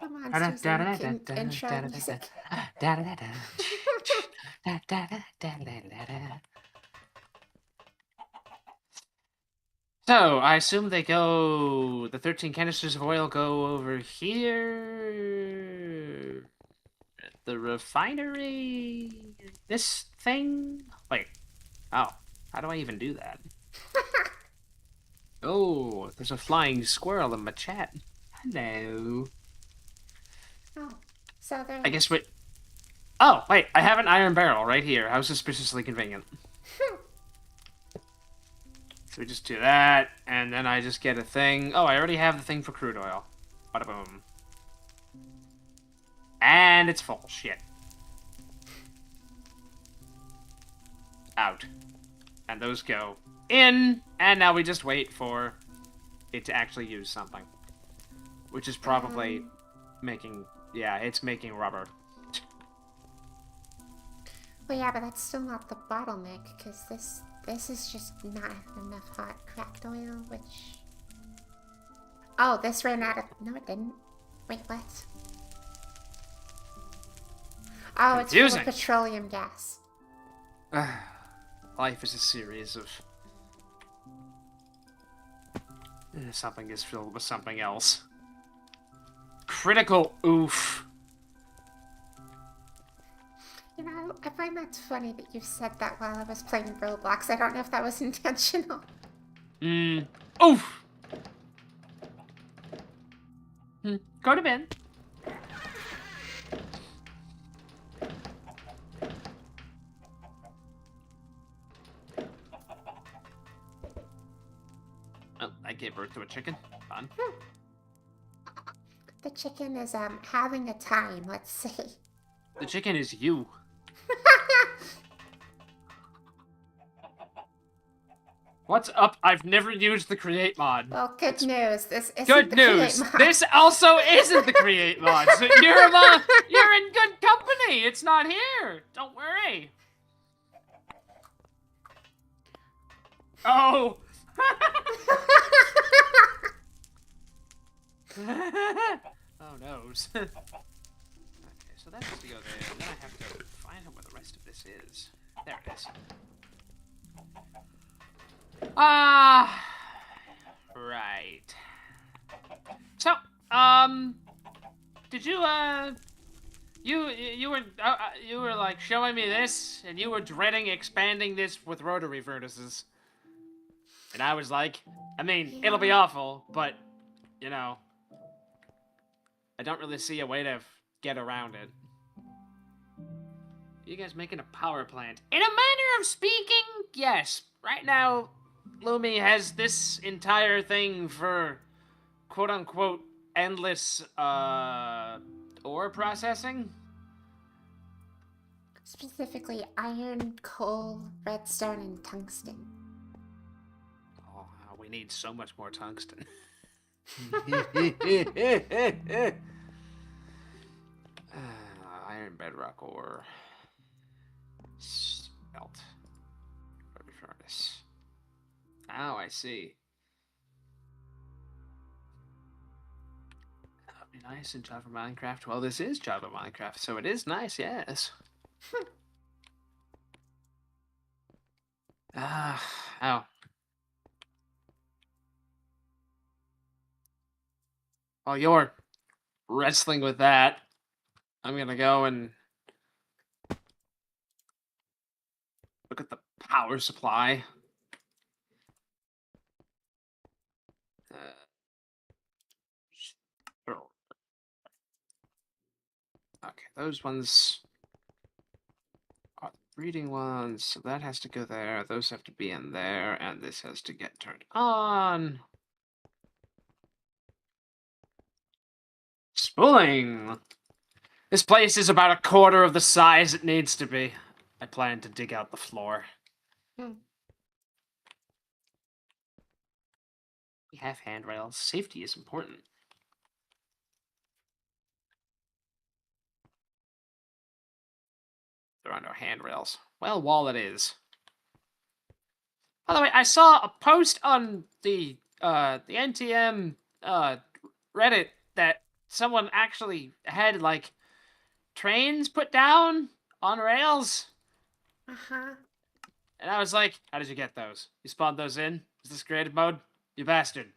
The Monsters Inc. intro music. So, I assume they go... The 13 canisters of oil go over here... At the refinery... This thing? Wait. Oh. How do I even do that? Oh, there's a flying squirrel in my chat. Hello. Oh, so there. I guess we... Oh, wait. I have an iron barrel right here. How suspiciously convenient. So we just do that, and then I just get a thing. Oh, I already have the thing for crude oil. Bada boom. And it's full. Shit. Out. And those go in, and now we just wait for it to actually use something. Which is probably making... Yeah, it's making rubber. Well, yeah, but that's still not the bottleneck, because this is just not enough hot cracked oil, which... Oh, this ran out of... No, it didn't. Wait, what? Oh, it's full of petroleum gas. Life is a series of... Something is filled with something else. Critical oof. You know, I find that funny that you said that while I was playing Roblox. I don't know if that was intentional. Oof! Go to bed. Oh, I gave birth to a chicken. Fun. The chicken is, having a time, let's see. The chicken is you. What's up? I've never used the create mod. Well, good news. This isn't good the news. create mod. This also isn't the create mod. So you're in good company. It's not here. Don't worry. Oh. Oh noes. Okay, so that has to go there. Then I have to find out where the rest of this is. There it is. Right. So, did you, you were like showing me this, and you were dreading expanding this with rotary furnaces. And I was like, I mean, it'll be awful, but, you know, I don't really see a way to get around it. You guys making a power plant? In a manner of speaking, yes. Right now, Lumi has this entire thing for quote-unquote endless, ore processing. Specifically, iron, coal, redstone, and tungsten. Oh, we need so much more tungsten. Iron bedrock ore. Smelt. Rotary furnace. Oh, I see. That would be nice in Java Minecraft. Well, this is Java Minecraft, so it is nice, yes. Oh. While you're wrestling with that, I'm gonna go and look at the power supply. Okay, those ones are the breeding ones, so that has to go there. Those have to be in there, and this has to get turned on. Spooling! This place is about a quarter of the size it needs to be. I plan to dig out the floor. We have handrails. Safety is important. There are no handrails. Well, wall it is. By the way, I saw a post on the NTM Reddit that someone actually had like trains put down on rails, Uh-huh. and I was like, "How did you get those? You spawned those in? Is this creative mode? You bastard!"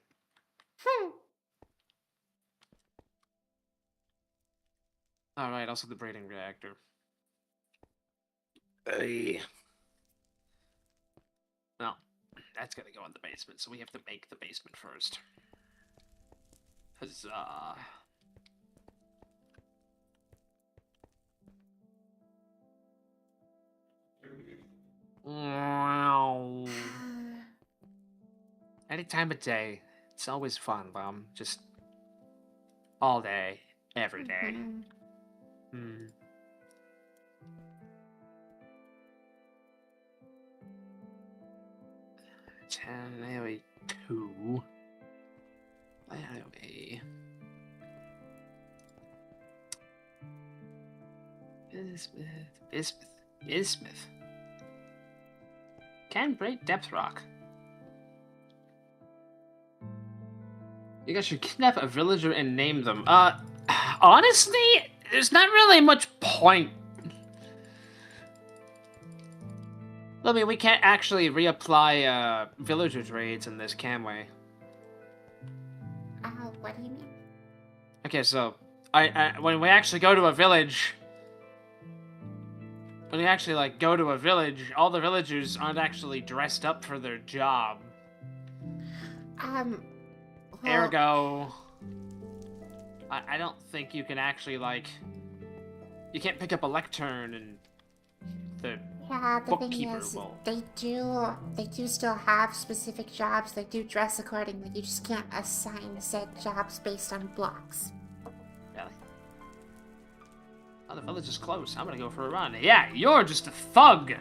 All right, also the breeding reactor. Hey. No, that's gonna go in the basement, so we have to make the basement first. Huzzah. Wow. Any time of day, it's always fun, Mom. Just all day, every day. Hmm. AOE 2. AOE. Bismuth. Can break depth rock. You guys should kidnap a villager and name them. Honestly, there's not really much point. I mean, we can't actually reapply villager trades in this, can we? What do you mean? Okay, so when we actually go to a village, all the villagers aren't actually dressed up for their job. Well, Ergo, I don't think you can actually you can't pick up a lectern and the bookkeeper thing is, will. they do still have specific jobs. They do dress accordingly. You just can't assign said jobs based on blocks. Really? Oh, the village is close. I'm gonna go for a run. Yeah, you're just a thug.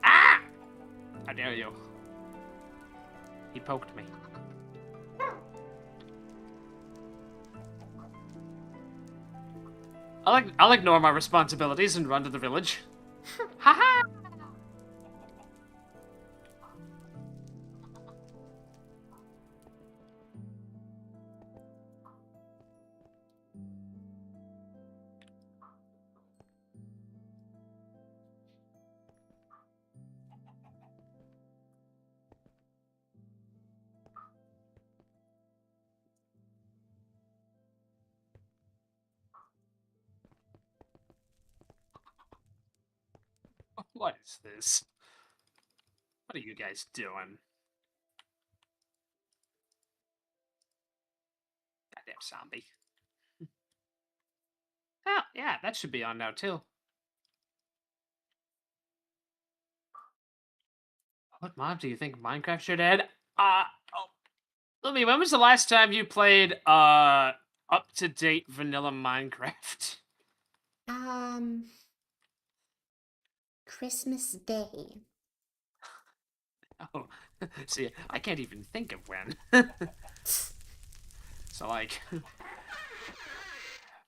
Ah! How dare you? He poked me. I'll ignore my responsibilities and run to the village. Haha! What is this? What are you guys doing? Goddamn zombie. Oh, yeah, that should be on now, too. What mod do you think Minecraft should add? Lily, when was the last time you played, up-to-date vanilla Minecraft? Christmas Day. Oh, see, I can't even think of when. So, like... I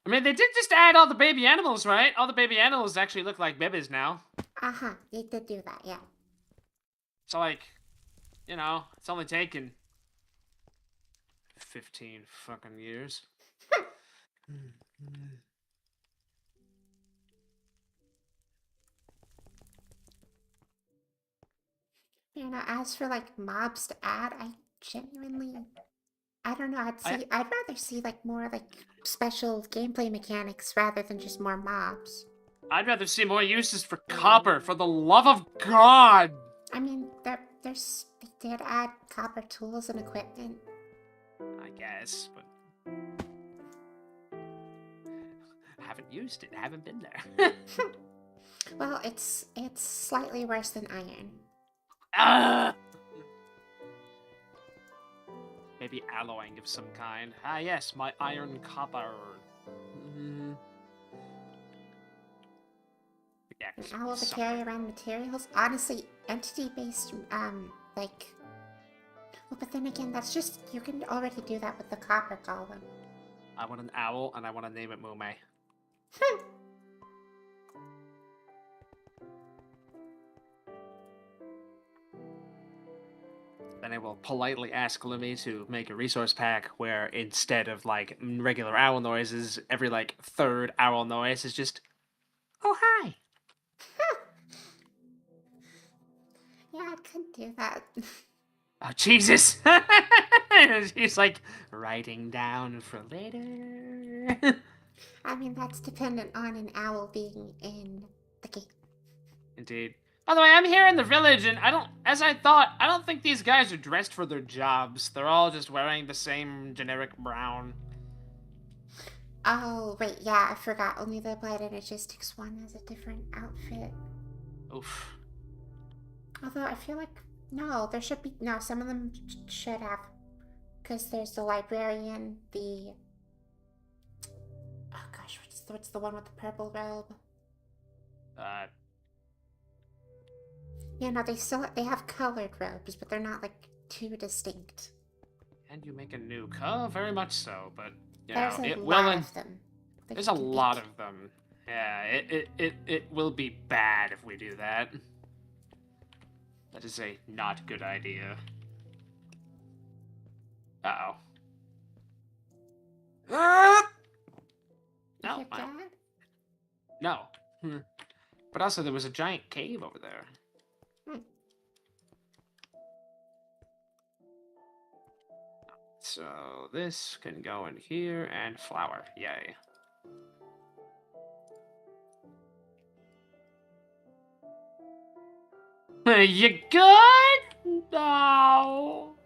mean, they did just add all the baby animals, right? All the baby animals actually look like babies now. Uh-huh, they did do that, yeah. So, like, you know, it's only taken 15 fucking years. You know, as for like mobs to add, I don't know, I'd rather see like more like special gameplay mechanics rather than just more mobs. I'd rather see more uses for copper, for the love of God! I mean, they did add copper tools and equipment. I guess, but... I haven't used it, I haven't been there. Well, it's slightly worse than iron. Maybe alloying of some kind. Ah, yes, my iron copper. An owl to carry around materials? Honestly, entity-based, like... Well, but then again, that's just... You can already do that with the copper golem. I want an owl, and I want to name it Mume. Then I will politely ask Lumi to make a resource pack where instead of like regular owl noises, every like third owl noise is just, oh hi. Yeah, I could do that. Oh Jesus! She's like writing down for later. I mean, that's dependent on an owl being in the game. Indeed. By the way, I'm here in the village, and as I thought, I don't think these guys are dressed for their jobs. They're all just wearing the same generic brown. Oh, wait, yeah, I forgot. Only the Blight Energistics one has a different outfit. Oof. Although, I feel like, no, there should be, no, some of them should have. Because there's the librarian, the, oh gosh, what's the one with the purple robe? Yeah, no, they have colored robes, but they're not, like, too distinct. And you make a nuke. Oh, very much so, but, you There's know, a it lot will... of them. There's a lot of them. Yeah, it will be bad if we do that. That is a not good idea. Uh-oh. No, no. But also, there was a giant cave over there. So this can go in here, and flower. Yay. You good? No.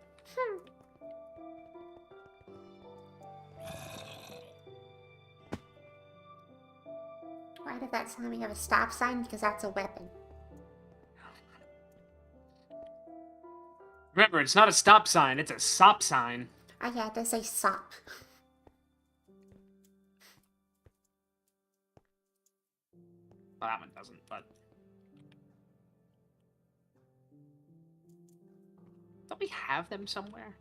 Why did that tell me you have a stop sign? Because that's a weapon. Remember, it's not a stop sign, it's a sop sign. Oh yeah, it does say sop. Well, that one doesn't, but... Don't we have them somewhere?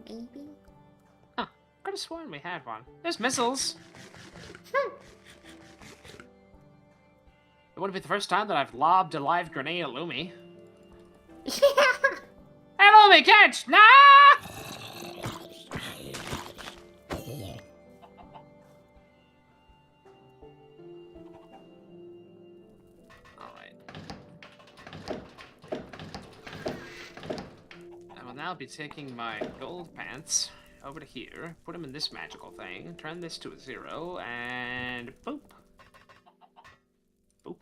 Maybe? Huh. Could have sworn we had one. There's missiles! It wouldn't be the first time that I've lobbed a live grenade at Lumi. Yeah! Hey, Lumi, catch! Nah! Now be taking my gold pants over to here, put them in this magical thing, turn this to a 0, and boop. Boop.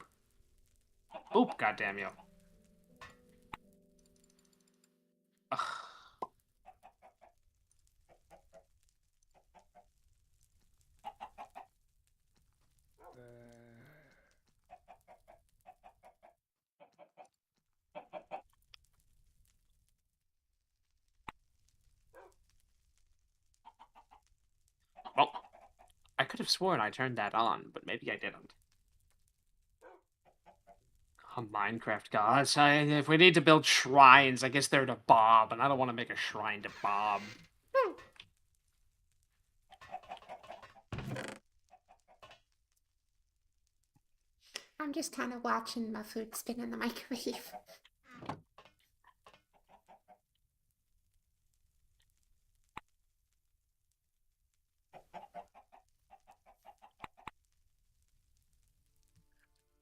Boop, goddamn you. Ugh. Well, I could have sworn I turned that on, but maybe I didn't. Oh, Minecraft gods. If we need to build shrines, I guess they're to Bob, and I don't want to make a shrine to Bob. I'm just kind of watching my food spin in the microwave.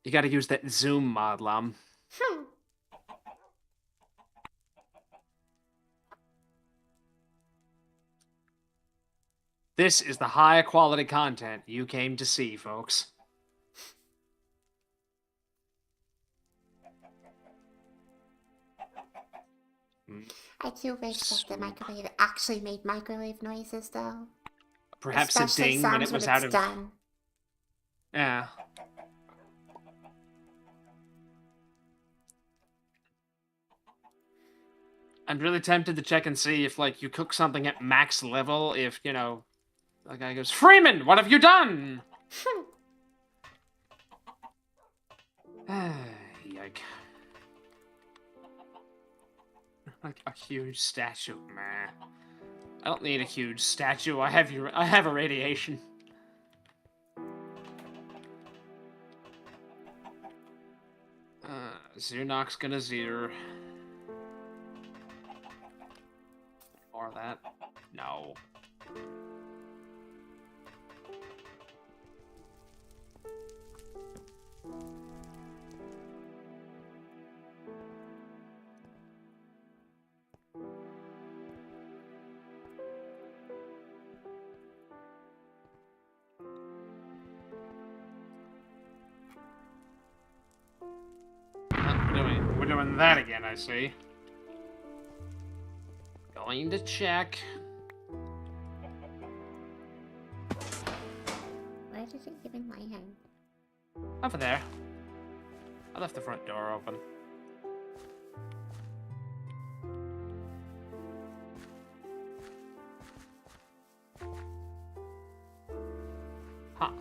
You gotta use that zoom mod, Lum. This is the high quality content you came to see, folks. I do wish that the microwave actually made microwave noises, though. Perhaps especially a ding when it was out of... done. Yeah. I'm really tempted to check and see if, like, you cook something at max level, if, you know, the guy goes, Freeman, what have you done? Yike. Like a huge statue, meh. I don't need a huge statue. I have irradiation. Zernox gonna Zer. More of that. No. We're doing that again, I see. Going to check. Where did it even land? Over there. I left the front door open. Huh.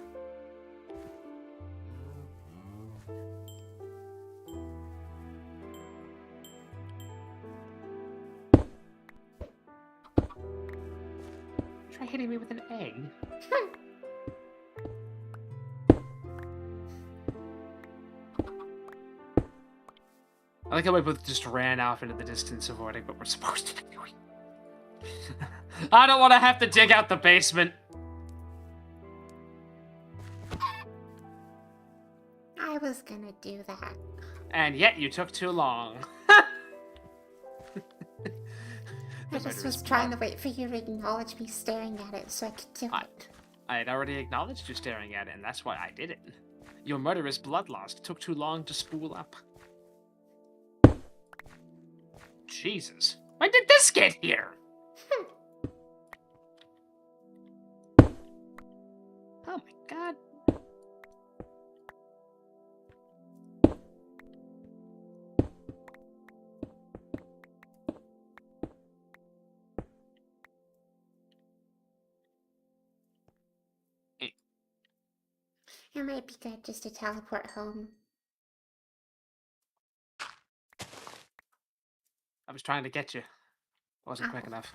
Try hitting me with an egg. I like how we both just ran off into the distance, avoiding what we're supposed to be doing. I don't want to have to dig out the basement. I was gonna do that. And yet you took too long. I just was trying to wait for you to acknowledge me staring at it so I could do it. I had already acknowledged you staring at it, and that's why I did it. Your murderous bloodlust took too long to spool up. Jesus. When did this get here? Oh my god. It might be good just to teleport home. I was trying to get you. Wasn't quick enough.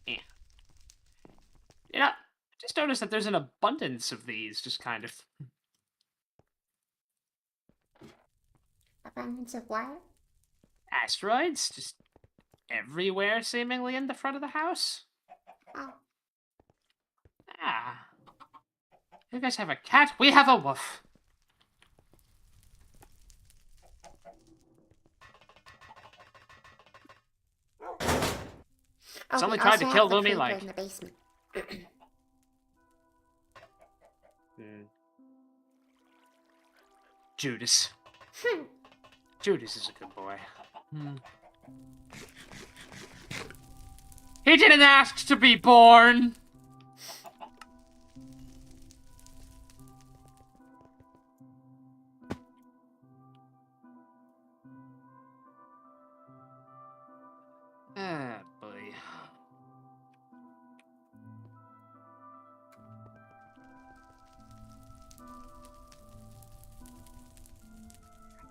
You know, just noticed that there's an abundance of these, just kind of. Abundance of what? Asteroids? Just everywhere, seemingly, in the front of the house? Oh. Ah. You guys have a cat? We have a wolf. Somebody tried to kill Lumi, like. In the basement. Judas. Judas is a good boy. He didn't ask to be born! Ah, boy.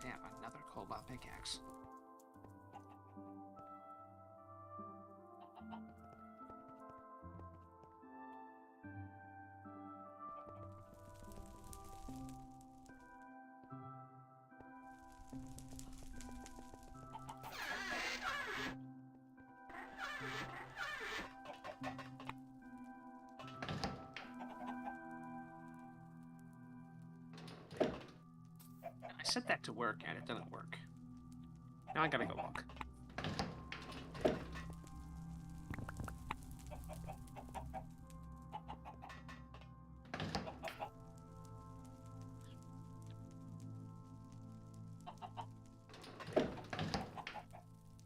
Damn, another cobalt pickaxe. I set that to work and it didn't work. Now I gotta go look.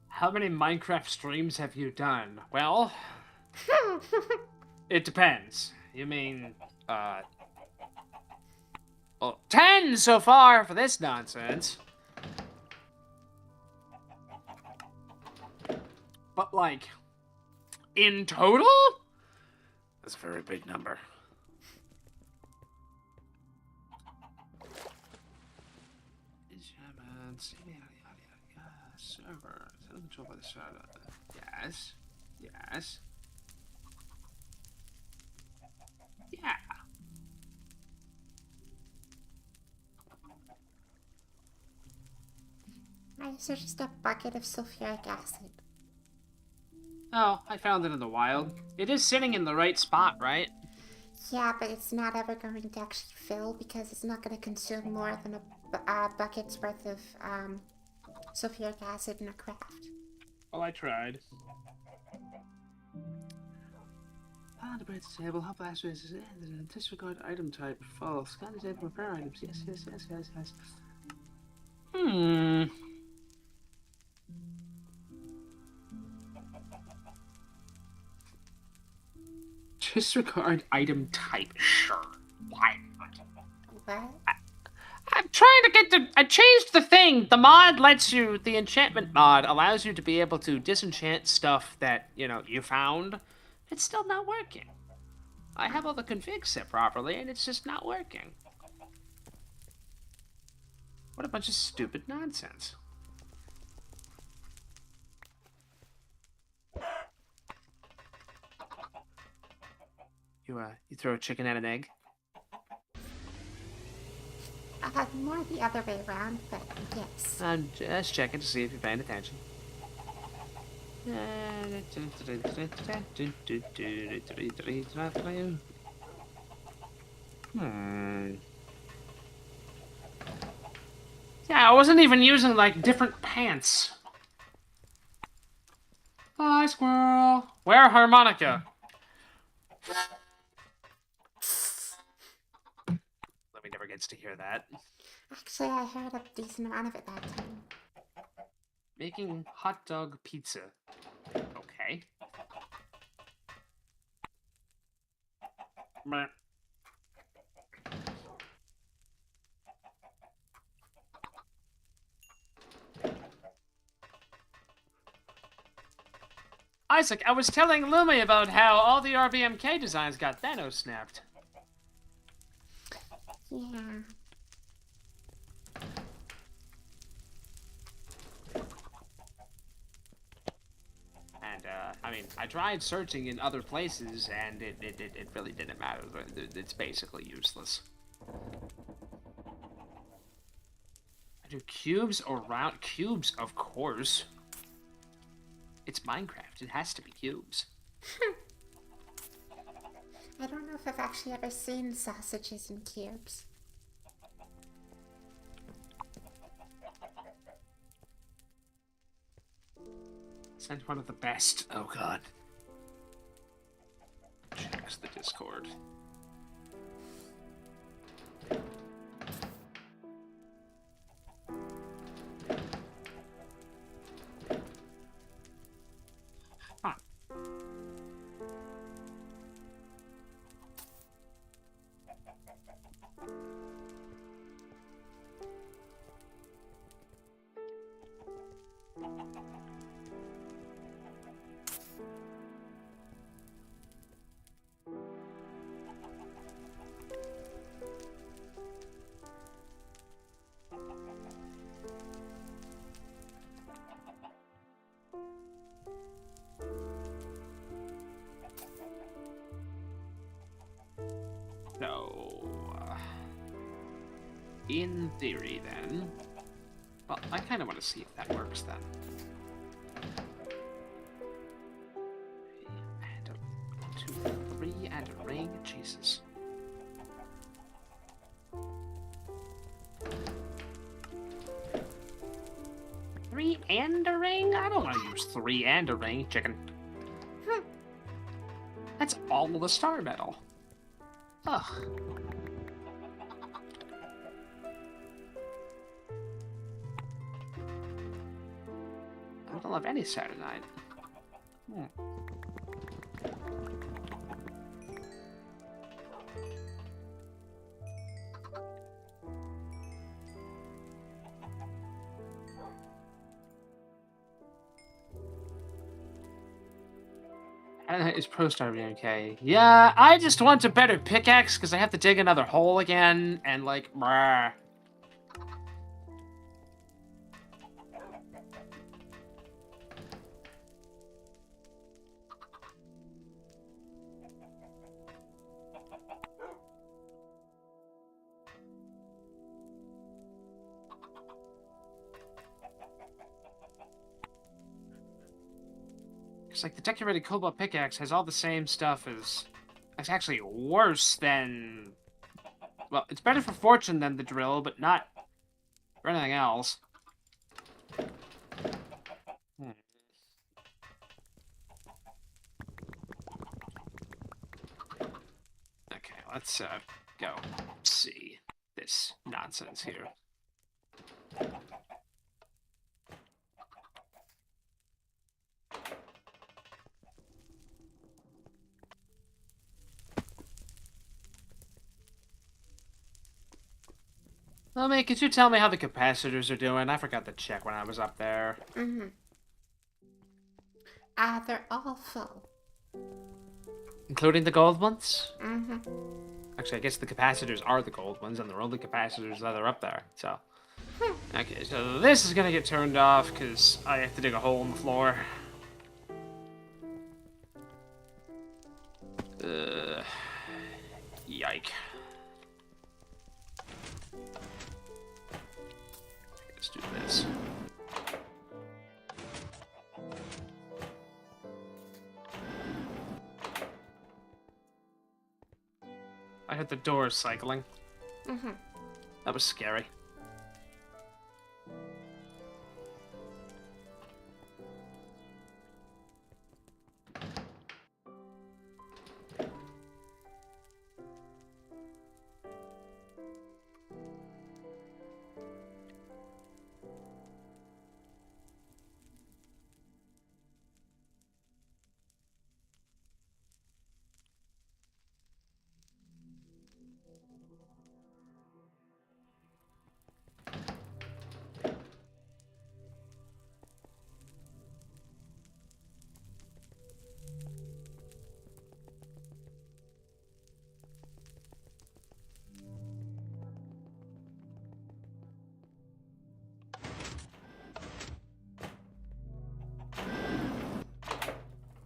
How many Minecraft streams have you done? Well, it depends. You mean, well, 10 so far for this nonsense. But, like, in total? That's a very big number. Server. Control by the server. Yes. Yes. Yeah. is there just a bucket of sulfuric acid? Oh, I found it in the wild. It is sitting in the right spot, right? Yeah, but it's not ever going to actually fill because it's not going to consume more than a bucket's worth of sulfuric acid in a craft. Well, I tried. On the bread table, how fast is it? Disregard item type. False. Scan the table, repair items. Yes, yes, yes, yes, yes. Disregard item type. Sure. Why? What? I'm trying to get the. I changed the thing. The mod lets you. The enchantment mod allows you to be able to disenchant stuff that, you found. It's still not working. I have all the configs set properly, and it's just not working. What a bunch of stupid nonsense. You throw a chicken at an egg? More the other way around, but yes. I'm just checking to see if you're paying attention. Yeah, I wasn't even using, like, different pants. Hi, squirrel. Where harmonica? Lemmy never gets to hear that. Actually, I heard a decent amount of it that time. Making hot dog pizza. Okay. Meh. Isaac, I was telling Lumi about how all the RBMK designs got Thanos snapped. Yeah. And, I mean, I tried searching in other places, and it really didn't matter. It's basically useless. I do cubes or round cubes, of course. It's Minecraft. It has to be cubes. I don't know if I've actually ever seen sausages in cubes. Send one of the best. Oh god. Checks the Discord. Huh. So, in theory, then. Well, I kind of want to see if that works then. And a 2, 3, and a ring. Jesus. Three and a ring? I don't want to use 3 and a ring, chicken. That's all the star metal. Ugh. I don't love any Saturnite. Is Pro Star BMK? Yeah, I just want a better pickaxe because I have to dig another hole again, and like, brah. It's like the decorated cobalt pickaxe has all the same stuff as... It's actually worse than... Well, it's better for fortune than the drill, but not for anything else. Okay, let's go see this nonsense here. Well, mate, could you tell me how the capacitors are doing? I forgot to check when I was up there. They're all full. Including the gold ones? Mm-hmm. Actually, I guess the capacitors are the gold ones, and they're only capacitors that are up there, so... Okay, so this is gonna get turned off, because I have to dig a hole in the floor. Yike. Let's do this. I heard the doors cycling. That was scary.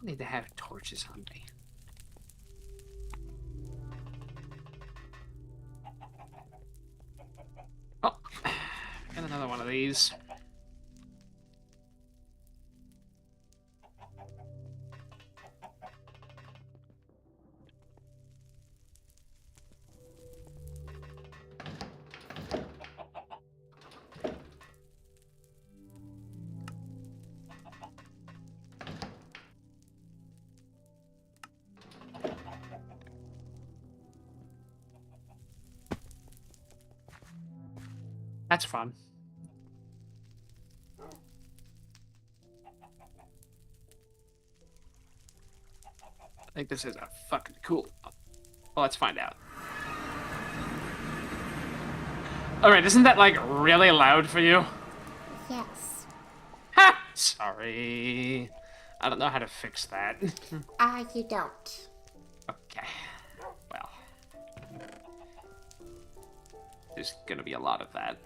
I need to have torches on me. Oh, got another one of these. That's fun. I think this is a fucking cool... Well, let's find out. Alright, isn't that, like, really loud for you? Yes. Ha! Sorry. I don't know how to fix that. You don't. Okay. Well. There's gonna be a lot of that.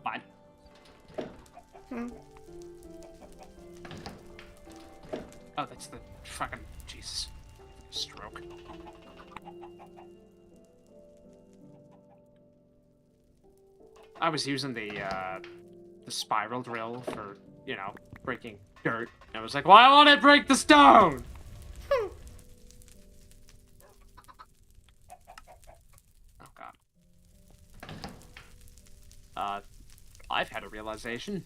Fine. Oh, that's the fucking... Jesus. Stroke. I was using the spiral drill for, you know, breaking dirt. And I was like, why won't it break the stone? Oh, God. I've had a realization.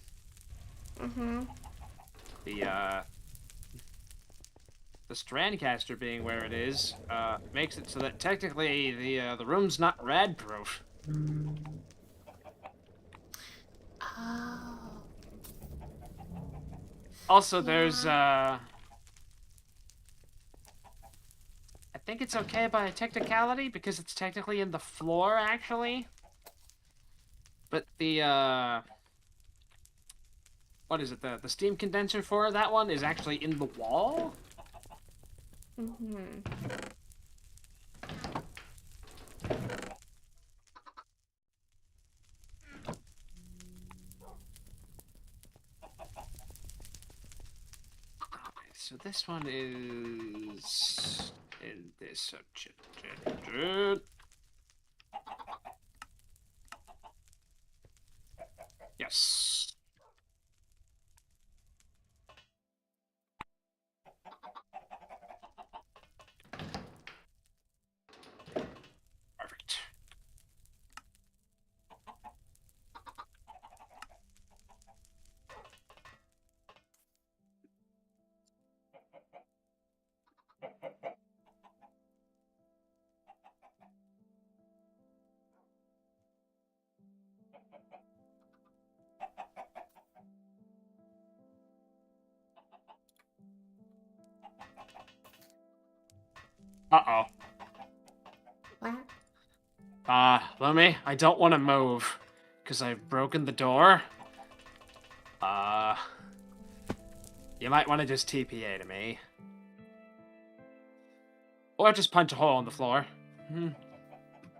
The Strandcaster being where it is, makes it so that technically the room's not rad-proof. Oh. Also, there's, I think it's okay by a technicality, because it's technically in the floor, actually. But the, what is it, the steam condenser for that one is actually in the wall? Mm-hmm. Okay, so this one is in this. Yes. Perfect. Uh-oh. What? Lumi, I don't want to move, because I've broken the door. You might want to just TPA to me. Or just punch a hole in the floor.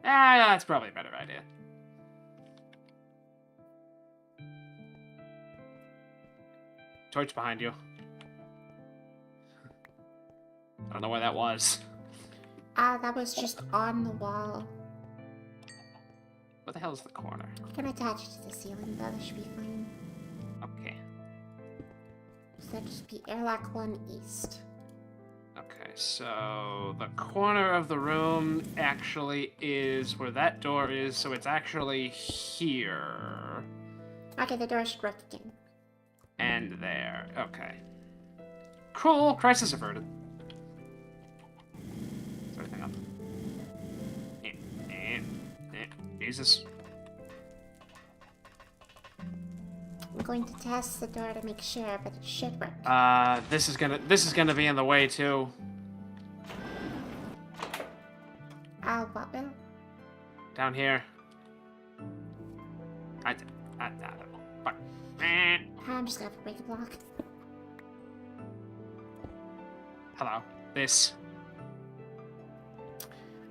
That's probably a better idea. Torch behind you. I don't know where that was. That was just on the wall. What the hell is the corner? I can attach it to the ceiling, though. That should be fine. Okay. So that should be airlock 1 east. Okay, so the corner of the room actually is where that door is, so it's actually here. Okay, the door should work again. And there. Okay. Cool. Crisis averted. Sorry, hang on. Jesus. I'm going to test the door to make sure, but it should work. This is gonna be in the way too. What will? Down here. Fuck. I'm just gonna have to break a block. Hello. This.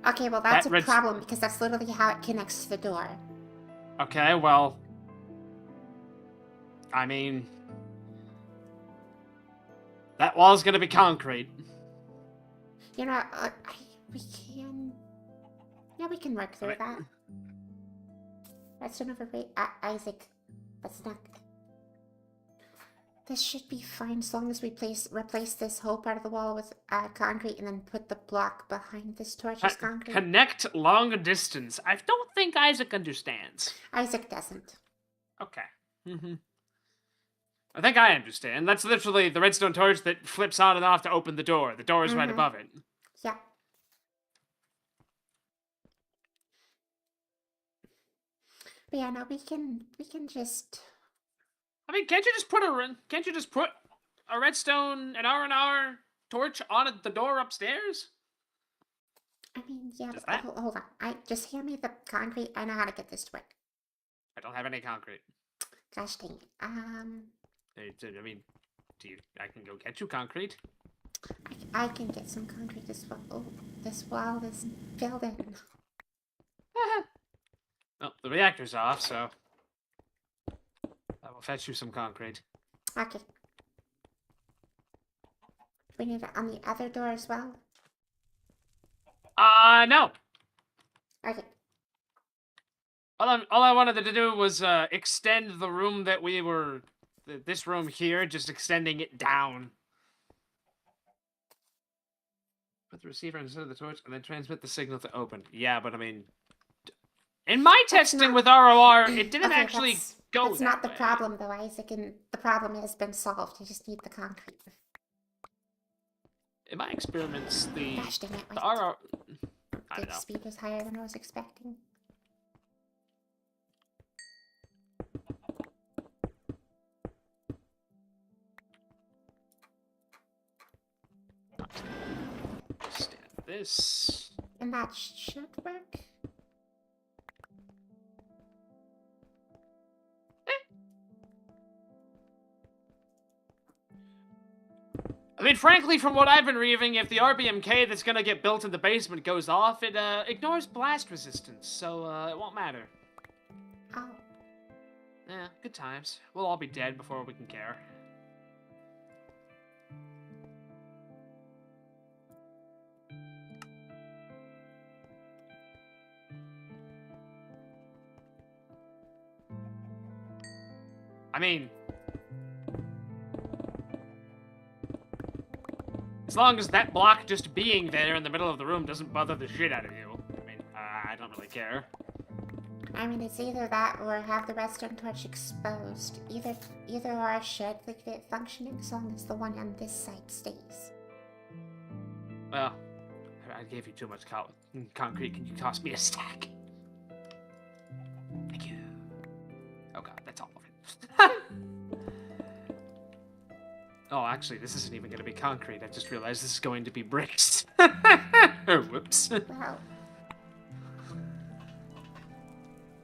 Okay, well that's That a problem because that's literally how it connects to the door. Okay, well. I mean. That wall's gonna be concrete. You know, we can... Yeah, we can work through that. That's another way. Isaac, that's not... This should be fine as long as we replace this whole part of the wall with concrete and then put the block behind this torch as concrete. Connect long distance. I don't think Isaac understands. Isaac doesn't. Okay. I think I understand. That's literally the redstone torch that flips on and off to open the door. The door is right above it. Yeah. But yeah, no, we can just... I mean, can't you just put a redstone an R&R torch on the door upstairs? I mean, yeah, but hold on. Just hand me the concrete. I know how to get this to work. I don't have any concrete. Gosh dang it. I mean, I can go get you concrete. I can get some concrete as well. Oh, this wall is filled in. Well, the reactor's off, so I will fetch you some concrete. Okay. We need it on the other door as well? No. Okay. All I wanted to do was extend the room that we were... This room here, just extending it down. Put the receiver instead of the torch and then transmit the signal to open. Yeah, but I mean... In my testing with ROR, it didn't actually go That's that not the way. problem, though, Isaac, and the problem has been solved. You just need the concrete. In my experiments, Gosh dang it, the ROR... I don't the know. speed was higher than I was expecting. this. And that should work. I mean, frankly, from what I've been reading, if the RBMK that's gonna get built in the basement goes off, it ignores blast resistance, so it won't matter. Oh. Yeah, good times. We'll all be dead before we can care. I mean, as long as that block just being there in the middle of the room doesn't bother the shit out of you. I mean, I don't really care. I mean, it's either that or have the redstone torch exposed. Either or should leave it functioning as long as the one on this side stays. Well, I gave you too much concrete. Can you toss me a stack? Thank you. Oh god, that's all of it. Oh, actually, this isn't even going to be concrete. I just realized this is going to be bricks. Whoops. Well,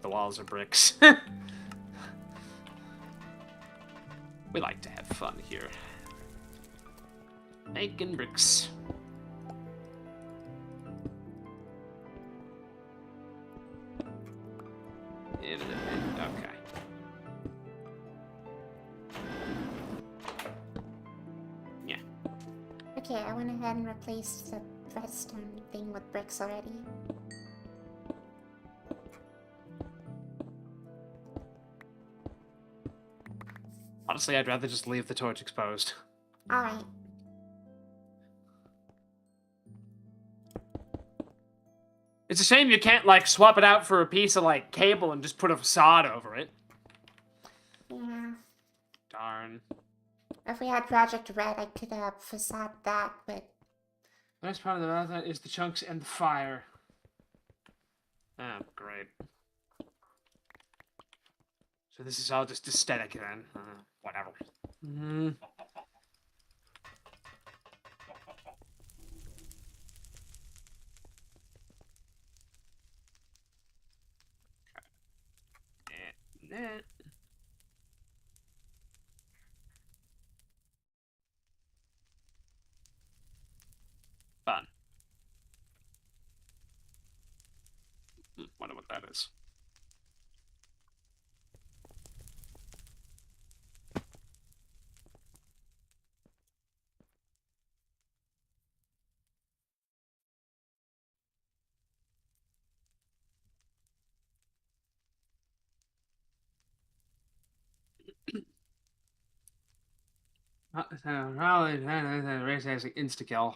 The walls are bricks. We like to have fun here. Making bricks. Okay. Yeah. okay, I went ahead and replaced the redstone thing with bricks already. Honestly, I'd rather just leave the torch exposed. Alright. It's a shame you can't, like, swap it out for a piece of, like, cable and just put a facade over it. Yeah. Darn. If we had Project Red, I could have facade that, but... The best part about that is the chunks and the fire. Oh, great. So this is all just aesthetic then. Whatever. Fun. Wonder what that is. Probably race has insta-kill.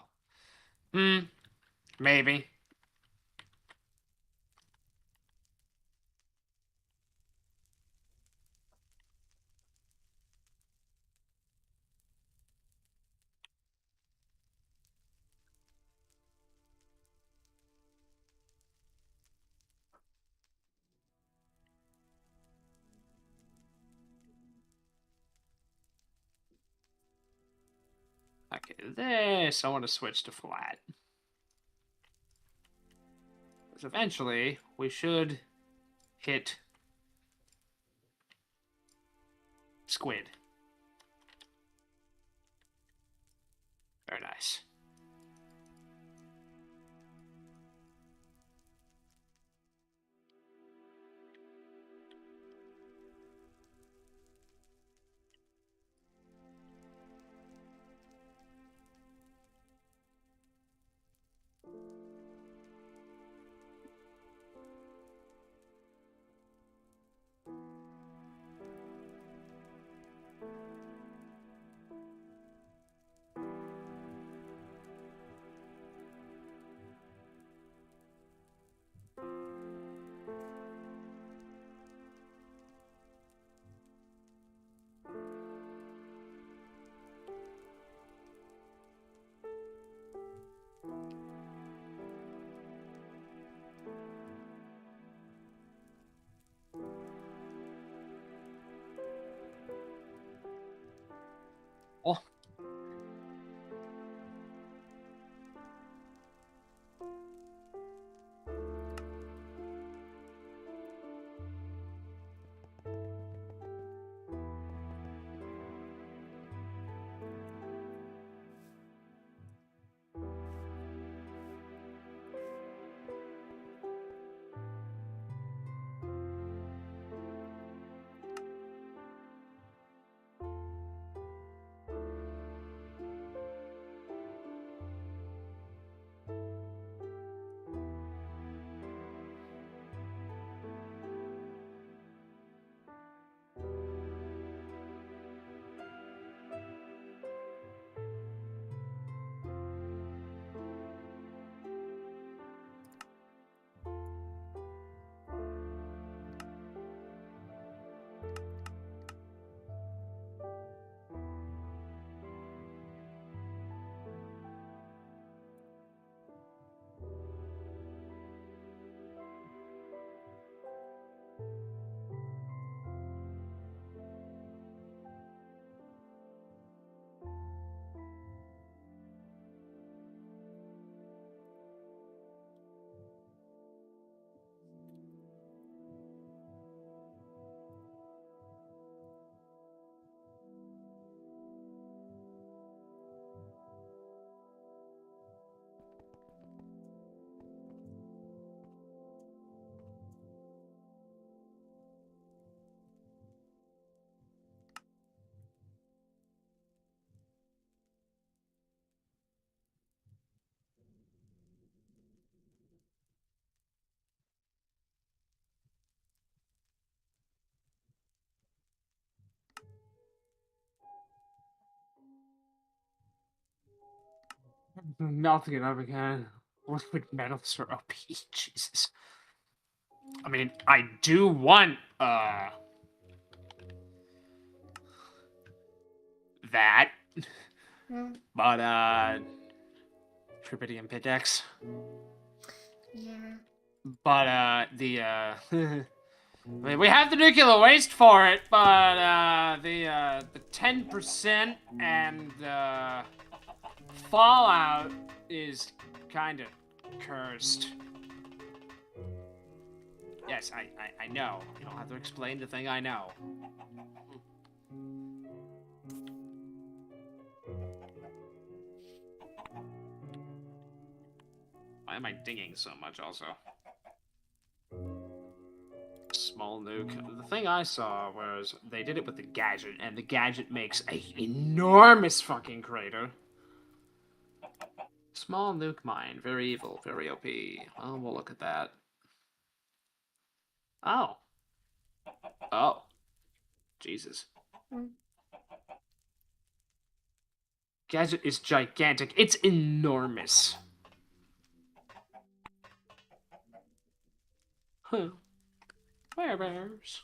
Maybe. Okay, this I want to switch to flat. Because eventually we should hit squid. Very nice. Melting it up again. Liquid metals are OP. Jesus. I mean, I do want, that. Hmm. But, Tripodium pickaxe. Yeah. But, I mean, we have the nuclear waste for it, but, the 10% and, fallout is kind of cursed. Yes, I know. You don't have to explain the thing I know. Why am I dinging so much, also? Small nuke. The thing I saw was they did it with the gadget, and the gadget makes a enormous fucking crater. Small nuke mine. Very evil. Very OP. Oh, we'll look at that. Oh. Oh. Jesus. Hmm. Gadget is gigantic. It's enormous. Huh. Bears.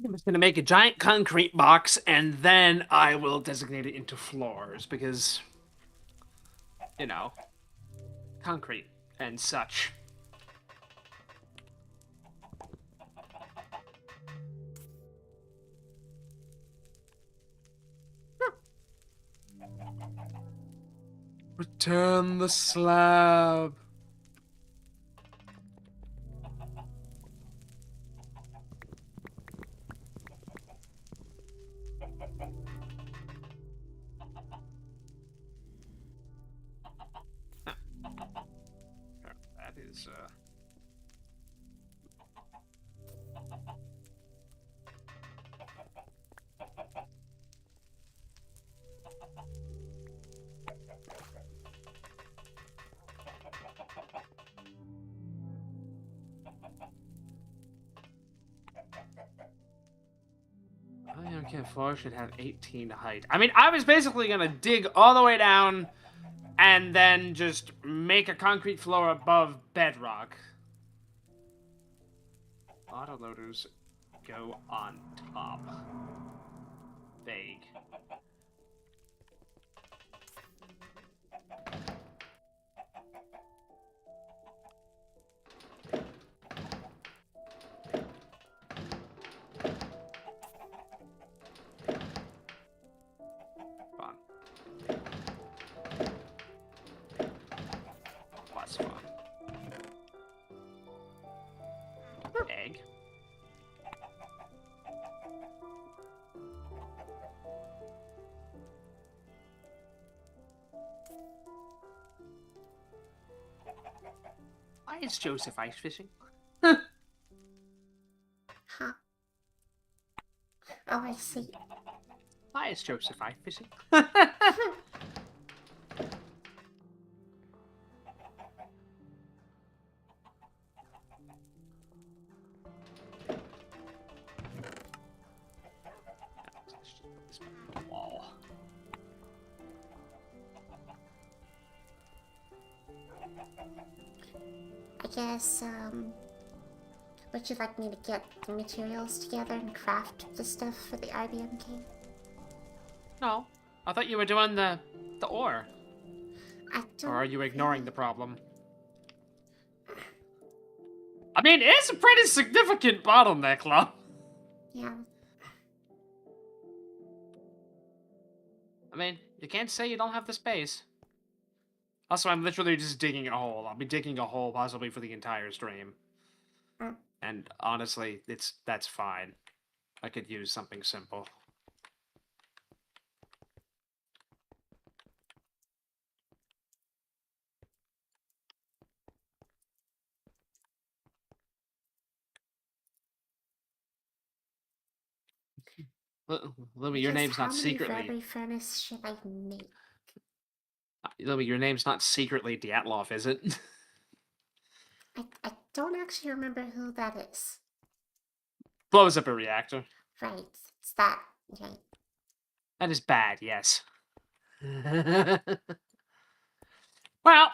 I'm just gonna make a giant concrete box, and then I will designate it into floors, because, you know, concrete and such. Return the slab. That is, Iron Camp 4 should have 18 height. I mean, I was basically gonna dig all the way down and then just make a concrete floor above bedrock. Autoloaders go on top. Vague. Fun. Plus fun. Egg. Why is Joseph ice fishing? Huh. Oh, I see. Why is Joseph ice fishing? Let's just put this back on the wall. I guess, Would you like me to get the materials together and craft the stuff for the RBMK? No. I thought you were doing the ore. I don't. Or are you ignoring the problem? I mean, it's a pretty significant bottleneck, love. Yeah. I mean, you can't say you don't have the space. Also, I'm literally just digging a hole. I'll be digging a hole possibly for the entire stream. Mm. And honestly, that's fine. I could use something simple. Louis, your name's not secretly. How many rotary furnace should I make? Louis, your name's not secretly Dyatlov, is it? I don't actually remember who that is. Blows up a reactor. Right, it's that. Right. That is bad, yes. Well,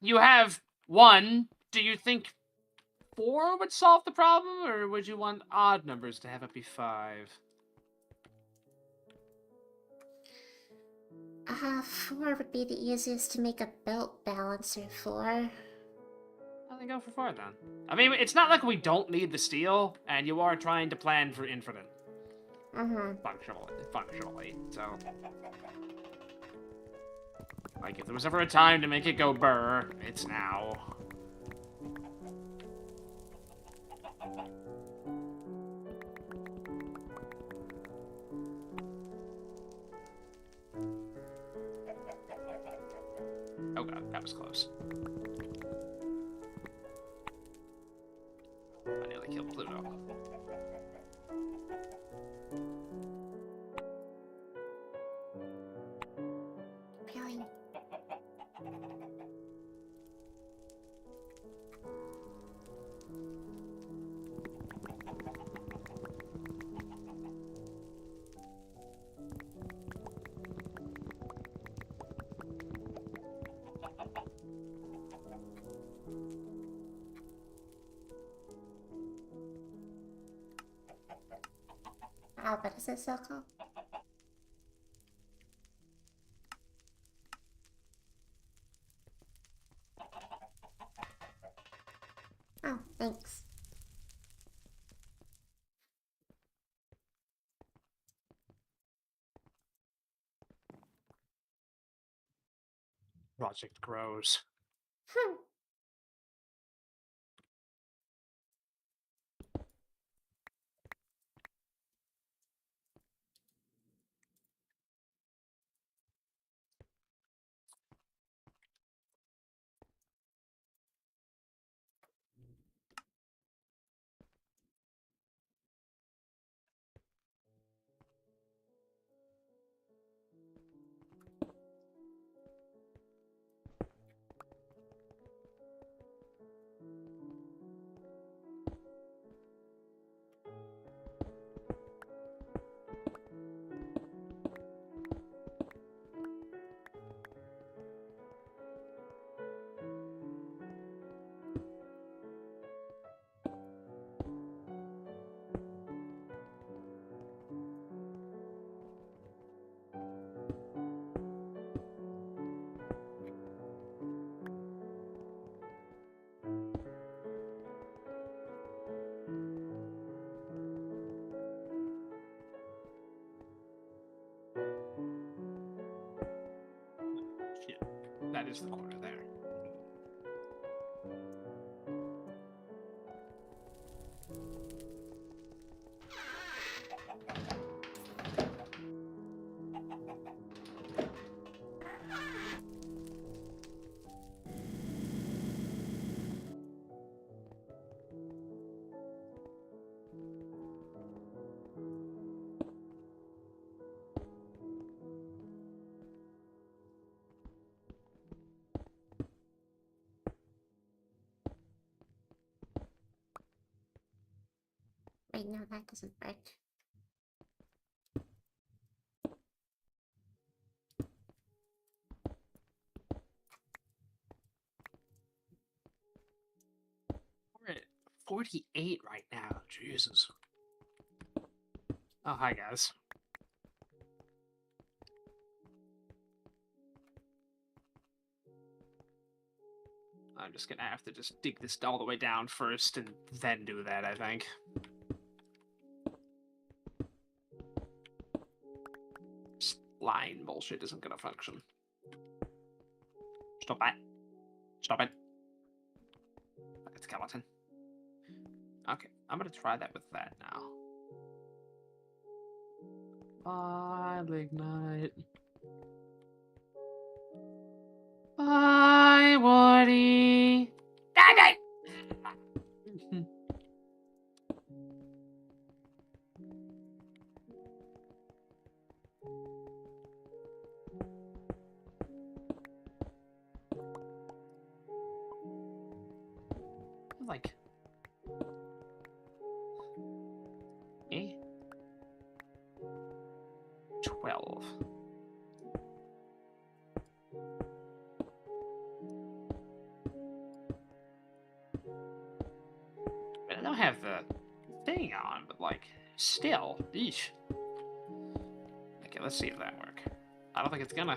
you have 1. Do you think 4 would solve the problem, or would you want odd numbers to have it be 5? 4 would be the easiest to make a belt balancer for. I think go for 4 then. I mean, it's not like we don't need the steel, and you are trying to plan for infinite. Functionally, so... Like, if there was ever a time to make it go burr, it's now. Oh god, that was close. I nearly killed Pluto. Really? Oh, but is it circle? Oh, thanks. Project grows. Shit. That is the corner there. Wait, no, that doesn't work. We're at 48 right now. Jesus. Oh, hi, guys. I'm just gonna have to just dig this all the way down first and then do that, I think. This line bullshit isn't gonna function. Stop that. Stop it. Like a skeleton. Okay, I'm gonna try that with that now. Bye, Lignite. Bye, Woody. Dang it! Like, eh? 12. I don't have the thing on, but like, still, eesh. Okay, let's see if that works. I don't think it's gonna.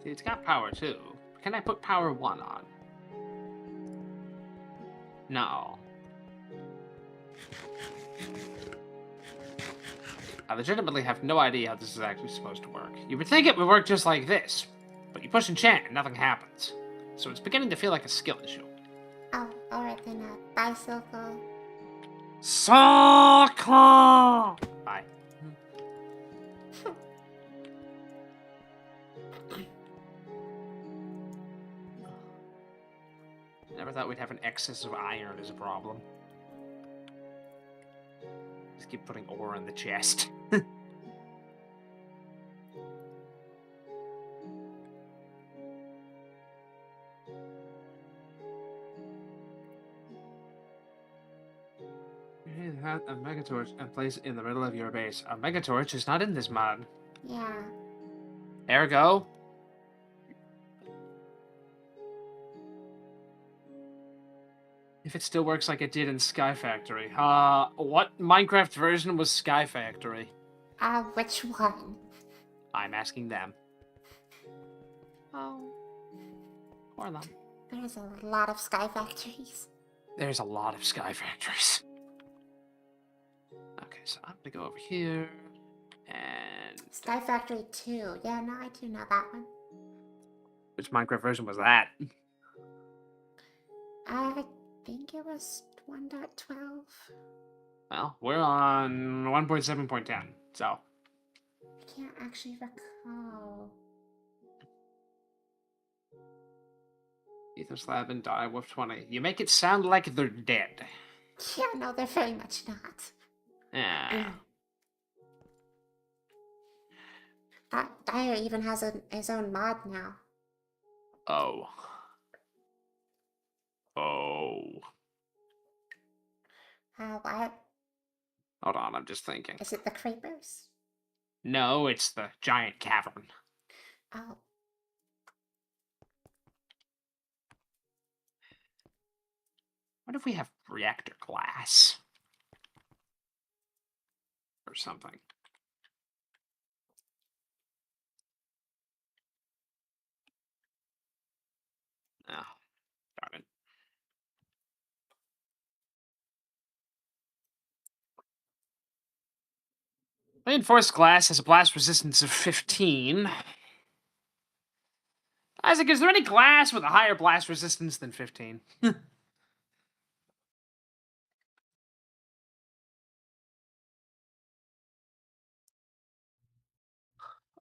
See, it's got power too. Can I put power 1 on? No. I legitimately have no idea how this is actually supposed to work. You would think it would work just like this, but you push enchant and nothing happens. So it's beginning to feel like a skill issue. Oh, alright then, bicycle. Soccer! Bye. Never thought we'd have an excess of iron as a problem. Just keep putting ore in the chest. You have a megatorch and place it in the middle of your base. A megatorch is not in this mod. Yeah. Ergo. If it still works like it did in Sky Factory. What Minecraft version was Sky Factory? Which one? I'm asking them. Oh. Or them. There's a lot of Sky Factories. There's a lot of Sky Factories. Okay, so I'm gonna go over here. And... Sky Factory 2. Yeah, no, I do know that one. Which Minecraft version was that? I think it was 1.12. Well, we're on 1.7.10, so... I can't actually recall. Ether Slab and Die Wolf 20. You make it sound like they're dead. Yeah, no, they're very much not. Yeah. Dyer even has his own mod now. Oh. Oh. What? Hold on, I'm just thinking. Is it the creepers? No, it's the giant cavern. Oh. What if we have reactor glass? Or something. Oh, darn it. Reinforced glass has a blast resistance of 15. Isaac, is there any glass with a higher blast resistance than 15?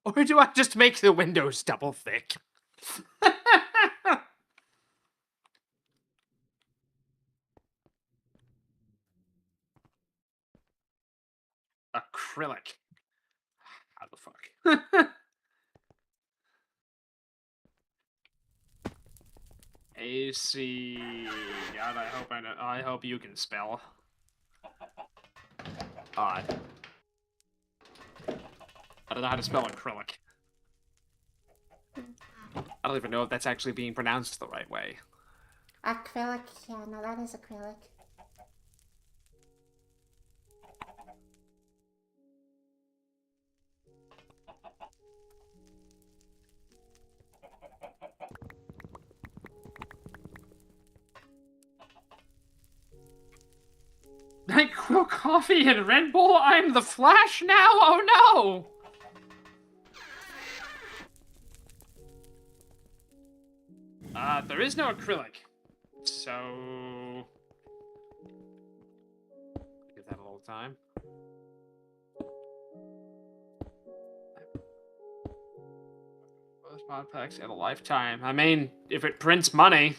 Or do I just make the windows double thick? Acrylic. the fuck? AC. God, I hope I know. I hope you can spell. Odd. I don't know how to spell acrylic. I don't even know if that's actually being pronounced the right way. Acrylic, yeah, no, that is acrylic. NyQuil coffee and Red Bull? I'm the Flash now? Oh no! There is no acrylic. So... give that a little time. Both mod packs at a lifetime. I mean, if it prints money...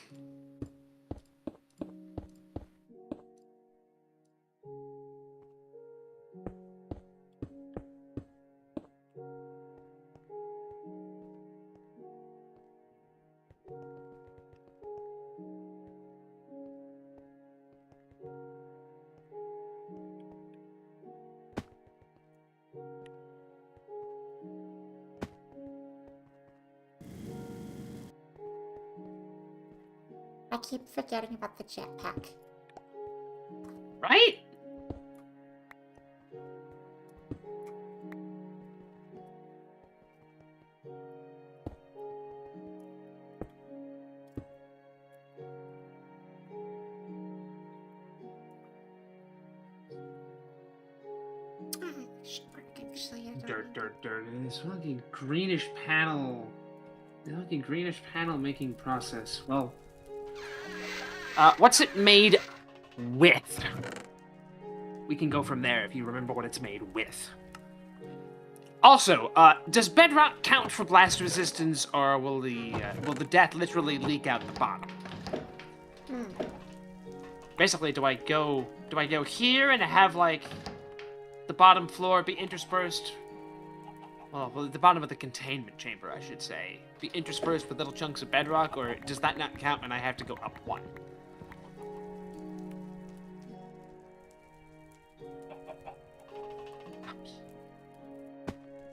I keep forgetting about the jetpack. Right? Dirt. This fucking greenish panel. The fucking greenish panel making process. Well, what's it made with? We can go from there if you remember what it's made with. Also, does bedrock count for blast resistance, or will the death literally leak out the bottom? Basically, do I go here and have like the bottom floor be interspersed? Well, the bottom of the containment chamber, I should say, be interspersed with little chunks of bedrock, or does that not count and I have to go up one?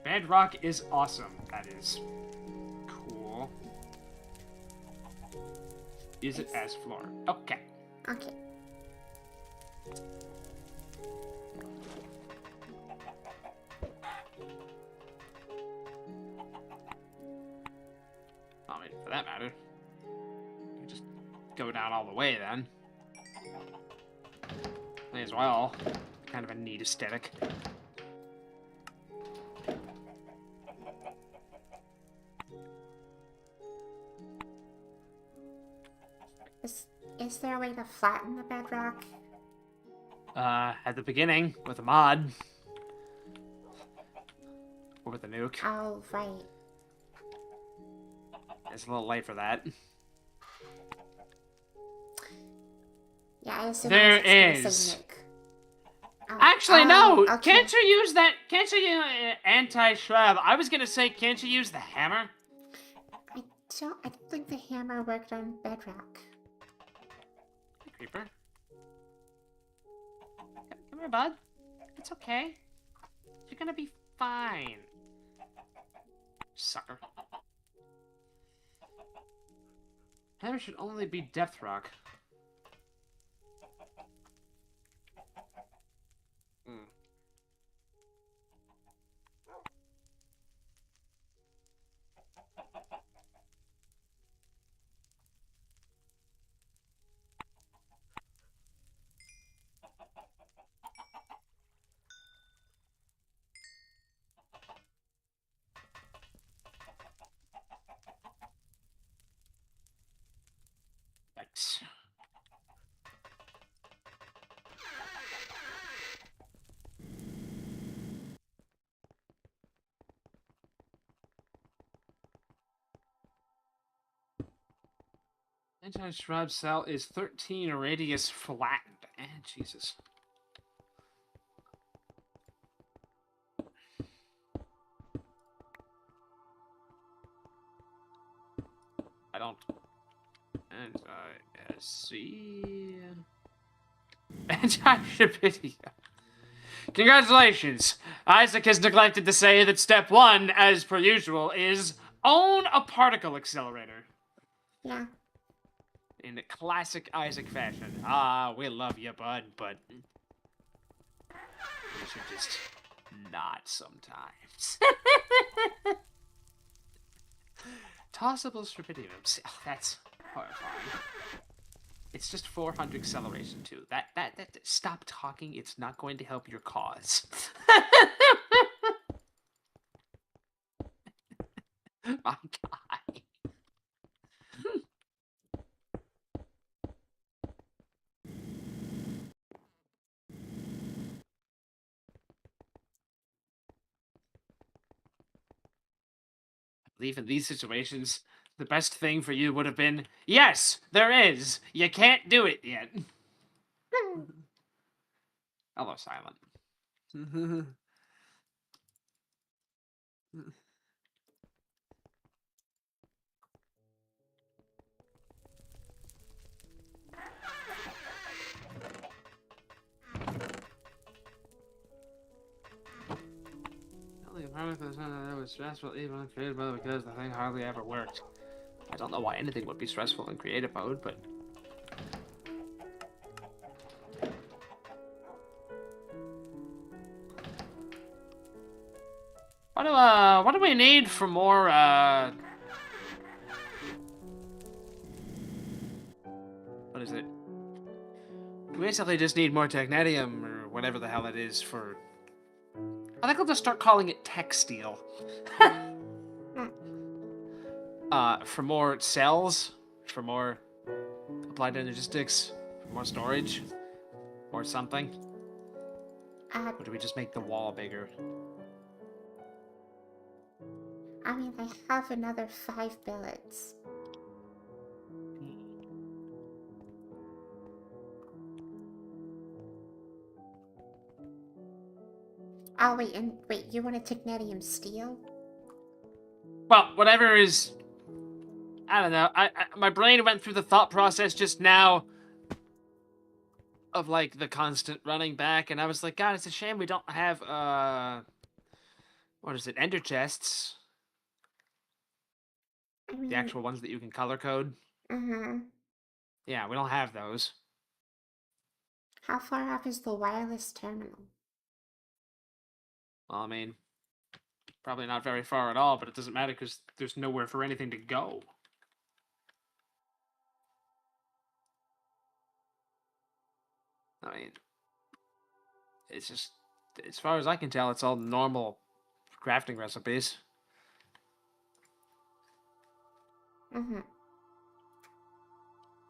Bedrock is awesome. That is cool. Use it as floor. Okay. Okay. I mean, for that matter, you just go down all the way then. May as well. Kind of a neat aesthetic. Is there a way to flatten the bedrock? At the beginning, with a mod. Or with a nuke. Oh, right. It's a little late for that. Yeah, I assume There it's is. Oh, Actually, no! Okay. Can't you use that? Can't you use anti-shrub? I was gonna say, can't you use the hammer? I don't think the hammer worked on bedrock. Creeper. Come here, bud. It's okay. You're gonna be fine. Sucker. Hammer should only be depth rock. Yikes. Anti-shrub cell is 13 radius flattened. Jesus. see. Anti-Shapidia. Congratulations! Isaac has neglected to say that step 1, as per usual, is own a particle accelerator. Yeah. In classic Isaac fashion. Ah, we love you, bud, but you should just not sometimes. Tossable Strapidium. That's horrifying. It's just 400 acceleration too. That stop talking. It's not going to help your cause. My God. I believe in these situations, the best thing for you would have been, yes, there is. You can't do it yet. Hello, Silent. The apartment for the son that was stressful even in creative mode because the thing hardly ever worked. I don't know why anything would be stressful in creative mode, but what do we need for more what is it? We basically just need more technetium or whatever the hell it is for I think I'll just start calling it tech steel. For more cells, for more applied energistics, for more storage, or something. Or do we just make the wall bigger? I mean, I have another 5 billets. Oh, wait, you want a technetium steel? Well, whatever is... I don't know. My brain went through the thought process just now of, like, the constant running back, and I was like, God, it's a shame we don't have, what is it, ender chests? I mean, The actual ones that you can color code? Mm-hmm. Yeah, we don't have those. How far off is the wireless terminal? Well, I mean, probably not very far at all, but it doesn't matter because there's nowhere for anything to go. I mean, it's just, as far as I can tell, it's all normal crafting recipes. Mm-hmm.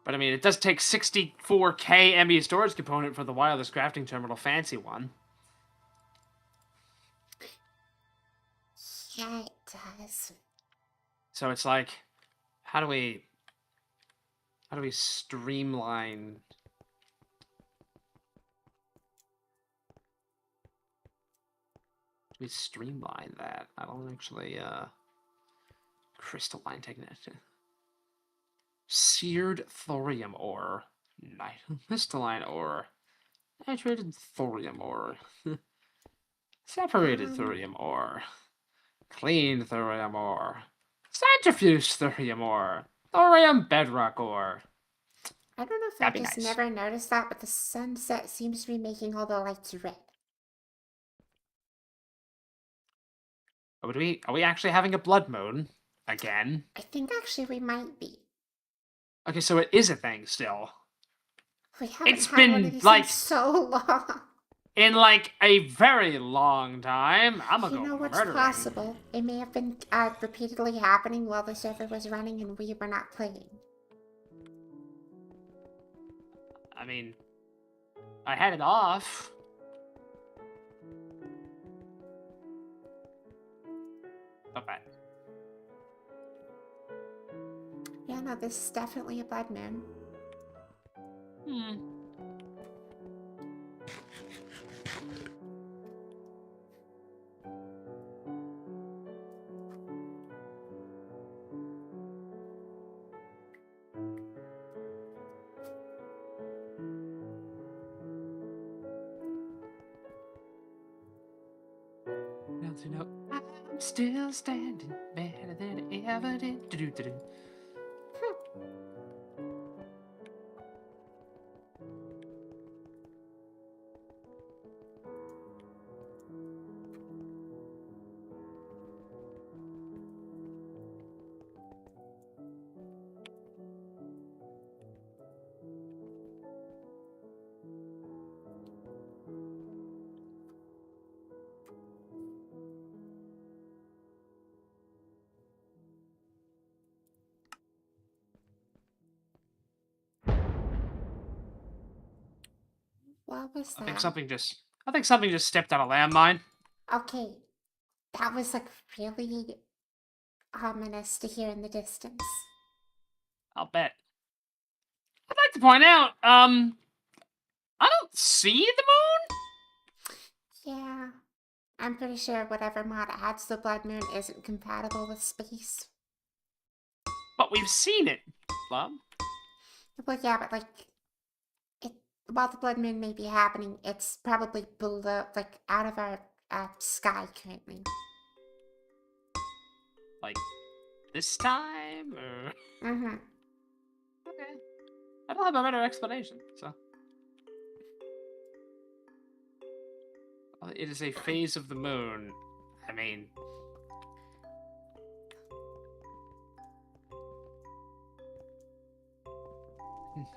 But I mean, it does take 64K ME storage component for the wireless crafting terminal fancy one. Yeah, it does. So it's like, how do we streamline? We streamline that. I don't actually crystalline technique. Seared thorium ore. Crystalline ore. Saturated thorium ore. Separated thorium ore. Clean thorium ore. Centrifuge thorium ore. Thorium bedrock ore. I don't know if That'd I be just nice. never noticed that, but the sunset seems to be making all the lights red. Are we actually having a blood moon? Again? I think actually we might be. Okay, so it is a thing still. We haven't It's had one of been, these in like, so long. in, like, a very long time. I'm gonna You go know what's murdering. possible? It may have been repeatedly happening while the server was running and we were not playing. I mean, I had it off. Okay. Yeah, no, this is definitely a blood moon. You know, I'm still standing better than I ever did. Do-do-do-do. What was I think that? something just stepped on a landmine. Okay, that was like really ominous to hear in the distance. I'll bet. I'd like to point out, I don't see the moon. Yeah, I'm pretty sure whatever mod adds the blood moon isn't compatible with space. But we've seen it, Bob. Well, yeah, but like, while the blood moon may be happening, it's probably below, like, out of our sky currently. Like, this time, or... Mm-hmm. Okay. I don't have a better explanation, so... It is a phase of the moon. I mean...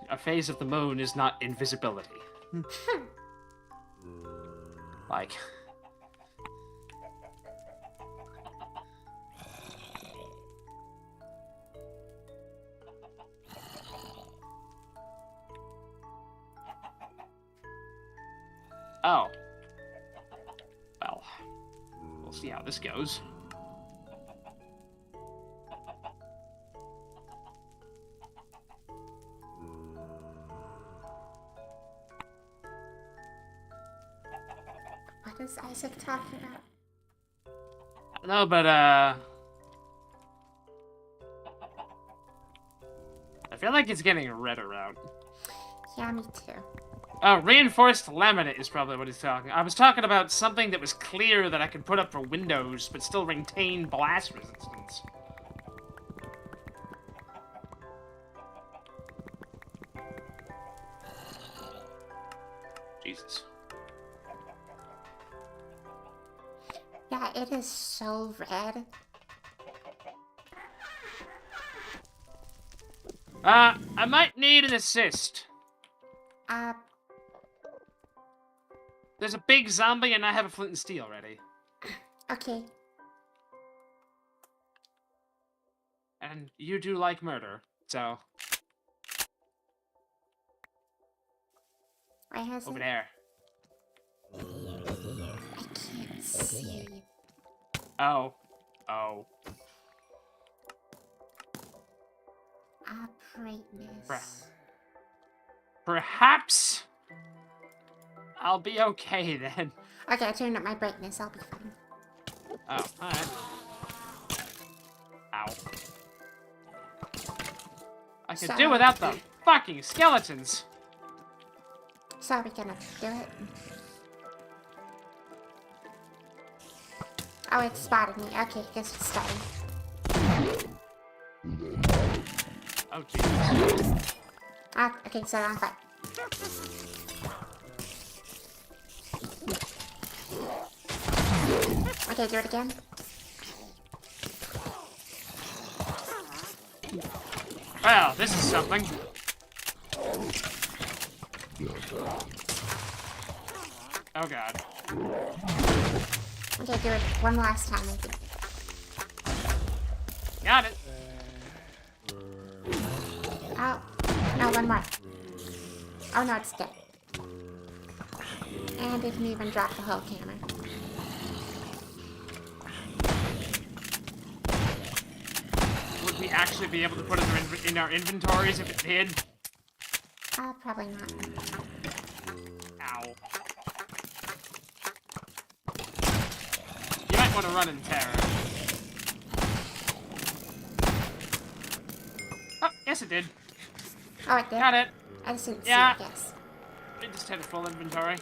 A phase of the moon is not invisibility. Like... Oh. Well, we'll see how this goes. What is Isaac talking about? I don't know, but, I feel like it's getting redder out. Yeah, me too. Oh, reinforced laminate is probably what he's talking. I was talking about something that was clear that I could put up for windows, but still retain blast resistance. Jesus. Yeah, it is so red. I might need an assist. There's a big zombie and I have a flint and steel ready. Okay. And you do like murder, so... Where has Over it? there. I can't see. Oh. Oh. Brightness. Perhaps... I'll be okay then. Okay, I turned up my brightness. I'll be fine. Oh, alright. Ow. I could do without the fucking skeletons. So are we gonna do it? Oh, it's spotted me. Okay, guess it's starting. Oh, Jesus. Ah, okay, so I'm fine. Okay, do it again. Well, this is something. Oh god. Okay, do it one last time, I think. Got it. Oh, no, one more. Oh no, it's dead. And it didn't even drop the whole camera. Would we actually be able to put it in our inventories if it did? Probably not. Ow. You might want to run in terror. Oh, yes it did. Oh, it did? Got it. I just didn't Yeah. see it, yes. We just had a full inventory.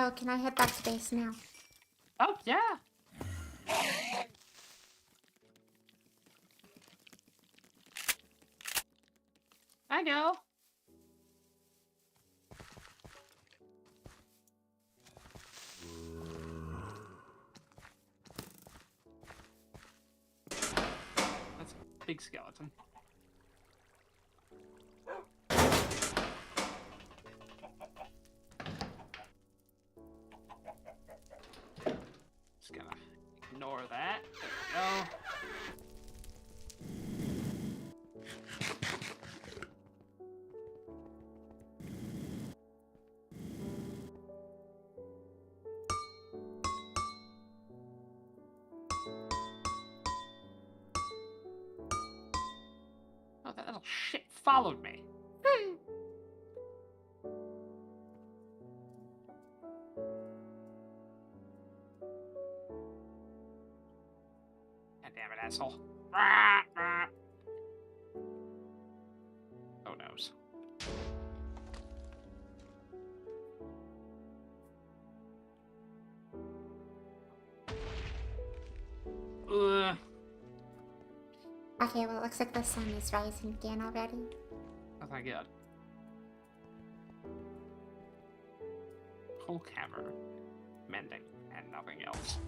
So, can I head back to base now? Oh, yeah. I go. That's a big skeleton. Just gonna ignore that. There we go. Oh, that little shit followed me. God damn it, asshole. Oh, noes. Ugh. Okay, well, it looks like the sun is rising again already. Oh, thank God. Hulk hammer. Mending. And nothing else.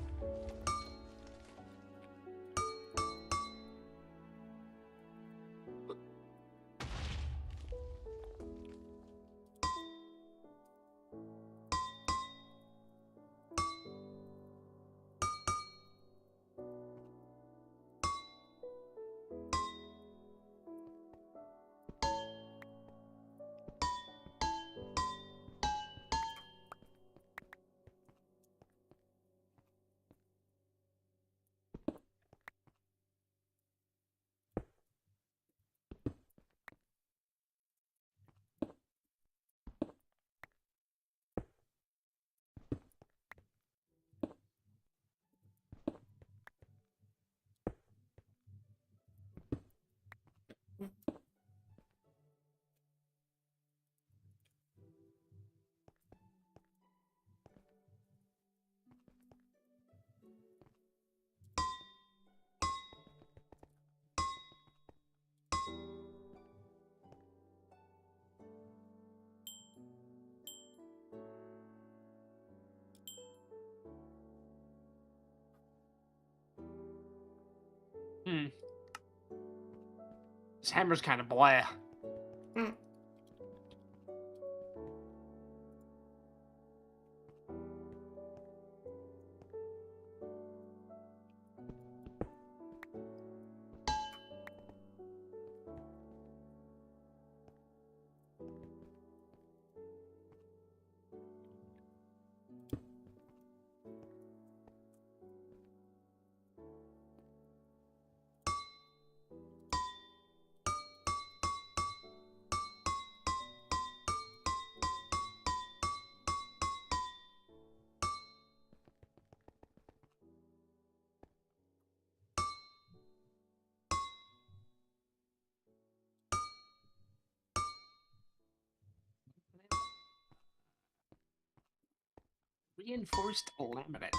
This hammer's kind of blah. Mm. Reinforced laminate.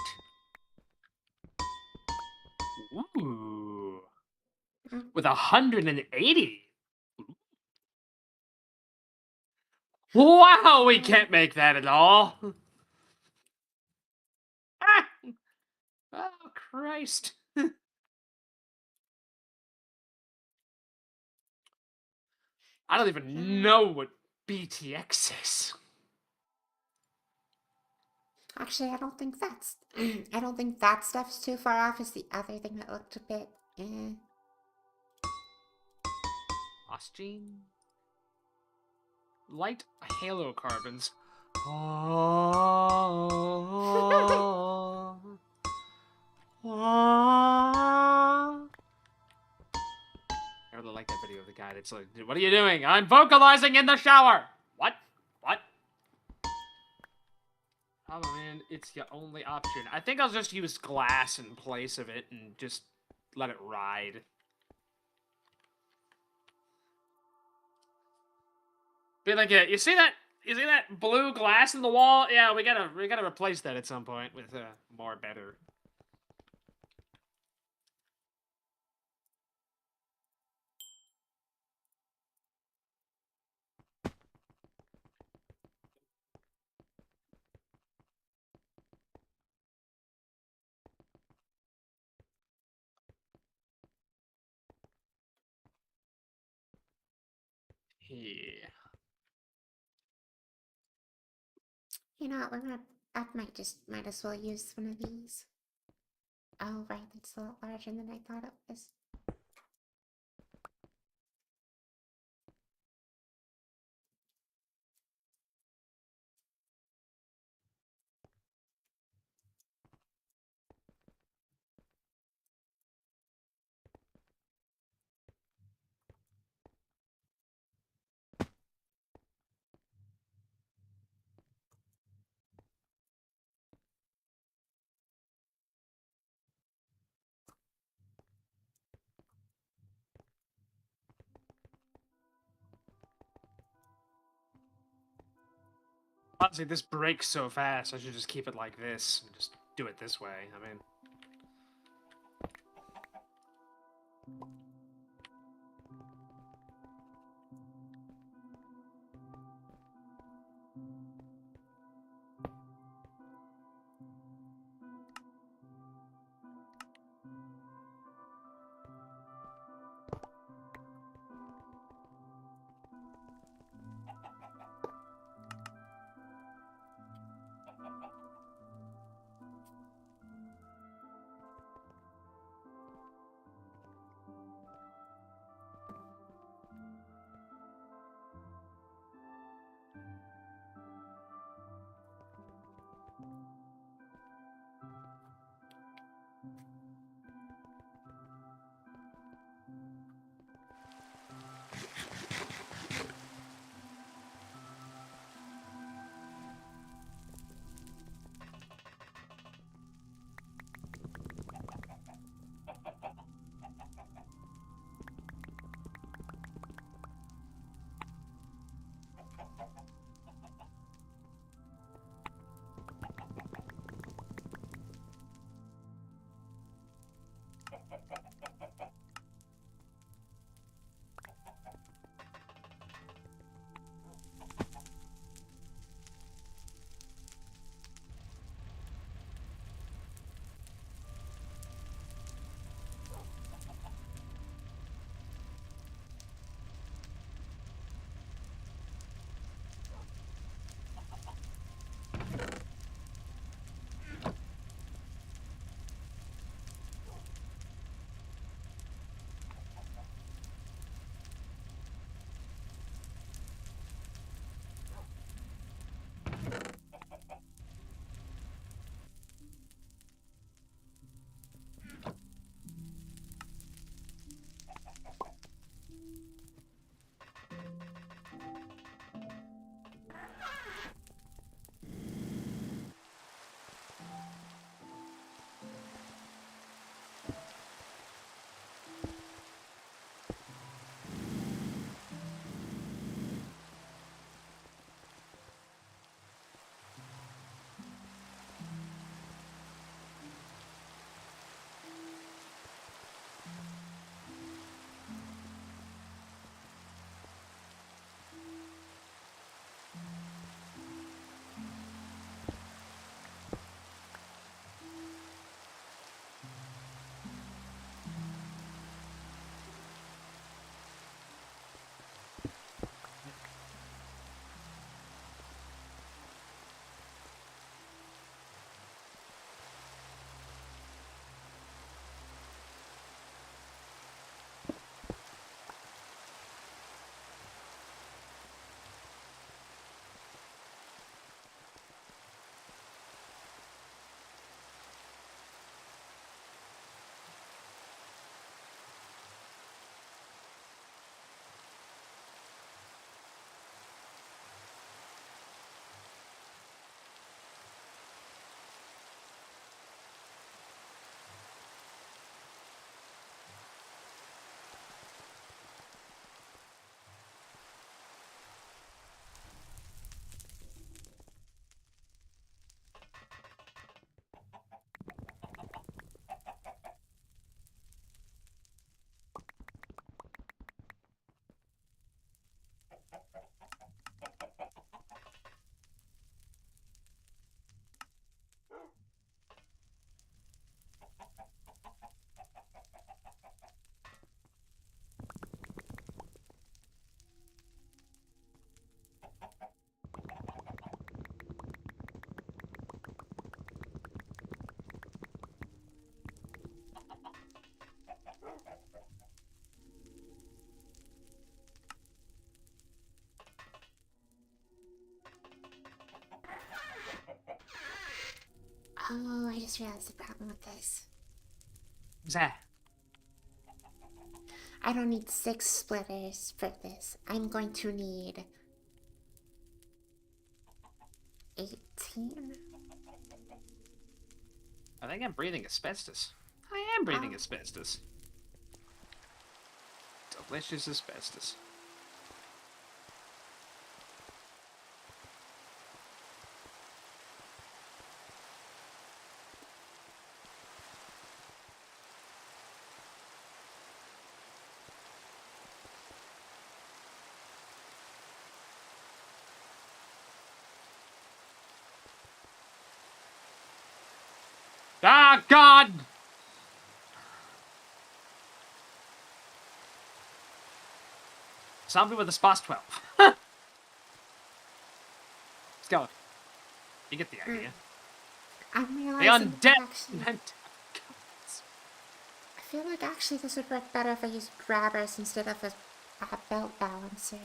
Ooh. With 180. Wow, we can't make that at all. Ah! Oh, Christ. I don't even know what BTX is. Actually, I don't think that's... I don't think that stuff's too far off as the other thing that looked a bit... Phosgene? Light halocarbons. Oh. I really like that video of the guy that's like, what are you doing? I'm vocalizing in the shower! What? What? Oh man, it's the only option. I think I'll just use glass in place of it and just let it ride. Be like, you see that? you see that blue glass in the wall? Yeah, we gotta replace that at some point with more better. Yeah. You know what, I might as well use one of these. Oh, right, it's a lot larger than I thought it was. Honestly, this breaks so fast. I should just keep it like this and just do it this way. I mean, Oh, I just realized the problem with this. What's that? I don't need 6 splitters for this. I'm going to need 18. I think I'm breathing asbestos. I am breathing Oh. asbestos. Delicious asbestos. Ah, God! Zombie with a SPOS 12. Let's go. You get the idea. I'm The realizing undead! that actually, I I feel like actually this would work better if I used grabbers instead of a belt balancer.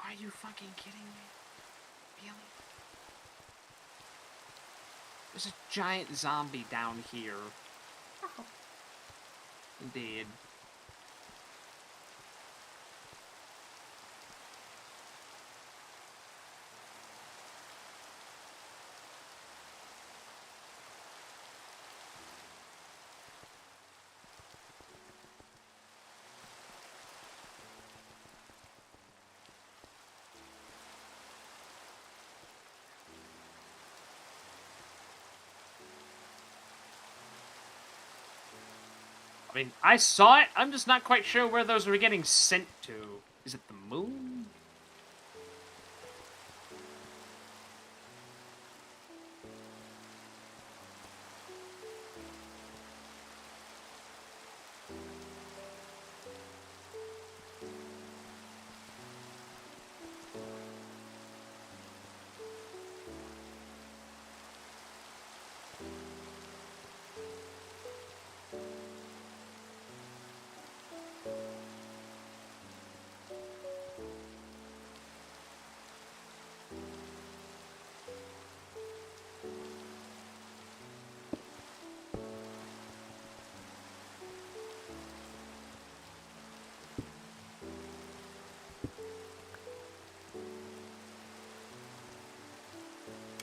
Are you fucking kidding me? Really? There's a giant zombie down here. Oh. Indeed. I mean, I saw it. I'm just not quite sure where those were getting sent to. Is it the moon?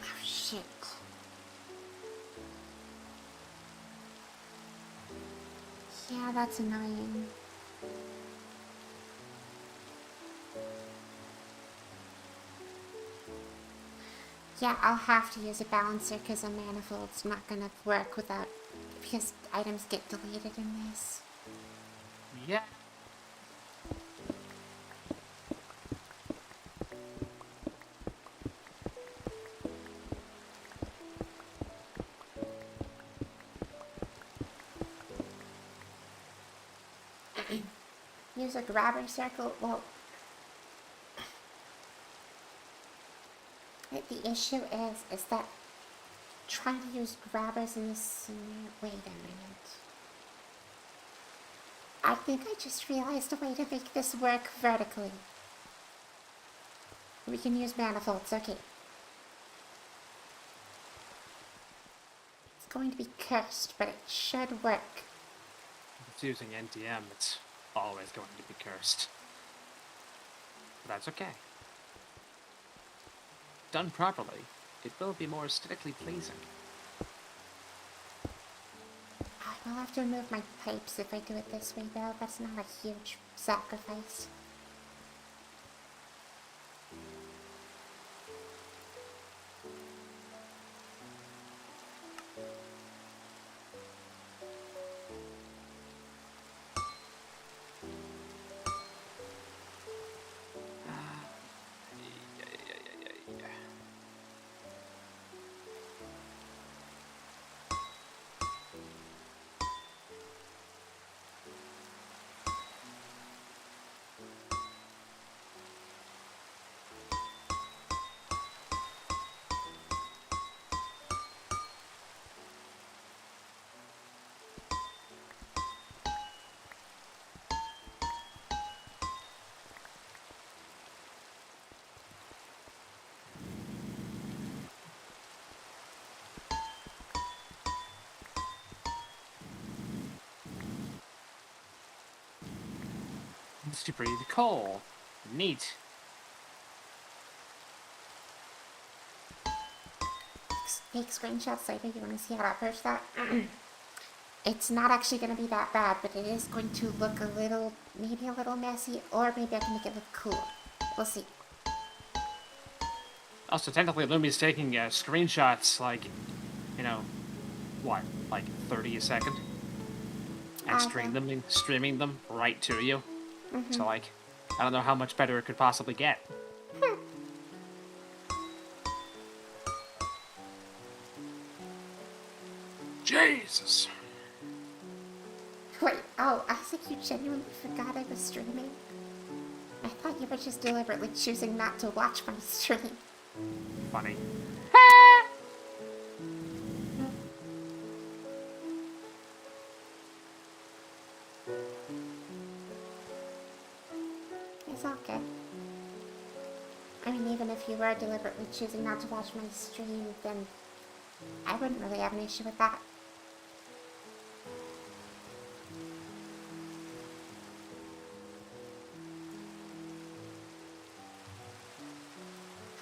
Oh, shit. Yeah, that's annoying. Yeah, I'll have to use a balancer because a manifold's not gonna work without, because items get deleted in this. Yeah. Use a grabber circle. Well, the issue is that trying to use grabbers in this scenario. Wait a minute. I think I just realized a way to make this work vertically. We can use manifolds, okay. It's going to be cursed, but it should work. If it's using NTM, it's always going to be cursed. But that's okay. Done properly, it will be more aesthetically pleasing. I will have to remove my pipes if I do it this way, though. That's not a huge sacrifice. to breathe coal. Neat. Take screenshots later. You want to see how to approach that? It's not actually going to be that bad, but it is going to look a little, maybe a little messy, or maybe I can make it look cool. We'll see. Also, technically, Lumi's taking screenshots, like, you know, what, like 30 a second? And streaming them right to you. So, like, I don't know how much better it could possibly get. Jesus. Wait, oh, I think you genuinely forgot I was streaming. I thought you were just deliberately choosing not to watch my stream. Funny. It's okay. I mean, even if you were deliberately choosing not to watch my stream, then I wouldn't really have an issue with that.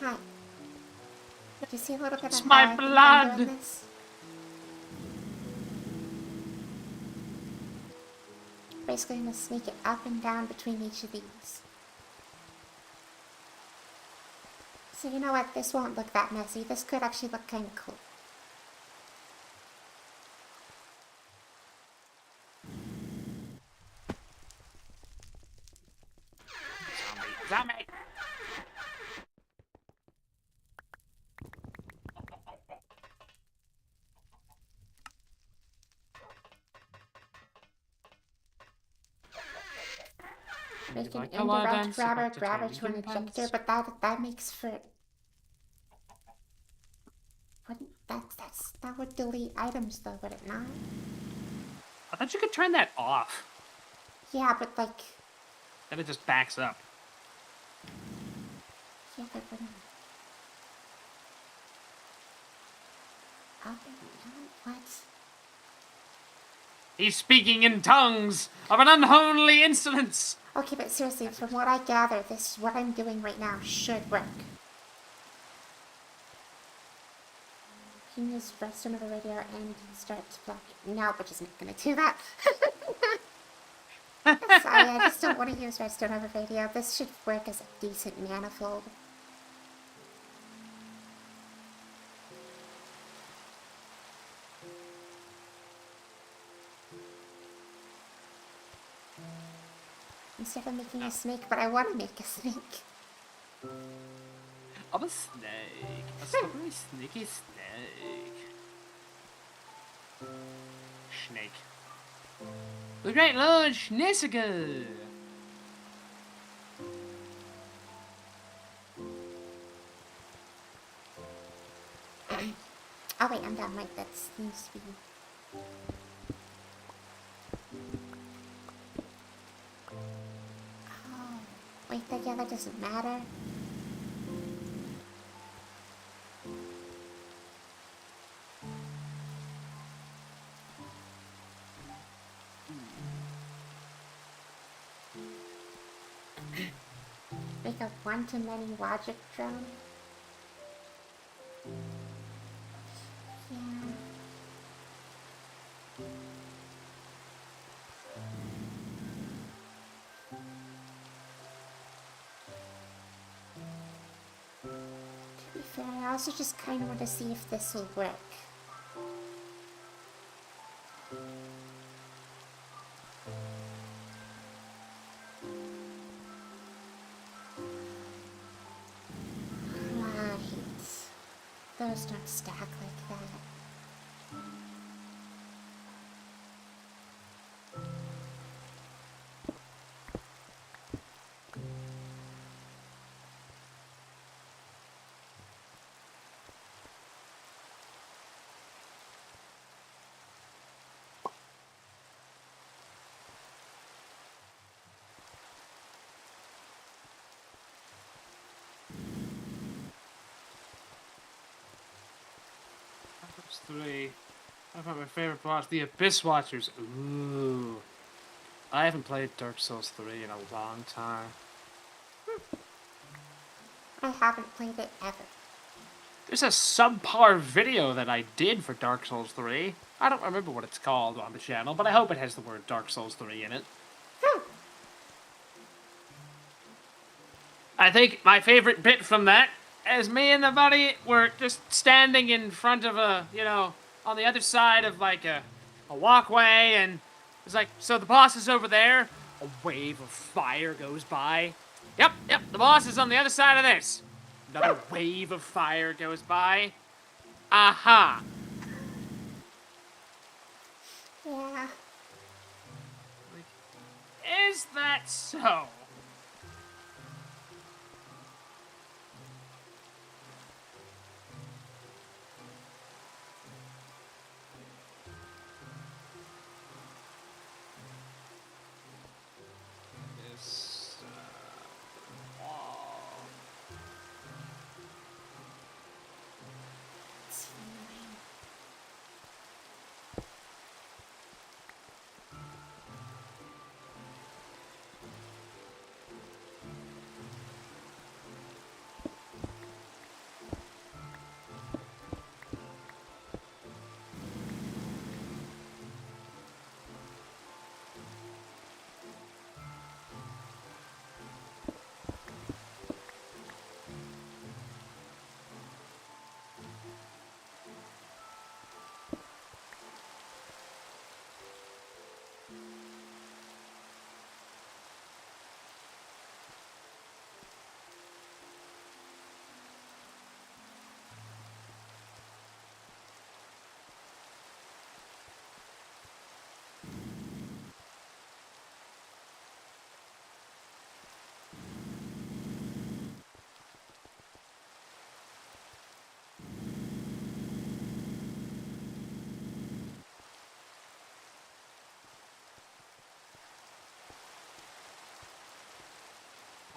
Hi. Do you see a little bit It's of my how I think I'm blood. doing this? Basically, I'm gonna sneak it up and down between each of these. So you know what? This won't look that messy. This could actually look kind of cool. Zombie. Make an like a lot of indirect dance, grabber like to grabber take to an your ejector, pants. but that makes for... Wouldn't that would delete items though, would it not? I thought you could turn that off. Yeah, but like... Then it just backs up. Yeah, but wouldn't... What? He's speaking in tongues of an unholy insolence. Okay, but seriously, from what I gather, what I'm doing right now should work. You can use redstone over radio and start to block. No, but just not gonna do that. Sorry, I just don't want to use redstone over radio. This should work as a decent manifold. Instead of making a snake, but I want to make a snake. I'm a snake. A slippery, sneaky snake. Snake. The great Lord Schnitziger. Oh wait, I'm done. Right, that needs to be... Oh, wait, yeah, that doesn't matter. Make a one-to-many logic drone. Yeah. To be fair, I also just kind of want to see if this will work. Right. Those don't stack like that. That's 3. I found my favorite boss, the Abyss Watchers. Ooh. I haven't played Dark Souls 3 in a long time. I haven't played it ever. There's a subpar video that I did for Dark Souls 3. I don't remember what it's called on the channel, but I hope it has the word Dark Souls 3 in it. I think my favorite bit from that is me and the buddy were just standing in front of on the other side of like a walkway, and it's like, so the boss is over there. A wave of fire goes by. Yep, the boss is on the other side of this. Another wave of fire goes by. Aha. Yeah. Is that so?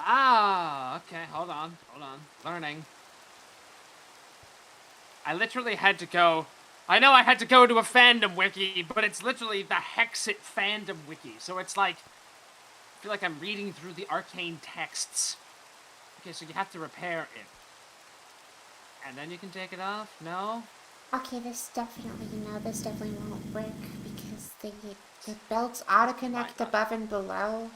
Ah, okay, hold on. Learning. I literally had to go... I know I had to go to a fandom wiki, but it's literally the Hexit fandom wiki. So it's like... I feel like I'm reading through the arcane texts. Okay, so you have to repair it. And then you can take it off? No? Okay, this definitely won't work because the belts auto-connect above and below.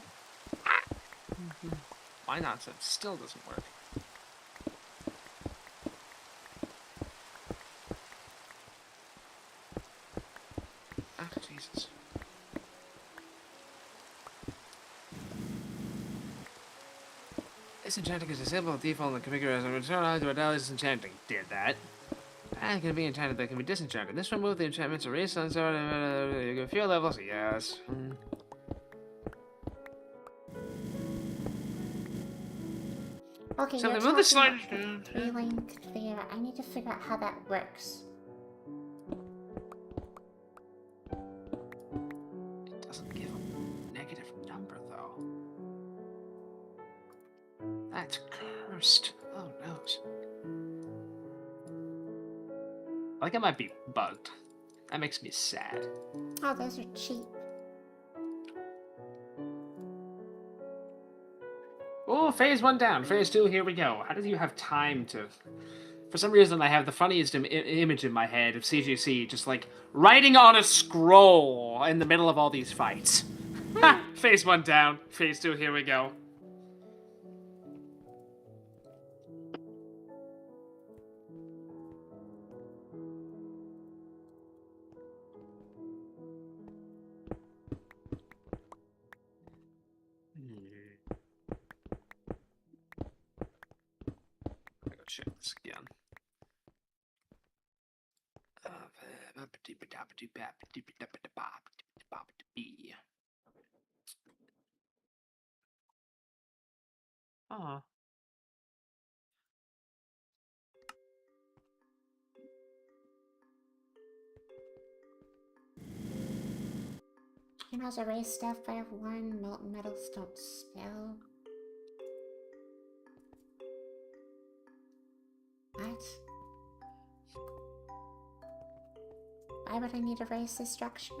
My nonsense still doesn't work. Ah, Jesus. Disenchanting is disabled default in the configuration. Return on to a disenchanting. Did that. And can be enchanted that can be disenchanted. This remove the enchantments erase sunset. You go few levels. Yes. Okay, So you're they move the talking sliders about the three-lane conveyor. I need to figure out how that works. It doesn't give a negative number, though. That's cursed. Oh, noes. Like it might be bugged. That makes me sad. Oh, those are cheap. Oh, phase 1 down. Phase 2, here we go. How do you have time to... For some reason, I have the funniest image in my head of CGC just, like, writing on a scroll in the middle of all these fights. Ha! Phase 1 down. Phase 2, here we go. I gotta check this again. Oh. You know, erase stuff by 1, molten metals don't spill. What? Why would I need to erase this structure?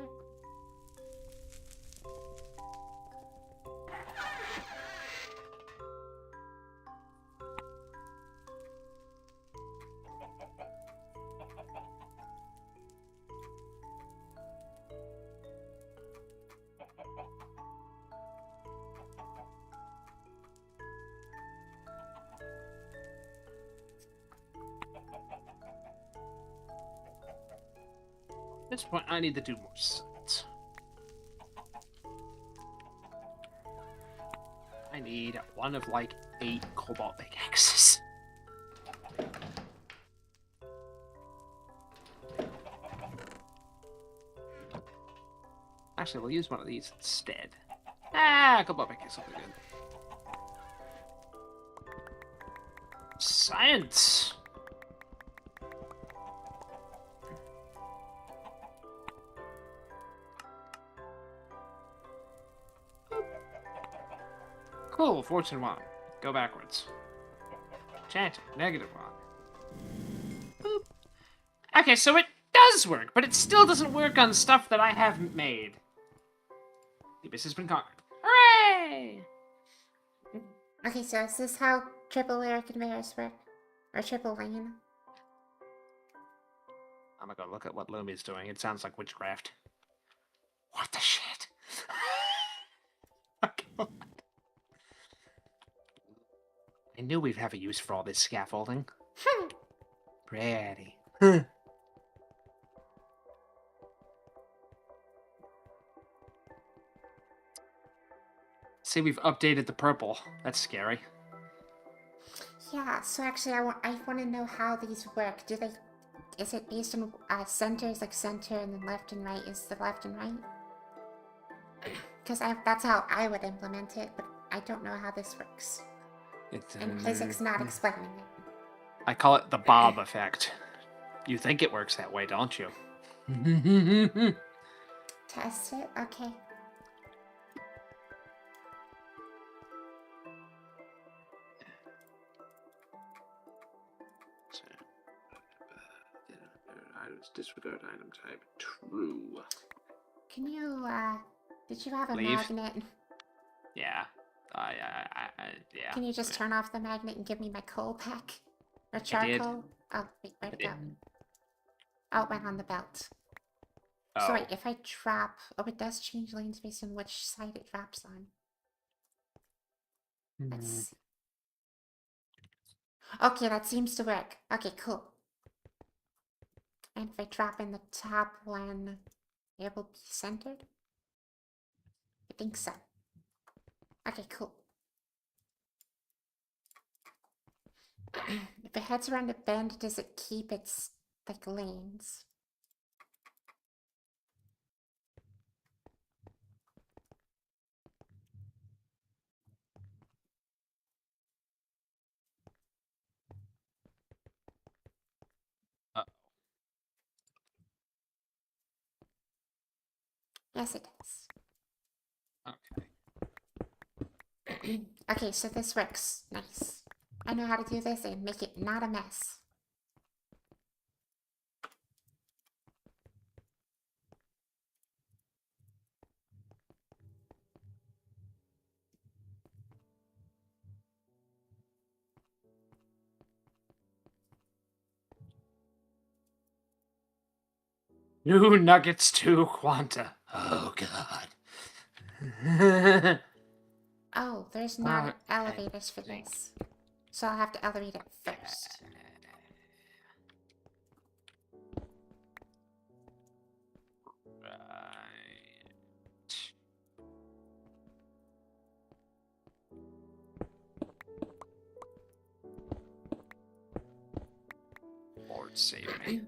this point, I need to do more science. I need one of like 8 cobalt pickaxes. Actually, we'll use one of these instead. Cobalt pickaxe will be good. Science! Cool, fortune 1. Go backwards. Enchanting, -1. Boop. Okay, so it does work, but it still doesn't work on stuff that I haven't made. The abyss has been conquered. Hooray! Okay, so is this how triple layer conveyors work? Or triple lane? I'm gonna go look at what Lumi's doing. It sounds like witchcraft. What the shit? Oh, I knew we'd have a use for all this scaffolding. Pretty. See, we've updated the purple. That's scary. Yeah, so actually I want to know how these work. Is it based on centers, like center and then left and right is the left and right? Because that's how I would implement it, but I don't know how this works. And physics not explaining it. I call it the Bob effect. You think it works that way, don't you? Test it? Okay. Disregard item type. True. Can you, did you have a Leave. magnet? Yeah. Yeah. Can you just turn off the magnet and give me my coal pack? Or charcoal? Oh, wait, where'd it go? Oh, it went on the belt. Oh. So wait, if I drop... Oh, it does change lanes based on which side it drops on. Let's see. Okay, that seems to work. Okay, cool. And if I drop in the top one, it will be centered? I think so. Okay, cool. If it heads around a bend, does it keep its, like, lanes? Yes, it does. Okay. Okay, so this works. Nice. I know how to do this and make it not a mess. New nuggets to Quanta. Oh, God. Oh, there's not elevators for this. So I'll have to elevate it first. Lord save me.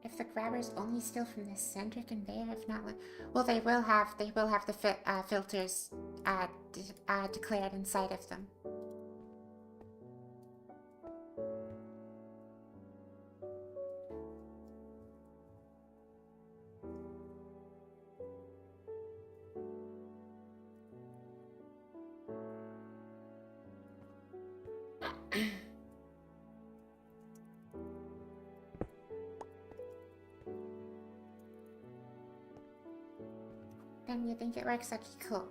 If the grabbers only steal from the center conveyor, if not, well, they will have the filters declared inside of them. Then you think it works? Okay, cool.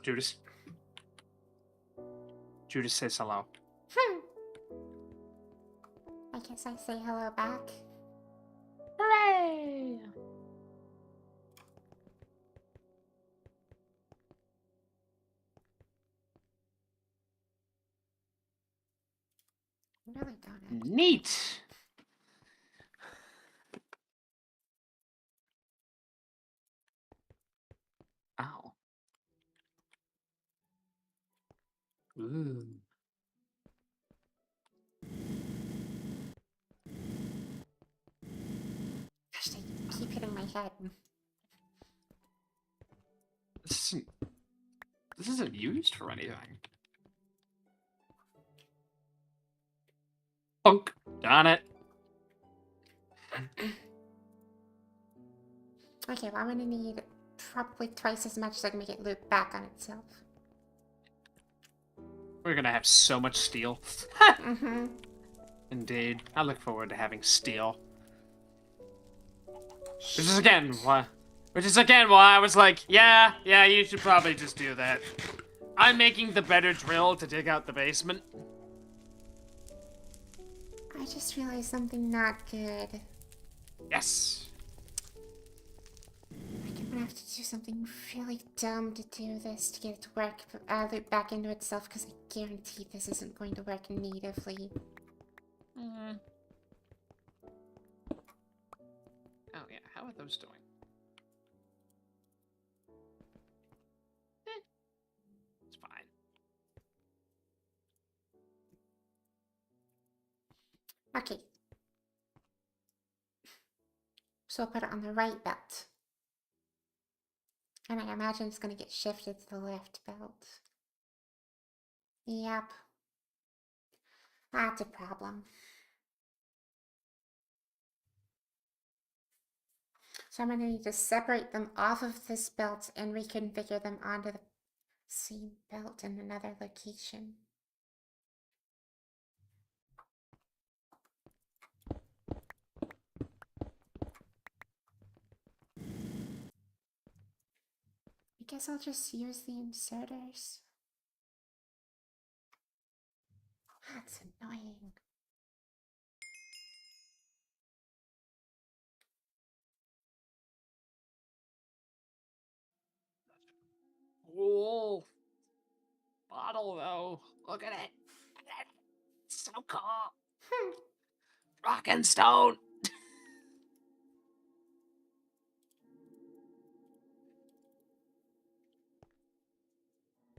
Judas. Judas says hello. I guess I say hello back. Hooray! I really don't have to. Neat! Ow. Ooh. Gosh, they keep hitting my head. This isn't used for anything. Punk. Darn it. Okay, well, I'm gonna need probably twice as much so I can make it loop back on itself. We're gonna have so much steel. Mm-hmm. Indeed. I look forward to having steel. Which is again why I was like, yeah, you should probably just do that. I'm making the better drill to dig out the basement. I just realized something not good. Yes. I'm gonna have to do something really dumb to do this to get it to work, loop back into itself, because I guarantee this isn't going to work natively. Oh yeah, how are those doing? It's fine. Okay. So I'll put it on the right belt. And I imagine it's going to get shifted to the left belt. Yep. That's a problem. So I'm going to need to separate them off of this belt and reconfigure them onto the same belt in another location. I guess I'll just use the inserters. That's annoying. Cool bottle though. Look at it. It's so cool. Rock and stone.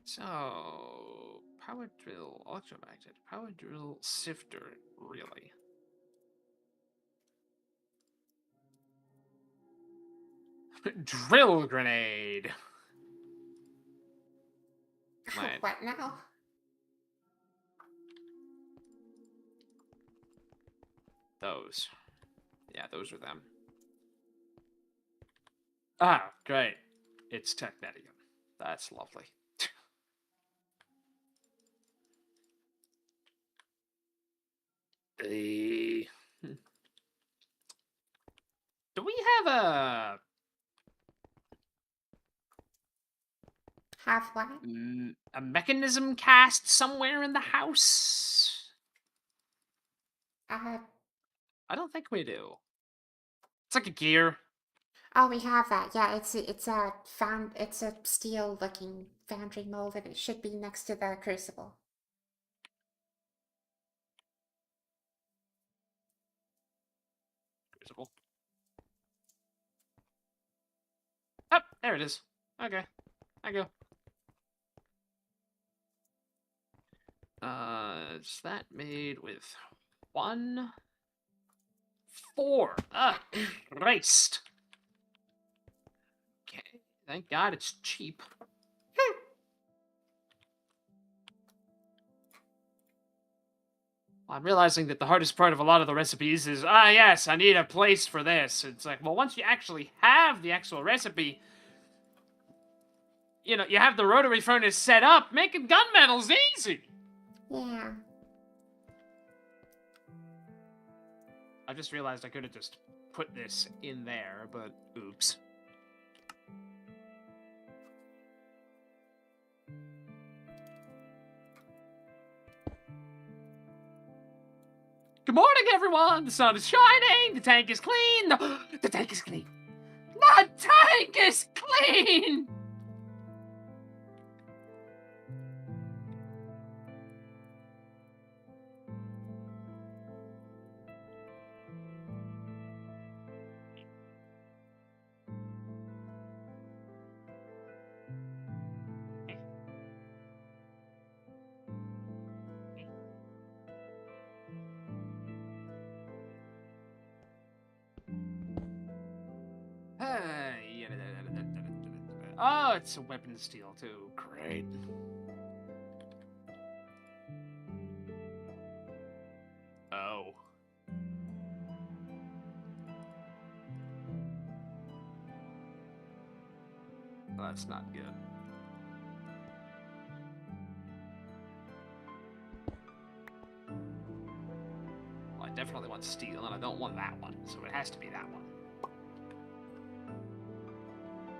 So, power drill, ultramagnet, power drill, sifter, really? Drill grenade. Mine. What now? Those. Yeah, those are them. Ah, great. It's Technetium. That's lovely. The... Do we have a... Have what? a mechanism cast somewhere in the house? I don't think we do. It's like a gear. Oh, we have that. Yeah, it's a steel looking foundry mold, and it should be next to the crucible. Crucible. Oh, there it is. Okay. I go. Is that made with 1, 4? Ah, Christ. Okay. Thank God it's cheap. I'm realizing that the hardest part of a lot of the recipes is, yes, I need a place for this. It's like, well, once you actually have the actual recipe, you know, you have the rotary furnace set up, making gunmetal's easy. Yeah. I just realized I could have just put this in there, but oops. Good morning, everyone. The sun is shining. The tank is clean. The tank is clean. The tank is clean. Oh, it's a weapon steal too. Great. Oh. Well, that's not good. Well, I definitely want steel, and I don't want that one, so it has to be that one.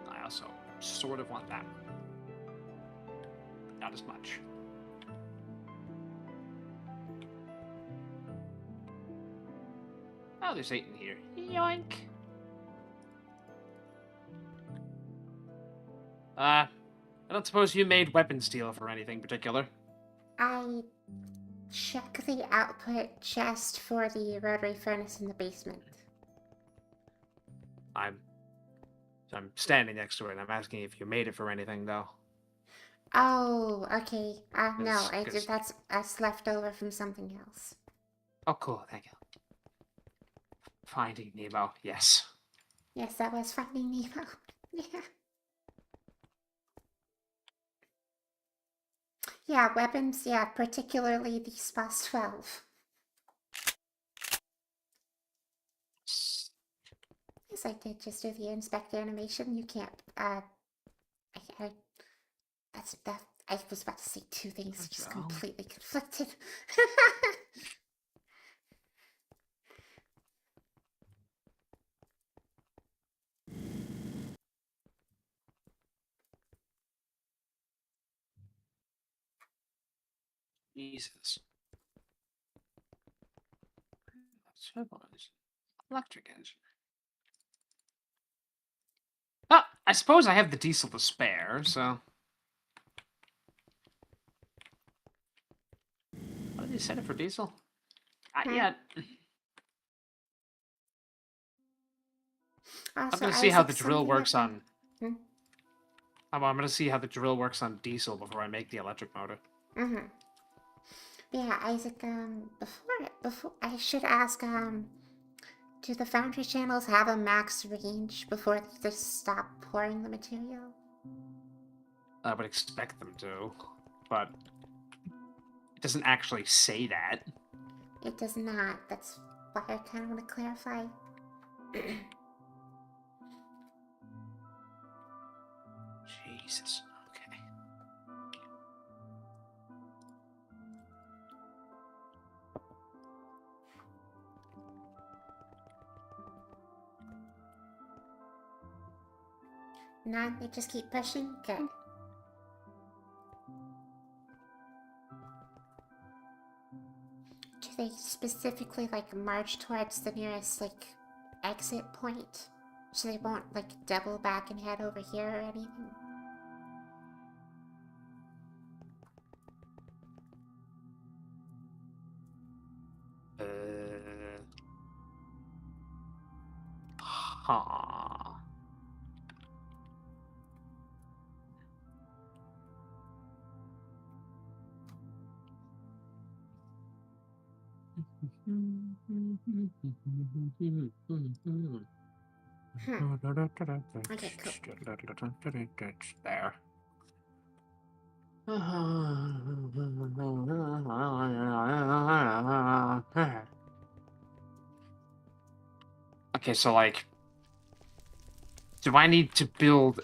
I also sort of want that one. Not as much. Oh, there's 8 in here. Yoink! I don't suppose you made weapon steel for anything particular? I check the output chest for the rotary furnace in the basement. I'm standing next to it, and I'm asking if you made it for anything, though. Oh, okay. No, Cause... that's left over from something else. Oh, cool. Thank you. Finding Nemo, yes. Yes, that was Finding Nemo. Yeah. Yeah, weapons, yeah, particularly the Spas 12. Yes, I did just do the inspect animation. You can't, that, I was about to say two things, just completely conflicted. Jesus. Turbines. Electric engine. Oh, I suppose I have the diesel to spare, so... What did you set it for diesel? Not yet. I'm gonna see how the drill works on... I'm gonna see how the drill works on diesel before I make the electric motor. Yeah, Isaac, before I should ask, do the foundry channels have a max range before they just stop pouring the material? I would expect them to, but it doesn't actually say that. It does not. That's why I kind of want to clarify. Jesus. Okay. None, they just keep pushing? Good. Do they specifically, like, march towards the nearest, like, exit point? So they won't, like, double back and head over here or anything? Huh. Okay, cool. There. Okay, so like, do I need to build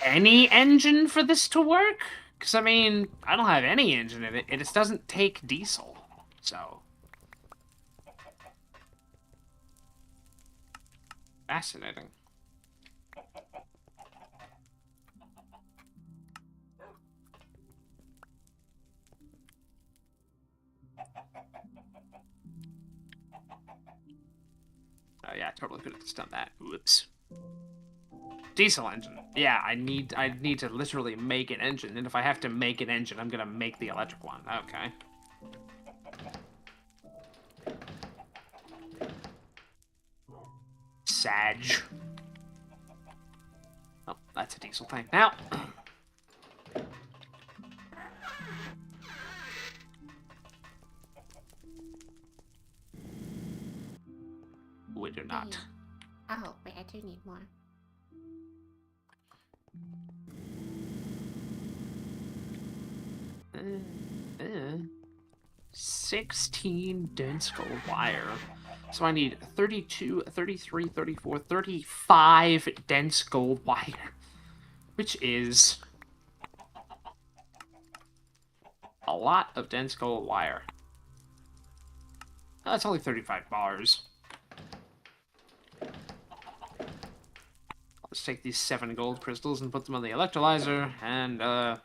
any engine for this to work? Because I mean, I don't have any engine in it. It just doesn't take diesel, so fascinating. yeah, I totally could have just done that. Whoops. Diesel engine. Yeah, I need to literally make an engine, and if I have to make an engine, I'm gonna make the electric one. Okay. Sag. Oh, that's a diesel thing. Now. We do not. Oh, wait, I do need more. Uh, 16 dense gold wire. So I need 32, 33, 34, 35 dense gold wire. Which is a lot of dense gold wire. Oh, that's only 35 bars. Let's take these 7 gold crystals and put them on the electrolyzer, and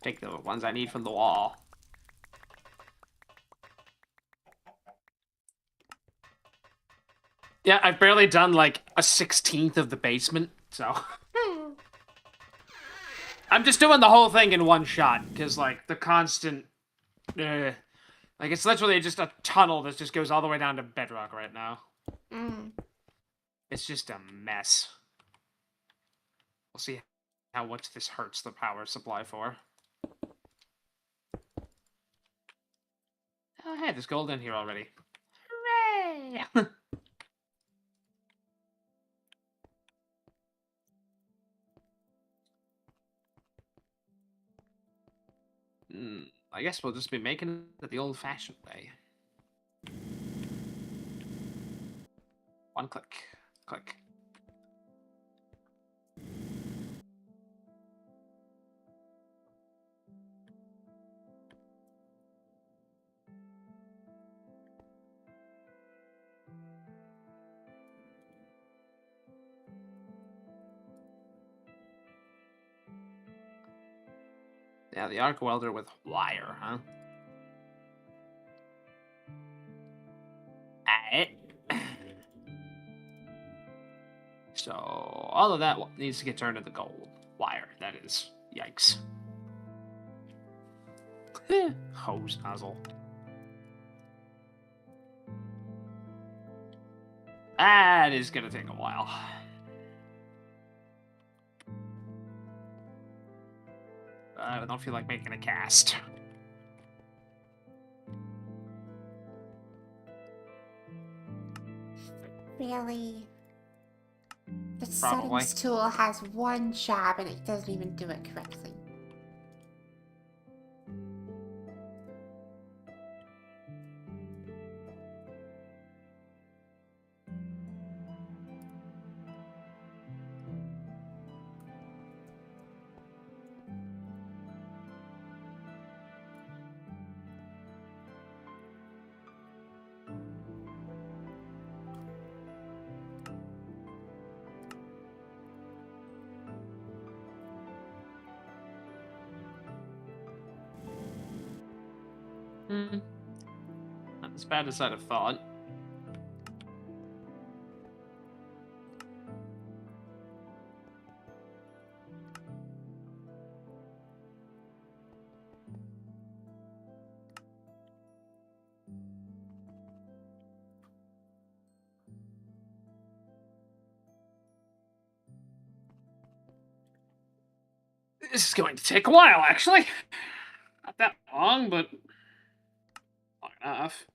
take the ones I need from the wall. Yeah, I've barely done like a 16th of the basement, so... I'm just doing the whole thing in one shot, because, like, the constant... like, it's literally just a tunnel that just goes all the way down to bedrock right now. It's just a mess. We'll see how much this hurts the power supply for. Oh, hey, there's gold in here already. Hooray! I guess we'll just be making it the old-fashioned way. One click. Click. Yeah, the arc welder with wire, huh? Alright. So, all of that needs to get turned into gold wire, that is. Yikes. Hose nozzle. That is gonna take a while. I don't feel like making a cast. Really? The Probably. settings tool has one job and it doesn't even do it correctly. Not as bad as I'd have thought. This is going to take a while, actually. Not that long, but long enough.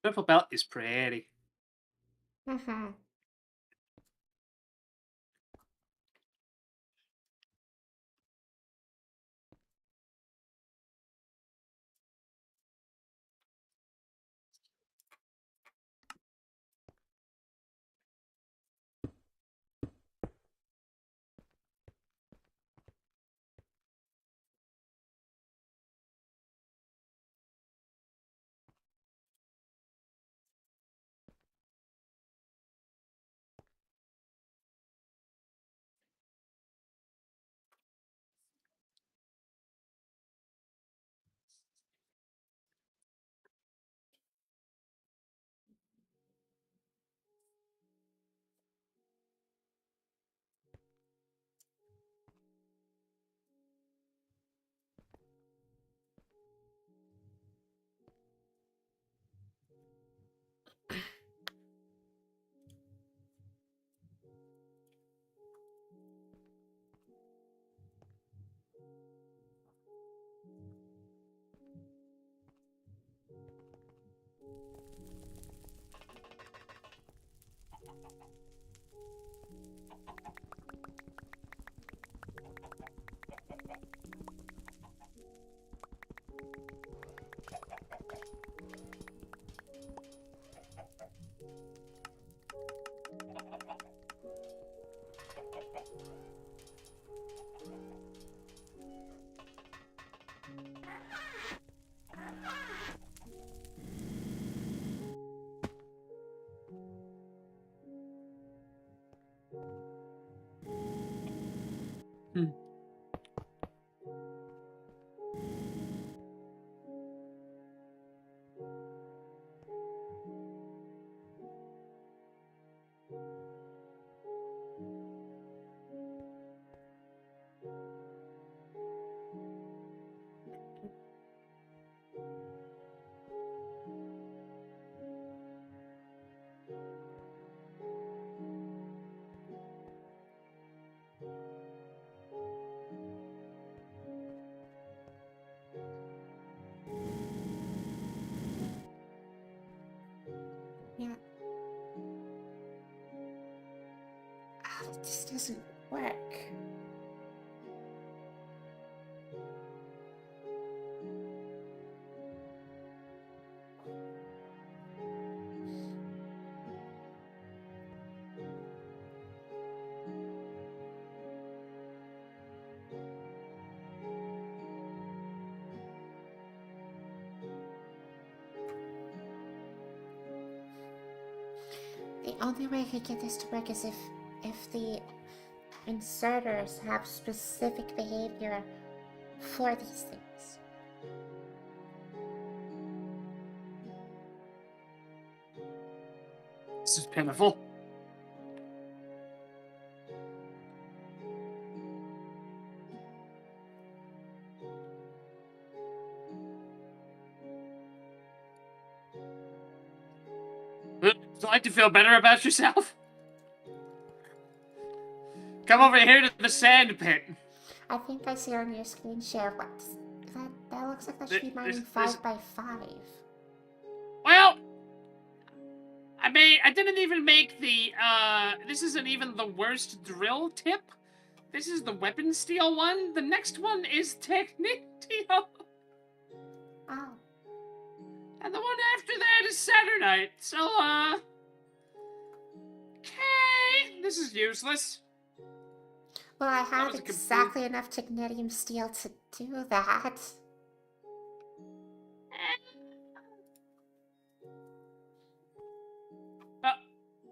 Purple belt is pretty. Hmm. Yeah. Oh, this doesn't work. The only way I could get this to work is if the inserters have specific behavior for these things. This is pitiful. Would you like to feel better about yourself? Come over here to the sand pit. I think I see on your screen share what's that looks like that should be mining This- 5x5. Well, I mean, I didn't even make the, this isn't even the worst drill tip. This is the weapon steel one. The next one is technique steel. Oh. And the one after that is Saturnite. So, okay. This is useless. Well, I have was a exactly enough technetium steel to do that.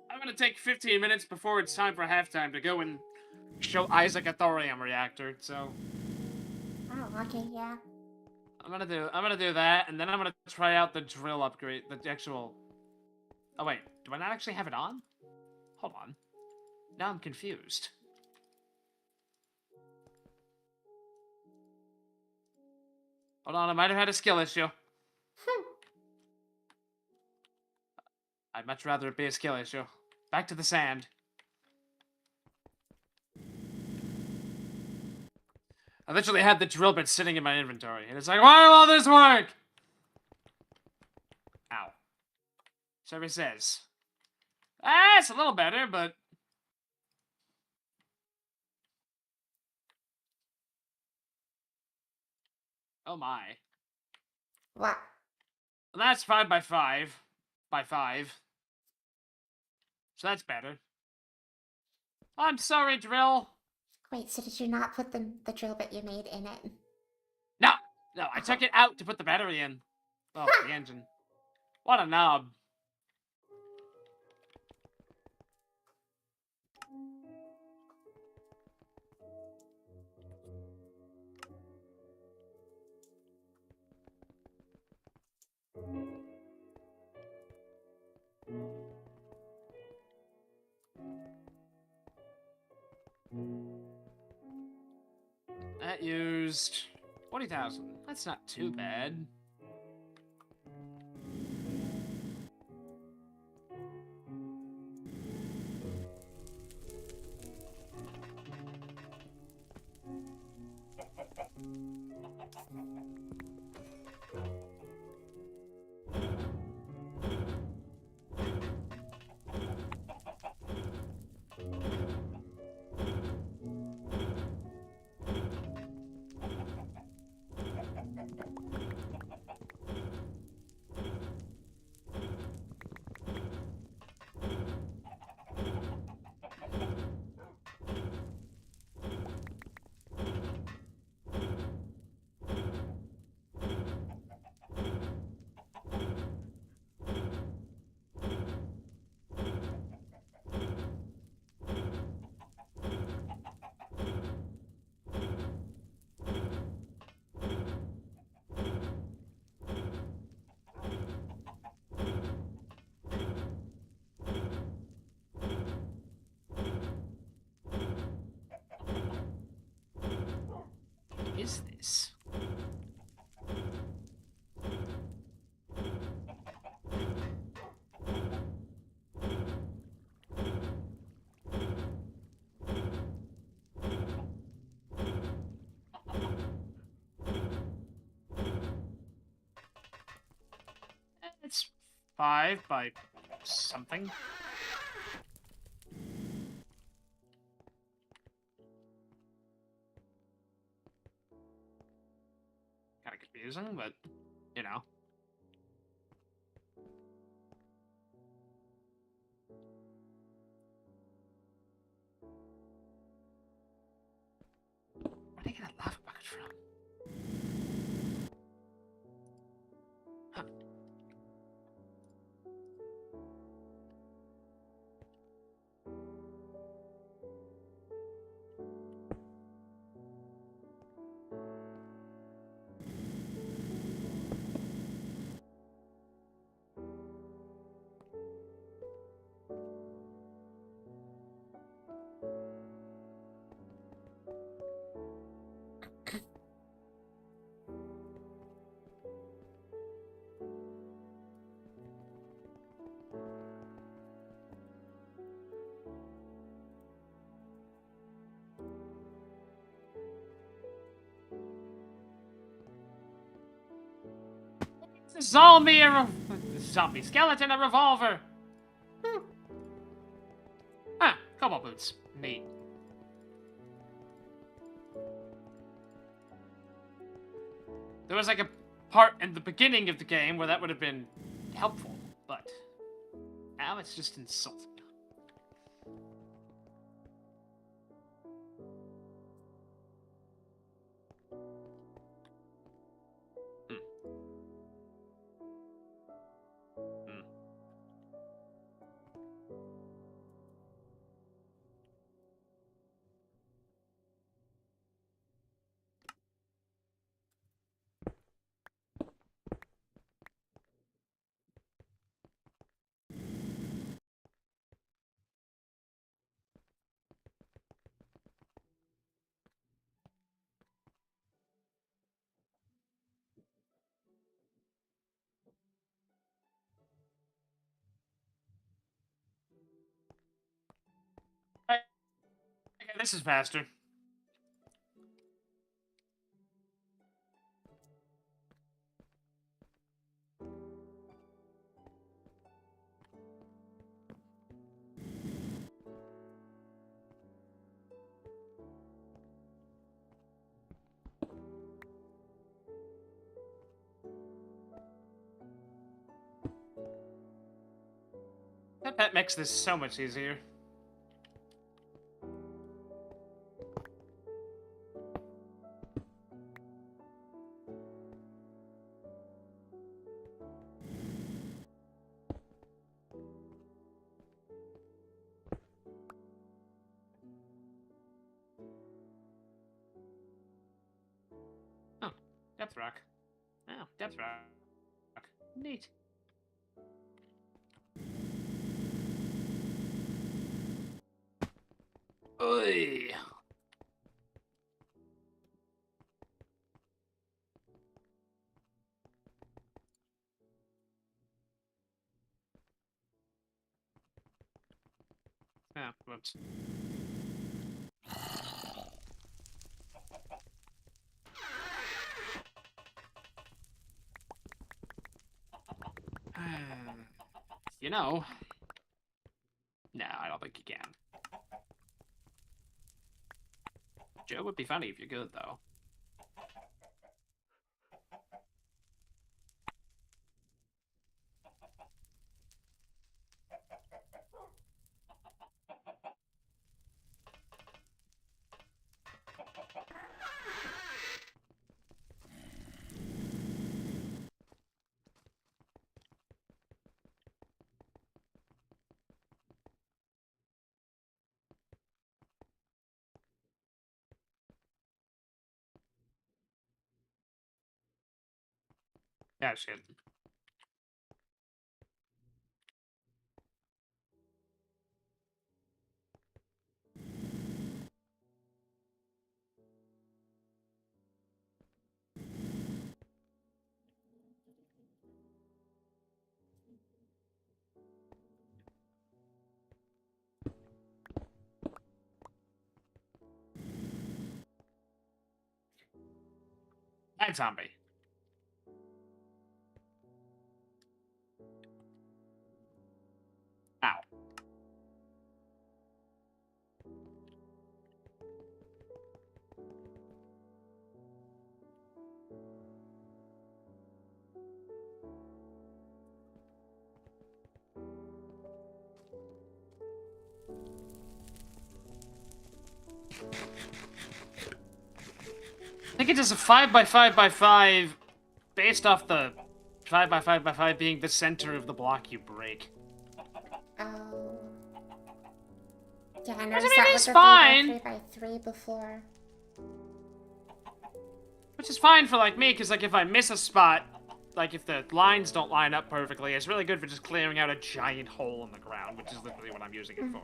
I'm gonna take 15 minutes before it's time for halftime to go and show Isaac a thorium reactor, so... Oh, okay, yeah. I'm gonna do that, and then I'm gonna try out the drill upgrade, the actual... Oh wait, do I not actually have it on? Hold on. Now I'm confused. Hold on, I might have had a skill issue. I'd much rather it be a skill issue. Back to the sand. I literally had the drill bit sitting in my inventory, and it's like, why will all this work? Ow. Survey says. Ah, it's a little better, but... Oh my. What? Well, that's 5 by 5. By 5. So that's better. I'm sorry, drill. Wait, so did you not put the drill bit you made in it? No! No, I took it out to put the battery in. Oh, the engine. What a knob. That used 20,000. That's not too bad. is this? It's 5 by something. Kind of confusing, but you know. Where did I get a lava bucket from? Huh. It's a zombie skeleton, a revolver. Ah, cobalt boots. Neat. There was like a part in the beginning of the game where that would have been helpful, but now it's just insulting. Hmm. Hmm. Okay, this is faster. That makes this so much easier. Oh, depth rock. Oh, depth rock. Neat. Oy. Ah, whoops. You know. No, I don't think you can. Joe would be funny if you're good, though. Yeah, shit. bad zombie. Ow. I think it is a 5x5x5 based off the 5x5x5 being the center of the block you break. Oh. Yeah, I I noticed mean, that it's with the fine. 3x3 before. Which is fine for, like, me, because, like, if I miss a spot, like, if the lines don't line up perfectly, it's really good for just clearing out a giant hole in the ground, which is literally what I'm using it for.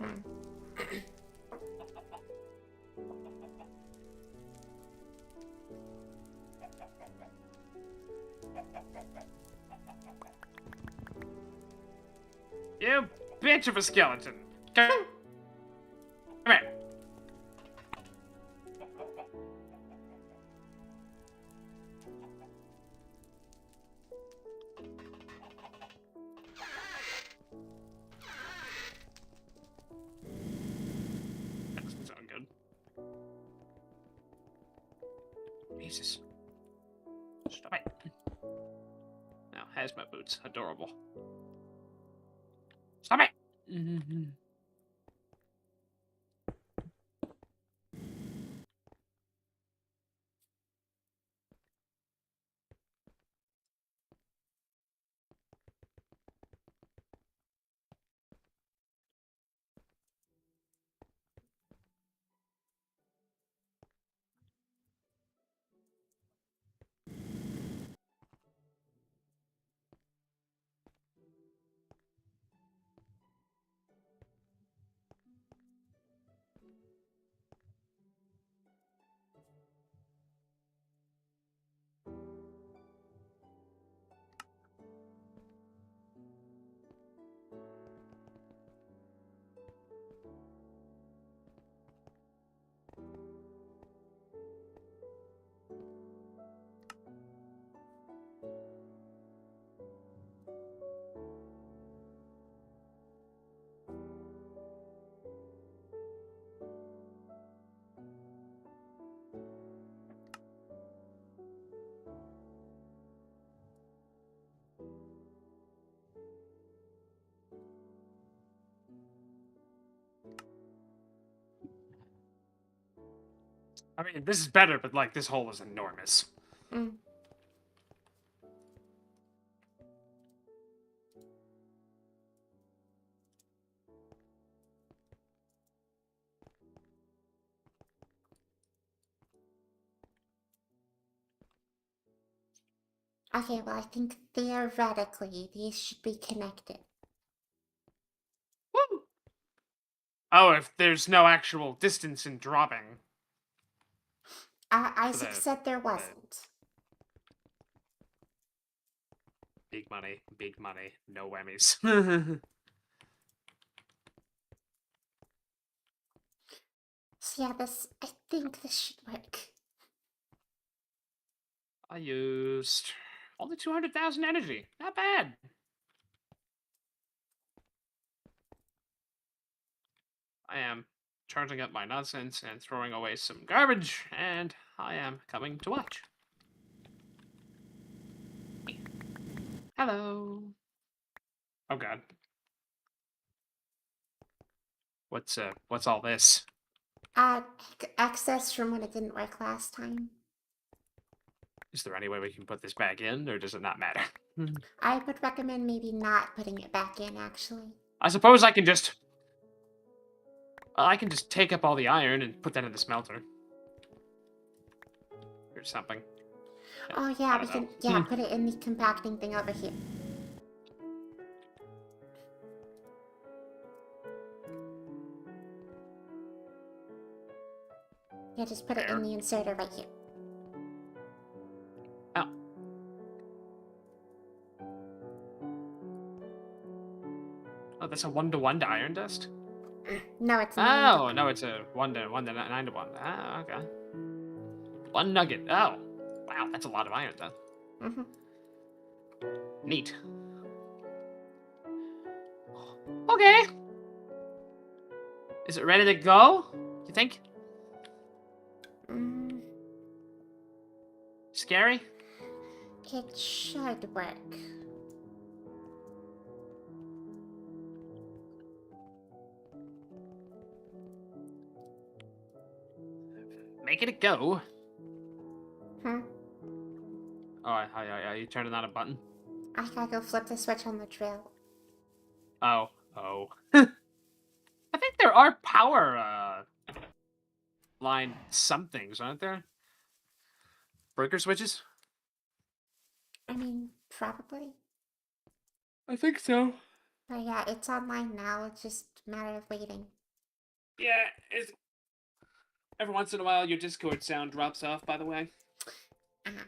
You bitch of a skeleton. Come here. That doesn't sound good. Jesus. Stop it. Now, hazmat boots. Adorable. Stop it! I mean, this is better, but, like, this hole is enormous. Mm. Okay, well, I think theoretically these should be connected. Woo! Oh, if there's no actual distance in dropping. Isaac said there wasn't. Big money, no whammies. So yeah, I think this should work. I used only 200,000 energy. Not bad. I am charging up my nonsense and throwing away some garbage, and I am coming to watch. Hello. Oh god. What's all this? Access from when it didn't work last time. Is there any way we can put this back in, or does it not matter? I would recommend maybe not putting it back in, actually. I suppose I can just take up all the iron and put that in the smelter. Or something. Oh yeah, we can, yeah, put it in the compacting thing over here. Yeah, just put it in the inserter right here. Oh. Oh, that's a 1-to-1 to iron dust? No, it's not. 9 to no, it's a 1 to 9 to 1. Ah, okay. 1 nugget. Oh. Wow, that's a lot of iron, though. Mm-hmm. Neat. Okay. Is it ready to go? You think? Mm, Scary? it should work. Making it go. Hmm? Oh, are you turning on a button? I gotta go flip the switch on the drill. Oh. I think there are power, line somethings, aren't there? Breaker switches? I mean, probably. I think so. But yeah, it's online now. It's just a matter of waiting. Yeah, every once in a while your Discord sound drops off, by the way. Uh-huh.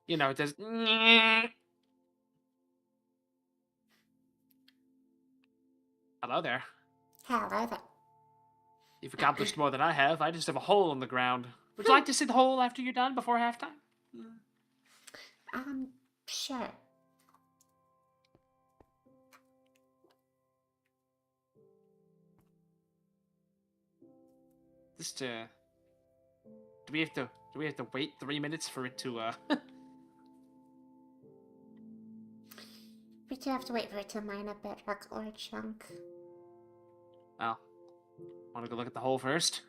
You know, it does. Hello there. Hello there. You've accomplished more than I have. I just have a hole in the ground. Would you like to see the hole after you're done, before halftime? Sure. Just, do we have to wait 3 minutes for it to, We do have to wait for it to mine a bedrock ore chunk. Well, wanna go look at the hole first?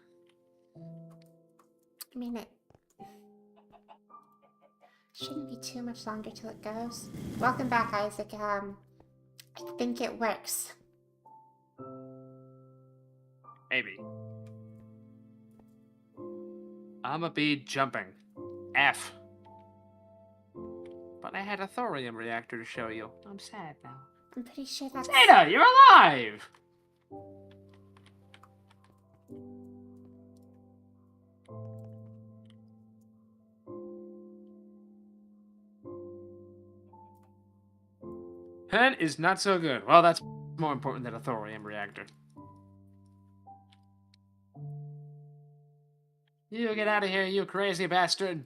I mean, it shouldn't be too much longer till it goes. Welcome back, Isaac. I think it works. Maybe. I'ma be jumping. F. But I had a thorium reactor to show you. I'm sad now. I'm pretty sure that's... Zeta, you're alive! Pen is not so good. Well, that's more important than a thorium reactor. You get out of here, you crazy bastard.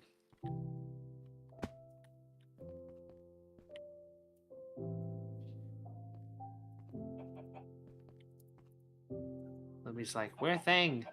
Lumi's like, where thing?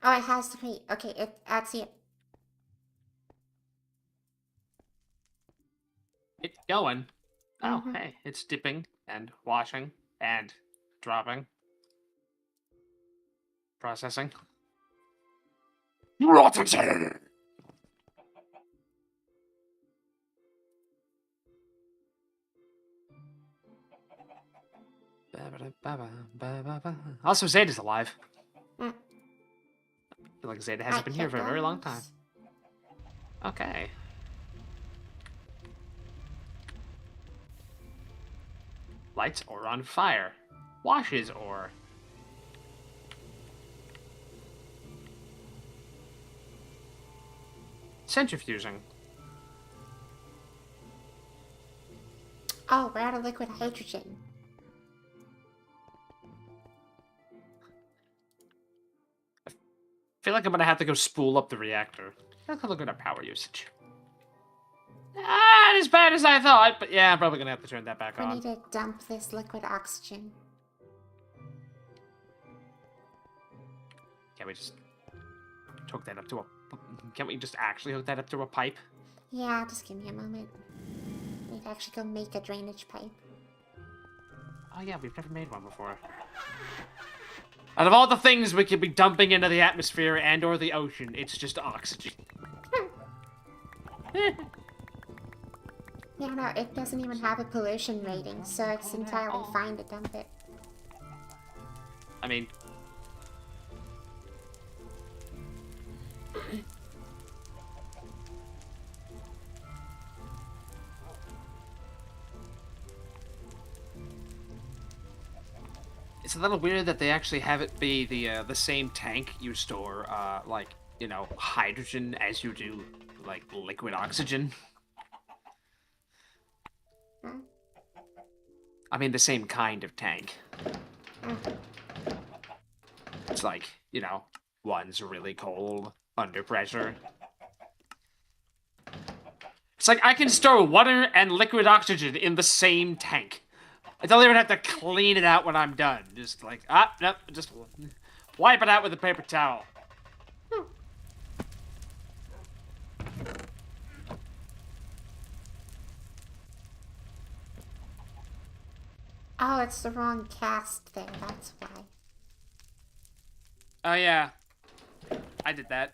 Oh, it has 3. Okay, I see it. It's going. Oh, Mhm. hey, it's dipping and washing and dropping. Processing. Processing! Also, Zeta's alive. Mm. I feel like Zeta hasn't been here for a very long time. Okay. Lights or on fire. Washes or... Centrifuging. Oh, we're out of liquid hydrogen. I feel like I'm gonna have to go spool up the reactor. Let's look at our power usage. Not as bad as I thought, but yeah, I'm probably gonna have to turn that back We on. need to dump this liquid oxygen. Can't we just hook that up to a... Can't we just actually hook that up to a pipe? Yeah, just give me a moment. I need to actually go make a drainage pipe. Oh yeah, we've never made one before. Out of all the things we could be dumping into the atmosphere and or the ocean, it's just oxygen. Yeah, no, it doesn't even have a pollution rating, so it's entirely fine to dump it. I mean... It's a little weird that they actually have it be the same tank you store, like, you know, hydrogen as you do, like, liquid oxygen. Huh? I mean, the same kind of tank. Oh. It's like, you know, one's really cold, under pressure. It's like I can store water and liquid oxygen in the same tank. I don't even have to clean it out when I'm done. Just like, nope, just wipe it out with a paper towel. Oh, it's the wrong cast there, that's why. Oh, yeah. I did that.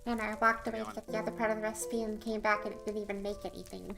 And I walked away to get the other part of the recipe and came back and it didn't even make anything.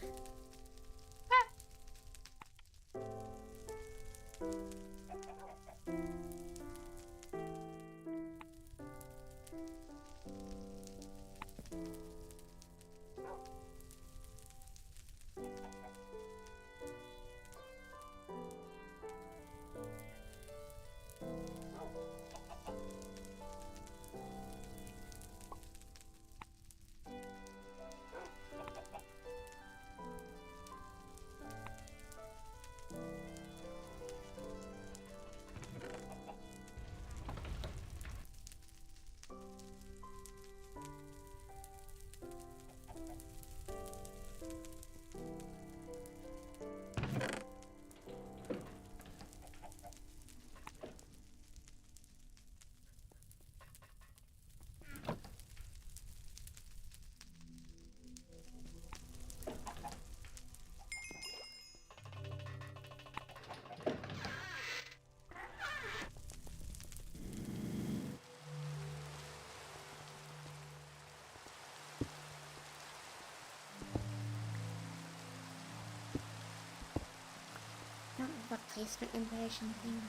What placement inversion thing?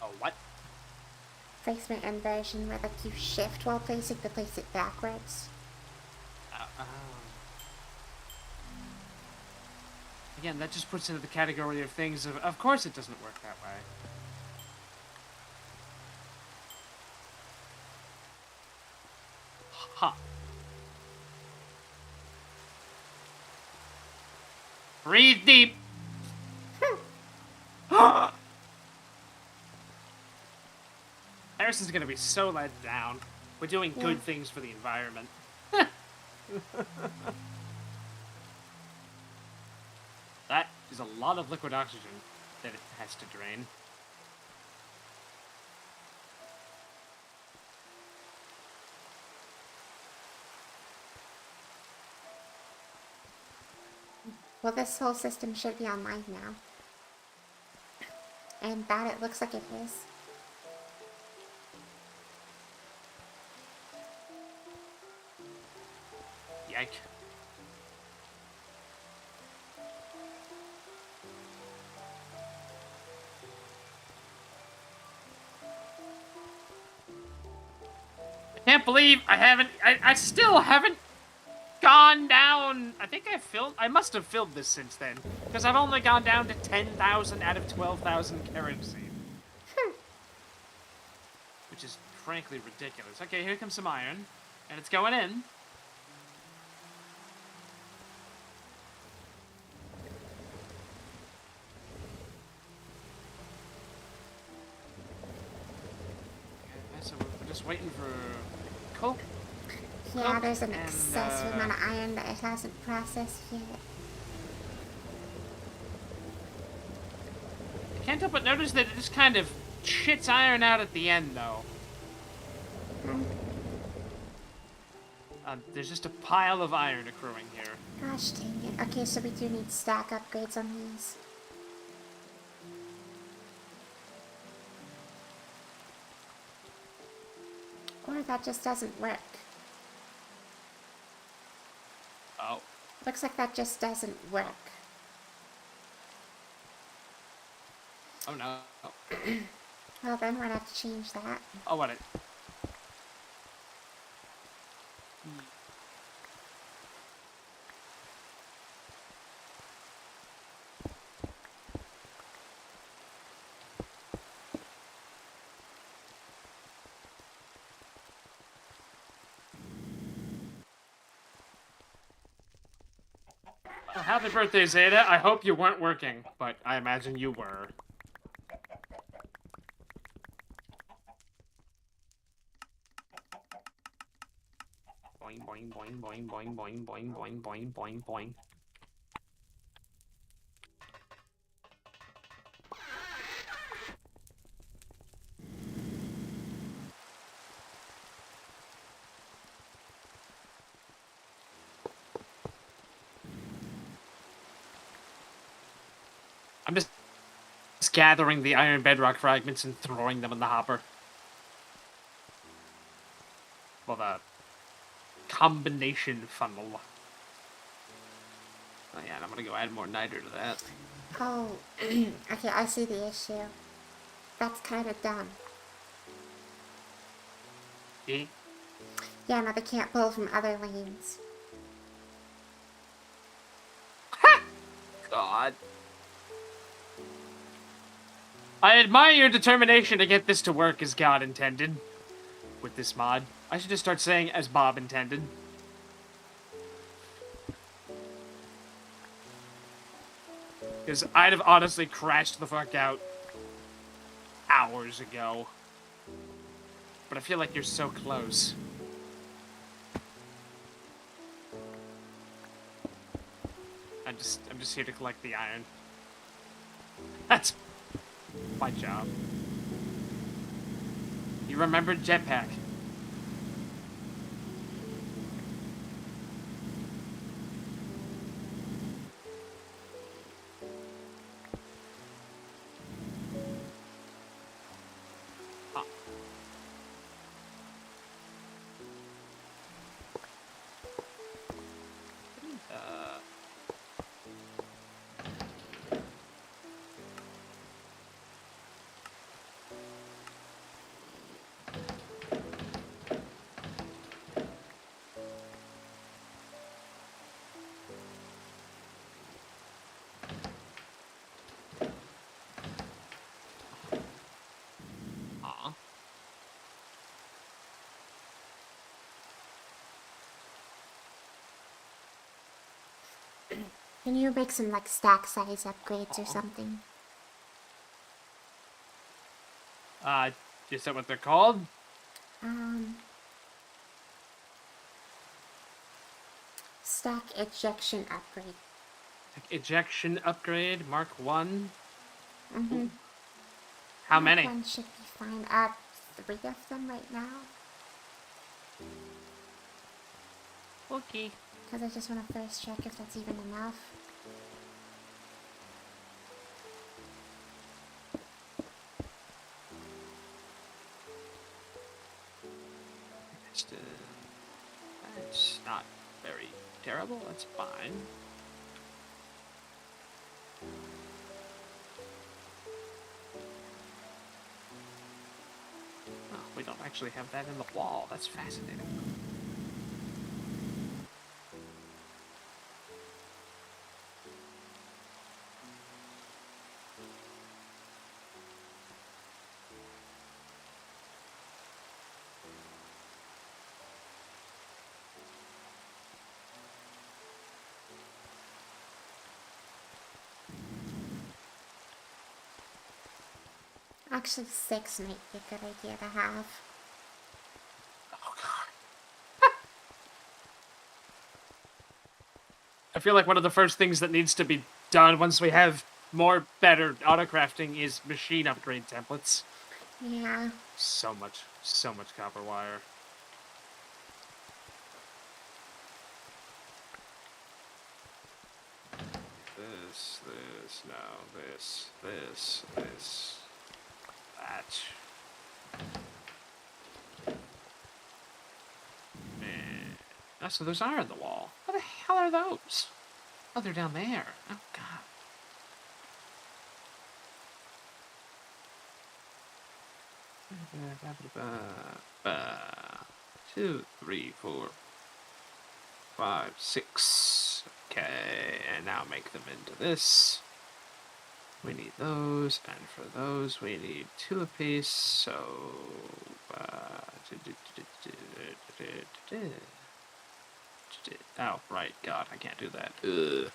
Oh, what? Placement inversion where like you shift while placing to place it backwards. Again, that just puts into the category of things of course it doesn't work that way. Huh. Breathe deep. Harrison's gonna be so let down. We're doing good things for the environment. That is a lot of liquid oxygen that it has to drain. Well, this whole system should be online now. And that it looks like it is. Yike. I can't believe I still haven't gone down. I think I must have filled this since then. Because I've only gone down to 10,000 out of 12,000 currency. Which is frankly ridiculous. Okay, here comes some iron. And it's going in. Okay, so we're just waiting for coke. Yeah, there's an excessive amount of iron that it hasn't processed yet. I can't help but notice that it just kind of shits iron out at the end, though. There's just a pile of iron accruing here. Gosh dang it. Okay, so we do need stack upgrades on these. Or that just doesn't work. Oh. Looks like that just doesn't work. Oh no. Well, then we're gonna have to change that. Oh, what it? Well, happy birthday, Zeta. I hope you weren't working, but I imagine you were. Boing, boing, boing, boing, boing, boing, boing, boing, boing, boing, boing. I'm just gathering the iron bedrock fragments and throwing them in the hopper. Well, the combination funnel. Oh yeah, and I'm gonna go add more niter to that. Oh, okay, I see the issue. That's kind of dumb. Eh? Yeah, no, they can't pull from other lanes. God. I admire your determination to get this to work as God intended. With this mod. I should just start saying as Bob intended. Because I'd have honestly crashed the fuck out hours ago. But I feel like you're so close. I'm just here to collect the iron. That's my job. You remembered jetpack. Huh. Can you make some, like, stack size upgrades or something? Is that what they're called? Stack ejection upgrade. Ejection upgrade, Mark 1. Mm-hmm. How many? One should be fine. 3 of them right now. Okay. Because I just want to first check if that's even enough. It's not very terrible. That's fine. Oh, we don't actually have that in the wall. That's fascinating. Actually, 6 might be a good idea to have. Oh, God. I feel like one of the first things that needs to be done once we have more better autocrafting is machine upgrade templates. Yeah. So much copper wire. This, no, this, that. Oh, so those are in the wall. What the hell are those? Oh, they're down there. Oh, God. Two, three, 4, 5, 6. Okay, and now make them into this. We need those, and for those we need 2 apiece, so... oh, right, God, I can't do that. Ugh.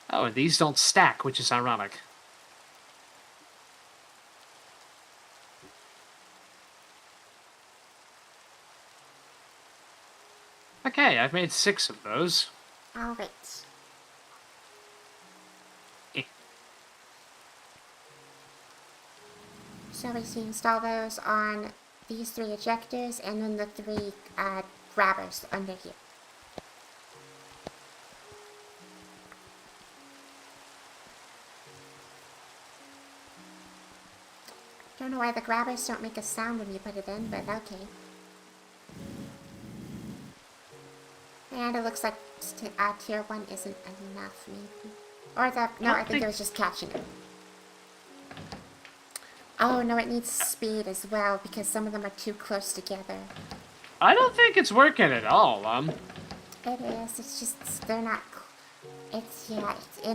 Oh, and these don't stack, which is ironic. Okay, I've made 6 of those. Alright. Eh. So we should install those on these 3 ejectors and then the 3 grabbers under here. Don't know why the grabbers don't make a sound when you put it in, but okay. And it looks like tier 1 isn't enough, maybe. Or no, I think it was just catching it. Oh, no, it needs speed as well, because some of them are too close together. I don't think it's working at all, It is, it's just, they're not... it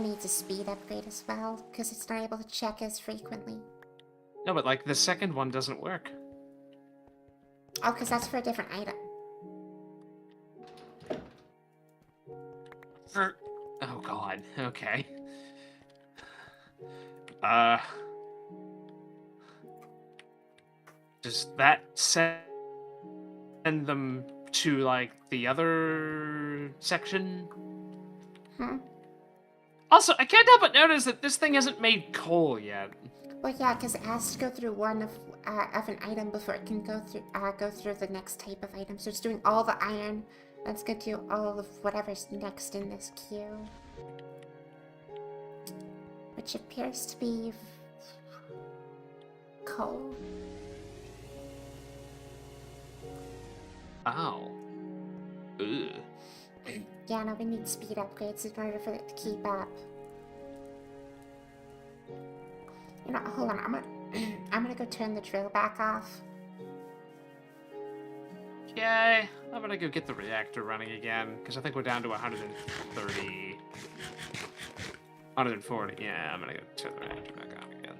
needs a speed upgrade as well, because it's not able to check as frequently. No, but, like, the second one doesn't work. Oh, because that's for a different item. Oh, God. Okay. Does that send them to, like, the other section? Also, I can't help but notice that this thing hasn't made coal yet. Well, yeah, because it has to go through one of an item before it can go through the next type of item. So it's doing all the iron. Let's go do all of whatever's next in this queue. Which appears to be... coal. Oh. Ugh. Yeah, no, we need speed upgrades in order for it to keep up. You know, hold on, I'm gonna go turn the drill back off. Okay, I'm gonna go get the reactor running again, because I think we're down to 130... 140, yeah, I'm gonna go turn the reactor back on again.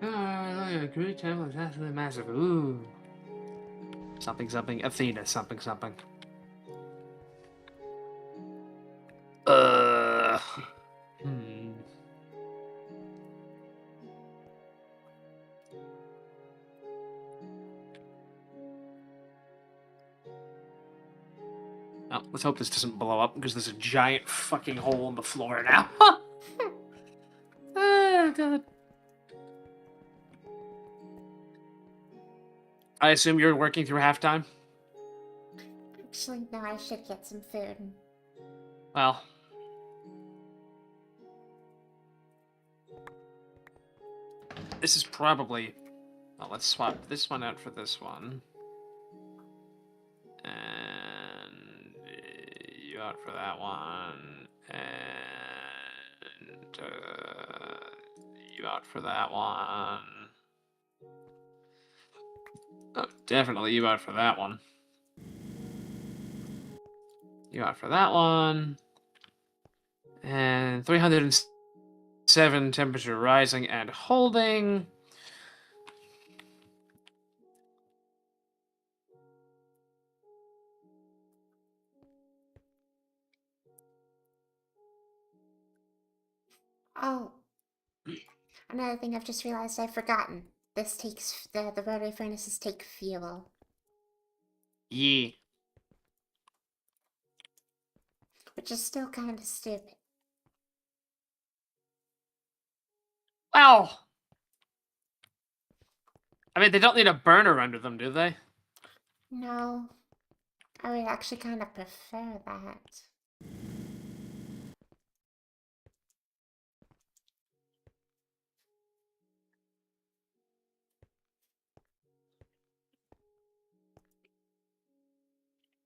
Oh, great temple is absolutely massive. Ooh. Something, something. Athena, something, something. Hmm. Oh, let's hope this doesn't blow up, because there's a giant fucking hole in the floor now. Oh, God. I assume you're working through halftime? Actually, no, I should get some food. Well. This is probably... Well, let's swap this one out for this one. And you out for that one. And you out for that one. Oh, definitely you out for that one. You out for that one. And 307 temperature rising and holding. Oh. Another thing I've just realized I've forgotten. This takes... the rotary furnaces take fuel. Yeah. Which is still kind of stupid. Well, I mean, they don't need a burner under them, do they? No. I would actually kind of prefer that.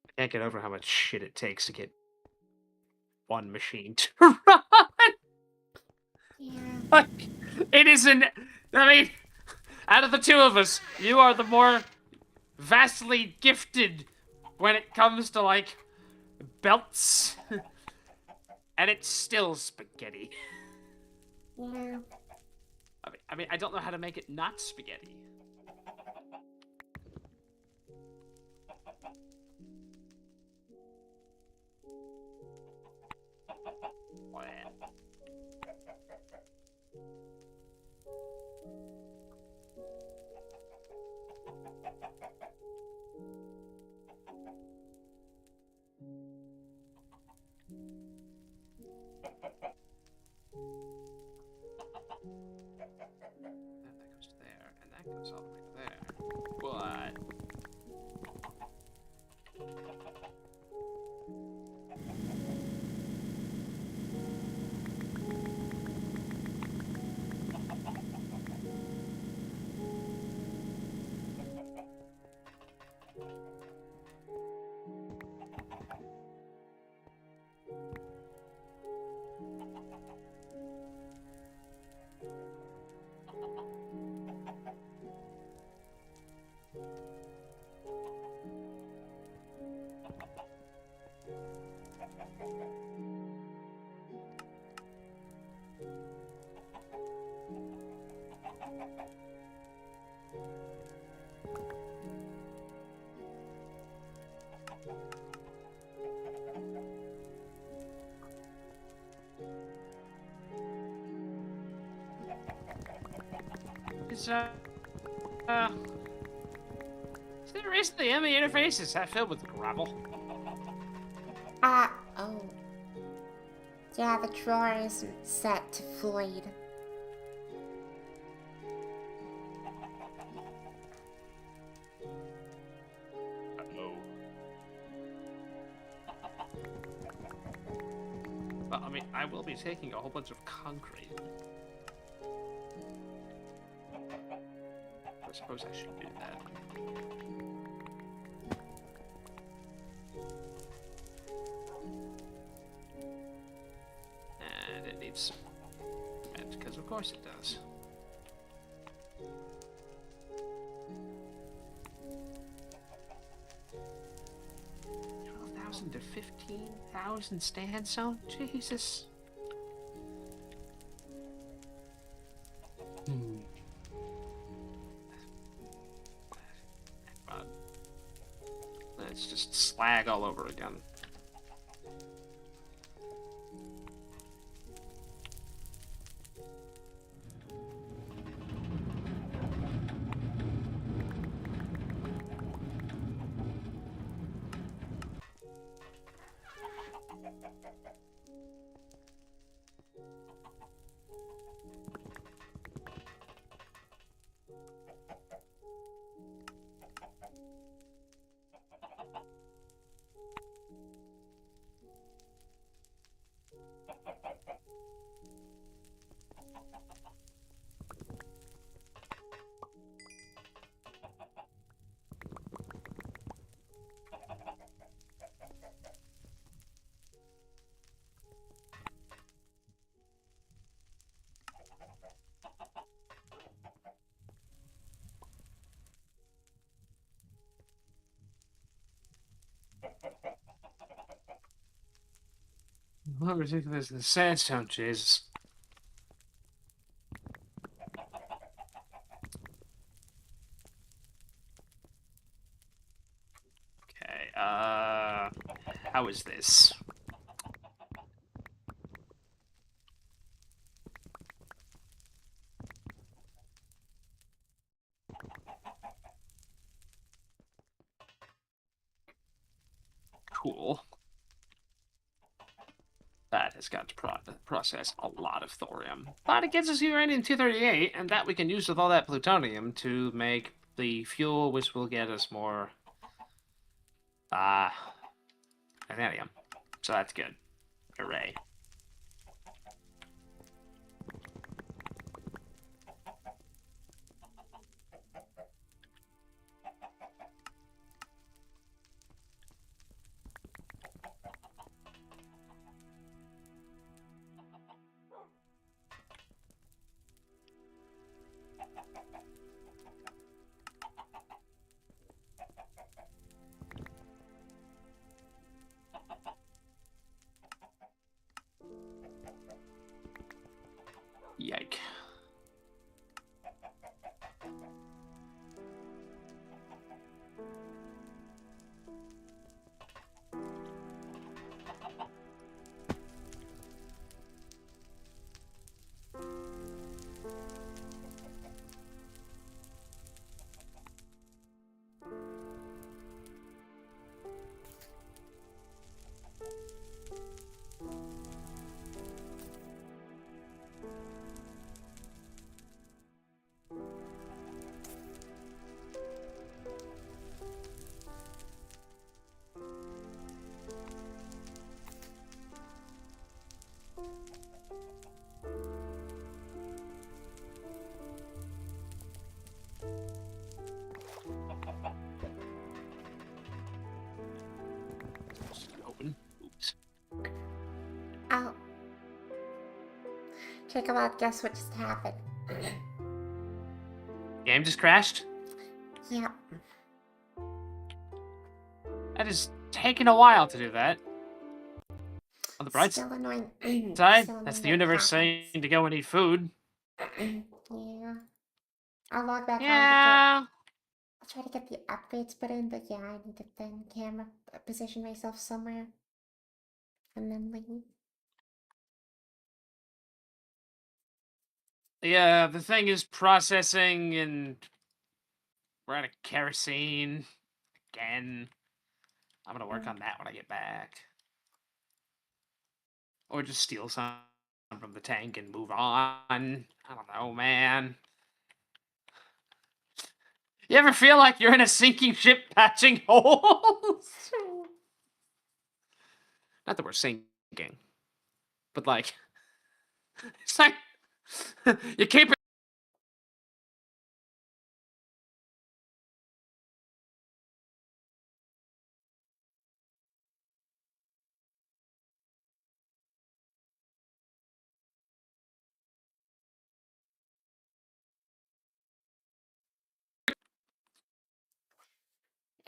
I can't get over how much shit it takes to get one machine to run. Yeah. Like, it isn't. I mean, out of the two of us, you are the more vastly gifted when it comes to, like, belts. And it's still spaghetti. Yeah. I mean, I don't know how to make it not spaghetti. That goes there, and that goes all the way to there. What? Is, uh, is there a reason the ME interface is that filled with gravel? Oh. Yeah, the drawer isn't set to void. Uh-oh. Well, I mean, I will be taking a whole bunch of concrete. I suppose I should do that. And it needs cement, because of course it does. 12,000 to 15,000 sandstone? Jesus. It's just slag all over again. What ridiculous is the sandstone, Jesus. Okay, how is this? Cool. That has got to process a lot of thorium. But it gets us uranium-238, and that we can use with all that plutonium to make the fuel, which will get us more Titanium. So that's good. Hooray. Yike. Open. Oops. Oh. Check them out. Guess what just happened? Game just crashed? Yep. That is taking a while to do that. On the bright Still annoying. side, Still that's annoying the that it universe happens. saying to go and eat food. Yeah. I'll log back on to Yeah. I'll try to get the upgrades put in, but yeah, I need to then camera position myself somewhere. And then leave. Yeah, the thing is processing, and we're out of kerosene again. I'm gonna work on that when I get back. Or just steal some from the tank and move on. I don't know, man. You ever feel like you're in a sinking ship patching holes? Not that we're sinking, but like, it's like you keep it.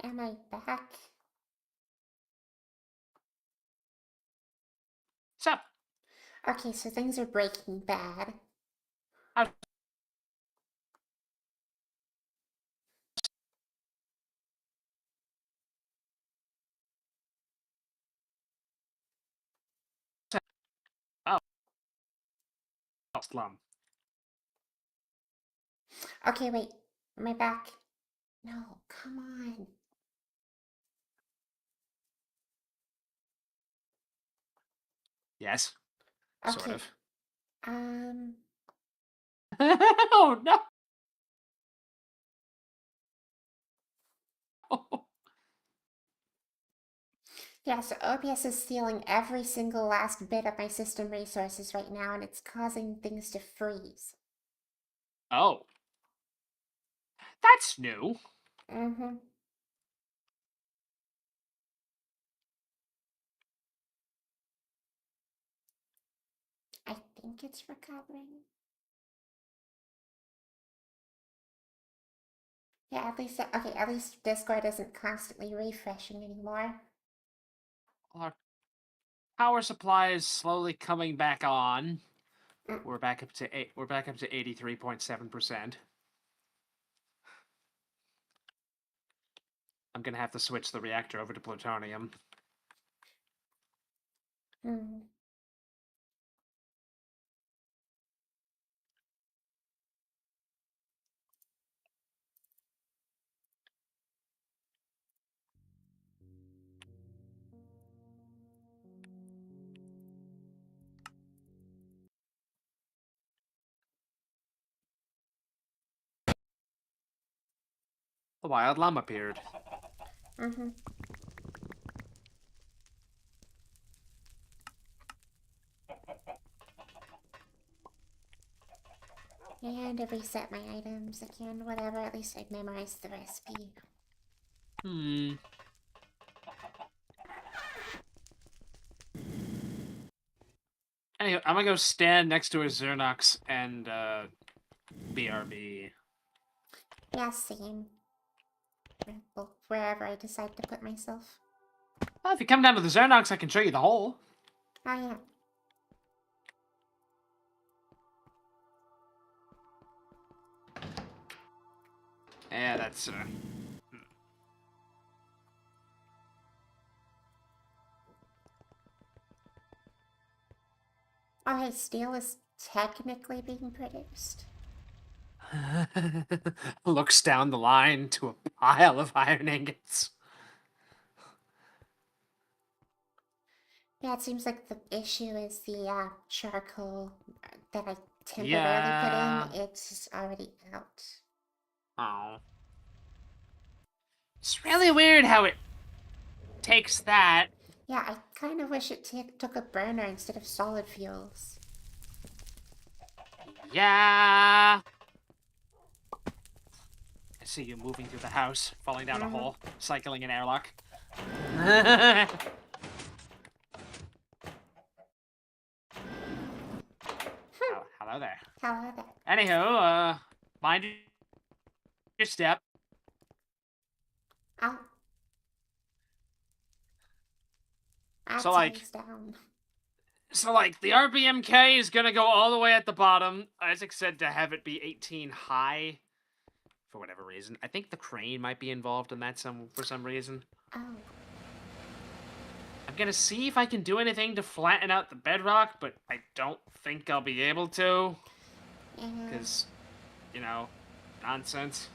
Am I back? So, Okay, so things are breaking bad. I oh, slum. Okay, wait. Am I back? No, come on. Yes, sort Okay. of. Um. Oh no. Yeah, so OBS is stealing every single last bit of my system resources right now, and it's causing things to freeze. Oh, that's new. Mm-hmm. I think it's recovering. Yeah, at least, okay, at least Discord isn't constantly refreshing anymore. Our power supply is slowly coming back on. Mm. We're back up to 83.7%. I'm gonna have to switch the reactor over to plutonium. Hmm. The wild llama appeared. Mm-hmm. And to reset my items again, whatever, at least I memorized the recipe. Anyway, I'm gonna go stand next to a Xernox and BRB. Yeah, same. Well, wherever I decide to put myself. Well, if you come down to the Xernox, I can show you the hole. Oh, yeah. Yeah, that's Oh, hey, steel is technically being produced. looks down the line to a pile of iron ingots. Yeah, it seems like the issue is the charcoal that I temporarily Yeah. put in. It's already out. Oh. It's really weird how it takes that. Yeah, I kind of wish it took a burner instead of solid fuels. Yeah. I see you moving through the house, falling down a hole, cycling an airlock. Oh, hello there. Hello there. Anywho, mind your step. Oh. That's So, like, down. So, like, the RBMK is gonna go all the way at the bottom. Isaac said to have it be 18 high, for whatever reason. I think the crane might be involved in that for some reason. Oh. I'm gonna see if I can do anything to flatten out the bedrock, but I don't think I'll be able to. Yeah. Because, you know, nonsense.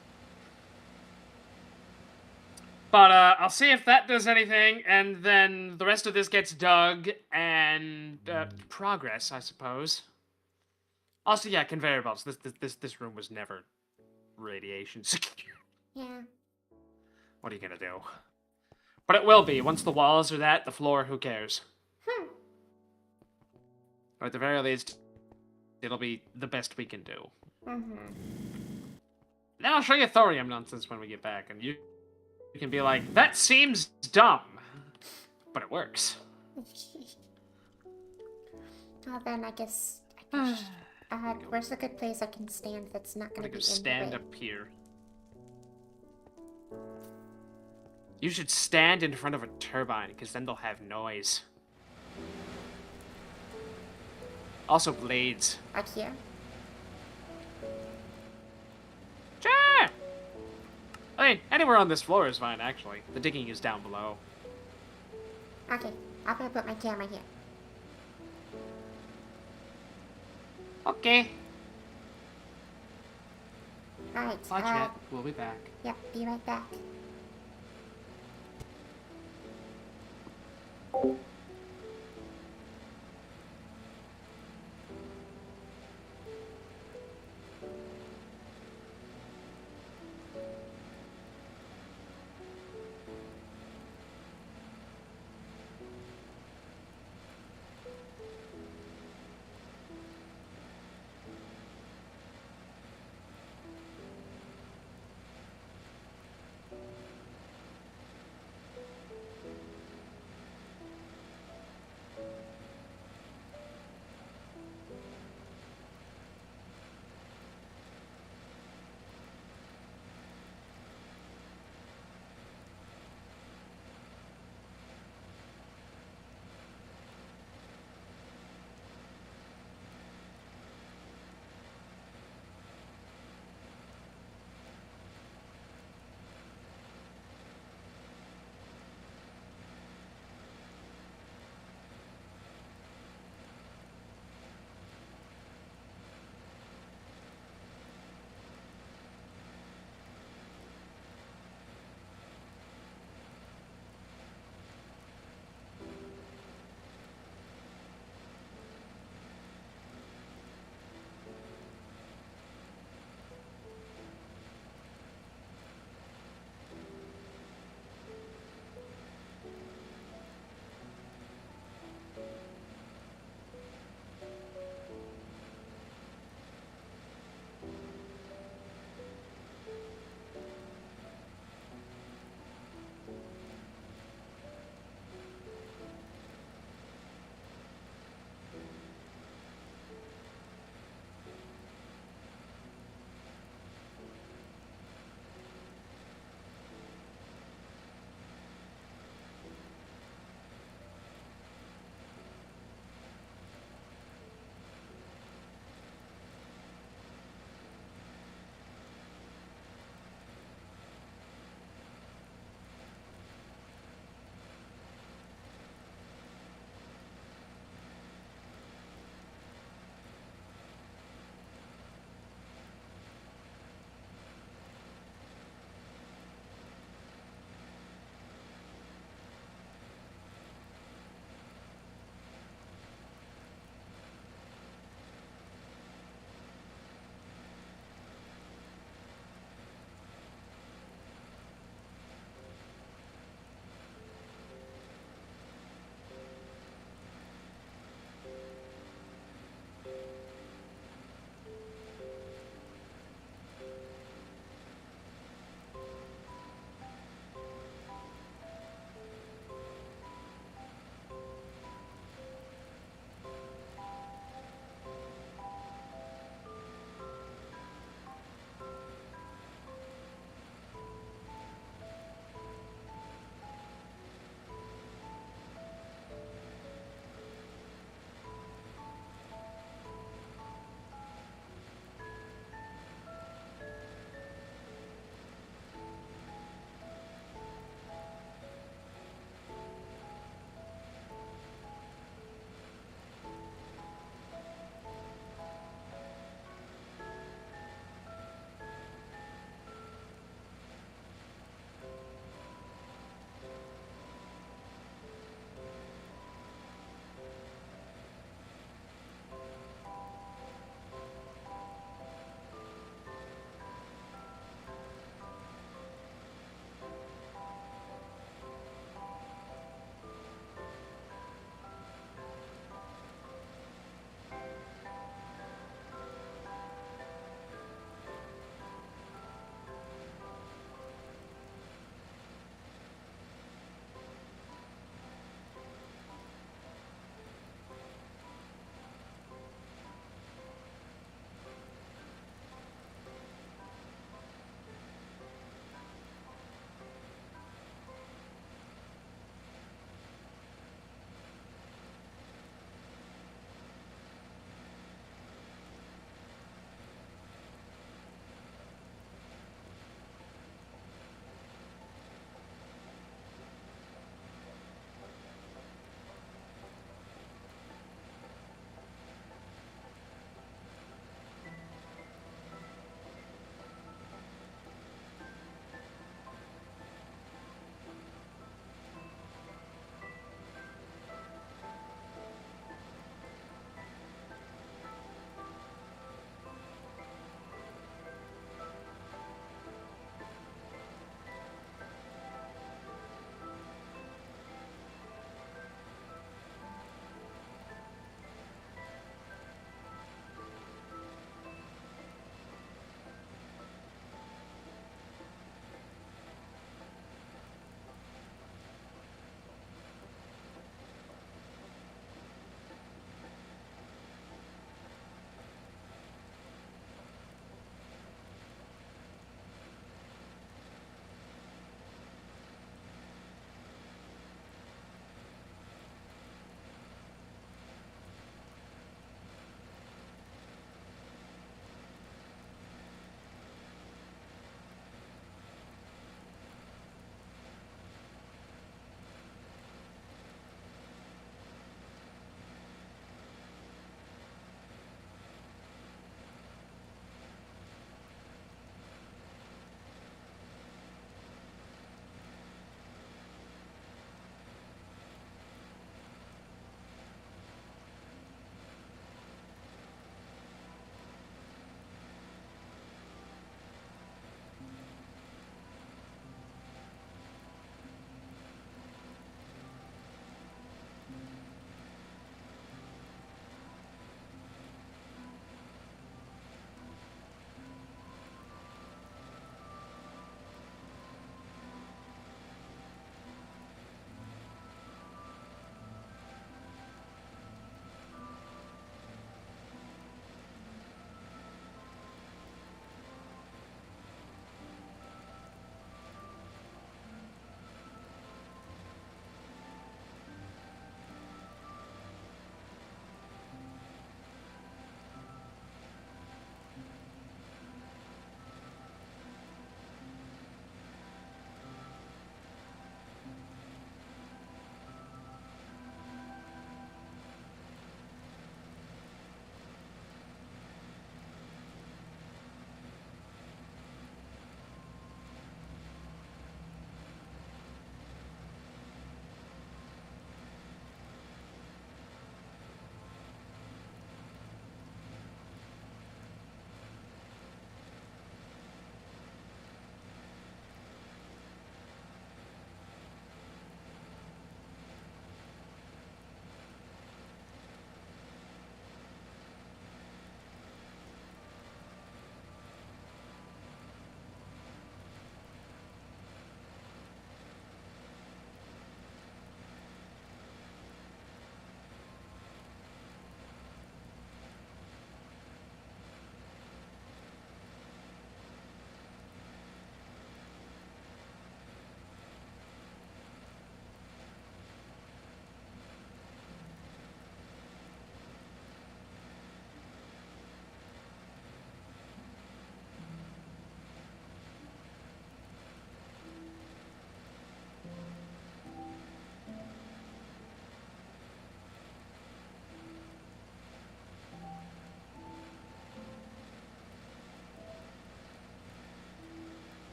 But, I'll see if that does anything, and then the rest of this gets dug, and, progress, I suppose. Also, yeah, conveyor belts. This room was never radiation secure. Yeah. What are you gonna do? But it will be. Once the walls are that, the floor, who cares? Or at the very least, it'll be the best we can do. Then I'll show you thorium nonsense when we get back, and you can be like, that seems dumb. But it works. Well, then I guess where's a good place I can stand that's not gonna be in stand the way? up here. You should stand in front of a turbine, because then they'll have noise. Also blades. Like here? Sure! I mean, anywhere on this floor is fine, actually. The digging is down below. Okay, I'm gonna put my camera here. Okay. Alright, Watch it. We'll be back. Yep, be right back.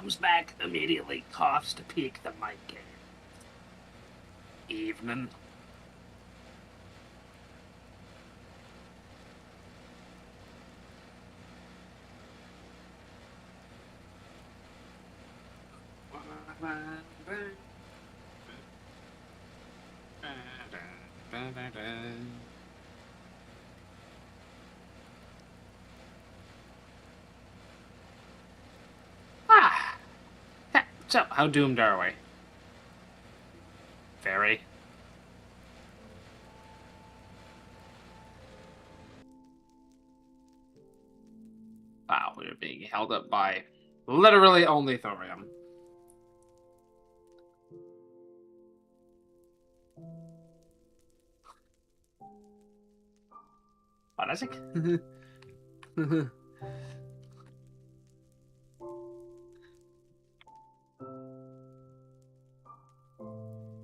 comes back immediately, coughs to peek the mic in. Evening. Ah! So, how doomed are we? Very. Wow, we're being held up by literally only thorium. What is it?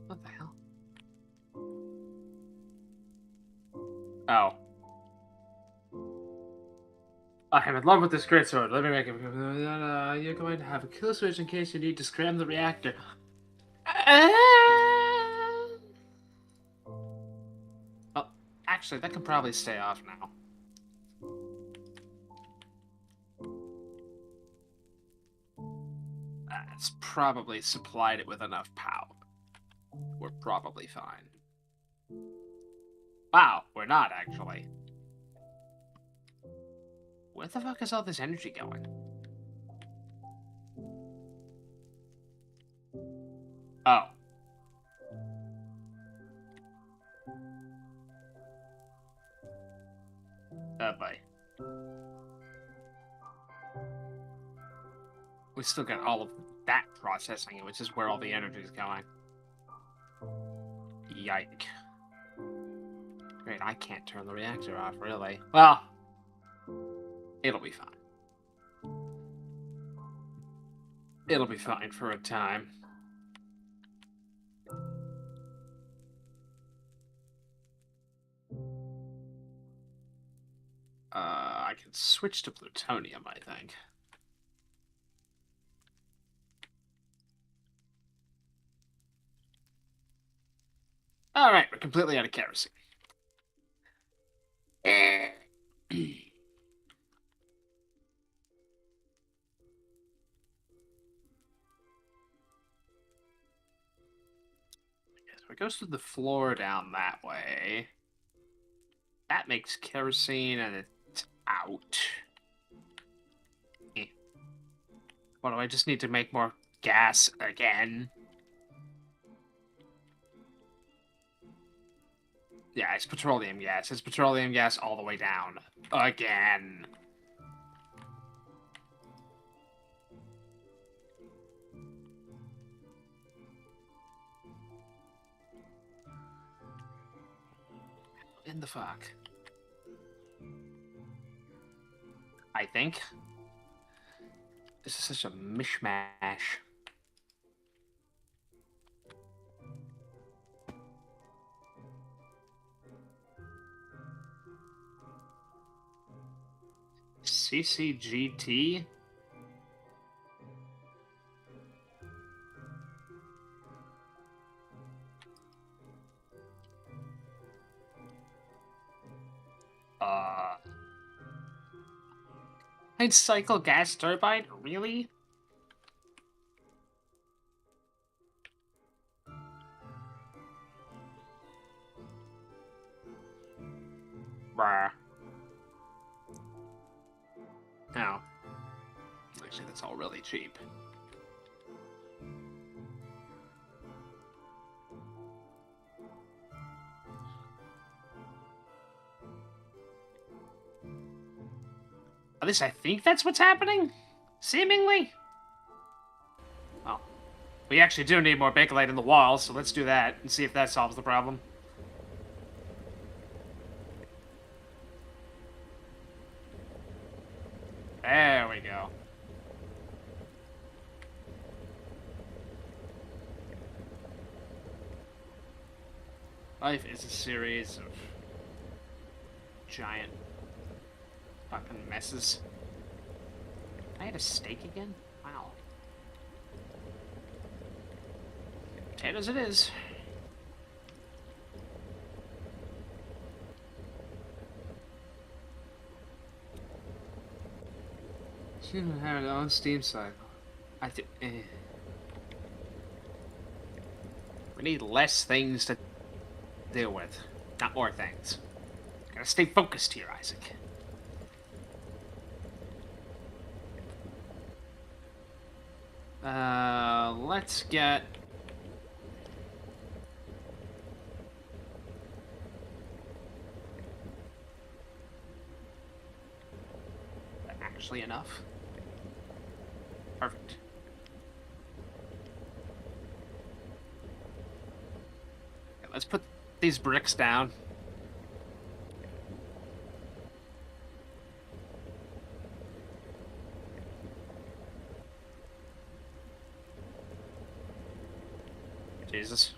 What the hell? Oh. I'm in love with this great sword. Let me make it. You're going to have a kill switch in case you need to scram the reactor. Well, actually, that can probably stay off now. That's probably supplied it with enough power. We're probably fine. Wow, we're not actually. Where the fuck is all this energy going? Oh. Oh boy. We still got all of that processing, which is where all the energy is going. Yike. Great, I can't turn the reactor off, really. Well, it'll be fine. It'll be fine for a time. I can switch to plutonium, I think. Alright, we're completely out of kerosene. So it goes to the floor down that way. That makes kerosene and it's out. What do I just need to make more gas again? Yeah, it's petroleum gas. It's petroleum gas all the way down. Again. In the fuck? I think. This is such a mishmash. CCGT? I'd cycle gas turbine? Really? Bruh. No. Actually, that's all really cheap. At least I think that's what's happening? Seemingly? Oh. We actually do need more Bakelite in the wall, so let's do that and see if that solves the problem. There we go. Life is a series of giant fucking messes. I had a steak again? Wow. Potatoes it is. She don't have it on Steam cycle. I think. We need less things to deal with, not more things. Gotta stay focused here, Isaac. Let's get... Actually enough. Perfect. Okay, let's put these bricks down. Jesus.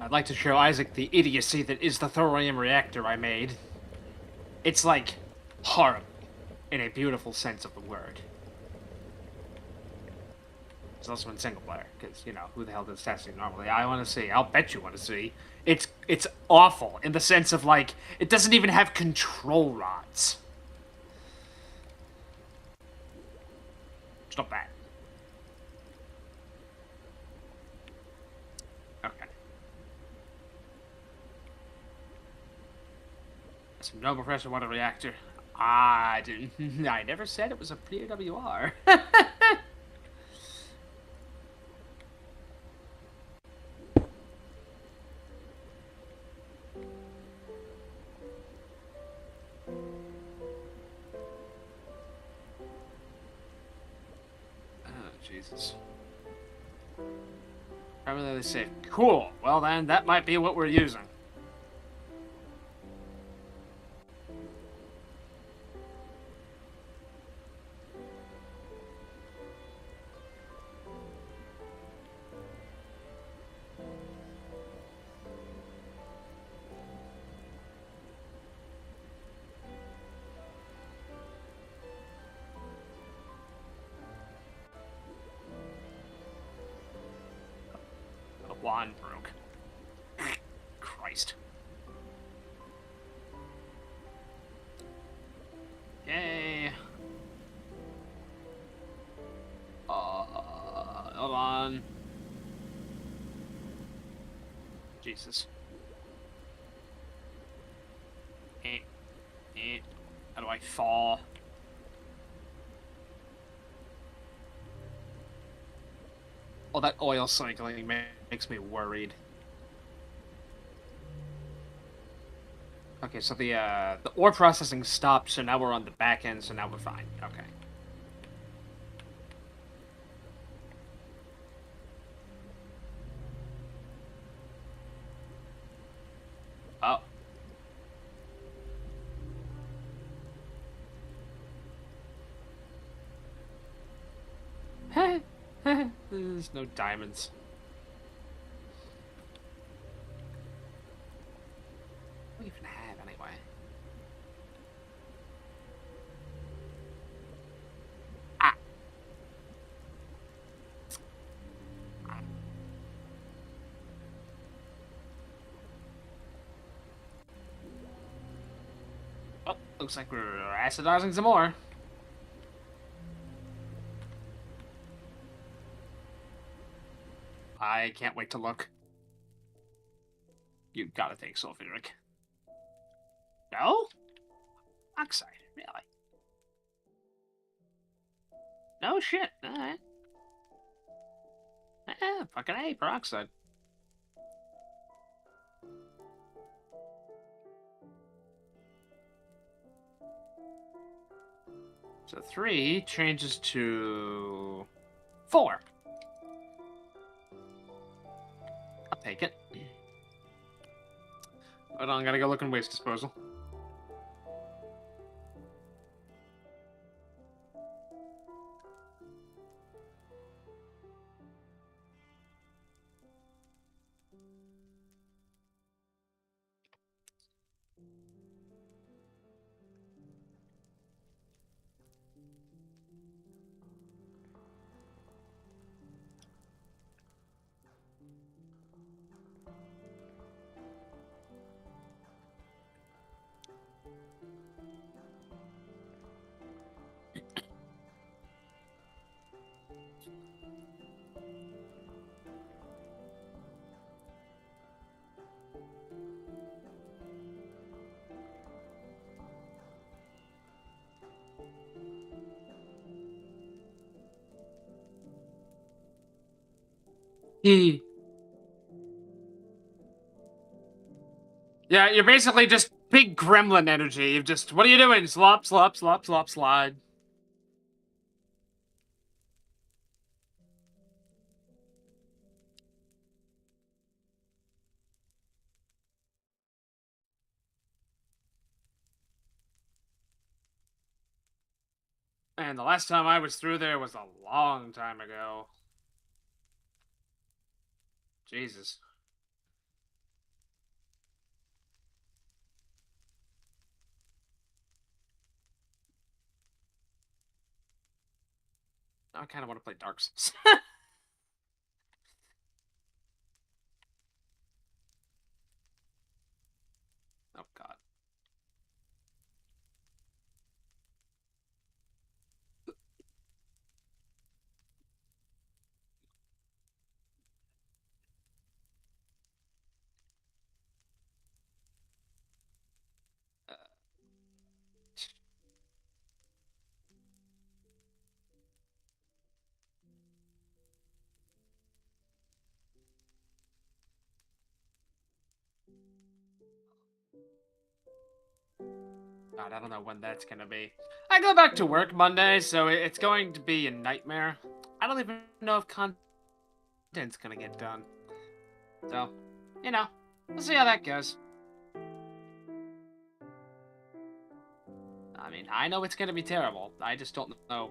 I'd like to show Isaac the idiocy that is the thorium reactor I made. It's like horrible, in a beautiful sense of the word. It's also in single player, because, you know, who the hell does testing normally? I want to see. I'll bet you want to see. It's awful, in the sense of, like, it doesn't even have control rods. It's not bad. Okay. Some noble pressure water reactor. I didn't. I never said it was a PWR. Jesus. Primarily safe. Cool. Well then, that might be what we're using. Wand broke. Christ. Yay. Hold on. Jesus. How do I fall? Oh, that oil cycling makes me worried. Okay, so the ore processing stopped, so now we're on the back end, so now we're fine. Okay. Oh. There's no diamonds. What do we even have anyway? Ah. Oh, looks like we're acidizing some more. I can't wait to look. You gotta think sulfuric. No? Oxide, really? No shit. Alright. Fucking A, peroxide. So 3 changes to 4. I'll take it. Hold on, gotta go look in waste disposal. He. Yeah, you're basically just big gremlin energy. You've just, what are you doing? Slop, slop, slop, slop, slide. And the last time I was through there was a long time ago. Jesus. Now I kind of want to play Dark Souls. Oh, God. God, I don't know when that's gonna be. I go back to work Monday, so it's going to be a nightmare. I don't even know if content's gonna get done. So, you know, we'll see how that goes. I mean, I know it's gonna be terrible. I just don't know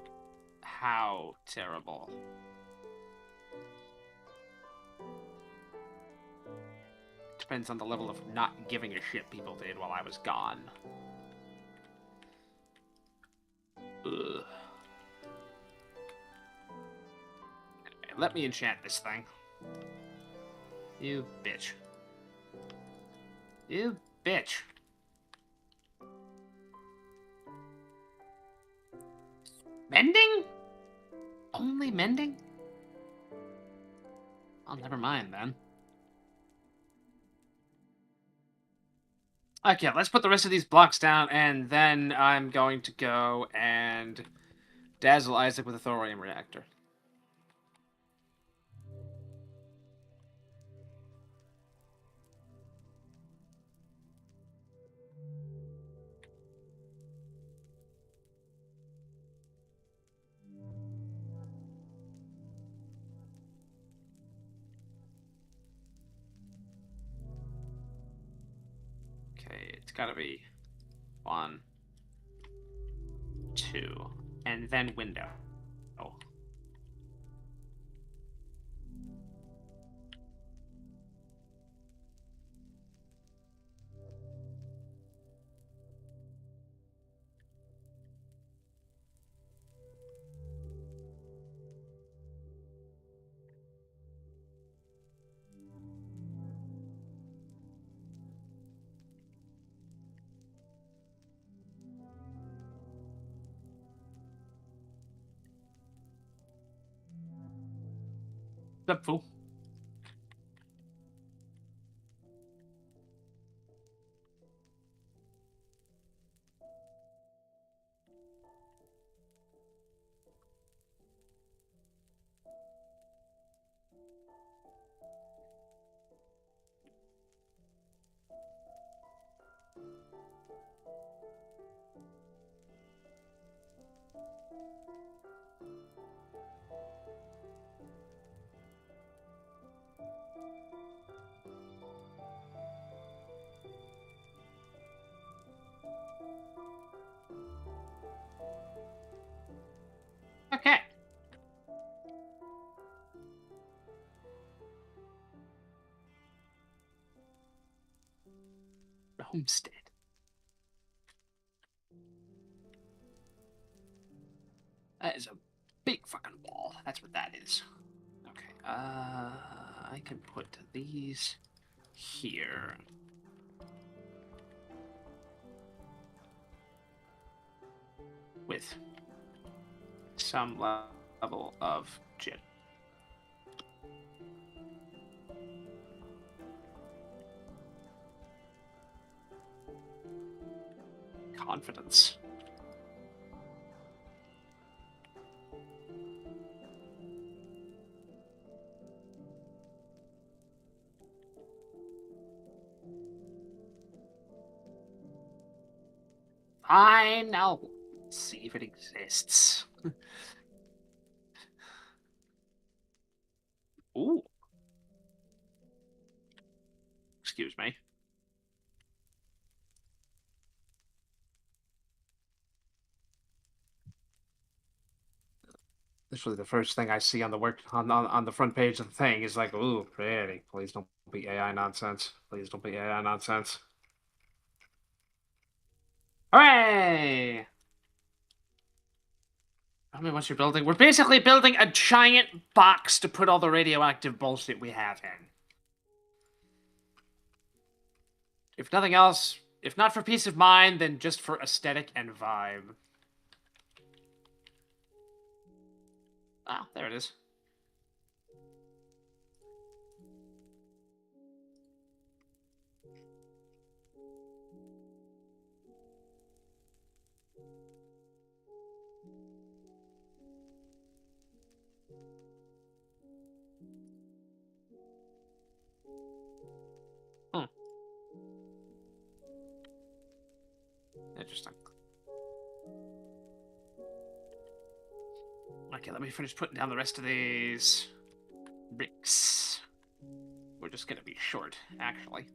how terrible. Depends on the level of not giving a shit people did while I was gone. Ugh. Anyway, let me enchant this thing. You bitch. You bitch. Mending? Only mending? Oh, never mind then. Okay, let's put the rest of these blocks down, and then I'm going to go and dazzle Isaac with a thorium reactor. Okay, it's gotta be 1, 2, and then window. Oh. What's up, fool? Okay. The homestead. That is a big fucking wall. That's what that is. Okay. I can put these here. With some level of confidence. Fine, I'll see if it exists. Ooh. Excuse me. Literally the first thing I see on the front page of the thing is like, ooh, pretty. Please don't be AI nonsense. Please don't be AI nonsense. Hooray! Tell me what you're building. We're basically building a giant box to put all the radioactive bullshit we have in. If nothing else, if not for peace of mind, then just for aesthetic and vibe. Ah, there it is. Hmm. Interesting. Okay, let me finish putting down the rest of these bricks. We're just gonna be short, actually.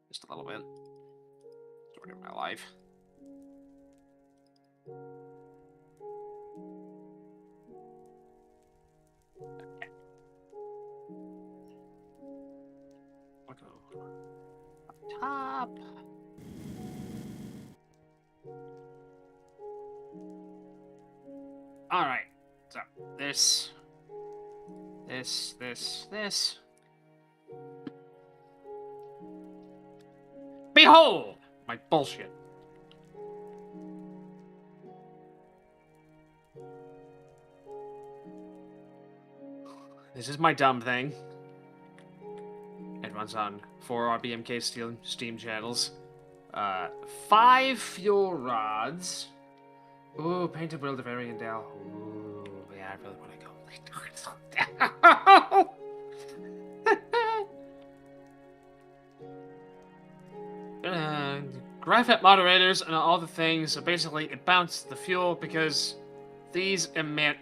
Just a little bit. Story of my life. Okay. I'll go up top. Alright. So, this. Behold! My bullshit. This is my dumb thing. It runs on 4 RBMK Steam channels. 5 fuel rods. Ooh, painted Will Devarian Dell. Ooh, yeah, I really want to go. Graphite moderators and all the things. So basically, it bounces the fuel because these emit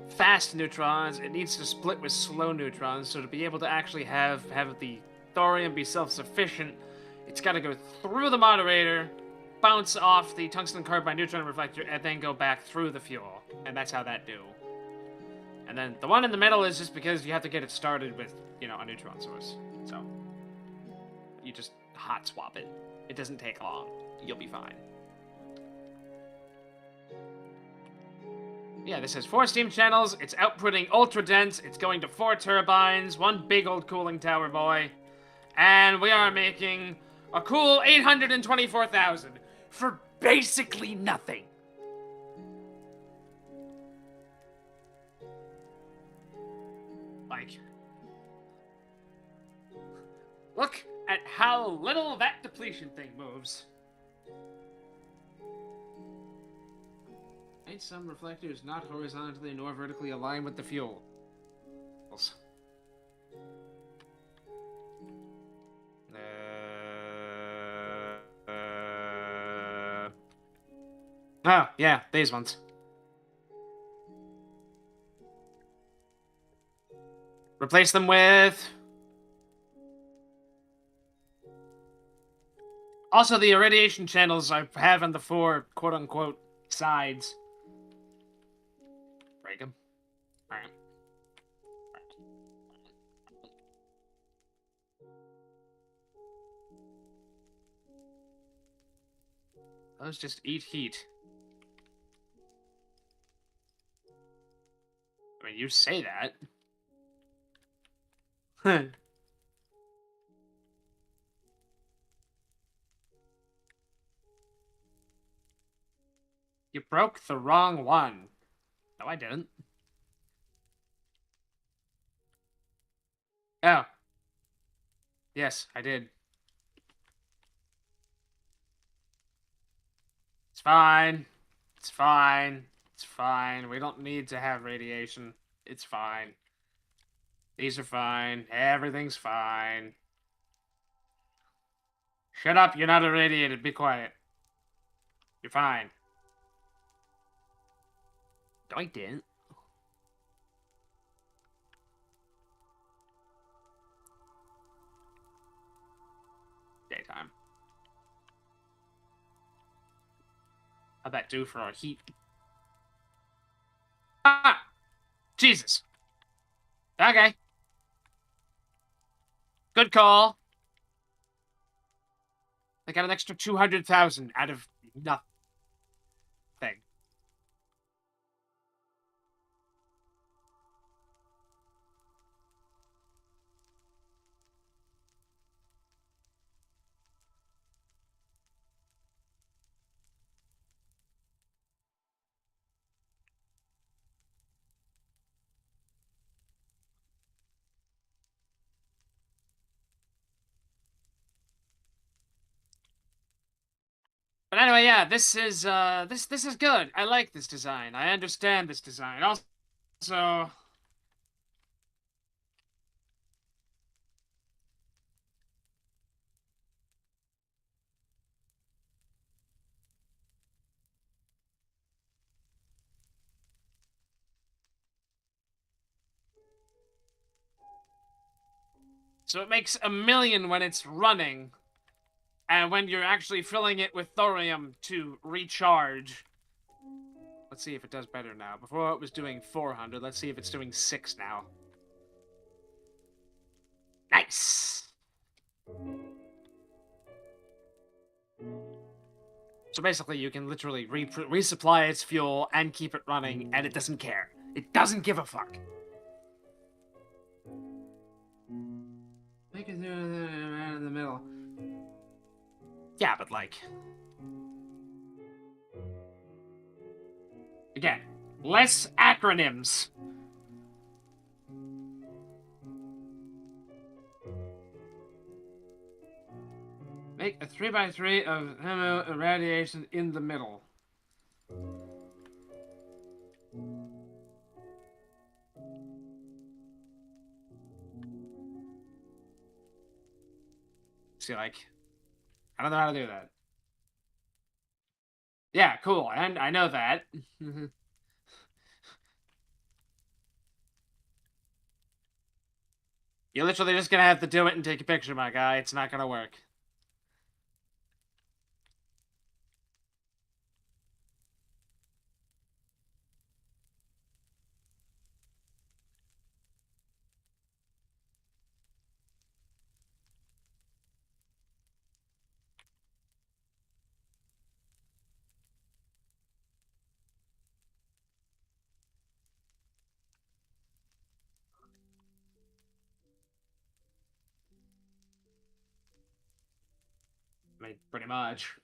fast neutrons. It needs to split with slow neutrons. So to be able to actually have the thorium be self-sufficient, it's got to go through the moderator, bounce off the tungsten carbide neutron reflector, and then go back through the fuel. And that's how that do. And then the one in the middle is just because you have to get it started with, you know, a neutron source. So you just hot swap it. It doesn't take long. You'll be fine. Yeah, this has 4 steam channels. It's outputting ultra dense. It's going to 4 turbines, 1 big old cooling tower boy. And we are making a cool 824,000 for basically nothing. Like, look at how little that depletion thing moves. Ain't some reflectors not horizontally nor vertically aligned with the fuels. Oh, yeah, these ones. Replace them with... Also, the irradiation channels I have on the 4 quote-unquote sides. Break them. Alright. Those just eat heat. I mean, you say that. You broke the wrong one. No, I didn't. Oh. Yes, I did. It's fine. It's fine. It's fine. We don't need to have radiation. It's fine. These are fine. Everything's fine. Shut up. You're not irradiated. Be quiet. You're fine. No, I didn't. Daytime. How'd that do for our heat? Ah! Jesus. Okay. Good call. They got an extra 200,000 out of nothing. But anyway, yeah, this is this is good. I like this design. I understand this design. Also, so it makes 1,000,000 when it's running, and when you're actually filling it with thorium to recharge. Let's see if it does better now. Before it was doing 400. Let's see if it's doing 6 now. Nice! So basically, you can literally resupply its fuel and keep it running, and it doesn't care. It doesn't give a fuck. Make it in the middle. Yeah, but like... Again, less acronyms. Make a 3x3 of hemo irradiation in the middle. See, like, I don't know how to do that. Yeah, cool, and I know that. You're literally just gonna have to do it and take a picture, my guy. It's not gonna work. I mean, pretty much.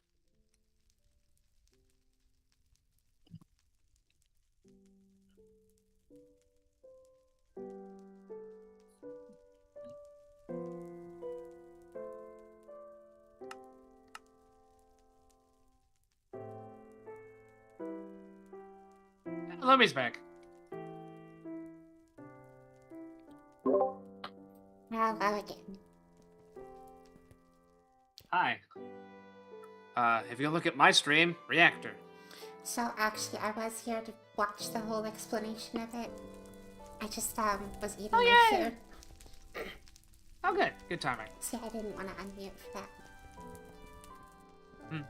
Lummy's back. Hello again. Hi. If you look at my stream, Reactor. So actually, I was here to watch the whole explanation of it. I just was eating my Oh, yay! food, Oh, good. Good timing. so I didn't want to unmute for that. Hmm.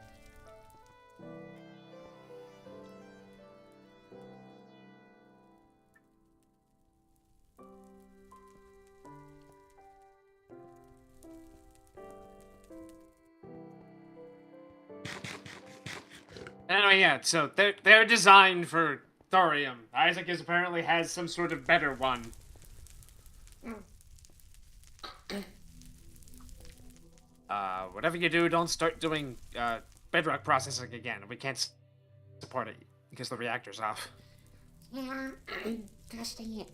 Anyway, yeah, so they're designed for thorium. Isaac apparently has some sort of better one. Whatever you do, don't start doing bedrock processing again. We can't support it because the reactor's off. Yeah, gosh dang it.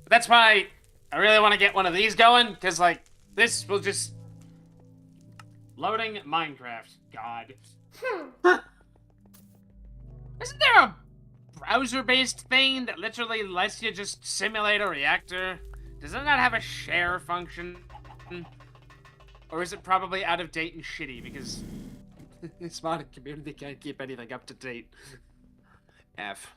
But that's why I really want to get one of these going, because, like, this will just... Loading Minecraft. God. Isn't there a browser-based thing that literally lets you just simulate a reactor? Does it not have a share function? Or is it probably out of date and shitty because this modded community can't keep anything up to date? F.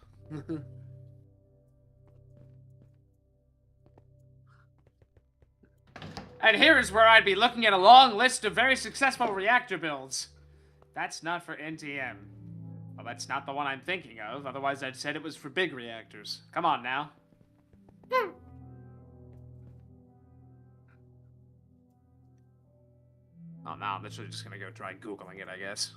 And here's where I'd be looking at a long list of very successful reactor builds. That's not for NTM. Well, that's not the one I'm thinking of, otherwise I'd said it was for big reactors. Come on now. Oh, now I'm literally just gonna go try Googling it, I guess.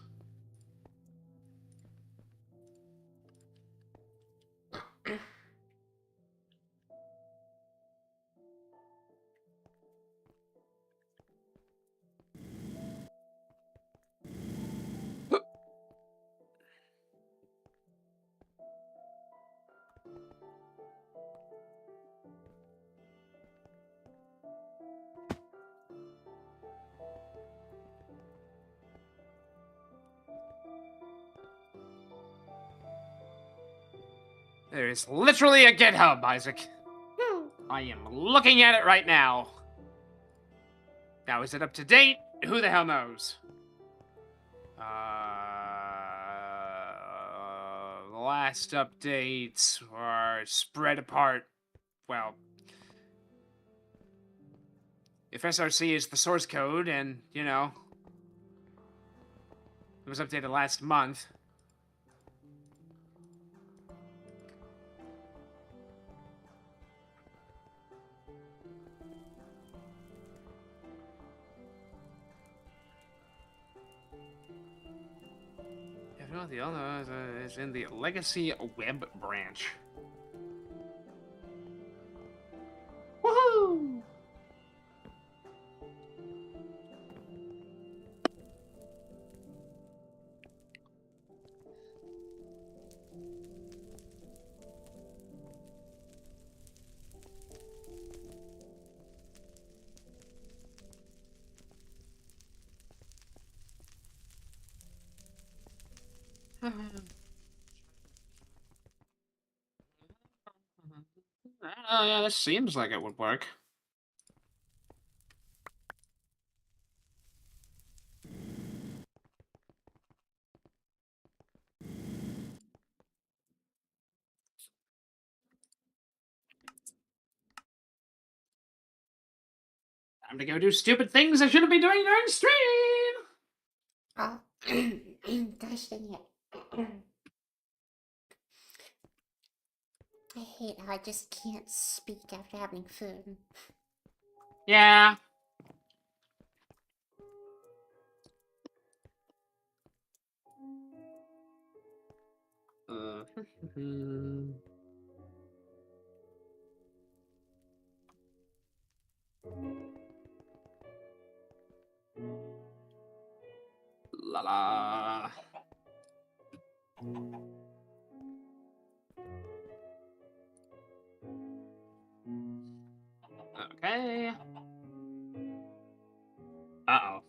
There is literally a GitHub, Isaac. I am looking at it right now. Now, is it up to date? Who the hell knows? The last updates are spread apart. Well, if SRC is the source code and, you know, it was updated last month. If not, the other is in the Legacy web branch. Woohoo! Oh, yeah, this seems like it would work. Time to go do stupid things I shouldn't be doing during stream! Oh, gosh dang it. I hate how I just can't speak after having food. Yeah. Uh, la la. Okay. Uh-oh.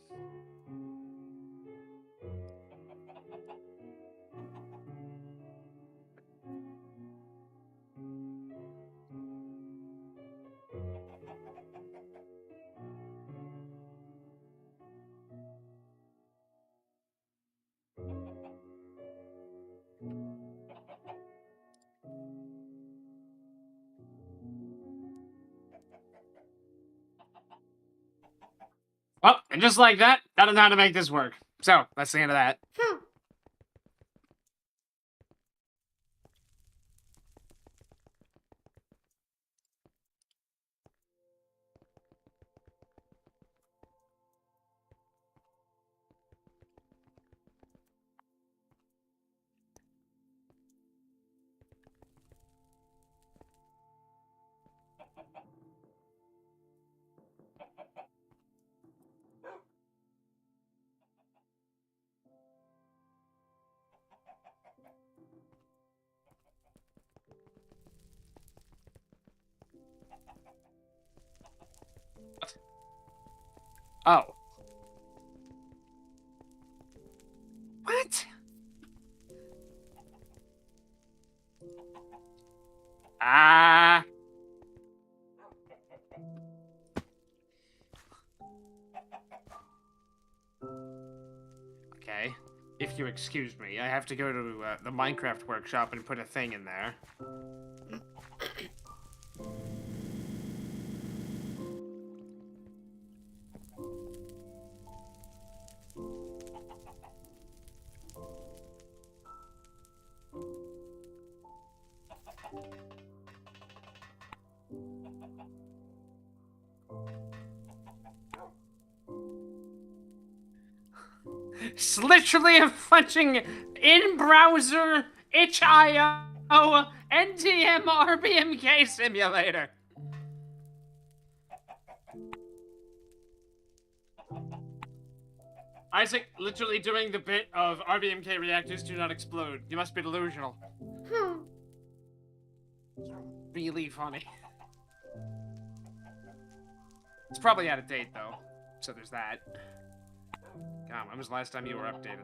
Well, and just like that, gotta know how to make this work. So, that's the end of that. Oh. What? Ah. Okay. If you excuse me, I have to go to the Minecraft workshop and put a thing in there. It's literally a fucking in-browser itch.io NTM RBMK simulator. Isaac literally doing the bit of RBMK reactors do not explode. You must be delusional. Really funny. It's probably out of date though, so there's that. God, when was the last time you were updated?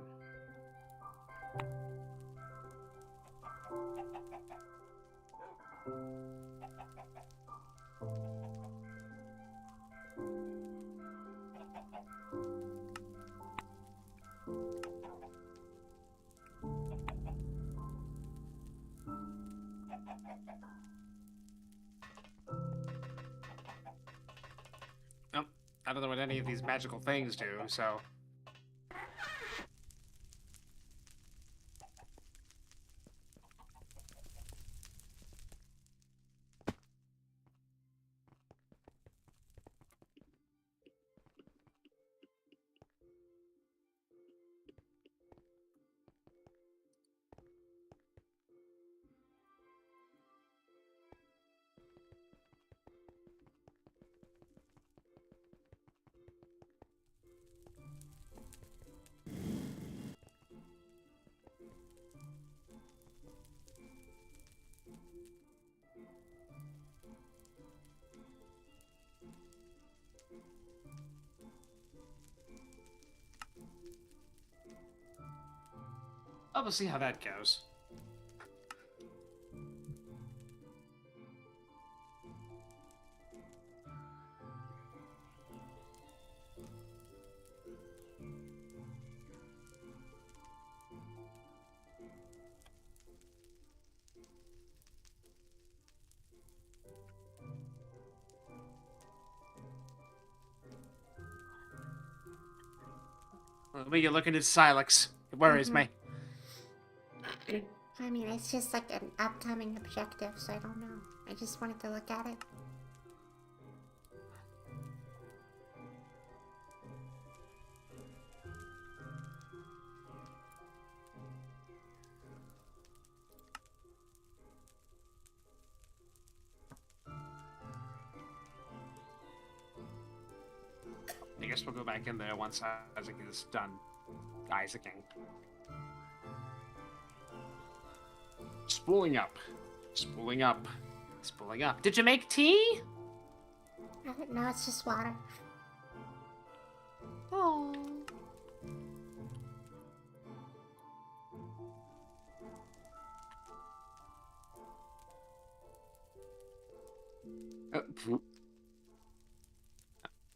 Nope. I don't know what any of these magical things do, so... Oh, we'll see how that goes. Well, the way you look at his Silex, it worries me. I mean, it's just like an upcoming objective, so I don't know. I just wanted to look at it. I guess we'll go back in there once Isaac is done Isaacing. Spooling up. Spooling up. Spooling up. Did you make tea? No, it's just water. Oh.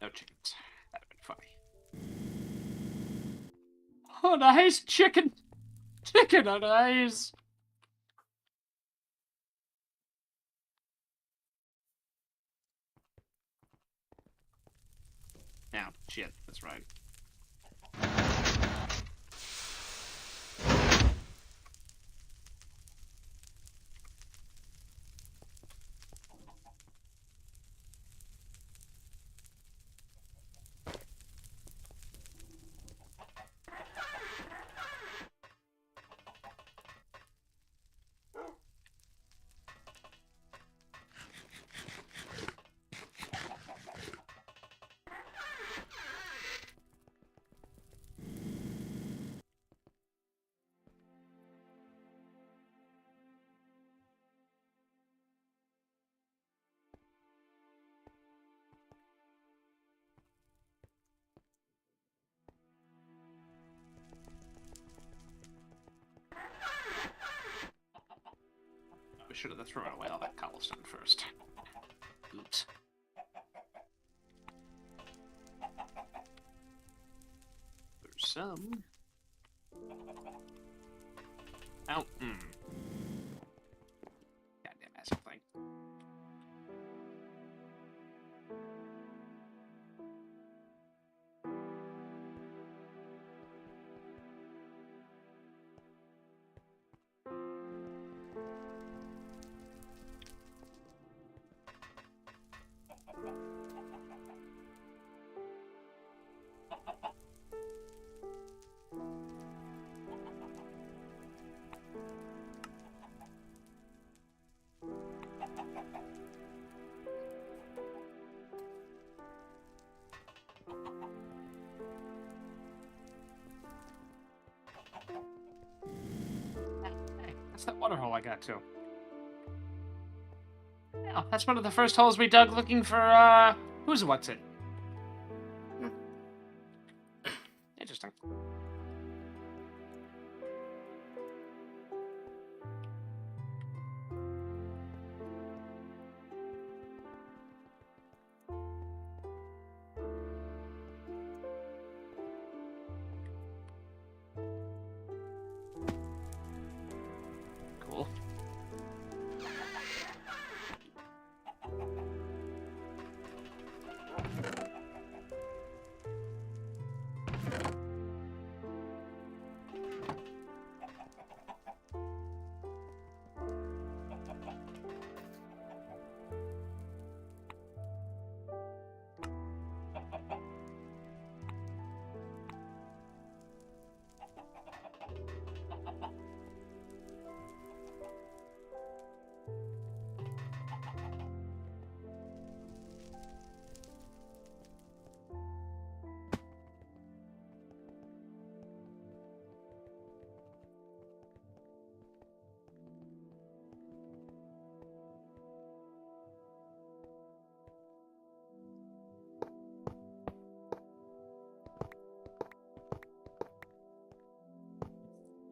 No chickens. That'd have been funny. Oh, nice chicken. Chicken on ice. Yeah, shit, that's right. We should have thrown away all that cobblestone first. Oops. There's some. Oh, Goddamn asshole thing. That's that water hole I got to. Yeah, that's one of the first holes we dug looking for, who's what's it? Interesting. Cool.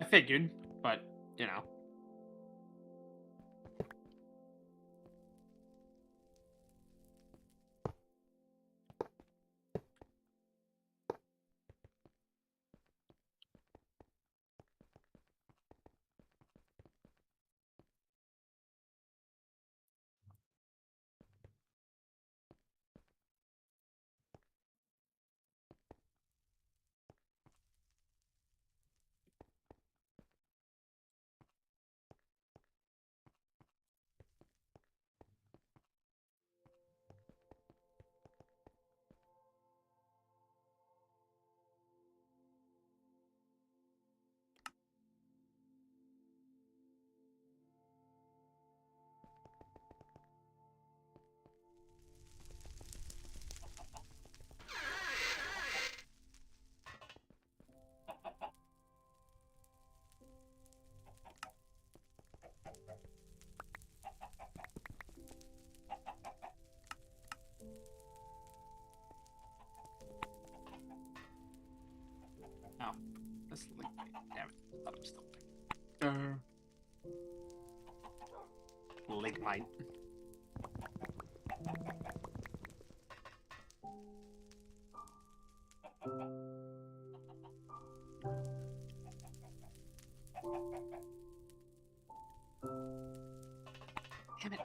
I figured, but, you know. Oh, this link. Damn it. I thought it was the link. Link might. Damn it.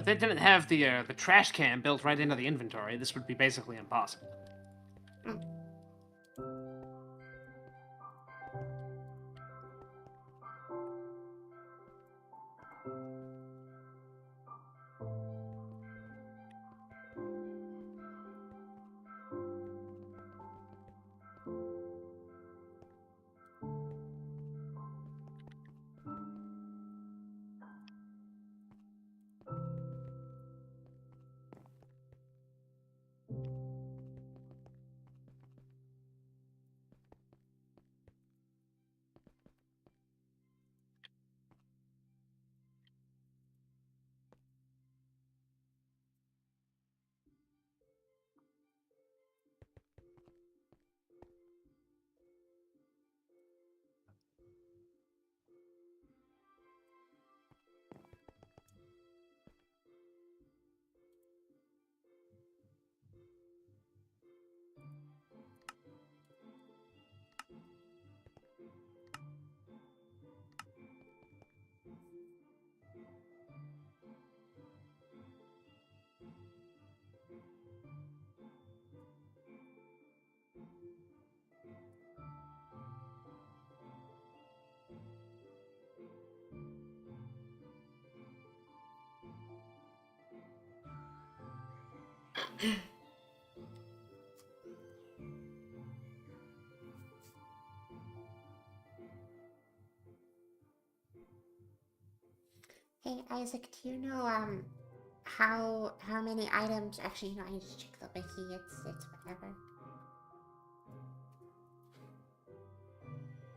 If they didn't have the trash can built right into the inventory, this would be basically impossible. Mm. Hey Isaac, do you know how many items? Actually, I need to check the wiki. It's whatever.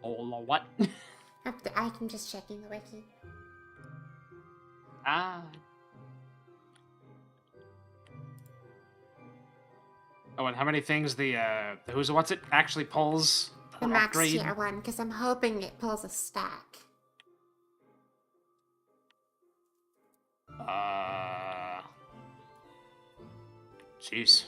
Oh, what? I'm just checking the wiki. Ah. Oh, and how many things the who's what's it actually pulls The per max upgrade? tier one, because I'm hoping it pulls a stack. Jeez.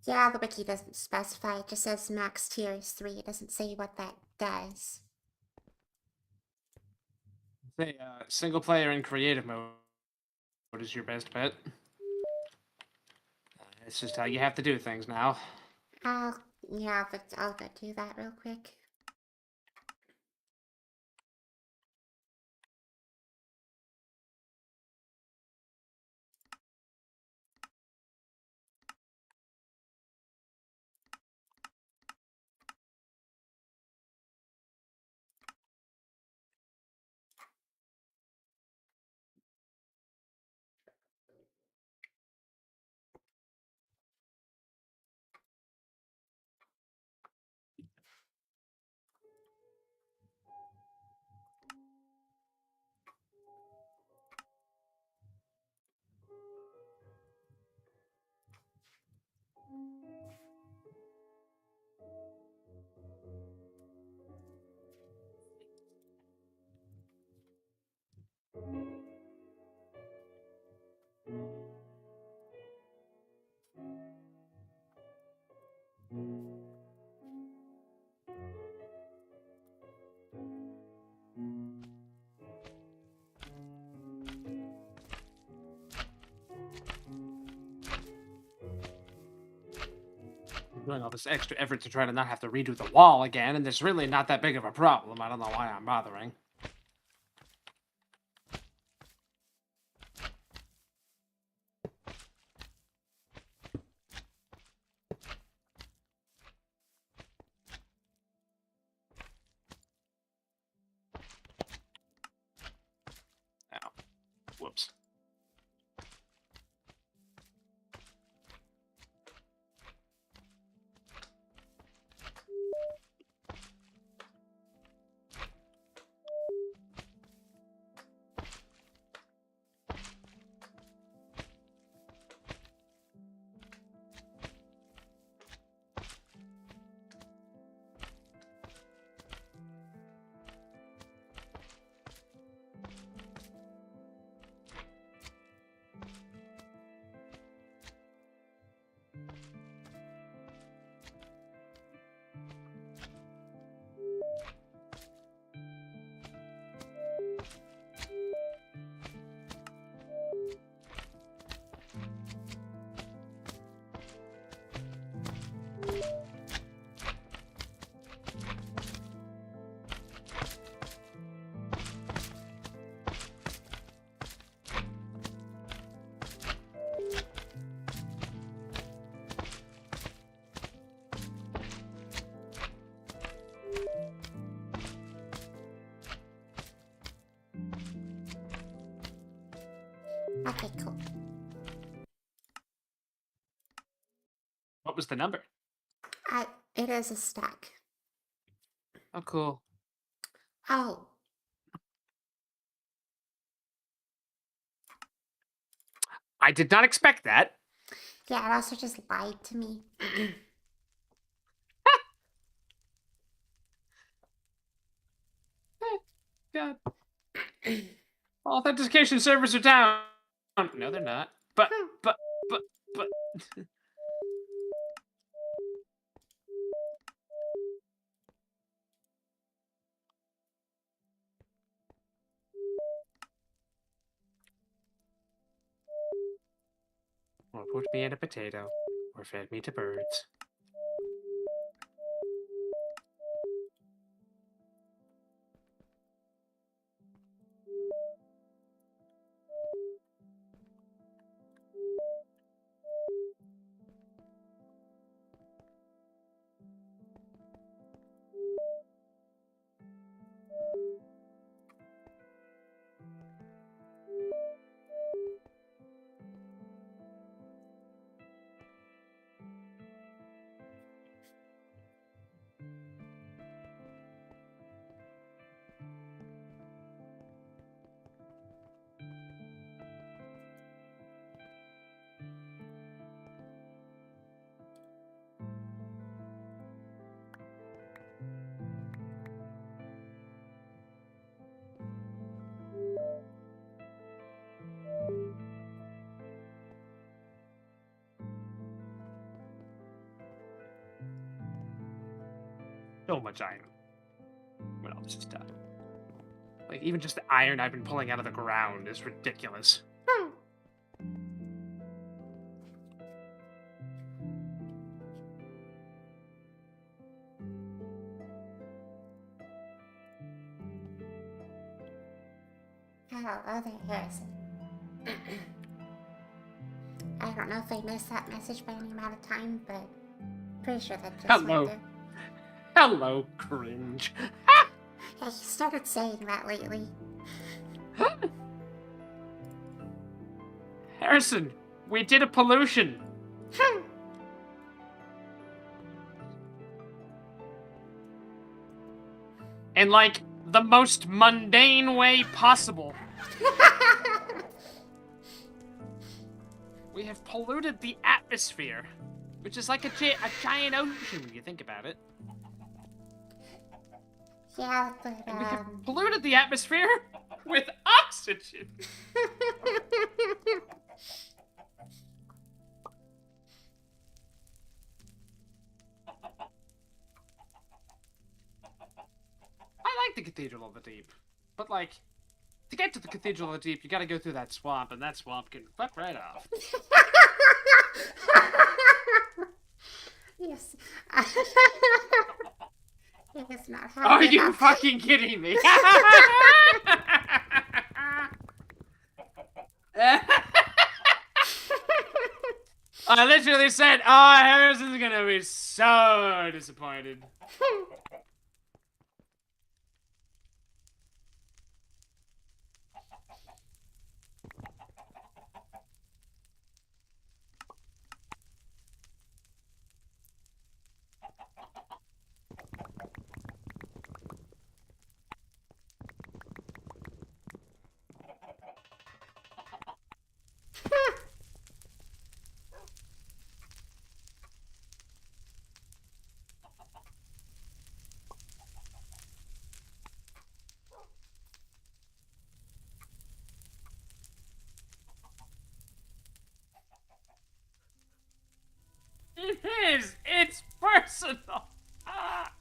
Yeah, the wiki doesn't specify. It just says max tier is 3. It doesn't say what that does. Say single player in creative mode is your best bet. It's just how you have to do things now. Yeah, but I'll go do that real quick. I'm doing all this extra effort to try to not have to redo the wall again, and it's really not that big of a problem. I don't know why I'm bothering. Ow. Whoops. Okay, cool. What was the number? It is a stack. Oh, cool. Oh. I did not expect that. Yeah, it also just lied to me. God. Authentication servers are down. No, they're not. But. Or put me in a potato, or fed me to birds. So much iron. When all this is done. Like, even just the iron I've been pulling out of the ground is ridiculous. Hello there, Harrison. I don't know if I missed that message by any amount of time, but pretty sure that just Hello. went through. Hello, cringe. Yeah, he started saying that lately. Harrison, we did a pollution. In, like, the most mundane way possible. We have polluted the atmosphere, which is like a giant ocean when you think about it. Yeah, but, And we have polluted the atmosphere with oxygen. I like the Cathedral of the Deep, but, like, to get to the Cathedral of the Deep, you gotta go through that swamp, and that swamp can fuck right off. Yes. It was not happy. Are you fucking kidding me? I literally said, oh, Harrison's gonna be so disappointed. It is. It's personal. Ah.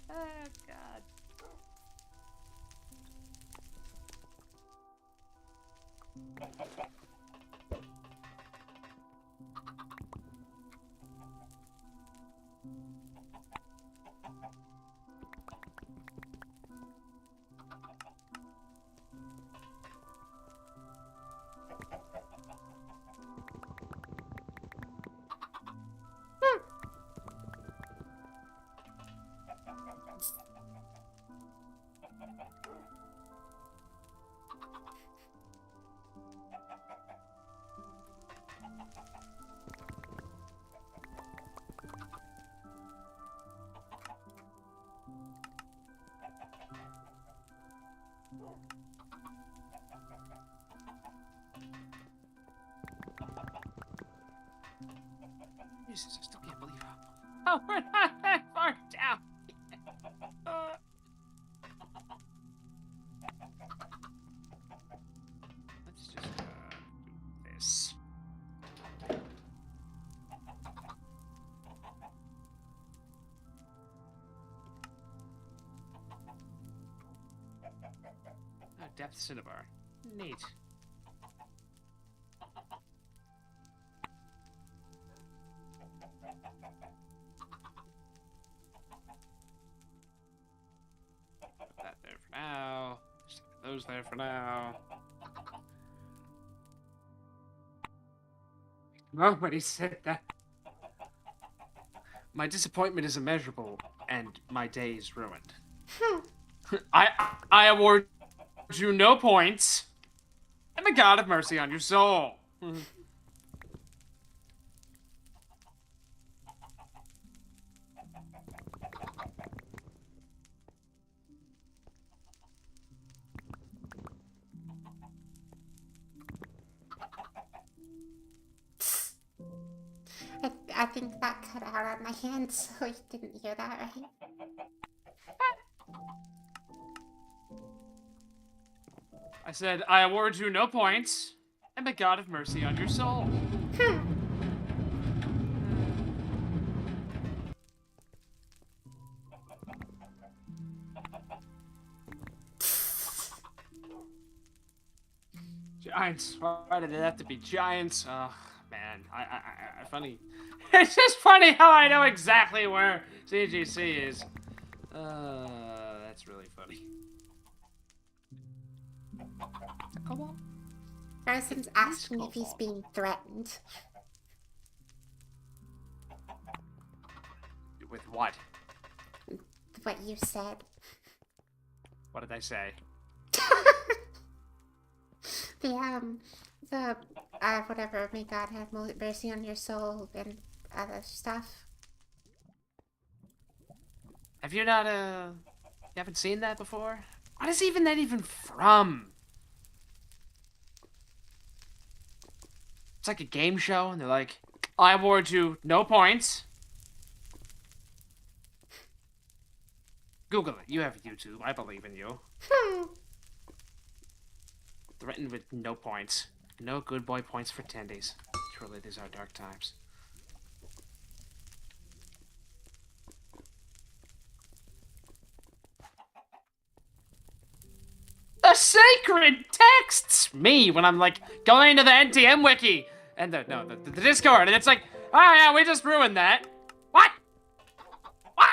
Oh, God. Jesus, I still can't believe how we're not that far down. Let's just do this. Oh, depth cinnabar. Neat. Put that there for now. Stick those there for now. Nobody said that. My disappointment is immeasurable, and my day is ruined. I award you no points, and the God have mercy on your soul. I think that cut out on my hand, so you didn't hear that, right? I said, I award you no points, and may God have mercy on your soul. Giants. Why did it have to be giants? Oh, man. I funny. It's just funny how I know exactly where CGC is. That's really funny. Come on. Harrison's asking if he's being threatened. With what? What you said. What did I say? Whatever, may God have mercy on your soul and other stuff. Have you not, you haven't seen that before? What is even that even from? It's like a game show, and they're like, I award you no points. Google it. You have YouTube. I believe in you. Threatened with no points. No good boy points for tendies. Truly, these are dark times. The sacred texts! Me, when I'm like going to the NTM wiki and the Discord, and it's like, oh yeah, we just ruined that. What? What?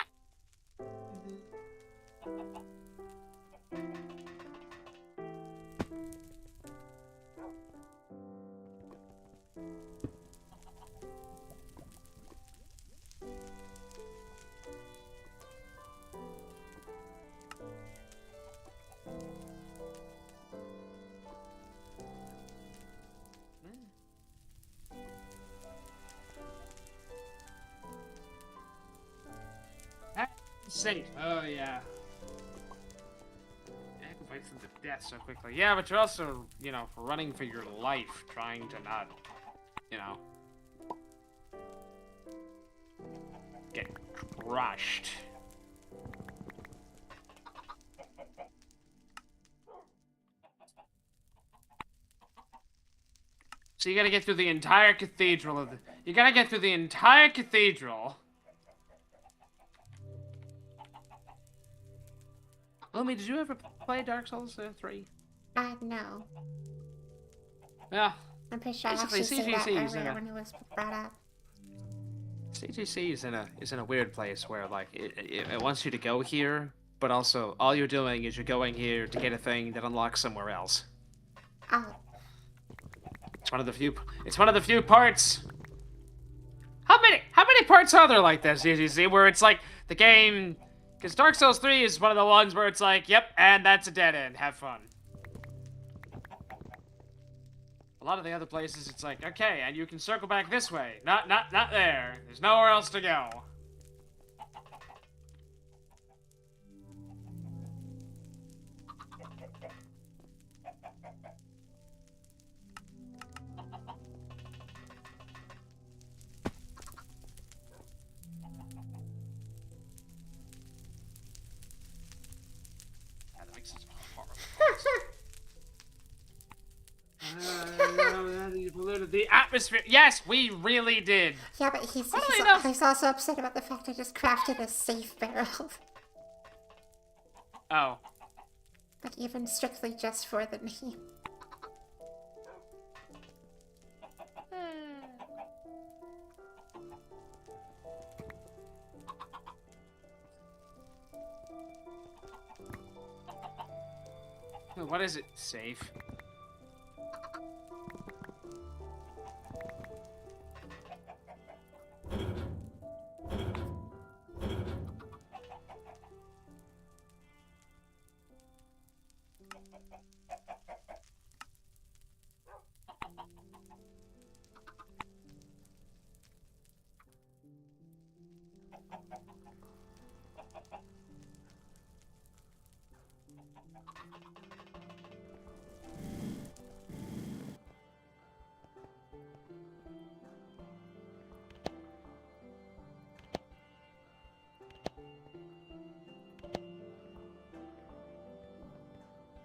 Safe. Oh yeah. Fights them to death so quickly. Yeah, but you're also, you know, running for your life, trying to not, you know, get crushed. So you gotta get through the entire cathedral you gotta get through the entire cathedral. Lumi, did you ever play Dark Souls 3? No. Yeah. I'm pretty sure I Basically, actually said that CGC is earlier when it was brought up. CGC is in a weird place where like it wants you to go here, but also all you're doing is you're going here to get a thing that unlocks somewhere else. Oh. It's one of the few parts. How many parts are there like this, CGC, where it's like the game? Because Dark Souls 3 is one of the ones where it's like, yep, and that's a dead end. Have fun. A lot of the other places, it's like, okay, and you can circle back this way. Not there. There's nowhere else to go. atmosphere. Yes, we really did. Yeah, but he's also upset about the fact I just crafted a safe barrel. Oh. But even strictly just for the name. What is it? Safe.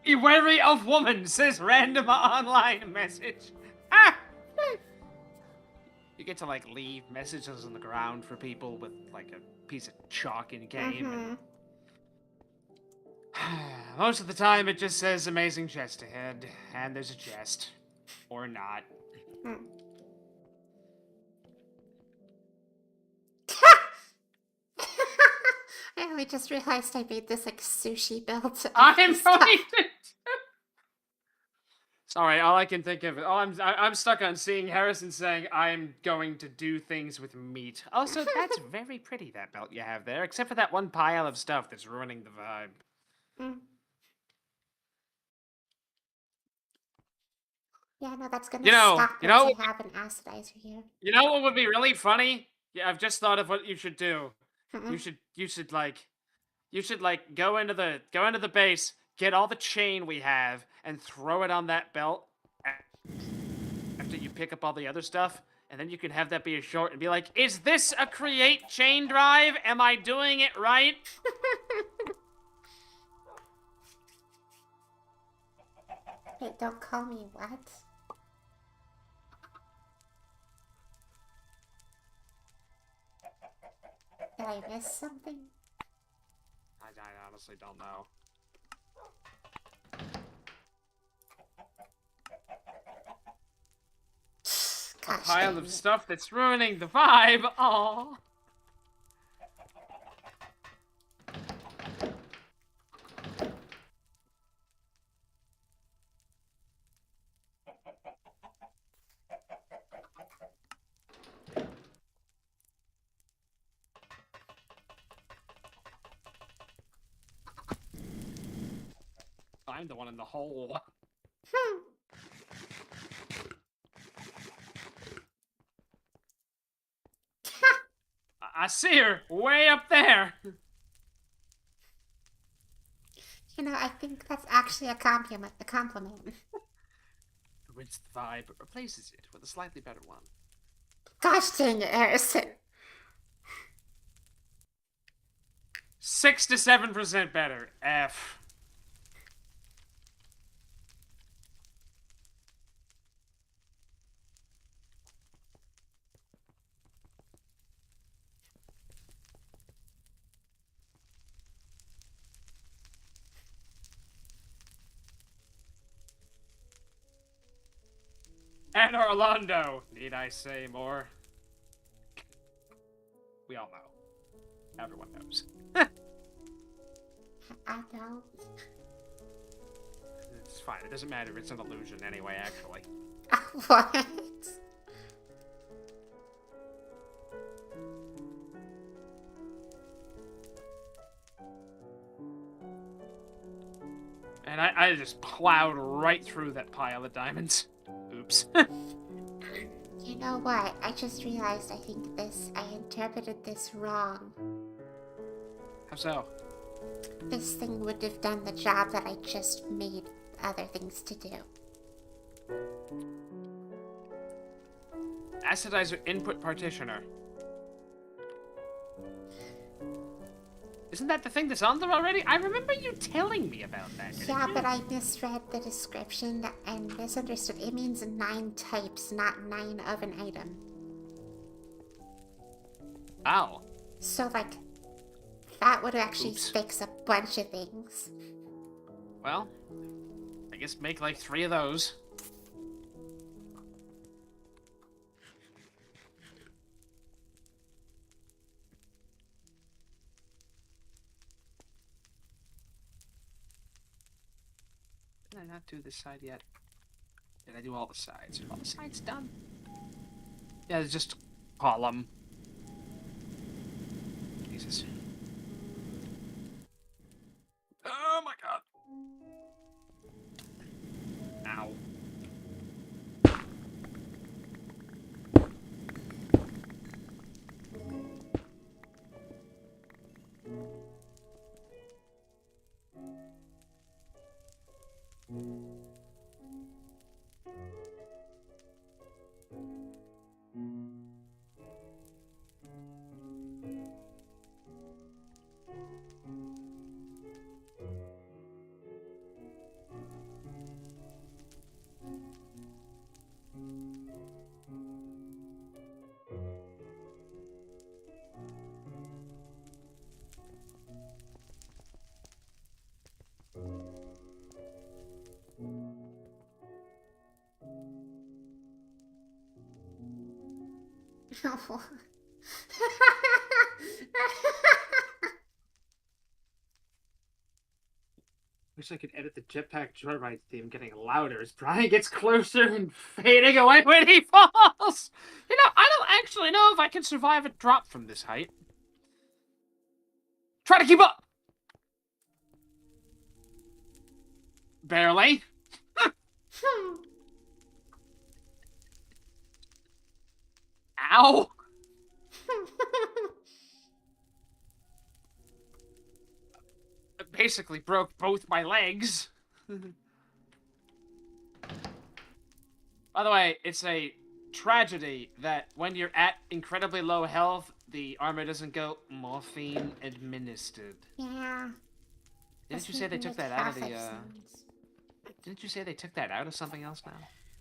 Be wary of woman, says random online message. Ah! You get to, like, leave messages on the ground for people with, like, a piece of chalk in game. Most of the time, it just says amazing chest ahead, and there's a chest. Or not. I only just realized I made this, like, sushi build. I'm going to... Sorry, all I can think of... I'm stuck on seeing Harrison saying, I'm going to do things with meat. Also, that's very pretty, that belt you have there, except for that one pile of stuff that's ruining the vibe. Yeah, no, that's gonna stop once I have an acidizer here. You know what would be really funny? Yeah, I've just thought of what you should do. You should go into the base, get all the chain we have, and throw it on that belt after you pick up all the other stuff, and then you can have that be a short and be like, is this a create chain drive? Am I doing it right? Wait, don't call me what? Did I miss something? I honestly don't know. Gosh, a pile of stuff that's ruining the vibe. Aww. I'm the one in the hole. I see her way up there. You know, I think that's actually a compliment. Rinse the vibe, but replaces it with a slightly better one. Gosh dang it, Harrison. 6 to 7% better. F. And Orlando. Need I say more? We all know. Everyone knows. I know. It's fine. It doesn't matter. It's an illusion anyway, actually. What? And I just plowed right through that pile of diamonds. Oops. You know what? I just realized I interpreted this wrong. How so? This thing would have done the job that I just made other things to do. Acidizer input partitioner. Isn't that the thing that's on there already? I remember you telling me about that. Yeah, but I misread the description and misunderstood. It means 9 types, not 9 of an item. Ow. So, like, that would actually Oops. fix a bunch of things. Well, I guess make like 3 of those. Did I not do this side yet? Did I do all the sides? Are all the sides done? Yeah, it's just column. Jesus. Oh my god. Ow. No. Wish I could edit the jetpack joyride theme getting louder as Brian gets closer and fading away when he falls. You know, I don't actually know if I can survive a drop from this height. Try to keep up. Barely. Ow. I basically broke both my legs. By the way, it's a tragedy that when you're at incredibly low health, the armor doesn't go morphine administered. Yeah. Didn't you say they took that out of the, Didn't you say they took that out of something else now?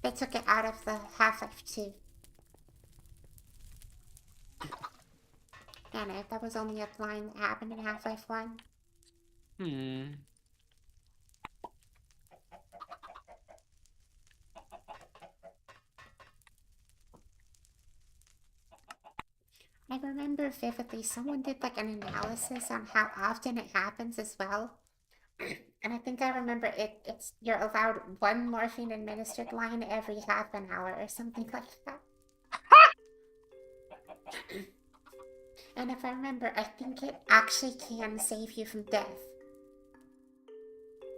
They took it out of the Half-Life 2. Yeah, no, that was only a line that happened in Half-Life 1. I remember vividly someone did like an analysis on how often it happens as well. And I think I remember it's you're allowed 1 morphine administered line every half an hour or something like that. And if I remember, I think it actually can save you from death.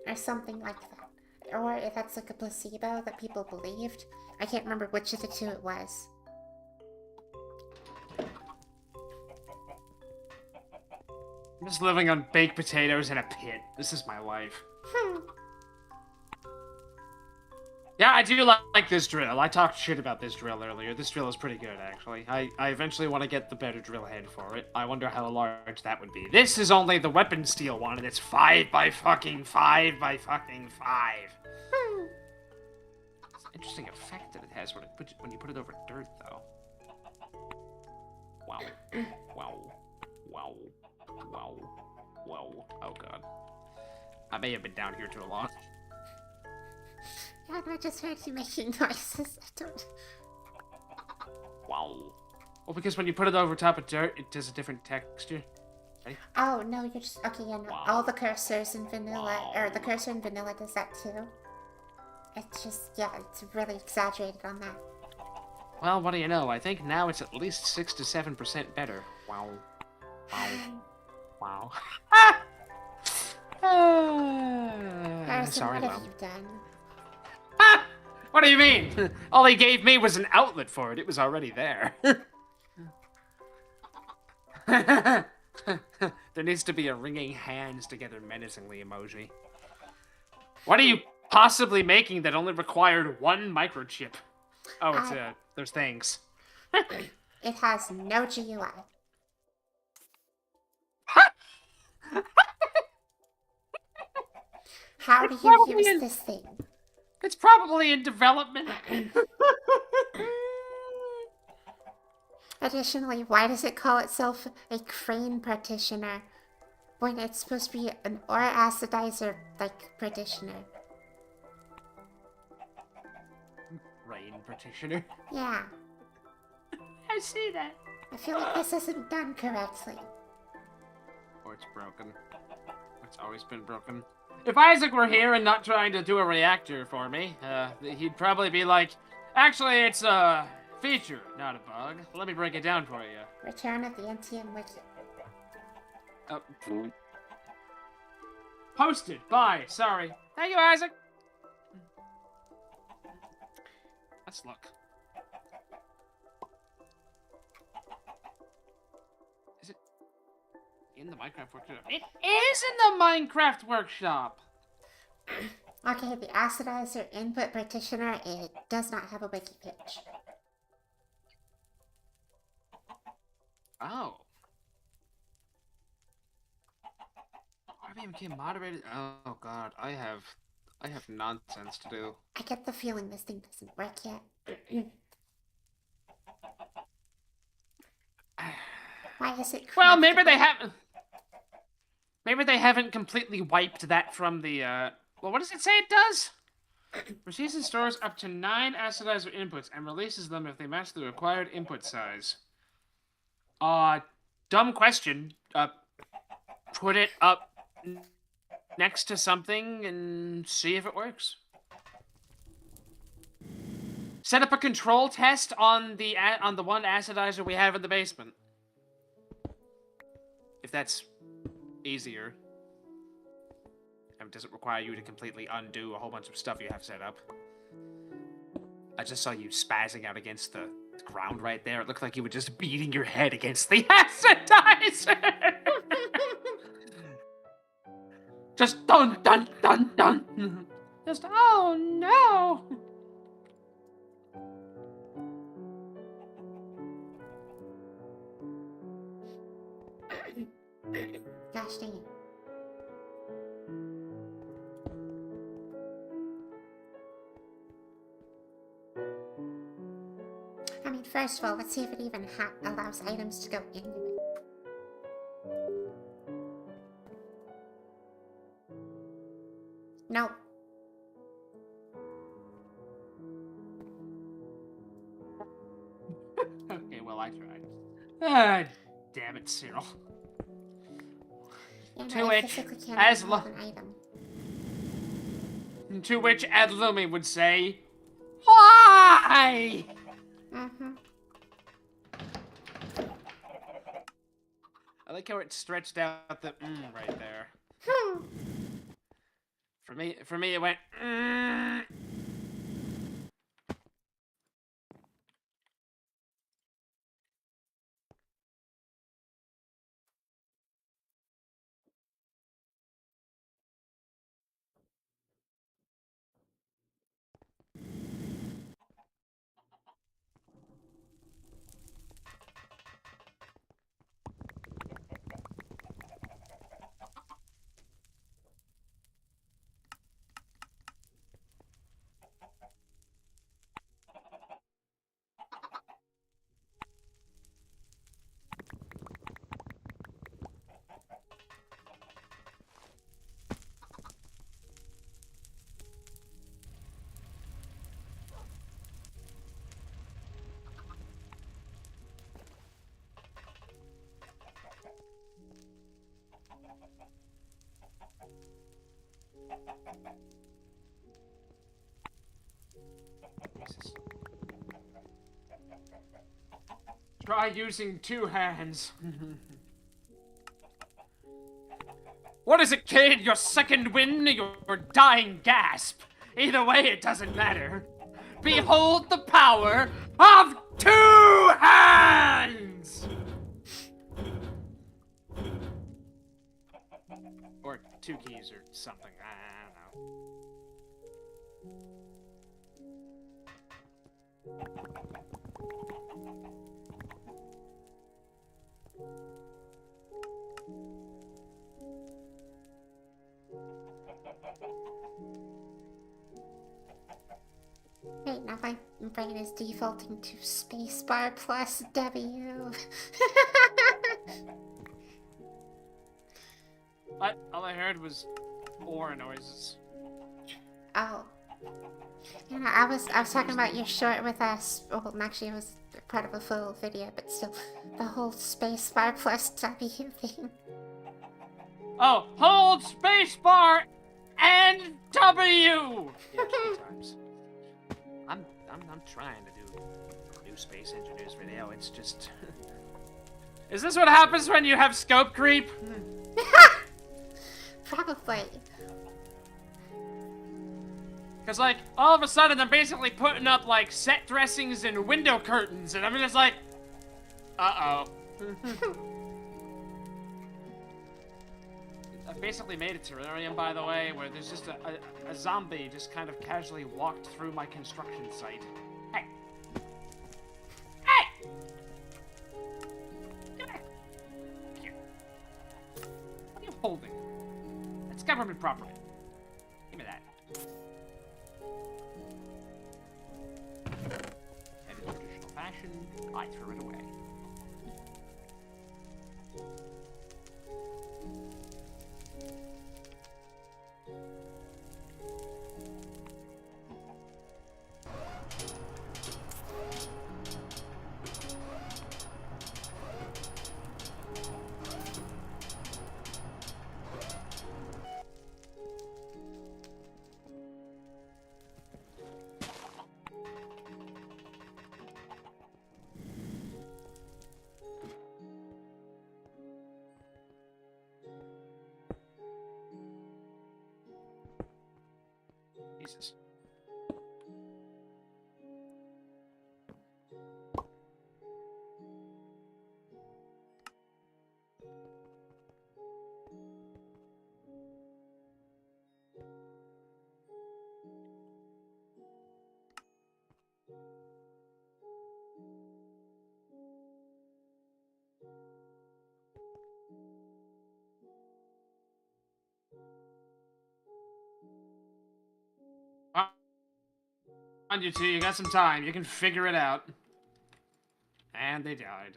Or something like that. Or if that's like a placebo that people believed. I can't remember which of the 2 it was. I'm just living on baked potatoes in a pit. This is my life. Yeah, I do like this drill. I talked shit about this drill earlier. This drill is pretty good, actually. I eventually want to get the better drill head for it. I wonder how large that would be. This is only the weapon steel one, and it's 5 by fucking 5 by fucking 5. It's an interesting effect that it has when you put it over dirt, though. Wow. Wow. Wow. Wow. Wow. Oh, God. I may have been down here too long. Yeah, I just heard you making noises. I don't... Wow. Well, because when you put it over top of dirt, it does a different texture. Ready? Oh, no, you're just... Okay, yeah, no. Wow. All the cursors in vanilla... Wow. Or the cursor in vanilla does that too. It's just... Yeah, it's really exaggerated on that. Well, what do you know? I think now it's at least 6 to 7% better. Wow. Wow. Wow. Harrison, Sorry, what have Mom. you done? What do you mean? All he gave me was an outlet for it. It was already there. There needs to be a wringing hands together menacingly emoji. What are you possibly making that only required 1 microchip? Oh, it's there's things. It has no GUI. How do It's you probably use in, this thing? it's probably in development. Additionally, why does it call itself a crane partitioner when it's supposed to be an ore acidizer like partitioner? Rain petitioner. Yeah, I see that. I feel like this isn't done correctly. Or it's broken. It's always been broken. If Isaac were here and not trying to do a reactor for me, he'd probably be like, actually, it's a feature, not a bug. Let me break it down for you. Return of the NTM wiki. Posted. Bye. Sorry. Thank you, Isaac. Let's look. Is it in the Minecraft workshop? It is in the Minecraft workshop. Okay, the acidizer input partitioner, it does not have a wiki page. Oh. RBMK moderated. Oh god, I have nonsense to do. I get the feeling this thing doesn't work yet. Why is it? Well, maybe they haven't. Maybe they haven't completely wiped that from the. Well, what does it say it does? Receives and stores up to 9 acidizer inputs and releases them if they match the required input size. Dumb question. Put it up next to something and see if it works. Set up a control test on the one acidizer we have in the basement. If that's easier. And it doesn't require you to completely undo a whole bunch of stuff you have set up. I just saw you spazzing out against the ground right there. It looked like you were just beating your head against the acidizer. Just dun dun dun dun. Just oh no. Gosh dang it. I mean, first of all, let's see if it even allows items to go into it. Nope. Okay, well I tried. Ah, damn it, Cyril. Yeah, no, To I which, physically can't as even hold an item. To which Adlumi would say, why? Mm-hmm. I like how it stretched out the right there. For me, it went. Jesus. Try using 2 hands. What is it, kid? Your second wind, your dying gasp? Either way, it doesn't matter. Behold the power of 2 hands! Or 2 keys or something. I don't know. brain is defaulting to spacebar plus W. What? All I heard was ore noises. Oh. You know, I was talking about your short with us. Well, actually, it was part of a full video, but still, the whole spacebar plus W thing. Oh, hold spacebar and W. Yeah, 2 times. I'm trying to do a new space engineers video. It's just. Is this what happens when you have scope creep? Probably. Because, like, all of a sudden, I'm basically putting up, like, set dressings and window curtains, and I'm just like, uh-oh. I've basically made a terrarium, by the way, where there's just a zombie just kind of casually walked through my construction site. Hey! Hey! Come here. What are you holding? That's government property. Give me that. And in traditional fashion, I threw it away. Jesus. On you two, you got some time. You can figure it out. And they died.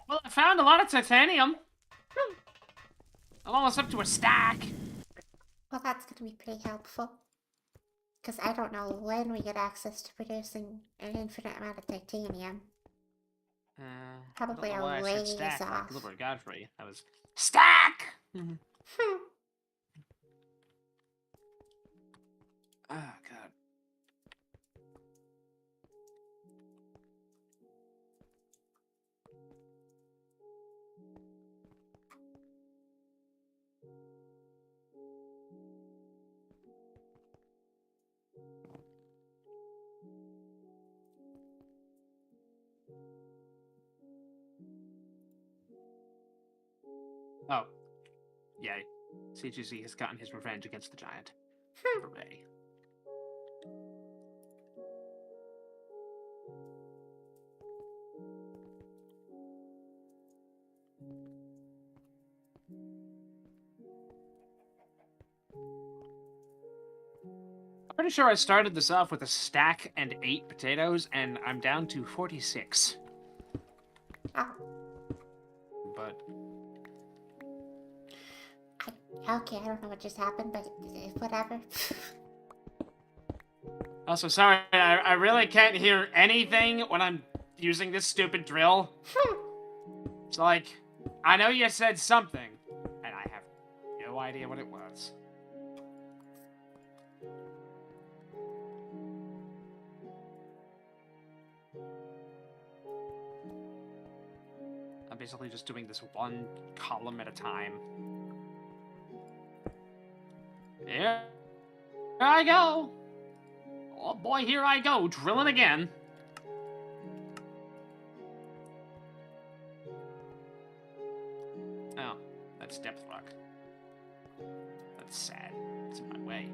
Well, I found a lot of titanium. I'm almost up to a stack. Well, that's going to be pretty helpful. Because I don't know when we get access to producing an infinite amount of titanium. Probably I don't know why a I said ways stack like off. Gilbert Godfrey. I was stack. Oh god. Oh. Yay. CGC has gotten his revenge against the giant. Hooray. I'm pretty sure I started this off with a stack and 8 potatoes, and I'm down to 46. Oh. But Okay, I don't know what just happened, but whatever. also, sorry, I really can't hear anything when I'm using this stupid drill. It's like, I know you said something, and I have no idea what it was. I'm basically just doing this one column at a time. Here I go. Oh boy, here I go, drilling again. Oh, that's depth rock. That's sad. It's in my way.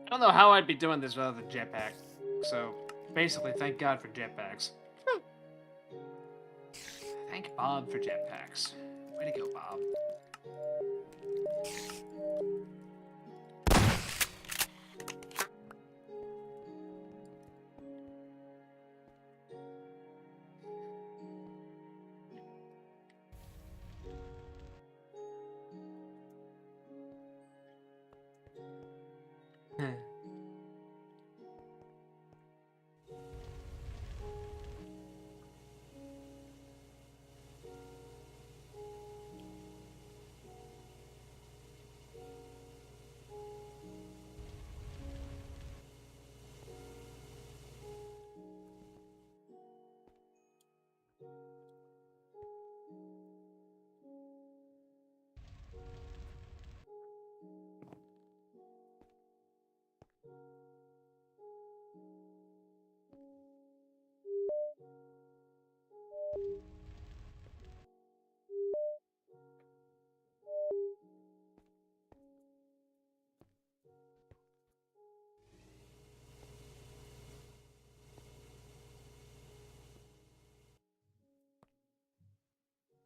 I don't know how I'd be doing this without the jetpack. So, basically, thank God for jetpacks. Thank Bob for jetpacks. Way to go, Bob.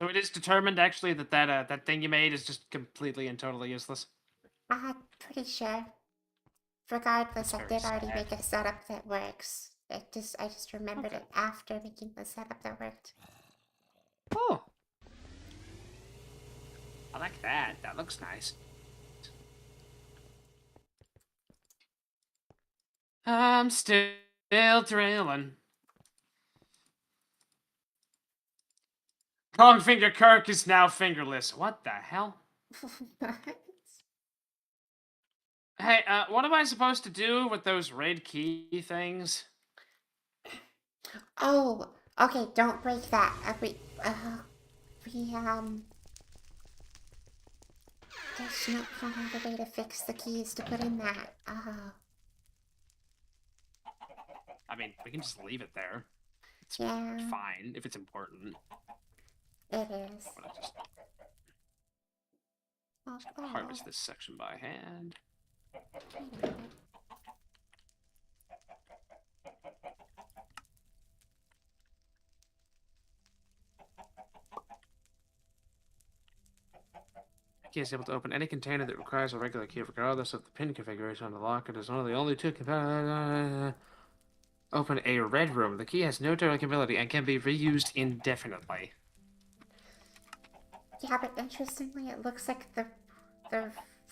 So it is determined, actually, that that thing you made is just completely and totally useless. I'm pretty sure. Regardless, That's I very did already sad. make a setup that works. I just remembered it after making the setup that worked. Oh. I like that. That looks nice. I'm still drilling. Longfinger Kirk is now fingerless. What the hell? Hey, what am I supposed to do with those red key things? Oh, okay, don't break that. There's no other way to fix the keys to put in that. I mean, we can just leave it there. It's Yeah, fine if it's important. it is. I'm gonna just Oh, harvest this section by hand. wait a minute. Key is able to open any container that requires a regular key, regardless of the pin configuration on the lock. It is one of the only two open a red room. The key has no durability and can be reused indefinitely. Yeah, but interestingly, it looks like the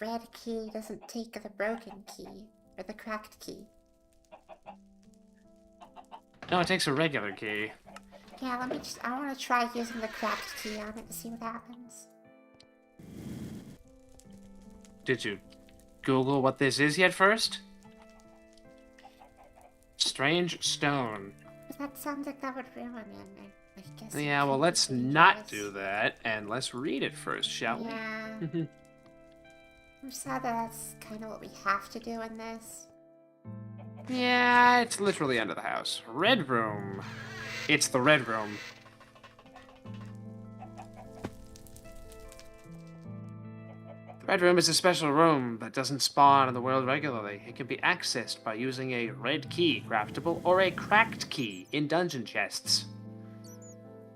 red key doesn't take the broken key or the cracked key. No, it takes a regular key. Yeah, I want to try using the cracked key on it to see what happens. Did you Google what this is yet first? Strange stone. But that sounds like that would ruin it. I guess. Yeah, well, let's not do that, and let's read it first, shall we? Yeah. I'm sad that that's kind of what we have to do in this. Yeah, it's literally under the house. Red room. It's the red room. Red room is a special room that doesn't spawn in the world regularly. It can be accessed by using a red key, craftable, or a cracked key in dungeon chests.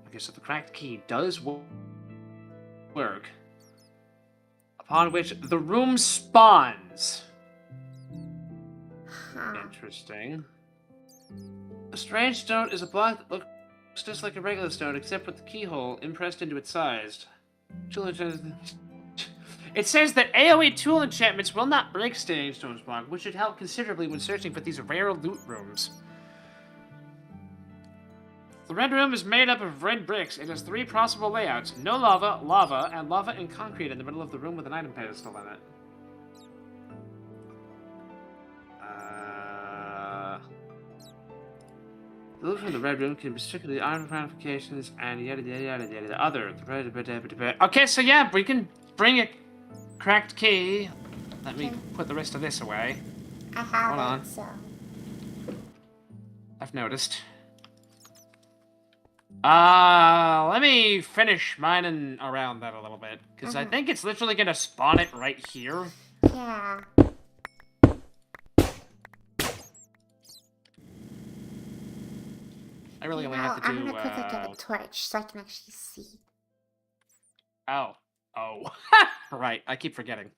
Okay, so the cracked key does work. Upon which the room spawns. Huh. Interesting. A strange stone is a block that looks just like a regular stone, except with the keyhole impressed into its size. It says that AoE tool enchantments will not break Staying Stone's block, which should help considerably when searching for these rare loot rooms. The red room is made up of red bricks. It has 3 possible layouts. No lava, lava, and lava and concrete in the middle of the room with an item pedestal in it. The loot from the red room can be strictly item ramifications and yada yada yada yada. Other. Okay, so yeah, we can bring a cracked key. Let me put the rest of this away. I have Hold on. so... I've noticed. Let me finish mining around that a little bit, because I think it's literally gonna spawn it right here. Yeah. I really only have to do, I'm gonna quickly get a torch so I can actually see. Oh. Right, I keep forgetting.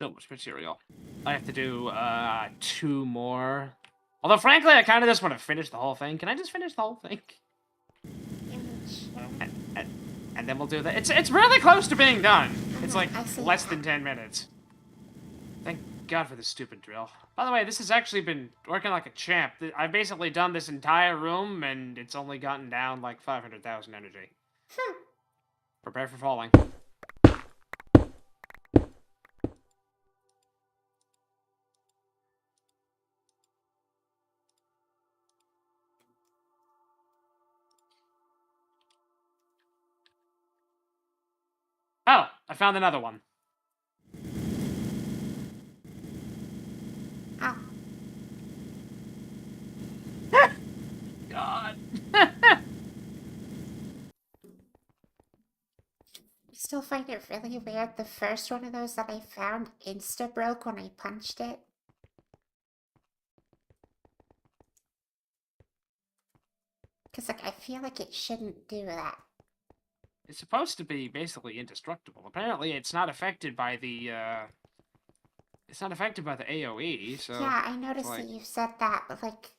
So much material. I have to do 2 more. Although frankly, I kind of just want to finish the whole thing. Can I just finish the whole thing? And then we'll do that. It's really close to being done. It's like less than 10 minutes. Thank God for this stupid drill. By the way, this has actually been working like a champ. I've basically done this entire room, and it's only gotten down like 500,000 energy. Prepare for falling. Oh, I found another one. Oh. God. I still find it really weird. The first one of those that I found insta-broke when I punched it. Because, like, I feel like it shouldn't do that. It's supposed to be basically indestructible. Apparently, it's not affected by the, It's not affected by the AoE, so... Yeah, I noticed that you said that, but, like,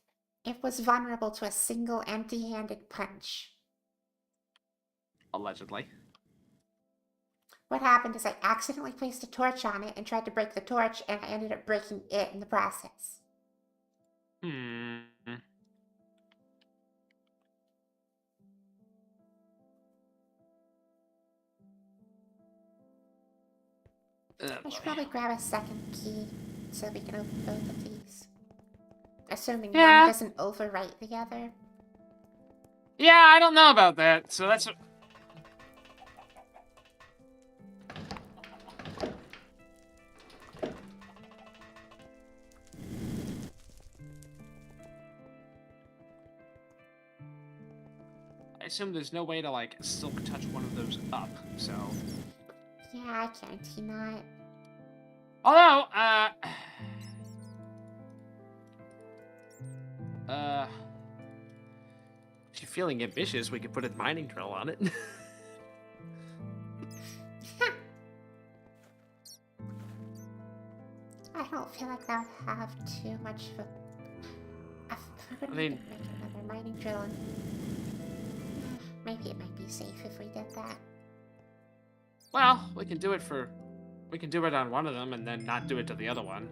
it was vulnerable to a single empty-handed punch. Allegedly. What happened is I accidentally placed a torch on it and tried to break the torch, and I ended up breaking it in the process. I should probably grab a second key so we can open both of these. Assuming one doesn't overwrite the other. Yeah, I don't know about that, so that's... I assume there's no way to, like, silk touch one of those up, so... Yeah, I guarantee not. Although, if you're feeling ambitious, we could put a mining drill on it. I don't feel like that would have too much of a... I mean... make another mining drill and... Maybe it might be safe if we did that. Well, we can do it on one of them and then not do it to the other one.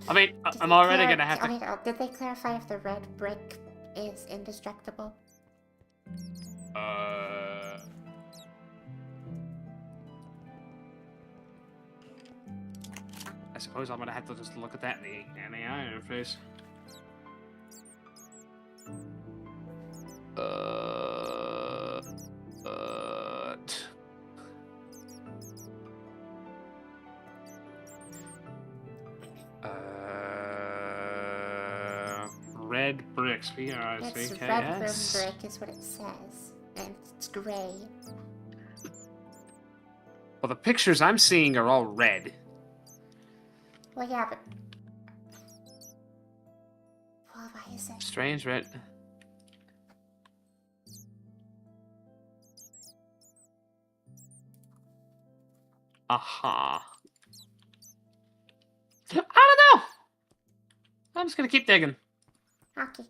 I mean, I'm already gonna have to... Did they clarify if the red brick is indestructible. I suppose I'm gonna have to just look at that in the AI interface. Red bricks. It's red room brick is what it says. And it's gray. Well, the pictures I'm seeing are all red. Well, yeah, but... Well, why is it? Strange red. Aha. I don't know! I'm just gonna keep digging. Okay.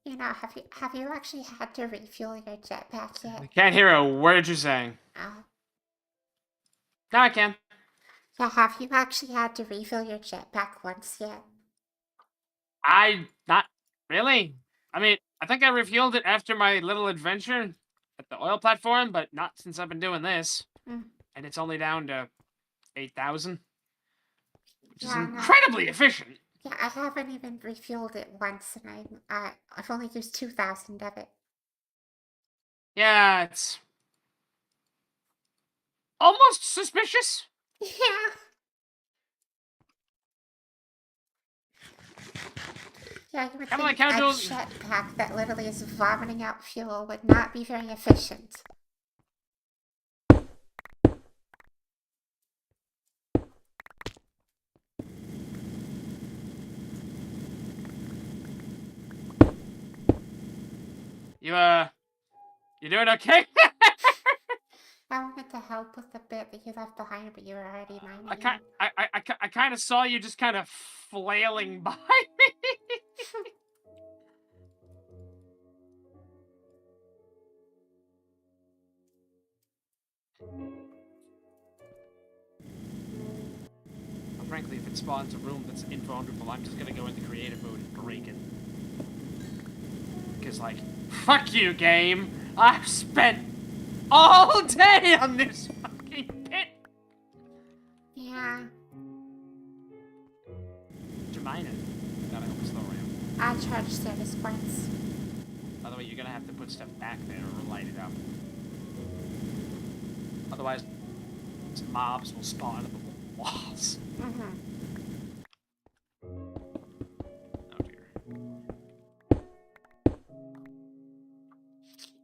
You know, have you actually had to refuel your jetpack yet? I can't hear a word you're saying. Oh. Now I can. Yeah, have you actually had to refill your jetpack once yet? Not really. I mean, I think I refueled it after my little adventure at the oil platform, but not since I've been doing this. Mm. And it's only down to 8,000, which is Yeah, incredibly efficient. Yeah, I haven't even refueled it once, and I've only used 2,000 of it. Yeah, it's almost suspicious. Yeah. Yeah, you would think like a jetpack that literally is vomiting out fuel would not be very efficient. You doing okay? I wanted to help with the bit that you left behind, but you were already mining. I kind of saw you just kind of flailing by me. Well, frankly, if it spawns a room that's invulnerable, I'm just gonna go into creative mode and break it. Because, like, fuck you, game! I've spent all day on this fucking pit! Yeah. You're mining. Gotta help us slow ramp. I charge service points. By the way, you're gonna have to put stuff back there or light it up. Otherwise, mobs will spawn at the walls. Mm-hmm. Oh dear.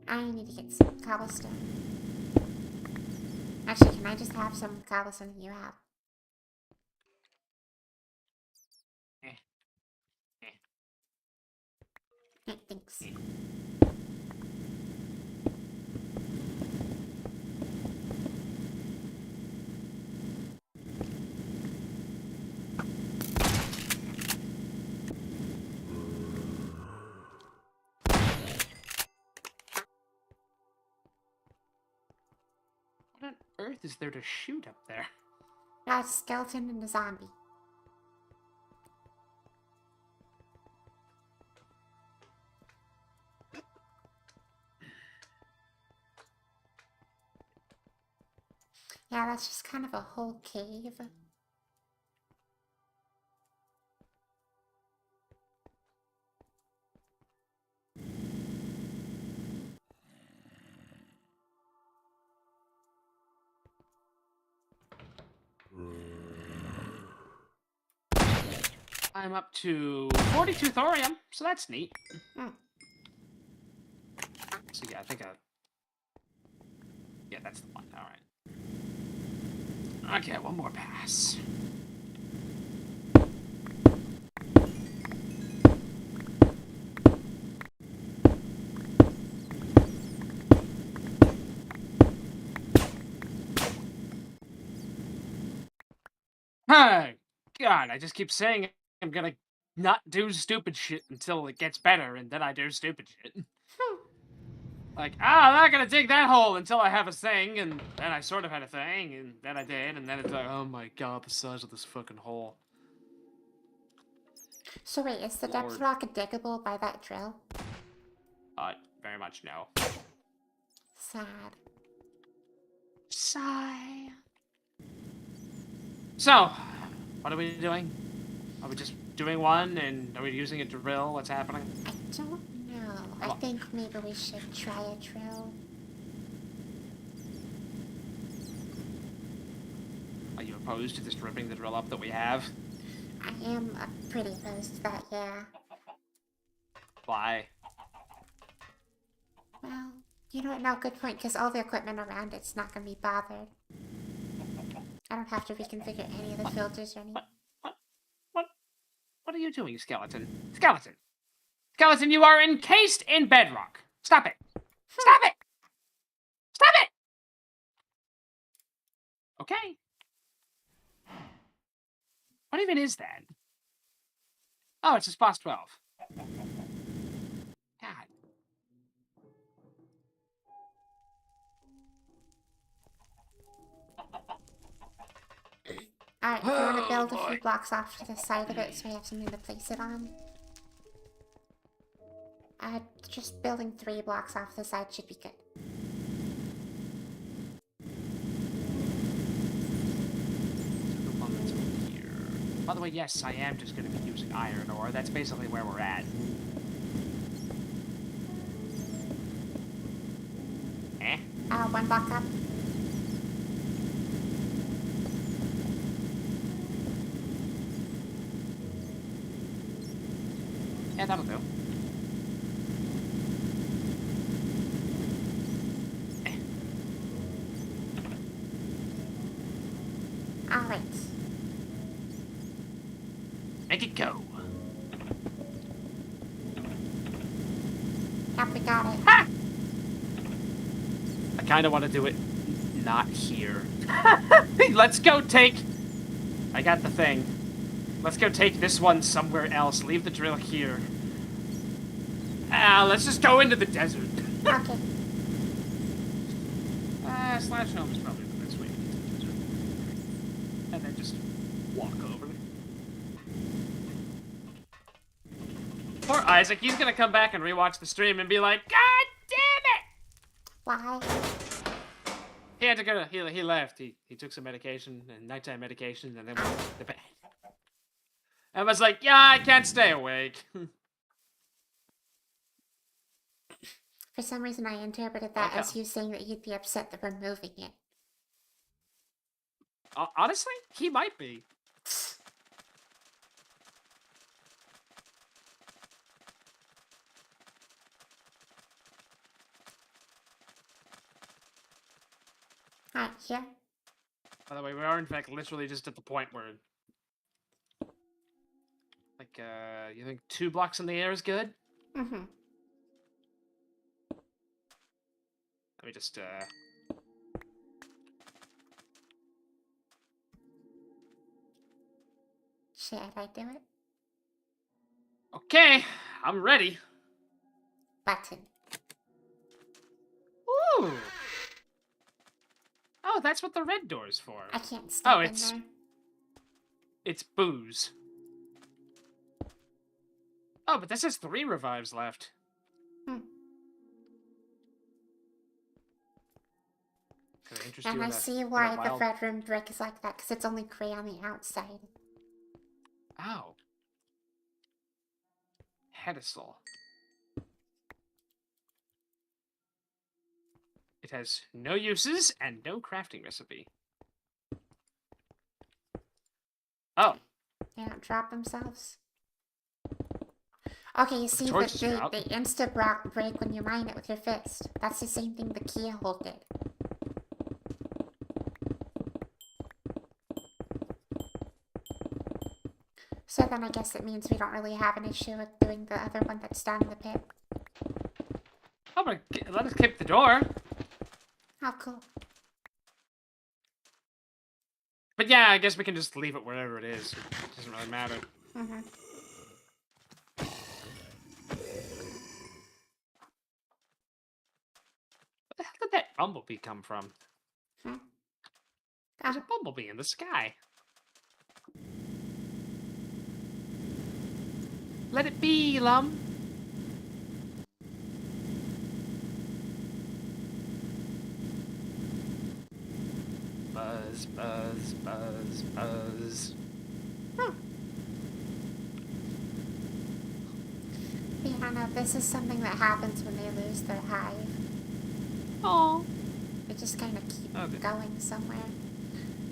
I need to get some cobblestone. Actually, can I just have some cobblestone that you have? Thanks. What on earth is there to shoot up there? A skeleton and a zombie. Yeah, that's just kind of a whole cave. I'm up to 42 thorium, so that's neat. Hmm. So yeah, I think yeah, that's the one. Alright. Okay, one more pass. Hi! God, I just keep saying I'm gonna not do stupid shit until it gets better, and then I do stupid shit. Like, I'm not gonna dig that hole until I have a thing, and then I sort of had a thing, and then I did, and then it's like, oh my god, the size of this fucking hole. So wait, is the depth Lord. rock diggable by that drill? Very much no. Sad. Sigh. So, what are we doing? Are we just doing one, and are we using a drill? What's happening? I don't know. I think maybe we should try a drill. Are you opposed to just ripping the drill up that we have? I am pretty opposed to that, yeah. Why? Well, you know what? No, good point, because all the equipment around it's not going to be bothered. I don't have to reconfigure any of the filters or anything. What are you doing, Skeleton? Skeleton! Skeleton, you are encased in bedrock! Stop it! Stop it! Stop it! Okay. What even is that? Oh, it's a boss 12. God. Alright, if you want to build a few blocks off to the side of it so we have something to place it on. Just building 3 blocks off the side should be good. By the way, yes, I am just going to be using iron ore. That's basically where we're at. Eh? 1 block up. Yeah, that'll do. Alright. Make it go. Yep, we got it. Ha! I kind of want to do it not here. Let's go take... I got the thing. Let's go take this one somewhere else. Leave the drill here. Let's just go into the desert. Okay. Slash home is probably the best way to get to the desert. And then just walk over. Poor Isaac, he's gonna come back and rewatch the stream and be like, God damn it! Why? He had to go to, he left. He took some medication, and nighttime medication, and then went to bed. And was like, yeah, I can't stay awake. For some reason I interpreted that as you saying that you'd be upset that we're moving it. Honestly, he might be. Alright, here. By the way, we are in fact literally just at the point where, like, you think 2 blocks in the air is good? Mm-hmm. Let me just, Should I do it? Okay, I'm ready. Button. Ooh. Oh, that's what the red door's for. I can't step Oh, in there. It's booze. Oh, but this has 3 revives left. And I see why the red room brick is like that, because it's only gray on the outside. Oh. Pedestal. It has no uses and no crafting recipe. Oh. They don't drop themselves. Okay, you see that they insta-break when you mine it with your fist. That's the same thing the keyhole did. So then I guess it means we don't really have an issue with doing the other one that's down in the pit. Oh, but let us keep the door. Oh, cool. But yeah, I guess we can just leave it wherever it is. It doesn't really matter. Mm-hmm. Where the hell did that bumblebee come from? There's a bumblebee in the sky. Let it be, Lum. Buzz, buzz, buzz, buzz. Yeah, no, this is something that happens when they lose their hive. Oh. They just kind of keep Okay. going somewhere.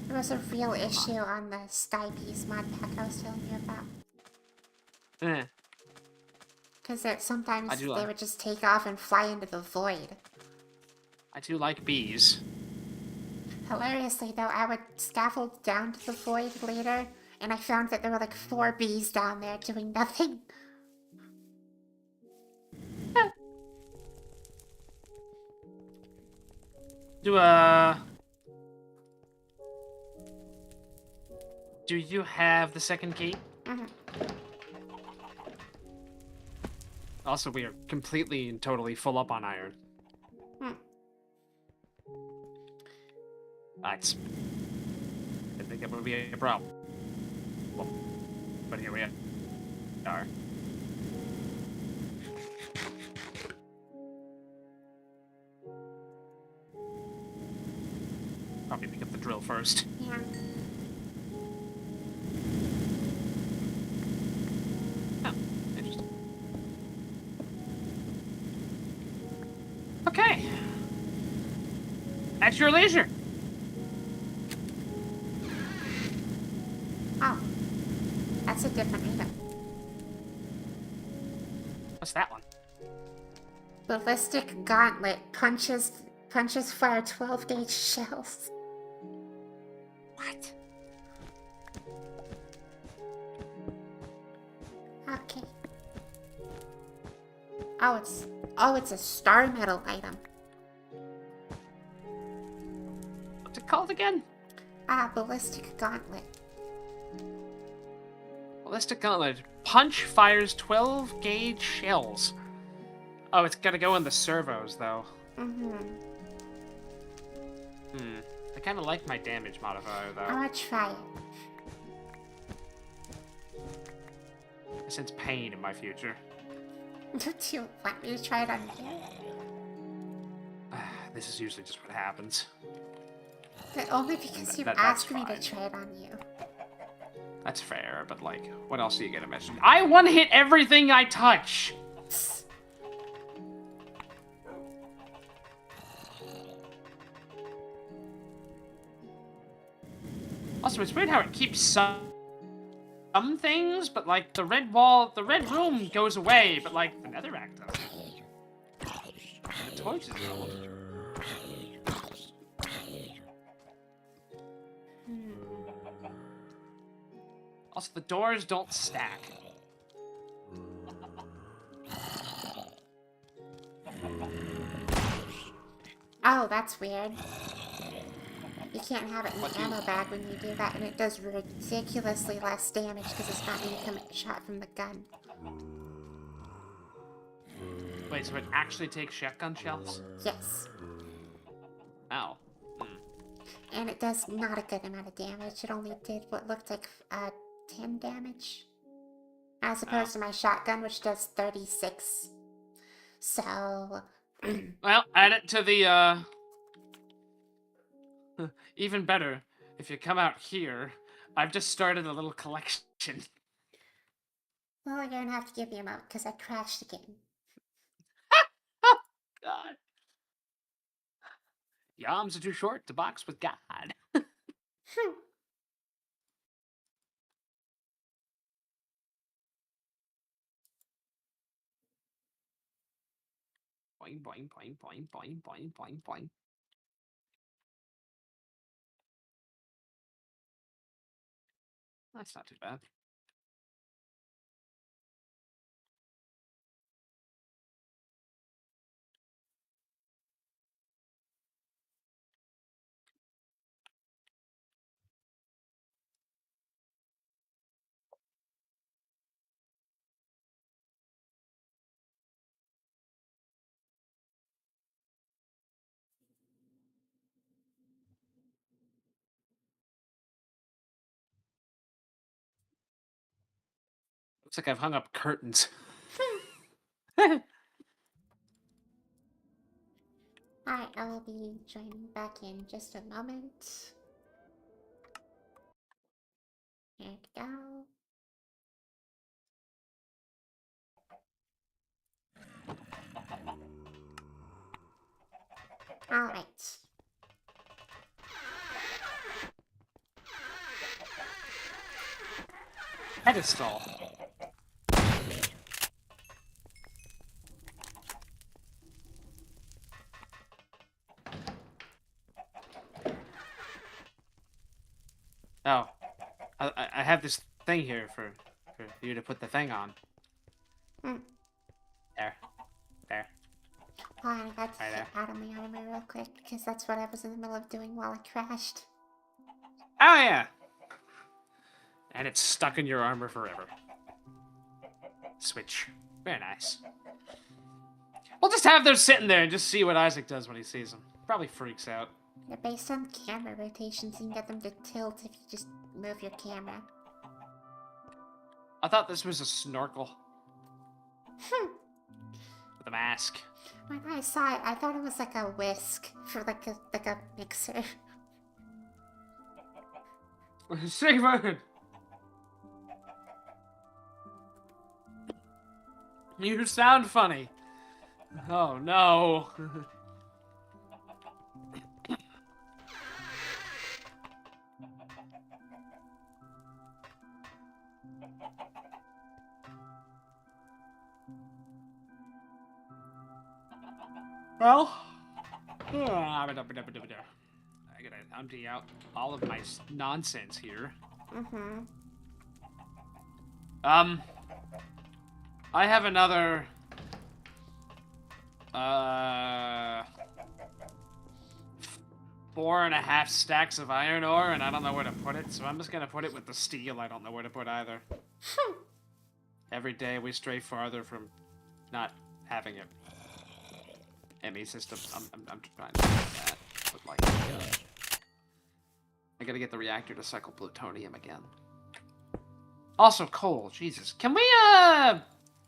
There was a real issue on the Sky Bees mod pack I was telling you about. Eh. Because sometimes do they like. would just take off and fly into the void. I do like bees. Hilariously, though, I would scaffold down to the void later, and I found that there were like 4 bees down there doing nothing. Do Do you have the second key? Mhm. Also, we are completely and totally full up on iron. Hmm. That's. I think that would be a problem. But here we are. Probably pick up the drill first. Yeah. Oh, interesting. Okay. At your leisure. Oh. That's a different item. What's that one? Ballistic Gauntlet punches fire 12 gauge shells. What? Okay. It's a star metal item. What's it called again? Ballistic Gauntlet. Ballistic Gauntlet. Punch fires 12 gauge shells. Oh, it's gotta go in the servos, though. Mm-hmm. I kind of like my damage modifier, though. I'm gonna try it. I sense pain in my future. Do you want me to try it on you? This is usually just what happens. But only because you that's asked me to fine. try it on you. That's fair, but like, what else are you gonna mention? I one-hit everything I touch! Also, it's weird how it keeps some things, but like the red room goes away, but like the netherrack doesn't. The torch is old. Also, the doors don't stack. Oh, that's weird. You can't have it in the ammo bag when you do that, and it does ridiculously less damage because it's not being shot from the gun. Wait, so it actually takes shotgun shells? Yes. Oh. And it does not a good amount of damage. It only did what looked like 10 damage. As opposed to my shotgun, which does 36. So... Well, add it to the, even better, if you come out here, I've just started a little collection. Well, you're gonna have to give me a moment, because I crashed again. God. Your arms are too short to box with God. Boing, boing, boing, boing, boing, boing, boing, boing. That's not too bad. Looks like I've hung up curtains. Alright, I will be joining back in just a moment. There we go. Alright. Pedestal. Oh, I have this thing here for you to put the thing on. Hmm. There. Hold on, I got to Right get there. out of my armor real quick, because that's what I was in the middle of doing while I crashed. Oh, yeah. And it's stuck in your armor forever. Switch. Very nice. We'll just have those sitting there and just see what Isaac does when he sees them. Probably freaks out. They're based on camera rotations. You can get them to tilt if you just move your camera. I thought this was a snorkel. With a mask. When I saw it, I thought it was like a whisk for like a mixer. Sigmund! You sound funny. Oh no. Well, I gotta empty out all of my nonsense here. Mm-hmm. I have another 4.5 stacks of iron ore, and I don't know where to put it, so I'm just gonna put it with the steel. I don't know where to put either. Every day we stray farther from not having it. ME system. I'm trying to do that. But like, I gotta get the reactor to cycle plutonium again. Also, coal. Jesus. Can we,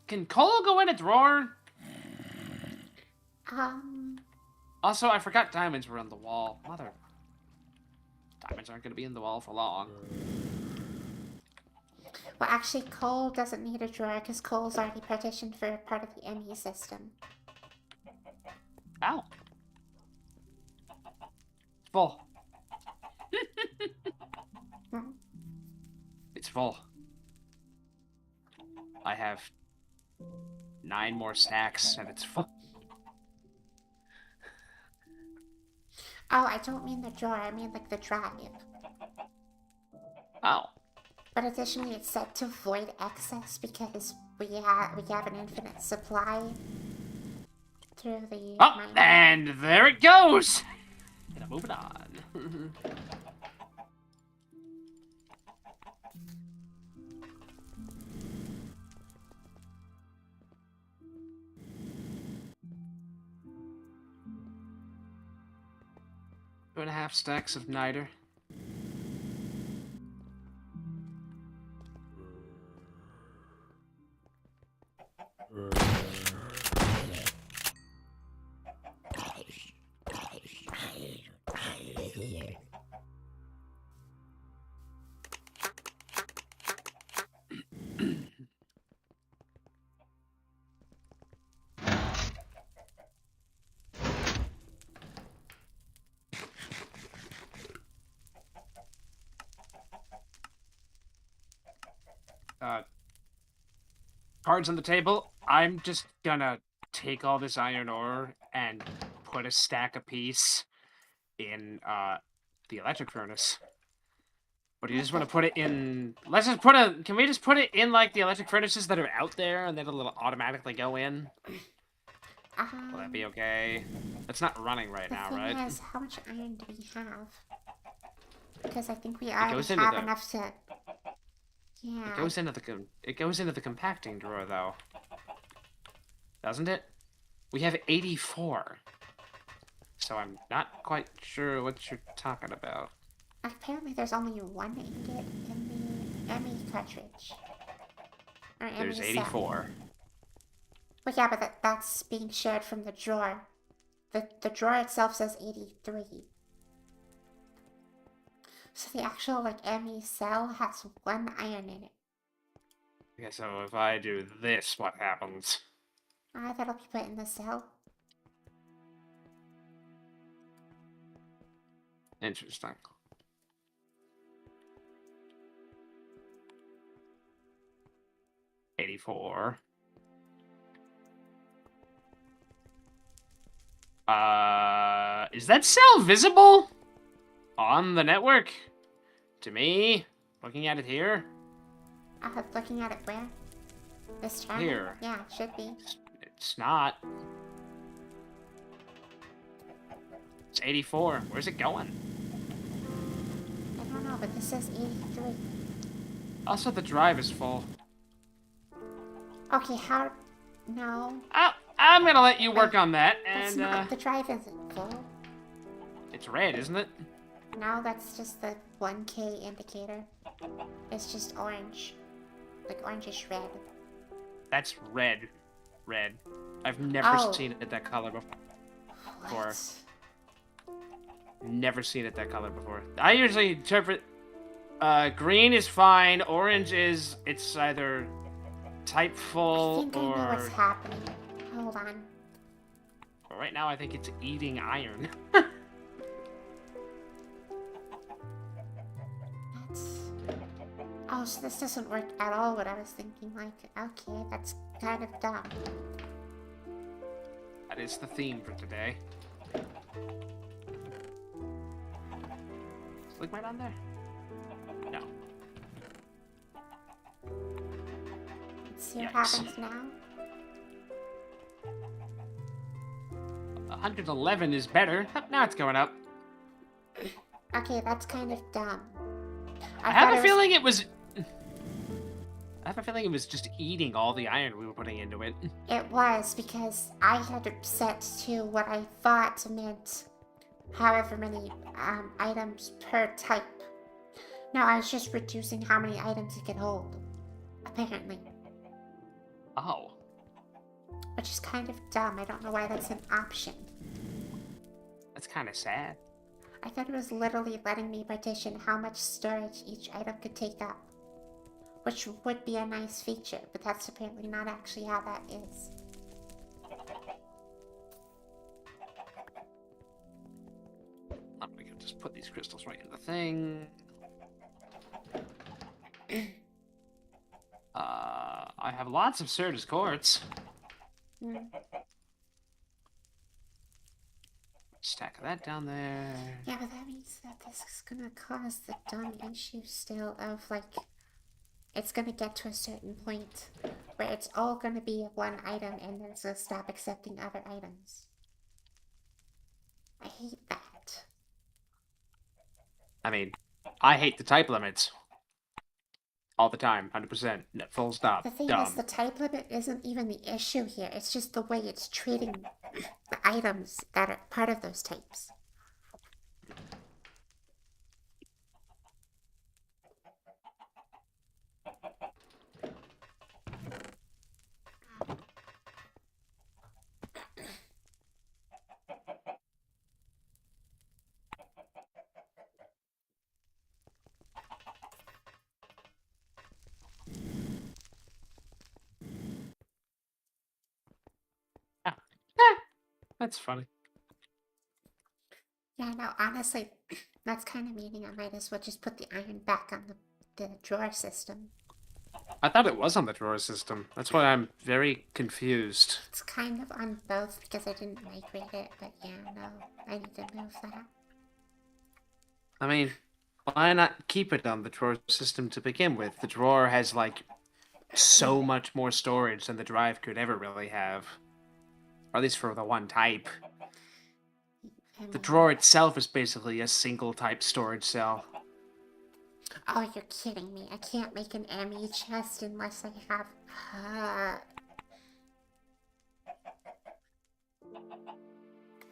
can coal go in a drawer? Also, I forgot diamonds were on the wall. Mother. Diamonds aren't gonna be in the wall for long. Well, actually, coal doesn't need a drawer because coal's already partitioned for part of the ME system. Ow. It's full. It's full. I have 9 more stacks and it's full. Oh, I don't mean the drawer, I mean like the drive. Oh. But additionally, it's set to void excess because we have an infinite supply through the. Oh, and there it goes. And I'm moving on. 2.5 stacks of niter. Cards on the table. I'm just gonna take all this iron ore and put a stack apiece in the electric furnace. Or do you just want to put it in? Let's just put a. Can we just put it in like the electric furnaces that are out there, and then it'll automatically go in? Will that be okay? It's not running right now, right? The thing is, how much iron do we have? Because I think we already have enough to. Yeah. It goes into the compacting drawer though. Doesn't it? We have 84. So I'm not quite sure what you're talking about. Apparently there's only one ingot in the ME cartridge. Or There's Emmy's cell. 84. Well, yeah, but that's being shared from the drawer. The drawer itself says 83. So the actual, like, Emmy cell has 1 iron in it. Okay, so if I do this, what happens? That'll be put in the cell. Interesting. $84. Is that cell visible on the network? To me? Looking at it here? Looking at it where? This channel? Here. Yeah, it should be. It's not. It's 84. Where's it going? I don't know, but this says 83. Also, the drive is full. Okay, how... No. I'm gonna let you work on that, That's and, not... The drive isn't full. It's red, isn't it? No, that's just the 1K indicator. It's just orange. Like orangish red. That's red. Red. I've never Oh. seen it that color before. What? Never seen it that color before. I usually interpret... green is fine, orange is... It's either type I full think or... I know what's happening. Hold on. Right now, I think it's eating iron. That's... Oh, so this doesn't work at all what I was thinking. Like, okay, that's kind of dumb. That is the theme for today. Is liquid on there? No. Let's see what Yikes. happens now. 111 is better. Now it's going up. Okay, that's kind of dumb. I have a feeling it was... I have a feeling it was just eating all the iron we were putting into it. It was, because I had it set to what I thought meant however many items per type. No, I was just reducing how many items it could hold. Apparently. Oh. Which is kind of dumb. I don't know why that's an option. That's kind of sad. I thought it was literally letting me partition how much storage each item could take up. Which would be a nice feature, but that's apparently not actually how that is. I'm gonna just put these crystals right in the thing. I have lots of Certus quartz. Mm. Stack of that down there. Yeah, but that means that this is gonna cause the dumb issue still of, like, it's gonna get to a certain point where it's all gonna be one item and then it's gonna stop accepting other items. I hate that. I mean, I hate the type limits. All the time, 100%. Full stop. The thing Dumb. is, the type limit isn't even the issue here. It's just the way it's treating the items that are part of those types. That's funny. Yeah, no, honestly, that's kind of meaning I might as well just put the iron back on the drawer system. I thought it was on the drawer system. That's why I'm very confused. It's kind of on both because I didn't migrate it, but yeah, no, I need to move that. I mean, why not keep it on the drawer system to begin with? The drawer has, like, so much more storage than the drive could ever really have. Or at least for the one type. The drawer itself is basically a single type storage cell. Oh, you're kidding me. I can't make an ME chest unless I have...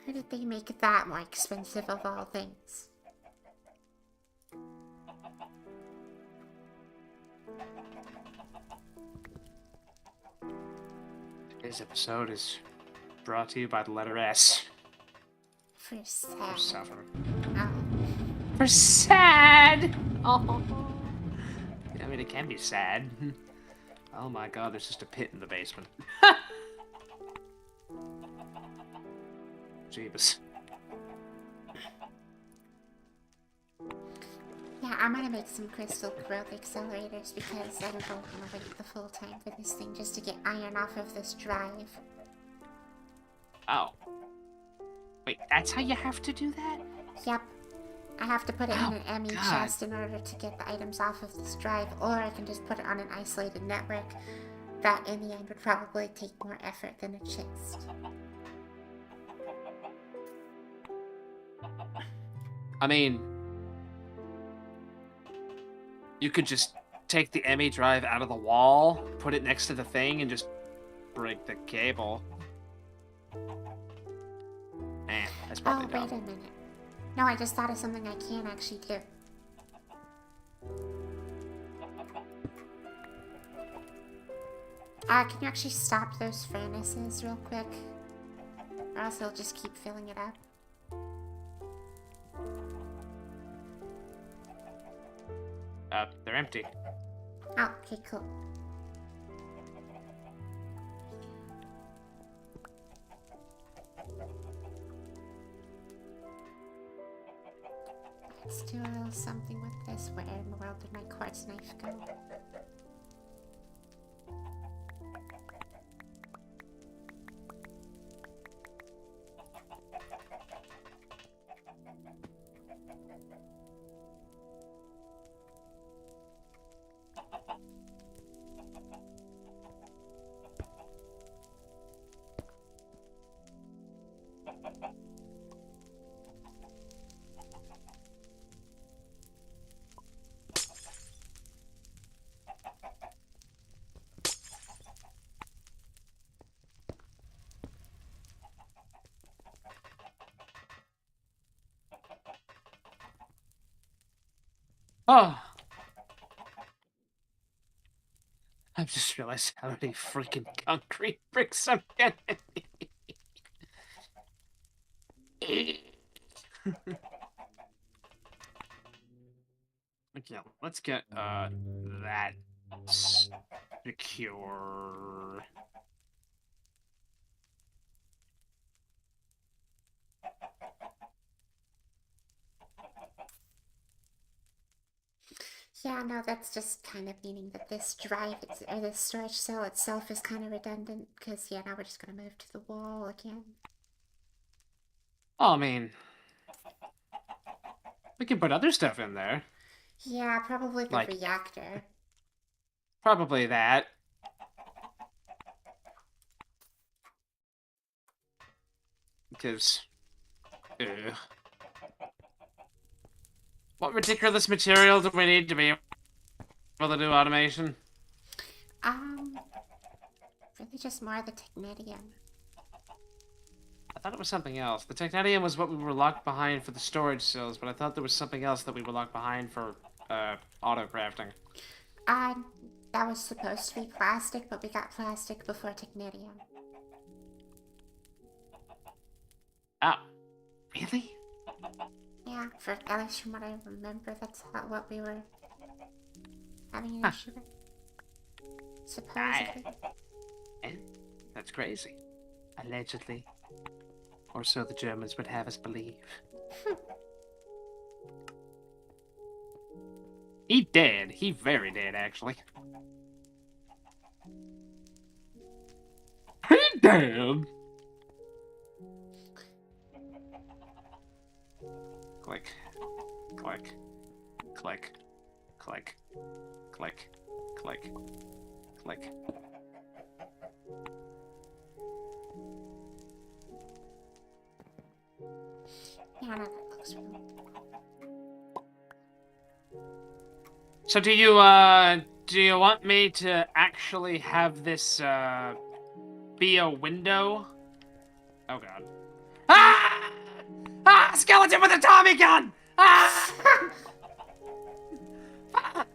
How did they make that more expensive of all things? This episode is brought to you by the letter S. For sad. For suffer. Oh. For sad! Oh. I mean, it can be sad. Oh my god, there's just a pit in the basement. Jeebus. Yeah, I'm gonna make some crystal growth accelerators because I don't want to wait the full time for this thing just to get iron off of this drive. Oh. Wait, that's how you have to do that? Yep. I have to put it in an ME God. chest in order to get the items off of this drive, or I can just put it on an isolated network. That, in the end, would probably take more effort than a chest. I mean, you could just take the ME drive out of the wall, put it next to the thing, and just break the cable. That's probably dumb. Wait a minute. No, I just thought of something I can actually do. Can you actually stop those furnaces real quick? Or else they'll just keep filling it up. They're empty. Oh, okay, cool. Let's do a little something with this. Where in the world did my quartz knife go? Oh! I've just realized how many freaking concrete bricks I'm getting. Okay, let's get that secure. Yeah, no, that's just kind of meaning that this drive, or this storage cell itself is kind of redundant, because, yeah, now we're just gonna move to the wall again. Oh, I mean, we can put other stuff in there. Yeah, probably the reactor. Probably that. Because, what ridiculous material do we need to be able to do automation? Really just more of the technetium. I thought it was something else. The technetium was what we were locked behind for the storage cells, but I thought there was something else that we were locked behind for, auto crafting. That was supposed to be plastic, but we got plastic before technetium. Oh. Really? Yeah, at least from what I remember, that's what we were having an issue with. Supposedly. That's crazy. Allegedly. Or so the Germans would have us believe. He dead. He very dead, actually. He dead! Click. Click. Click. Click. Click. Click. Click. Yeah, no, that looks real. So do you want me to actually have this, be a window? Oh god. Ah! Ah! Skeleton with a Tommy gun! Ah! Fuck!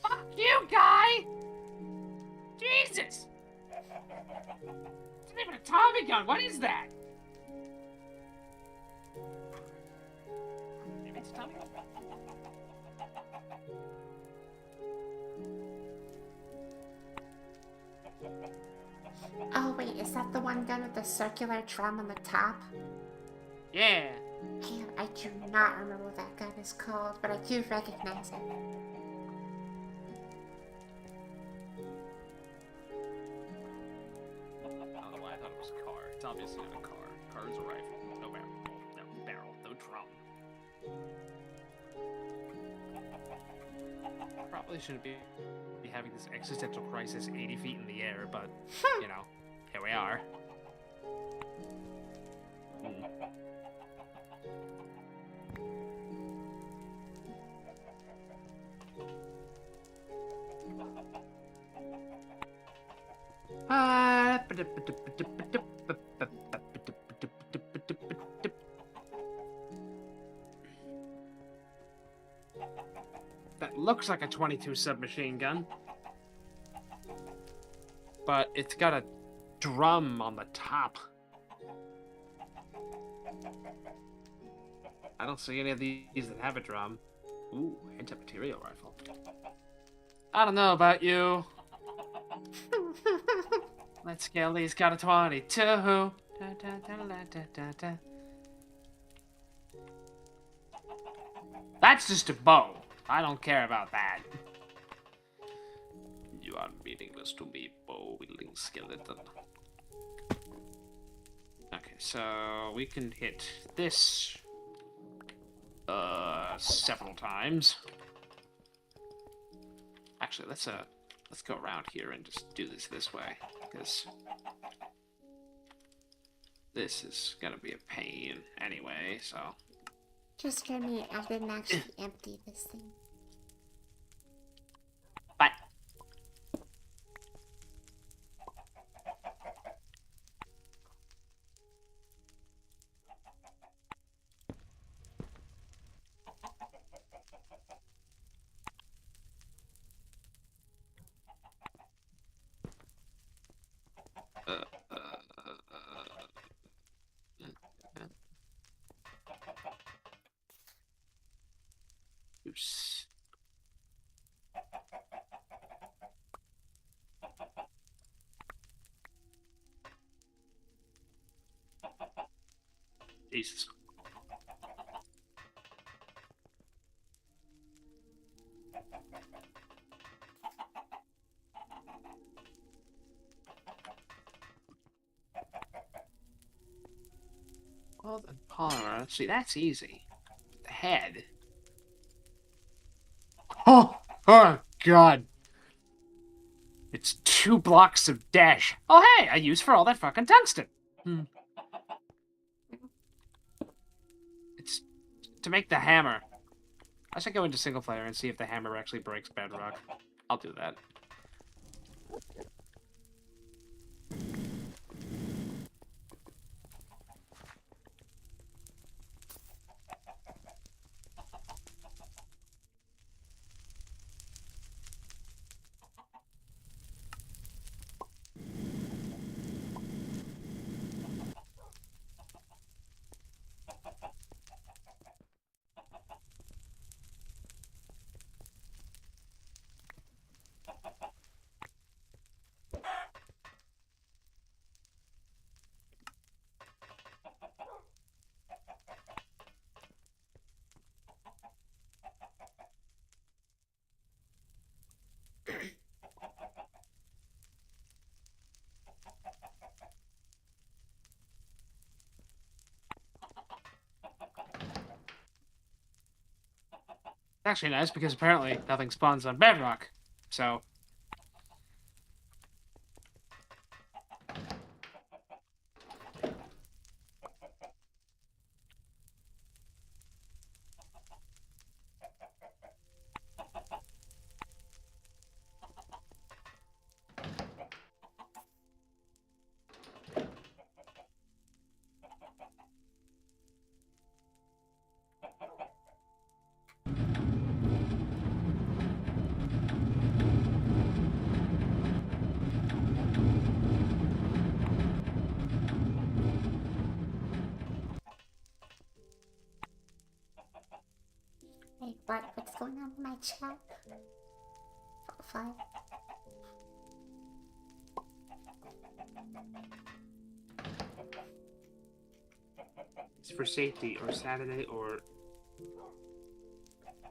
Fuck you, guy! Jesus! Tommy gun. What is that? Maybe it's a Tommy gun. Oh wait, is that the one gun with the circular drum on the top? Yeah. Man, I do not remember what that gun is called, but I do recognize it. I don't know why I thought it was a car. It's obviously not a car. Car is a rifle. No barrel. No barrel. No drum. Probably shouldn't be having this existential crisis 80 feet in the air, but, you know, here we are. That looks like a 22 submachine gun. But it's got a drum on the top. I don't see any of these that have a drum. Ooh, anti-material rifle. I don't know about you. Let's get Lee's got a 22. Da, da, da, da, da. That's just a bow. I don't care about that. You are meaningless to me, bow-wielding skeleton. Okay, so we can hit this several times. Actually, let's go around here and just do this way, because this is gonna be a pain anyway, so. Just for me, I didn't actually empty this thing. Bye. Oops. Jesus. Well, the polymer. See, that's easy. The head. Oh God. It's 2 blocks of dash. Oh, hey, I used for all that fucking tungsten. It's to make the hammer. I should go into single player and see if the hammer actually breaks bedrock. I'll do that. Actually nice, because apparently nothing spawns on bedrock. So... What's going on in my chat? Fine. It's for safety or Saturday or.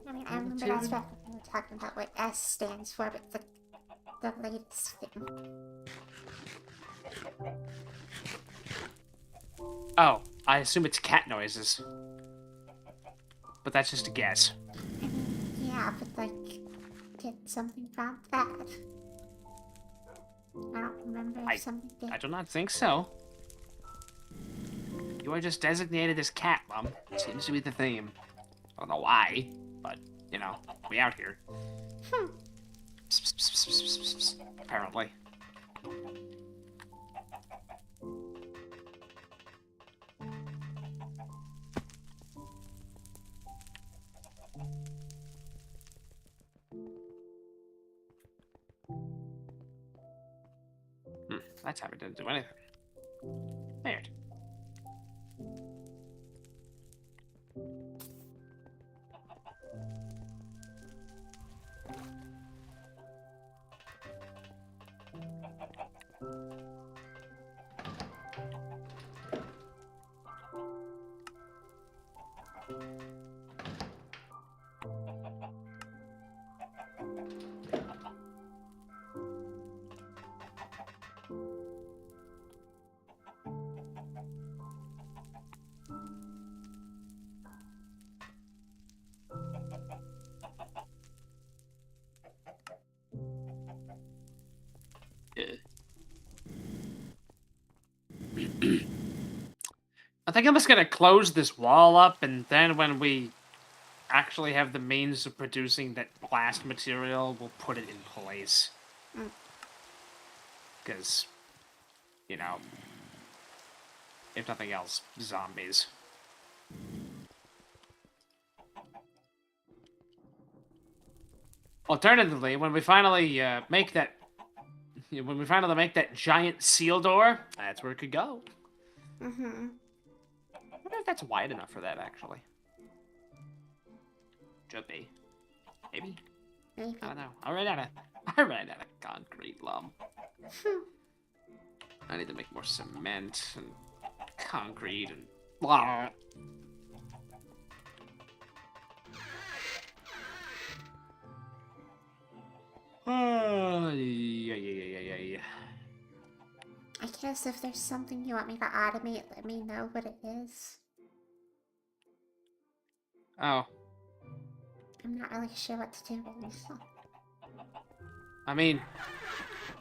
I mean, I remember that's back when we were talking about what S stands for, but the latest thing. Oh, I assume it's cat noises. But that's just a guess. I mean, yeah, but like, did something prompt that? I don't remember if something did. I do not think so. You are just designated as cat, Mom. Seems to be the theme. I don't know why, but, you know, we out here. Apparently. That time it didn't do anything. Weird. I think I'm just gonna close this wall up, and then when we actually have the means of producing that blast material, we'll put it in place. Because, you know, if nothing else, zombies. Alternatively, when we finally make that giant seal door, that's where it could go. Mm-hmm. I wonder if that's wide enough for that, actually. Should be. Maybe. Maybe. I don't know. I ran out of concrete, Lum. I need to make more cement and concrete and blah. Yeah. I guess if there's something you want me to automate, let me know what it is. Oh. I'm not really sure what to do with this. I mean,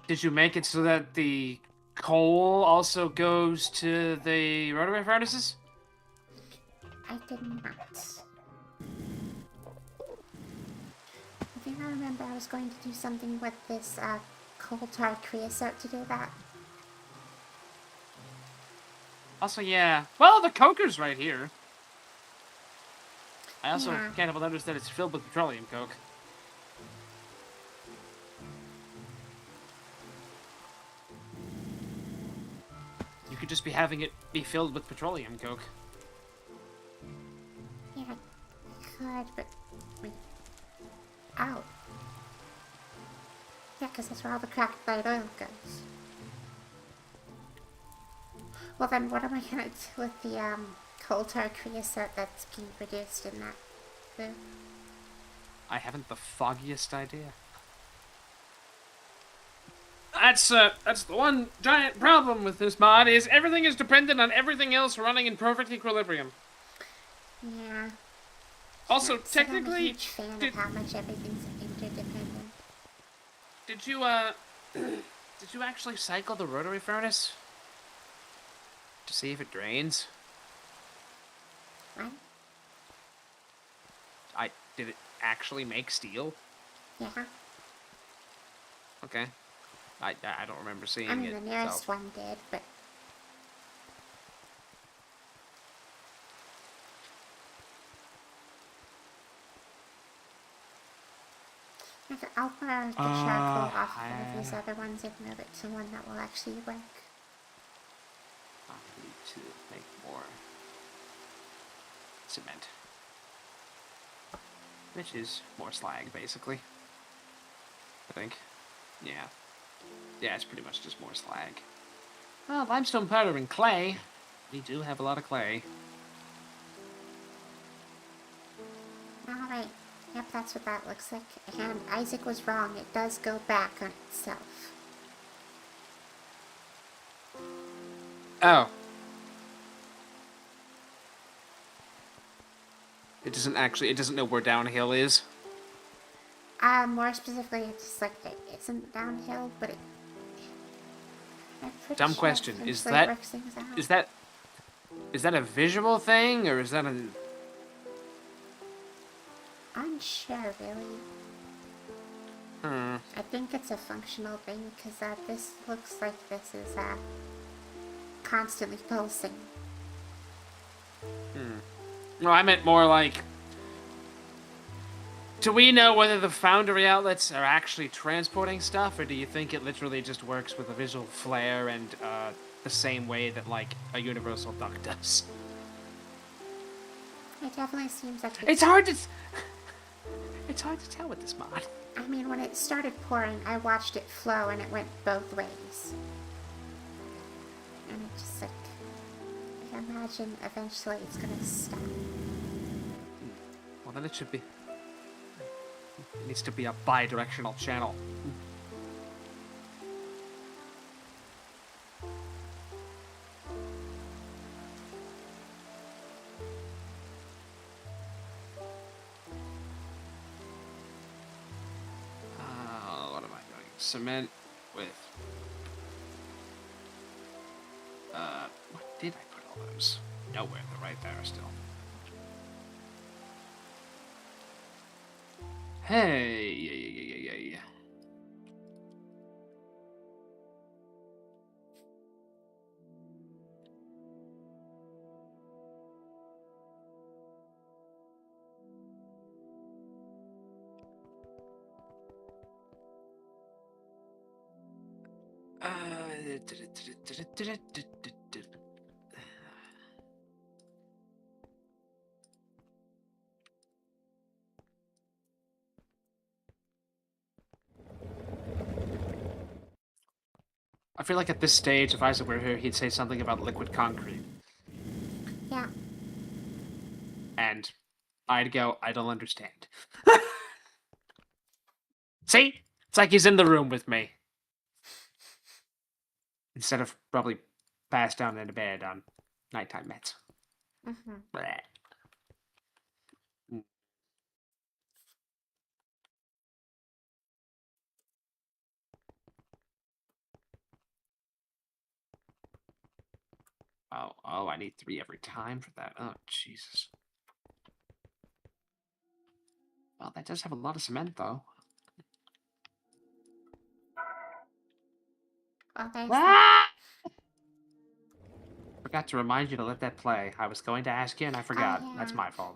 did you make it so that the coal also goes to the rotary furnaces? I did not. I think I remember I was going to do something with this coal tar creosote to do that. Also, yeah. Well, the coker's right here. I also Yeah. can't help but notice that it's filled with petroleum coke. You could just be having it be filled with petroleum coke. Yeah, I could, but wait. Ow. Yeah, because that's where all the cracked light oil goes. Well then, what am I gonna do with the coal tar creosote that's being produced in that food? I haven't the foggiest idea. That's the one giant problem with this mod, is everything is dependent on everything else running in perfect equilibrium. Yeah. Also, I'm a technically, huge fan of how much everything's interdependent. did you actually cycle the rotary furnace? To see if it drains? What? Did it actually make steel? Yeah. Okay. I don't remember seeing it. I mean, the nearest so. one did, but... Okay, I'll borrow the charcoal off one of these other ones and move it to one that will actually work. I need to make more cement. which is more slag, basically. I think. Yeah. Yeah, it's pretty much just more slag. Well, limestone powder and clay. We do have a lot of clay. Alright. Yep, that's what that looks like. And Isaac was wrong. It does go back on itself. Oh. It doesn't know where downhill is. More specifically, it's just like it isn't downhill, but it... Dumb question. Is that a visual thing, or is that a... Unsure, really. I think it's a functional thing, because this looks like this is constantly pulsing. No, I meant more like... Do we know whether the foundry outlets are actually transporting stuff, or do you think it literally just works with a visual flare and the same way that, like, a universal duct does? It definitely seems like it's hard to tell with this mod. I mean, when it started pouring, I watched it flow, and it went both ways. And it just, like... I imagine eventually it's gonna stop. Well, then it should be... It needs to be a bi-directional channel. What am I doing? Cement with... What did I put all those? Nowhere. They're right there still. Hey, yeah. I feel like at this stage, if Isaac were here, he'd say something about liquid concrete. Yeah. And I'd go, I don't understand. See? It's like he's in the room with me. Instead of probably passed down into bed on nighttime meds. Bleh. Oh, I need 3 every time for that. Oh, Jesus. Well, that does have a lot of cement, though. Forgot to remind you to let that play. I was going to ask you, and I forgot. Yeah. That's my fault.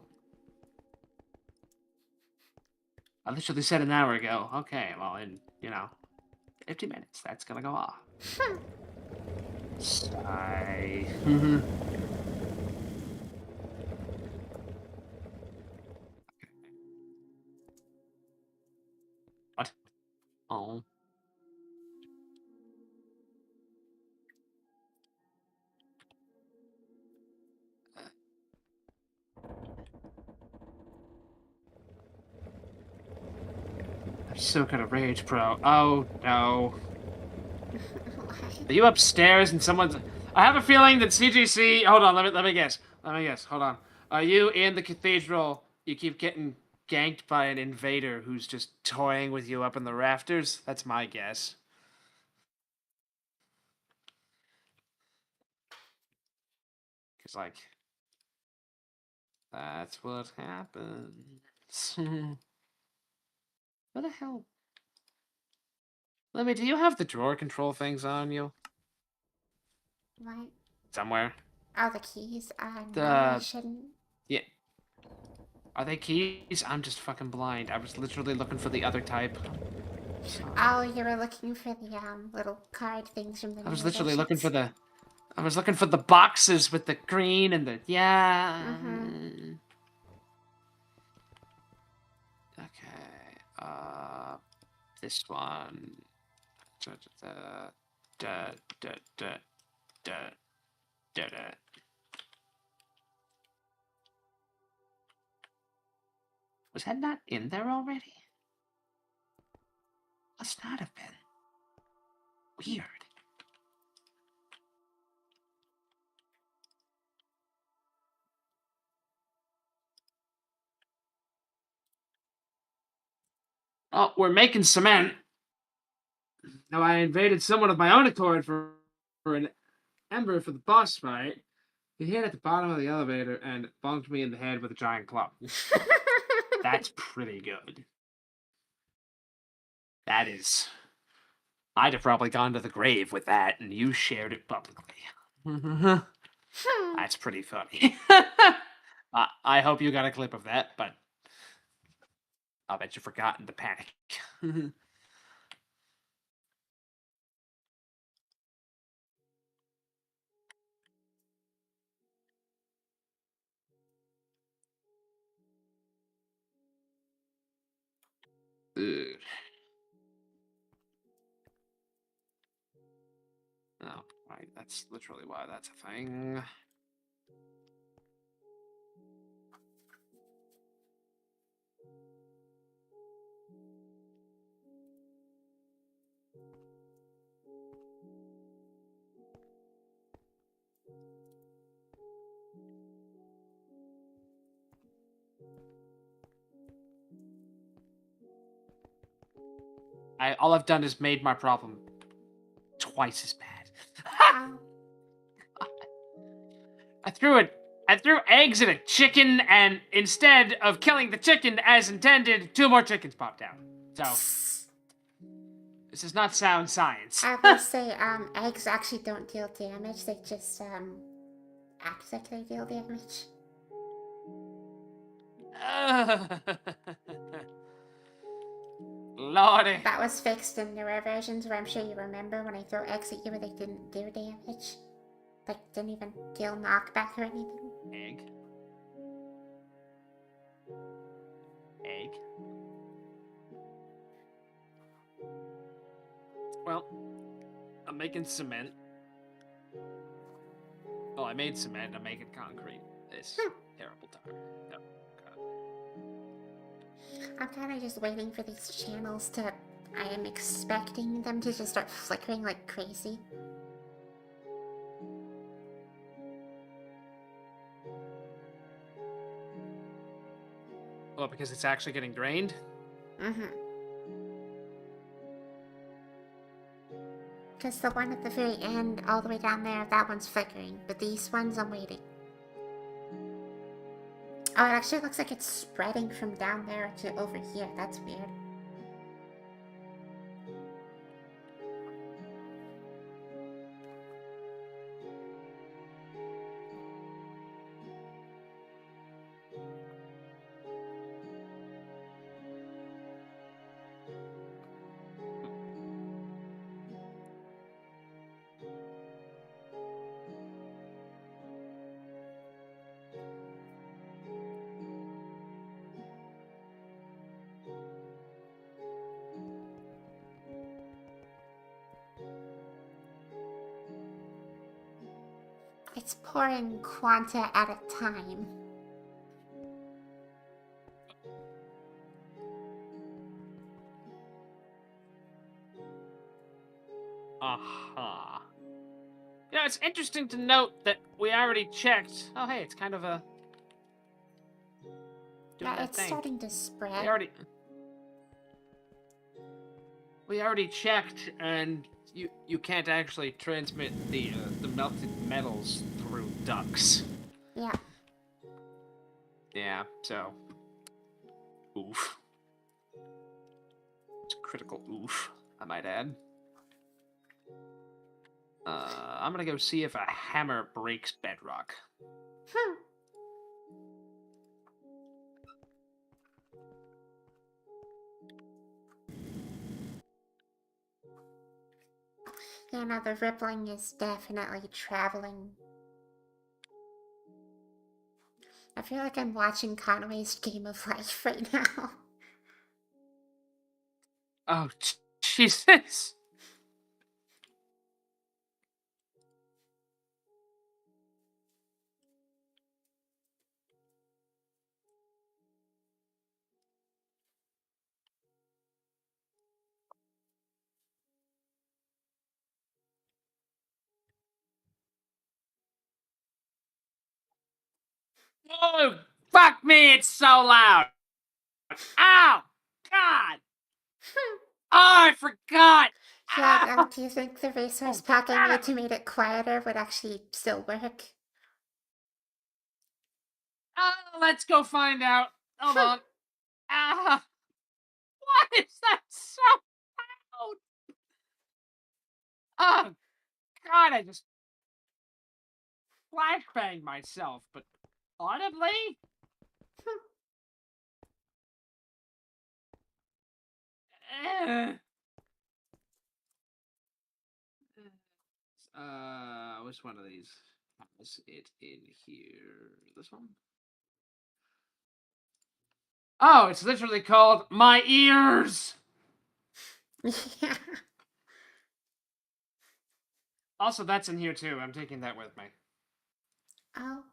I literally said an hour ago. Okay, well, in, 50 minutes, that's gonna go off. Sigh. What? Oh. I'm so gonna rage, bro. Oh, no. Are you upstairs and someone's... I have a feeling that CGC... Hold on, let me guess. Hold on. Are you in the cathedral? You keep getting ganked by an invader who's just toying with you up in the rafters? That's my guess. Because, like... That's what happens. What the hell? Lemmy, do you have the drawer control things on you? What? Somewhere? Oh, the keys? No, I shouldn't. Yeah. Are they keys? I'm just fucking blind. I was literally looking for the other type. Oh, you were looking for the little card things from the I was literally looking for the... I was looking for the boxes with the green and the... Yeah. This one. Da, da, da, da, da, da, da. Was that not in there already? Must not have been. Weird. Oh, we're making cement. Now, I invaded someone of my own accord for an ember for the boss fight. He hid at the bottom of the elevator and bonked me in the head with a giant club. That's pretty good. That is. I'd have probably gone to the grave with that, and you shared it publicly. That's pretty funny. I hope you got a clip of that, but I'll bet you forgot in the panic. Ugh. Oh, right. That's literally why that's a thing. All I've done is made my problem twice as bad. I threw eggs at a chicken, and instead of killing the chicken as intended, 2 more chickens popped out. So this is not sound science. I will say, eggs actually don't deal damage. They just act like they deal damage. Lordy. That was fixed in newer versions where I'm sure you remember when I throw eggs at you but they didn't do damage. Like, didn't even deal knockback or anything. Egg. Egg. Well, I'm making cement. Well, I made cement, I'm making concrete. This terrible time. No. I'm kind of just waiting for these channels to... I am expecting them to just start flickering like crazy. Well, because it's actually getting drained? Mm-hmm. Because the one at the very end, all the way down there, that one's flickering. But these ones, I'm waiting. Oh, it actually looks like it's spreading from down there to over here. That's weird. It's pouring quanta at a time. Aha. You know, it's interesting to note that we already checked. Oh, hey, it's kind of a... Yeah, it's starting to spread. We already checked, and you can't actually transmit the melted metals through ducts. Yeah. Yeah, so... Oof. It's a critical oof, I might add. I'm gonna go see if a hammer breaks bedrock. Yeah, no, the rippling is definitely traveling. I feel like I'm watching Conway's Game of Life right now. Oh, Jesus. Oh, fuck me, it's so loud. Ow! God! Oh, I forgot! Yeah, Ow! do you think the resource Oh, pack I God, made to make it quieter would actually still work? let's go find out. Hold on. Ah, why is that so loud? Oh, God, I just flashbanged myself, but audibly? Eh. Which one of these has it in here? This one? Oh, it's literally called My Ears! Yeah. Also, that's in here too. I'm taking that with me. Oh.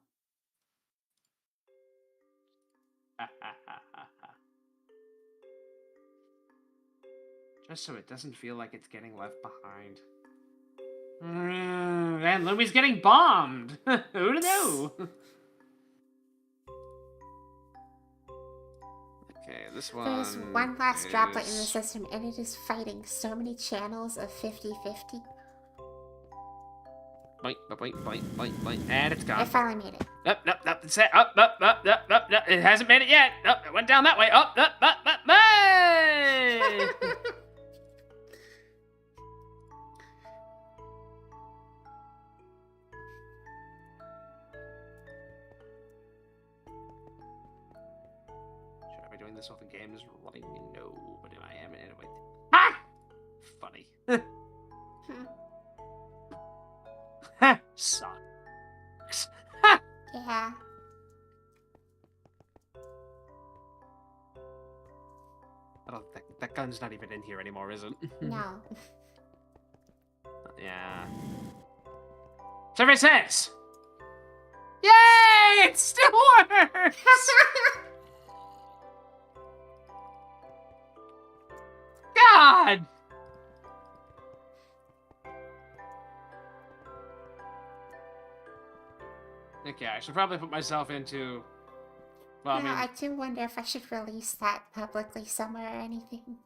Just so it doesn't feel like it's getting left behind. And Louie's getting bombed! Who knew? Okay, this one There's one last droplet in the is... system, and it is fighting so many channels of 50-50. Boink, boink, boink, boink, boink, and it's I gone. finally made it. Nope, nope, nope, it's it. Up. It hasn't made it yet. Nope, it went down that way. Up. Hey! Should I be doing this while the game is running? No, but I am anyway. Ah! Funny. Sucks. Yeah. I don't think that gun's not even in here anymore, is it? No. Yeah. Survey says. Yay! It still works! God! Okay, I should probably put myself into... Well, Yeah, I mean... I do wonder if I should release that publicly somewhere or anything.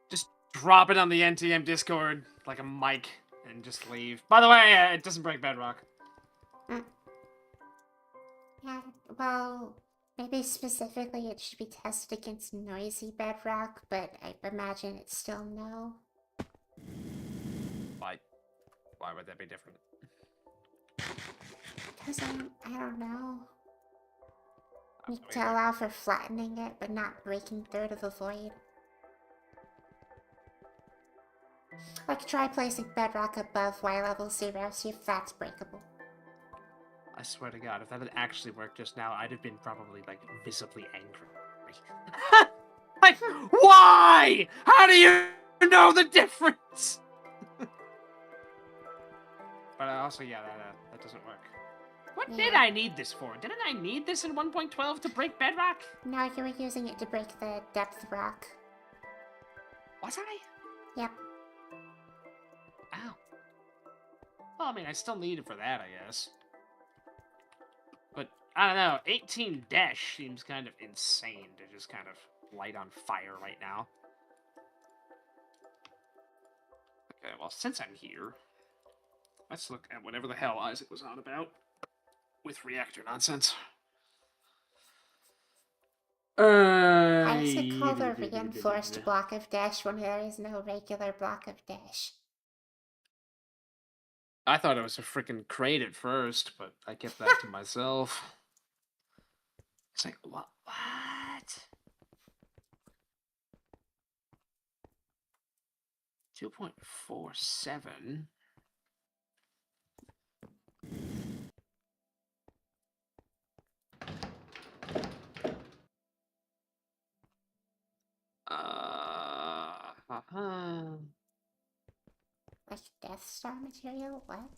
Just drop it on the NTM Discord like a mic and just leave. By the way, it doesn't break bedrock. Yeah, well, maybe specifically it should be tested against noisy bedrock, but I imagine it's still no. Why would that be different? Because I don't know. You to allow for flattening it, but not breaking through to the void. Like, try placing bedrock above Y level 0, see if that's breakable. I swear to God, if that had actually worked just now, I'd have been probably, like, visibly angry. Like, why? How do you know the difference? But also, yeah, that doesn't work. What did I need this for? Didn't I need this in 1.12 to break bedrock? No, you were using it to break the depth rock. Was I? Yep. Ow. Well, I mean, I still need it for that, I guess. But, I don't know, 18 dash seems kind of insane to just kind of light on fire right now. Okay, well, since I'm here, let's look at whatever the hell Isaac was on about with reactor nonsense. Isaac called a reinforced block of dash when there is no regular block of dash. I thought it was a freaking crate at first, but I kept that to myself. It's like, what? 2.47? Like Death Star material? What?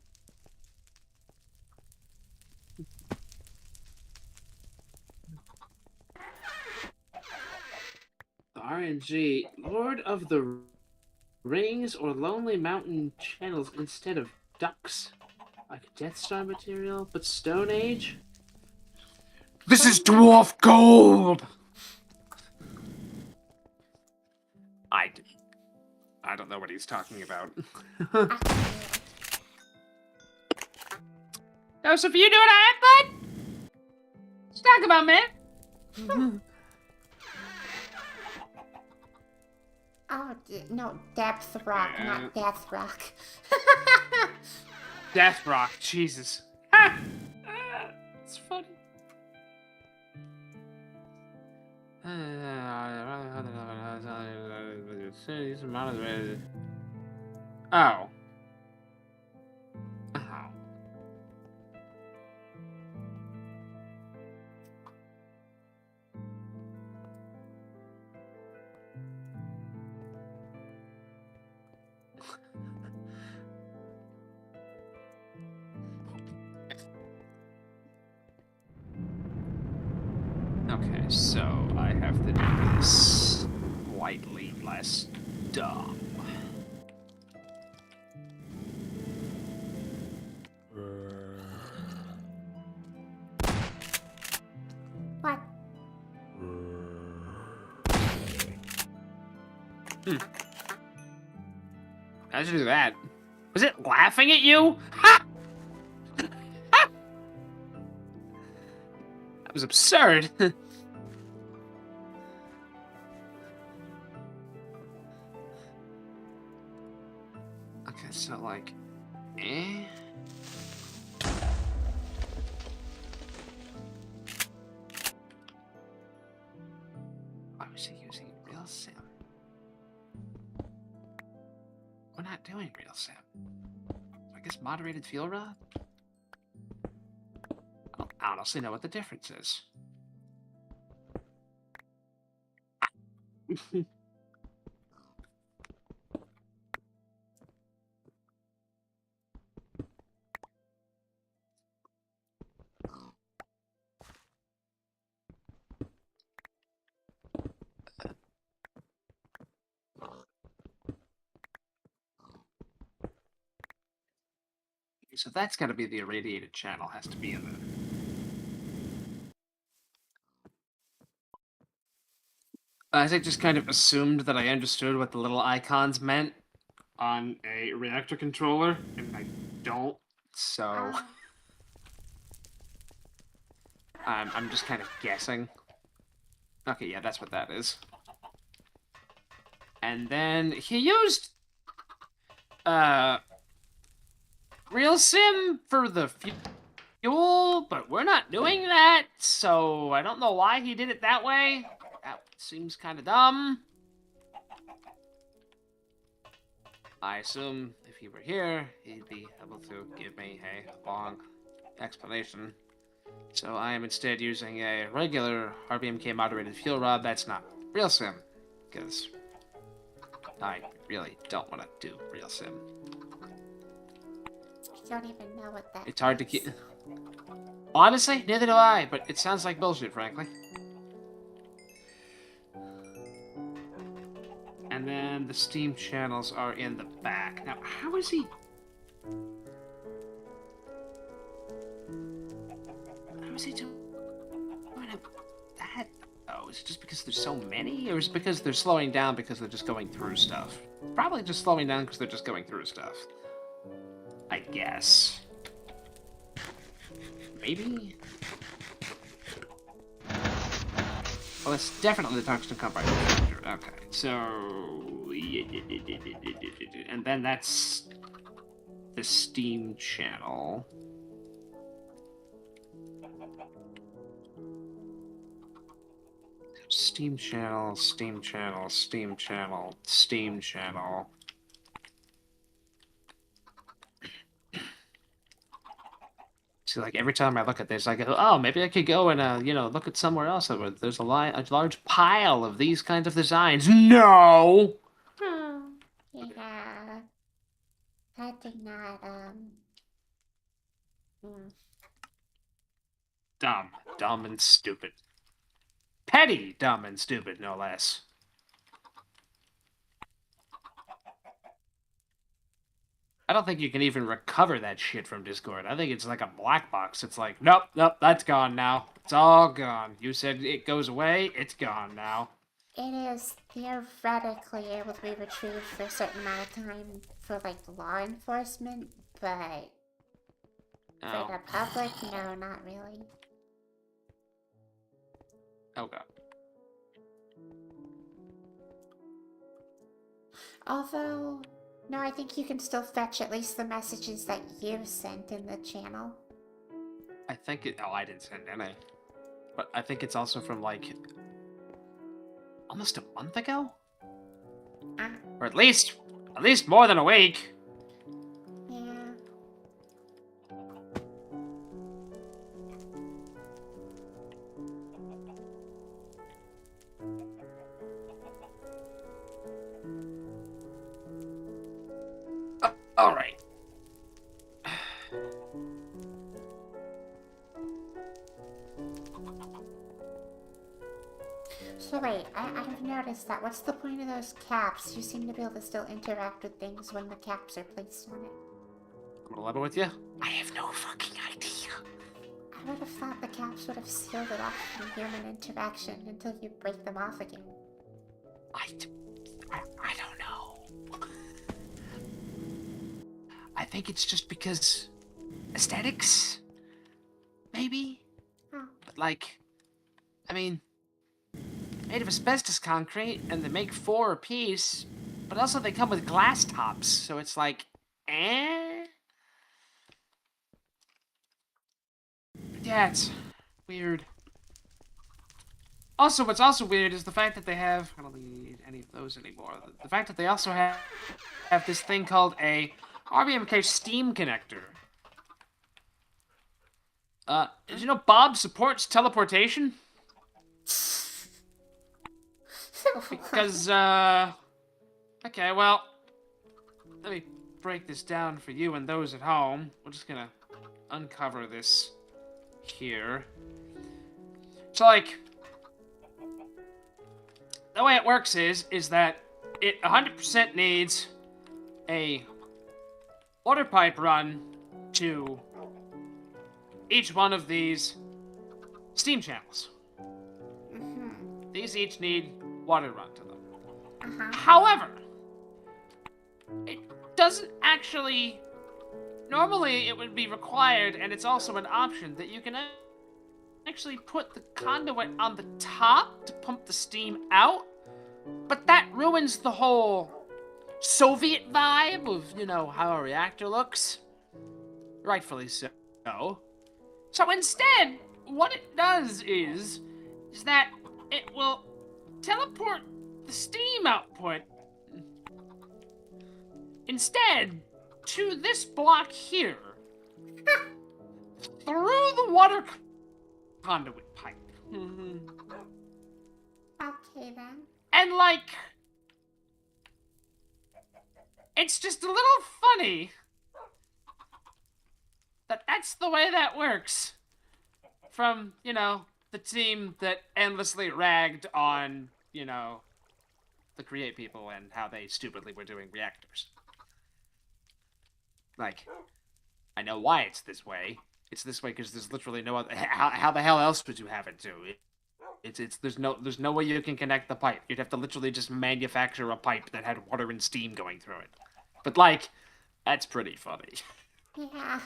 RNG, Lord of the Rings or Lonely Mountain channels instead of ducks. Like Death Star material, but Stone Age? This is dwarf gold! I don't know what he's talking about. Oh, so for you doing alright, bud? Let's talk about, man. Oh, no, Depth Rock, not Death Rock. Death Rock, Jesus. It's funny. Oh. Oh. Okay, so I have to do this slightly less dumb. What? How'd you do that? Was it laughing at you? Ha! Ha! That was absurd. Okay, so like, why was he using real sim? We're not doing real sim. I guess moderated fuel rod? I don't honestly know what the difference is. So that's got to be the irradiated channel, has to be in there. Isaac just kind of assumed that I understood what the little icons meant on a reactor controller, and I don't, so I'm just kind of guessing. Okay, yeah, that's what that is. And then he used real sim for the fuel, but we're not doing that, so I don't know why he did it that way. That seems kind of dumb. I assume if he were here, he'd be able to give me a long explanation. So I am instead using a regular RBMK moderated fuel rod that's not real sim, because I really don't want to do real sim. I don't even know what that It's hard to keep. Honestly, neither do I, but it sounds like bullshit, frankly. And then the Steam channels are in the back. Now, how is he... How is he doing that? Oh, is it just because there's so many? Or is it because they're slowing down because they're just going through stuff? Probably just slowing down because they're just going through stuff. I guess. Maybe? Well, it's definitely the tungsten carbide reflector. Okay, so... And then that's the Steam channel. Steam channel, Steam channel, Steam channel, Steam channel. See, like, every time I look at this, I go, oh, maybe I could go and, look at somewhere else where there's a large pile of these kinds of designs. No! glad they're not, hmm. Dumb. Dumb and stupid. Petty, dumb, and stupid, no less. I don't think you can even recover that shit from Discord. I think it's like a black box. It's like, nope, nope, that's gone now. It's all gone. You said it goes away, it's gone now. It is theoretically able to be retrieved for a certain amount of time for, like, law enforcement, but for Oh. the public, no, not really. Oh god. Although, no, I think you can still fetch at least the messages that you sent in the channel. I think it. Oh, I didn't send any. But I think it's also from like almost a month ago, Ah, or at least more than a week. yeah. All right. So wait, I've noticed that. What's the point of those caps? You seem to be able to still interact with things when the caps are placed on it. I'm gonna level with you. I have no fucking idea. I would have thought the caps would have sealed it off from human interaction until you break them off again. I don't know. I think it's just because aesthetics, maybe. Oh. But like, I mean, made of asbestos concrete, and they make 4 a piece, but also they come with glass tops, so it's like, eh? Yeah, it's weird. Also, what's also weird is the fact that they have, I don't need any of those anymore, the fact that they also have this thing called a RBMK Steam connector. Did you know Bob supports teleportation? Because, okay, well, let me break this down for you and those at home. We're just gonna uncover this here. So, like, the way it works is that it 100% needs a water pipe run to each one of these steam channels. These each need water run to them. However, it doesn't actually... Normally, it would be required, and it's also an option, that you can actually put the conduit on the top to pump the steam out, but that ruins the whole Soviet vibe of, you know, how a reactor looks. Rightfully so. So instead, what it does is that it will teleport the steam output instead to this block here through the water conduit pipe. Okay then. And like, it's just a little funny that that's the way that works. From, you know, the team that endlessly ragged on, you know, the Create people and how they stupidly were doing reactors. Like, I know why it's this way. It's this way because there's literally no other... How the hell else would you have it to? There's no way you can connect the pipe. You'd have to literally just manufacture a pipe that had water and steam going through it. But, like, that's pretty funny. Yeah.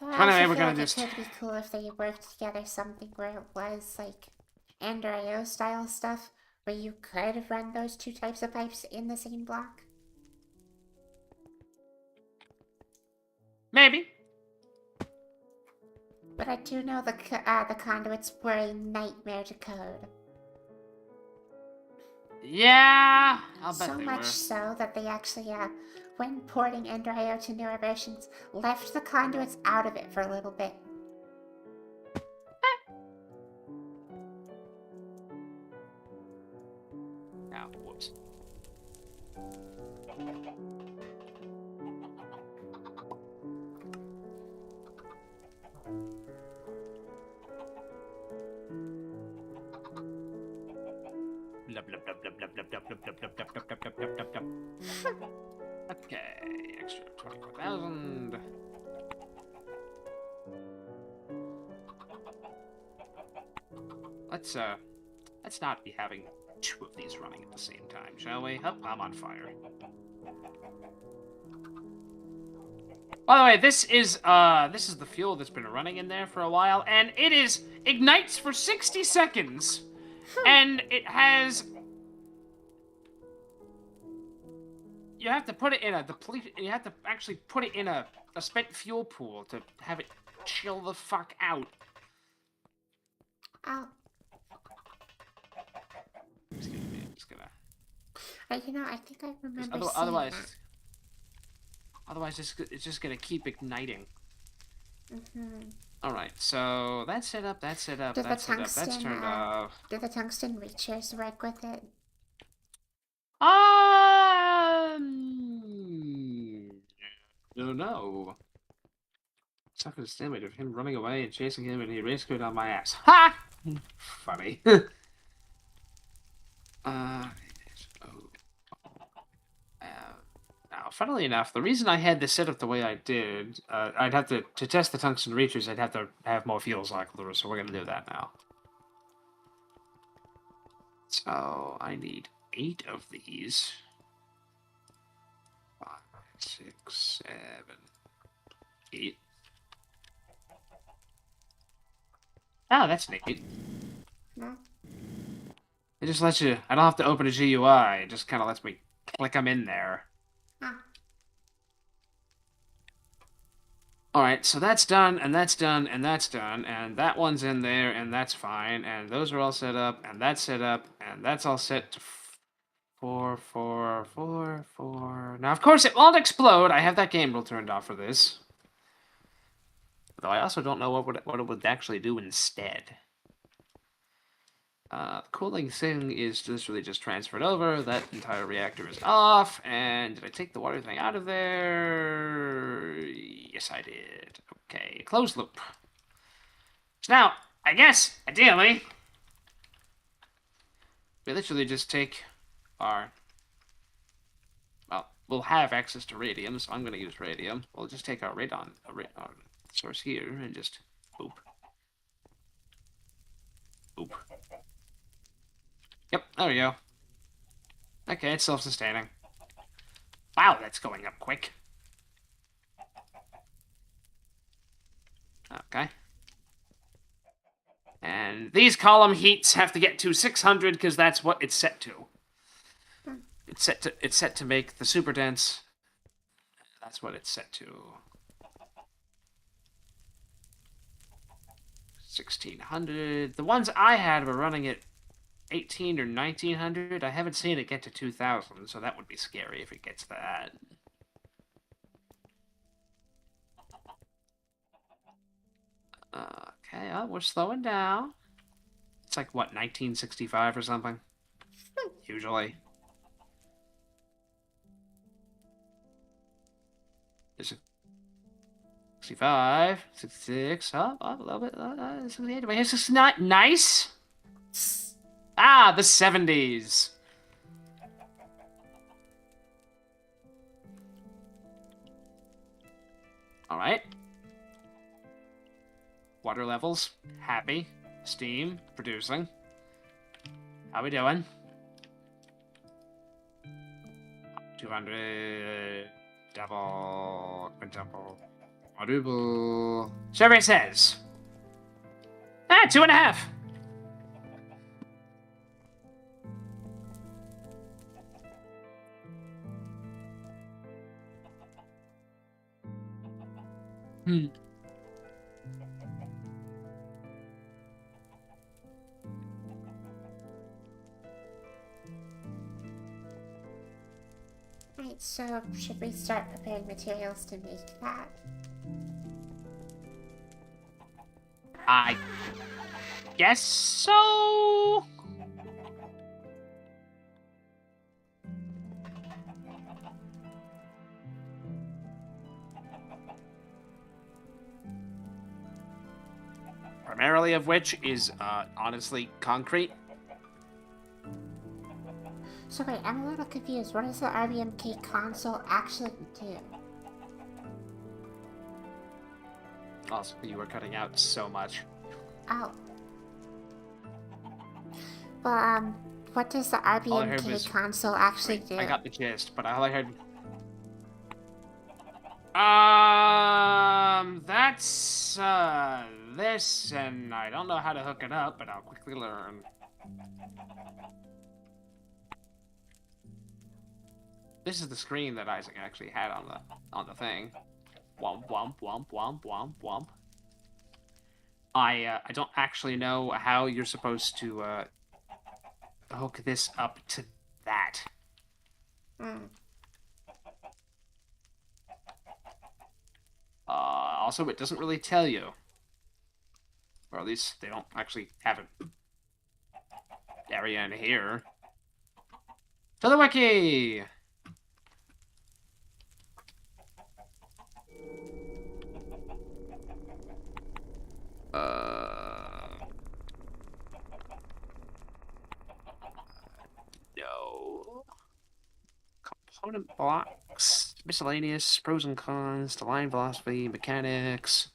Though Anyway, I we're also feel gonna like just... it could be cool if they worked together something where it was like Ender.io style stuff, where you could run those two types of pipes in the same block. Maybe. But I do know the conduits were a nightmare to code. Yeah, I'll bet So they much were. so that they actually, when porting Ender.io to newer versions, left the conduits out of it for a little bit. Oh, whoops. Okay, extra 24,000. Let's not be having two of these running at the same time, shall we? Oh, I'm on fire. By the way, this is the fuel that's been running in there for a while, and it ignites for 60 seconds, and it has. You have to put it in a deplete. You have to actually put it in a spent fuel pool to have it chill the fuck out. Oh. Just gonna. You know, I think I remember seeing that. Otherwise, it's just gonna keep igniting. Mm-hmm. All right, so that's set up. That's set up. That's set up. That's turned off. Do the tungsten reachers work with it? No, no. Suffered a stalemate of him running away and chasing him, and he raced on my ass. Ha! Funny. Now, funnily enough, the reason I had this set up the way I did, I'd have to test the tungsten reachers, I'd have to have more fuel cycle through, so we're gonna do that now. So, I need 8 of these. 5, 6, 7, 8. Oh, that's neat. No? It just lets you, I don't have to open a GUI, it just kind of lets me click them in there. Ah. Alright, so that's done, and that's done, and that's done, and that one's in there, and that's fine, and those are all set up, and that's set up, and that's all set to 4, 4, 4, 4. Now, of course, it won't explode. I have that game rule turned off for this. Though I also don't know what it would actually do instead. The cooling thing is literally just transferred over. That entire reactor is off. And did I take the water thing out of there? Yes, I did. Okay, closed loop. So now, I guess, ideally, we literally just take our... Well, we'll have access to radium, so I'm going to use radium. We'll just take our radon source here and just boop. Boop. Yep, there we go. Okay, it's self-sustaining. Wow, that's going up quick. Okay. And these column heats have to get to 600 because that's what it's set to. It's set to make the super dense. That's what it's set to. 1600. The ones I had were running at 18 or 1900. I haven't seen it get to 2000, so that would be scary if it gets that. Okay, oh, we're slowing down. It's like, what, 1965 or something? Usually. Is it 65, 66, oh, a little bit, 68, wait, 69, nice! Ah, the 70s! Alright. Water levels, happy. Steam, producing. How we doing? 200... Double, quintuple, quadruple. Survey says. 2.5. Right, so should we start preparing materials to make that? I guess so. Primarily of which is, honestly, concrete. So wait, I'm a little confused. What does the RBMK console actually do? Also, you were cutting out so much. Oh. Well, what does the All I heard RBMK was, console actually do? I got the gist, but all I heard... That's, this, and I don't know how to hook it up, but I'll quickly learn. This is the screen that Isaac actually had on the thing. Womp, womp, womp, womp, womp, womp. I don't actually know how you're supposed to, hook this up to that. Hmm. Also, it doesn't really tell you. Or at least they don't actually have an area in here. To the wiki! No. Component blocks, miscellaneous, pros and cons, the line philosophy, mechanics.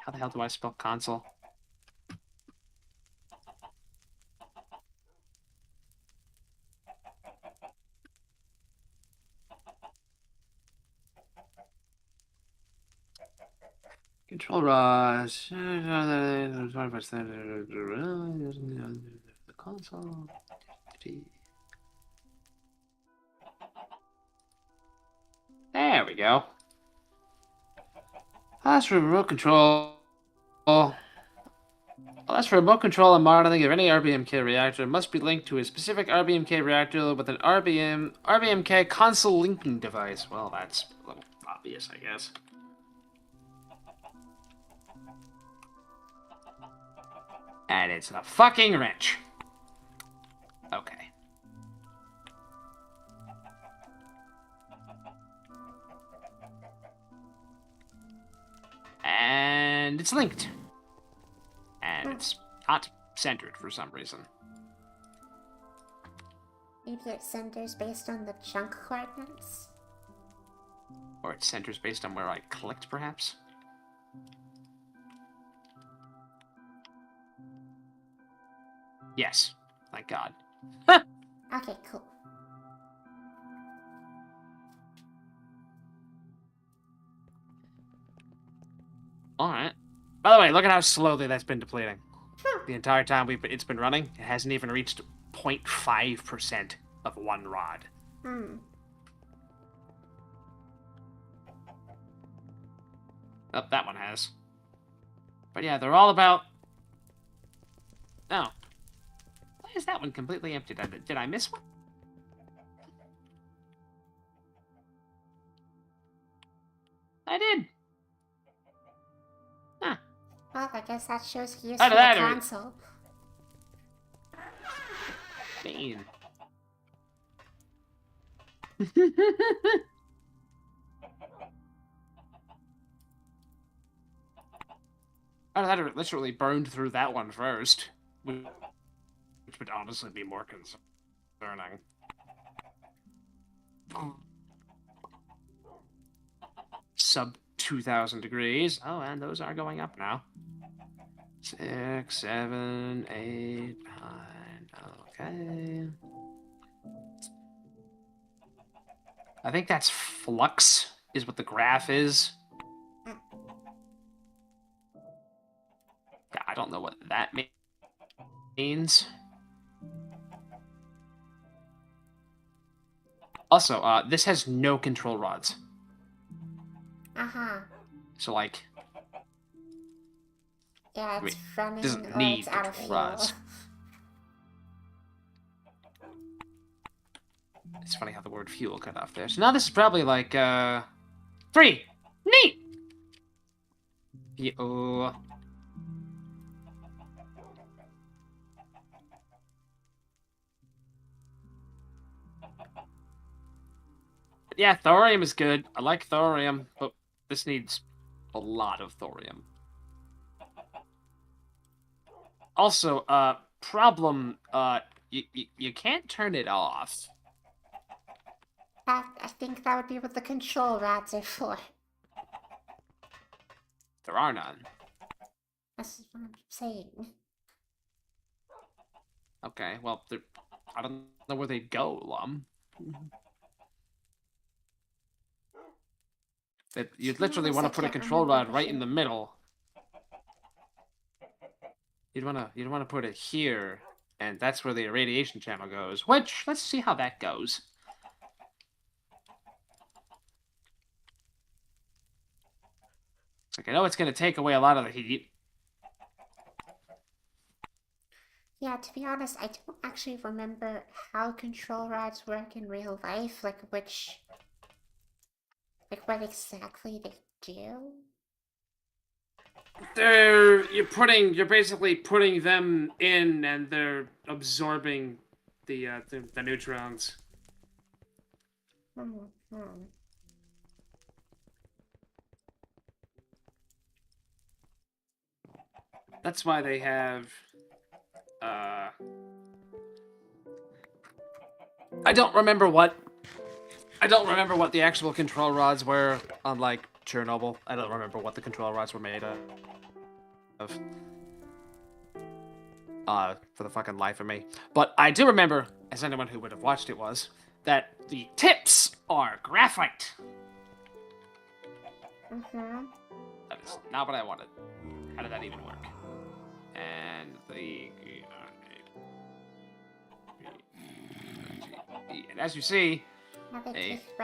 How the hell do I spell console? Control rods. The console. There we go. That's for remote control. That's for remote control and monitoring of any RBMK reactor. It must be linked to a specific RBMK reactor with an RBMK console linking device. Well, that's a little obvious, I guess. And it's a fucking wrench. Okay. And it's linked. And it's not centered for some reason. Maybe it centers based on the chunk coordinates? Or it centers based on where I clicked, perhaps? Yes. Thank God. Okay, cool. Alright. By the way, look at how slowly that's been depleting. The entire time it's been running, it hasn't even reached 0.5% of one rod. Hmm. Oh, that one has. But yeah, they're all about... Oh. Why is that one completely empty? Did I miss one? I did. Huh. Well, I guess that shows use How for did the that console. Mean. I'd have literally burned through that one first, which would honestly be more concerning. Sub 2,000 degrees. Oh, and those are going up now. 6, 7, 8, 9. Okay. I think that's flux, is what the graph is. I don't know what that means. Also, this has no control rods. Uh-huh. So, like... Yeah, it's running doesn't or need it's out of control fuel. rods. It's funny how the word fuel cut off there. So now this is probably like, 3! Neat! Oh. Yeah, thorium is good. I like thorium, but this needs a lot of thorium. Also, problem, you can't turn it off. I think that would be what the control rods are for. There are none. That's what I'm saying. Okay, well, I don't know where they go, Lum. You'd literally want to put a control rod right in the middle. You'd want to put it here, and that's where the irradiation channel goes. Which, let's see how that goes. It's like, I know it's going to take away a lot of the heat. Yeah, to be honest, I don't actually remember how control rods work in real life, like what exactly they do. You're basically putting them in, and they're absorbing the neutrons. That's why they have, I don't remember what the actual control rods were on, like, Chernobyl. I don't remember what the control rods were made of. For the fucking life of me. But I do remember, as anyone who would have watched it was, that the tips are graphite. That is not what I wanted. How did that even work? And and as you see, Now they take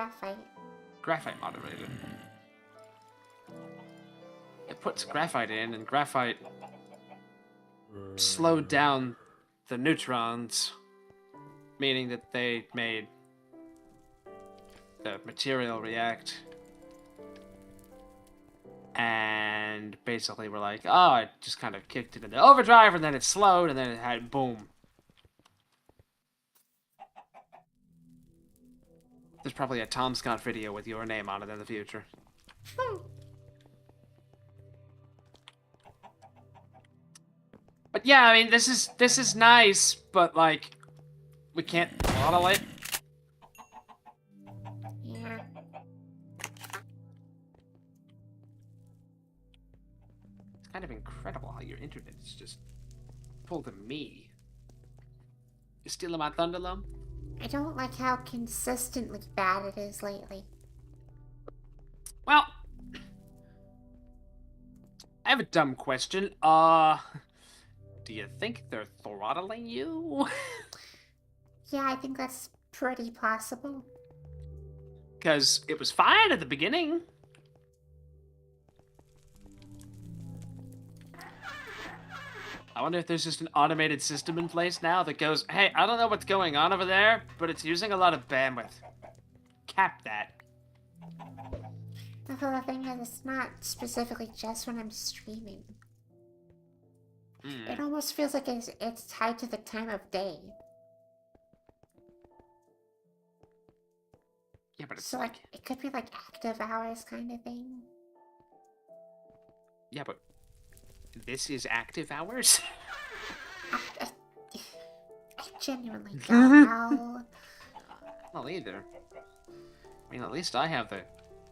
graphite moderator. It puts graphite in, and graphite slowed down the neutrons, meaning that they made the material react. And basically we're like, oh, it just kind of kicked it into overdrive, and then it slowed, and then it had boom. There's probably a Tom Scott video with your name on it in the future. But yeah, I mean, this is nice, but like, we can't model it. Yeah. It's kind of incredible how your internet is just pulled to me. You stealing my thunder, Lum? I don't like how consistently bad it is lately. Well, I have a dumb question. Do you think they're throttling you? Yeah, I think that's pretty possible. Because it was fine at the beginning. I wonder if there's just an automated system in place now that goes, hey, I don't know what's going on over there, but it's using a lot of bandwidth. Cap that. Although the thing is, it's not specifically just when I'm streaming. It almost feels like it's tied to the time of day. Yeah, but it's so like it could be like active hours kind of thing. Yeah, but this is active hours? I genuinely don't know. Well, either. I mean, at least I have the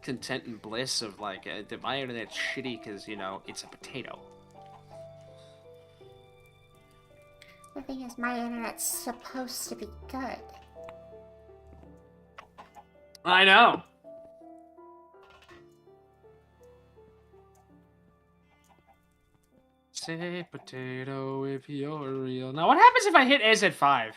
content and bliss of, like, that my internet's shitty because, you know, it's a potato. The thing is, my internet's supposed to be good. I know. Say potato if you're real. Now, what happens if I hit AZ 5?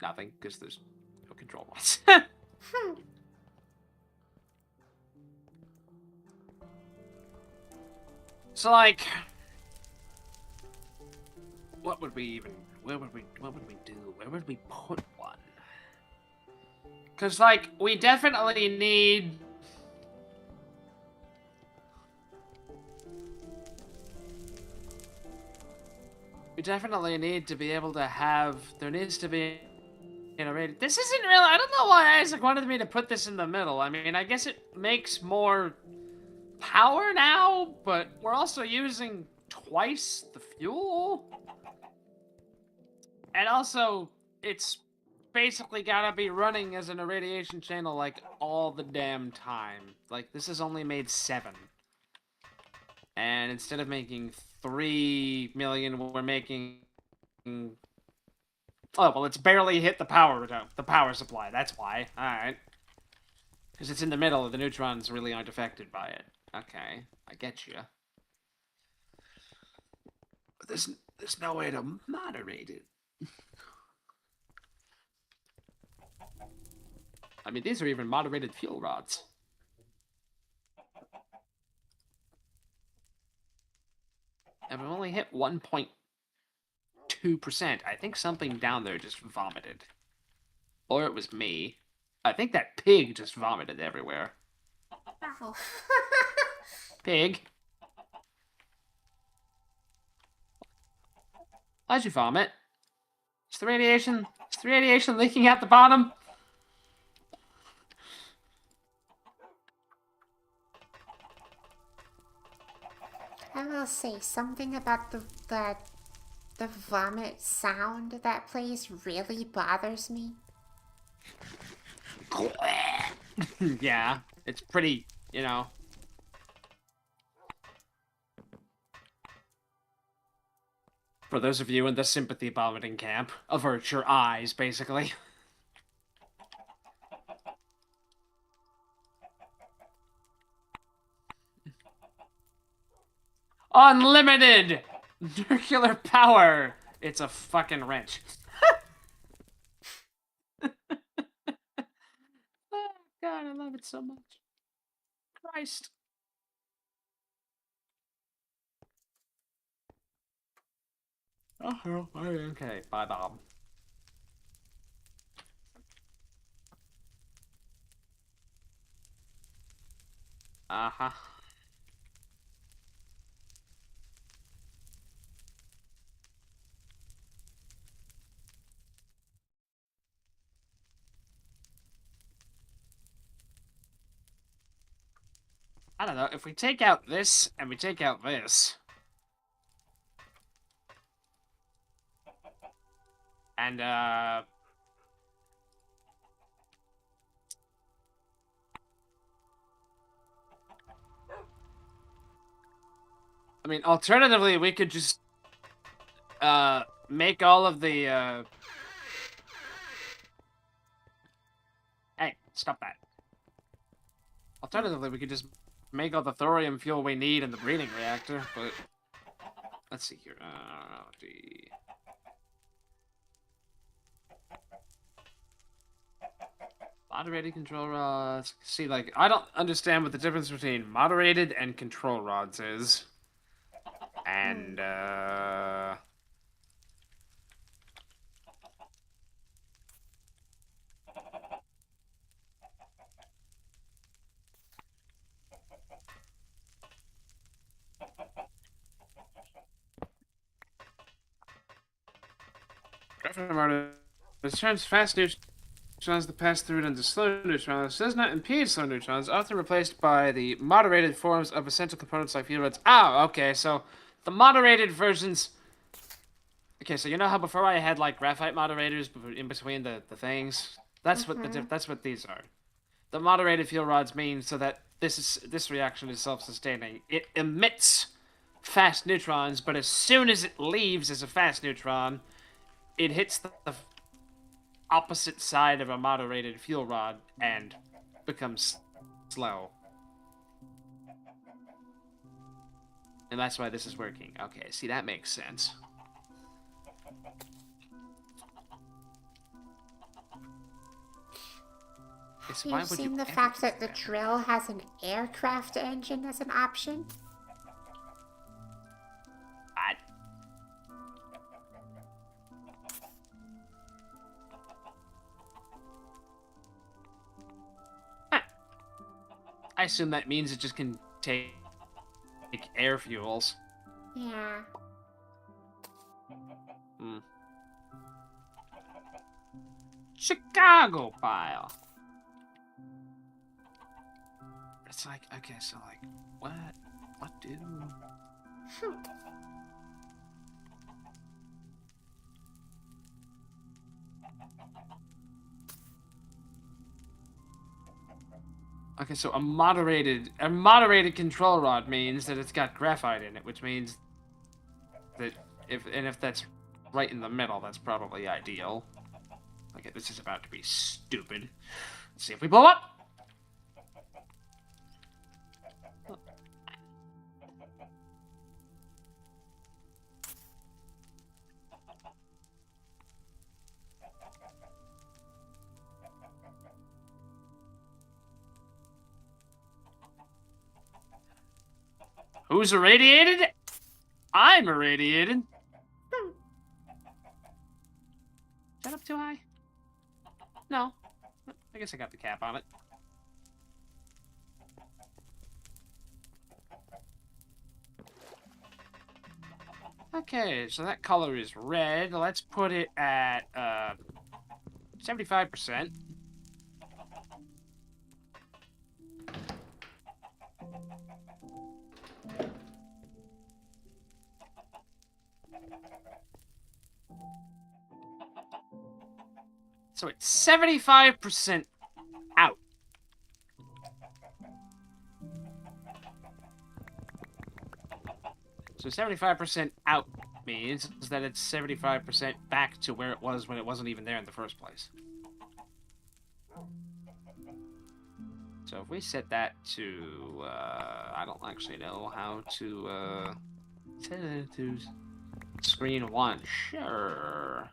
Nothing, because there's no control rods. So, like, what would we even? What would we do? Where would we put one? Because, like, we definitely need. We definitely need to be able to have. There needs to be. This isn't really. I don't know why Isaac wanted me to put this in the middle. I mean, I guess it makes more power now, but we're also using twice the fuel. And also, it's basically gotta be running as an irradiation channel like all the damn time. Like, this has only made 7. And instead of making 3 million, we're making... Oh, well, it's barely hit the power supply. That's why. Alright. Because it's in the middle, the neutrons really aren't affected by it. Okay, I get you. But there's no way to moderate it. I mean, these are even moderated fuel rods. And we've only hit 1.2%. I think something down there just vomited. Or it was me. I think that pig just vomited everywhere. Oh. Pig? Why'd you vomit? Is the radiation leaking out the bottom? I will say something about the vomit sound that plays really bothers me. Yeah, it's pretty, you know. For those of you in the sympathy vomiting camp, avert your eyes, basically. Unlimited nuclear power! It's a fucking wrench. Oh, God, I love it so much. Christ. Oh, okay. Bye, Bob. Uh-huh. I don't know, if we take out this, and we take out this... And, I mean, alternatively, we could just, make all of the, Hey, stop that. Alternatively, we could just make all the thorium fuel we need in the breeding reactor, but... Let's see here, Moderated control rods. See, like, I don't understand what the difference between moderated and control rods is. And, It turns fast neutrons to pass through it into slow neutrons. Does not impede slow neutrons, often replaced by the moderated forms of essential components like fuel rods. Oh, okay, so the moderated versions... Okay, so you know how before I had, like, graphite moderators in between the things? That's what these are. The moderated fuel rods mean so that this reaction is self-sustaining. It emits fast neutrons, but as soon as it leaves as a fast neutron, it hits the opposite side of a moderated fuel rod and becomes slow. And that's why this is working. Okay, see, that makes sense. You've seen the fact that the drill has an aircraft engine as an option? I assume that means it just can take air fuels. Yeah. Chicago pile. It's like, okay, so like, what do? Okay, so a moderated control rod means that it's got graphite in it, which means that if that's right in the middle, that's probably ideal. Okay, this is about to be stupid. Let's see if we blow up. Who's irradiated? I'm irradiated. Is that up too high? No. I guess I got the cap on it. Okay, so that color is red. Let's put it at 75%. So it's 75% out. So 75% out means that it's 75% back to where it was when it wasn't even there in the first place. So if we set that to, I don't actually know how to, set it to screen 1. Sure.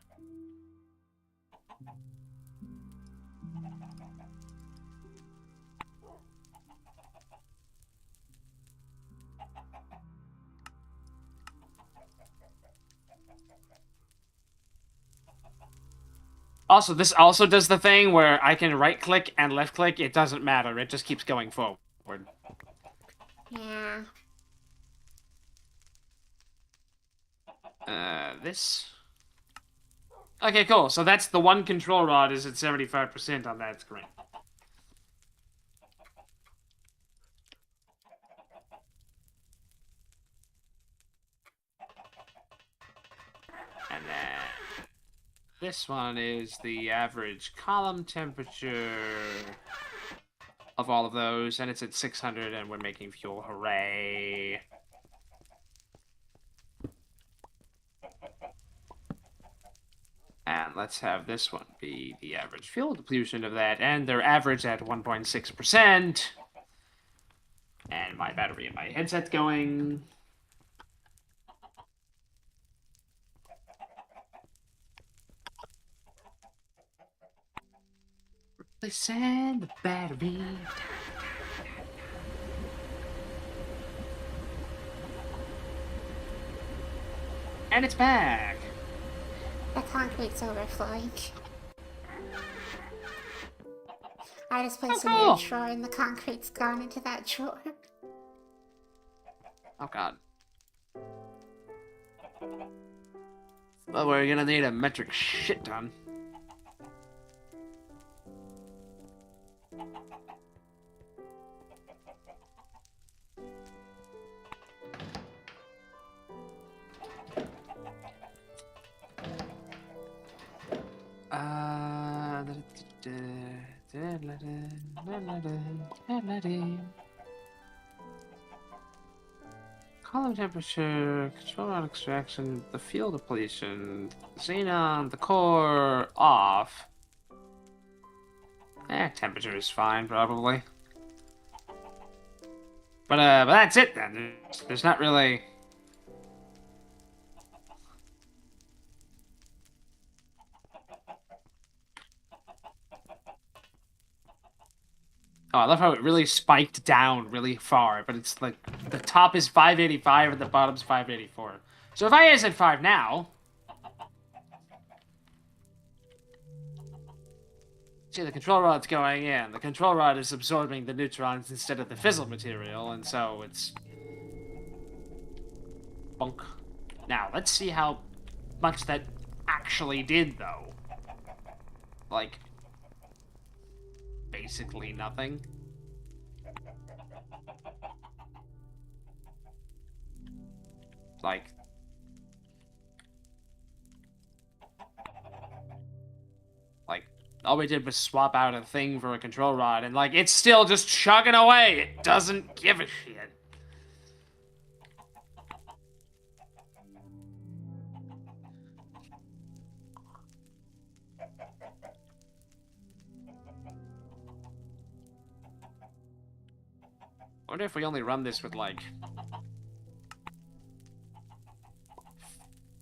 Also, this also does the thing where I can right-click and left-click. It doesn't matter. It just keeps going forward. Yeah. This... Okay, cool. So that's the one control rod is at 75% on that screen. And then... this one is the average column temperature of all of those, and it's at 600, and we're making fuel. Hooray! And let's have this one be the average fuel depletion of that, and they're average at 1.6%. And my battery and my headset's going. Listen, the battery. And it's back. The concrete's overflowing. I just placed a new drawer and the concrete's gone into that drawer. Oh god. Well, we're gonna need a metric shit ton. Column temperature, control on extraction, the fuel depletion, xenon, the core off. Temperature is fine, probably. But that's it then. There's not really... Oh, I love how it really spiked down really far, but it's like the top is 585 and the bottom's 584. So if I is at 5 now... See, the control rod's going in. The control rod is absorbing the neutrons instead of the fissile material, and so it's... bunk. Now, let's see how much that actually did, though. Like... basically nothing. Like, all we did was swap out a thing for a control rod, and, like, it's still just chugging away. It doesn't give a shit. I wonder if we only run this with, like,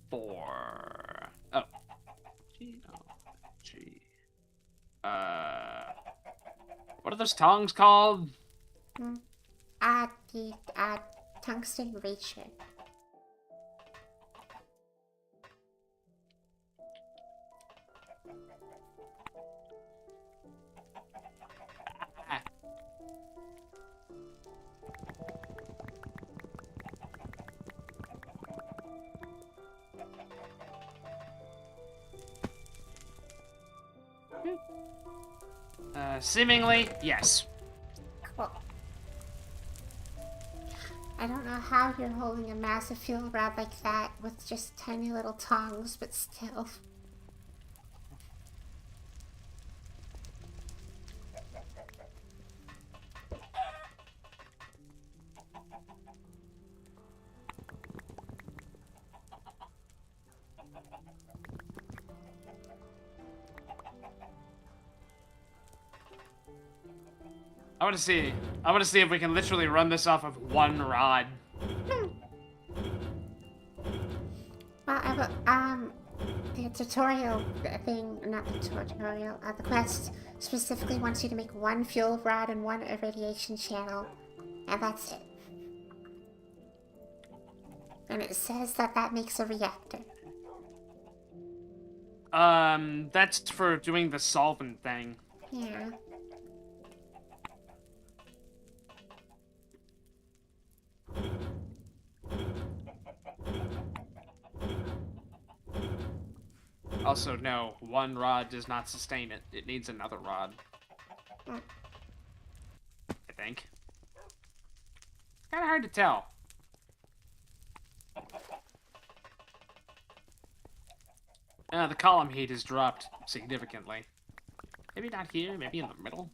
4... Oh. G. What are those tongs called? The tungsten ratio. Seemingly, yes. Cool. I don't know how you're holding a massive fuel rod like that with just tiny little tongs, but still. I want to see if we can literally run this off of one rod. Well, the tutorial thing, not the tutorial, the quest specifically wants you to make one fuel rod and one irradiation channel, and that's it. And it says that makes a reactor. That's for doing the solvent thing. Yeah. Also, no, one rod does not sustain it. It needs another rod. I think. Kinda hard to tell. The column heat has dropped significantly. Maybe not here, maybe in the middle?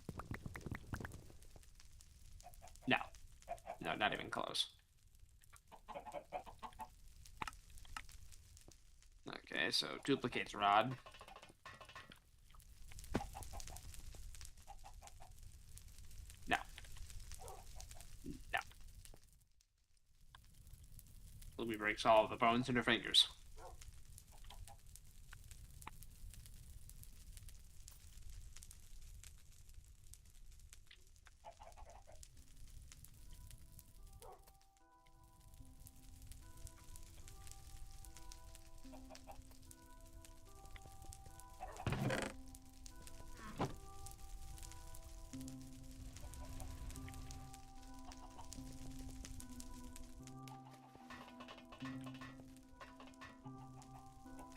No. No, not even close. Okay, so duplicates rod. No. No. Ruby breaks all of the bones in her fingers.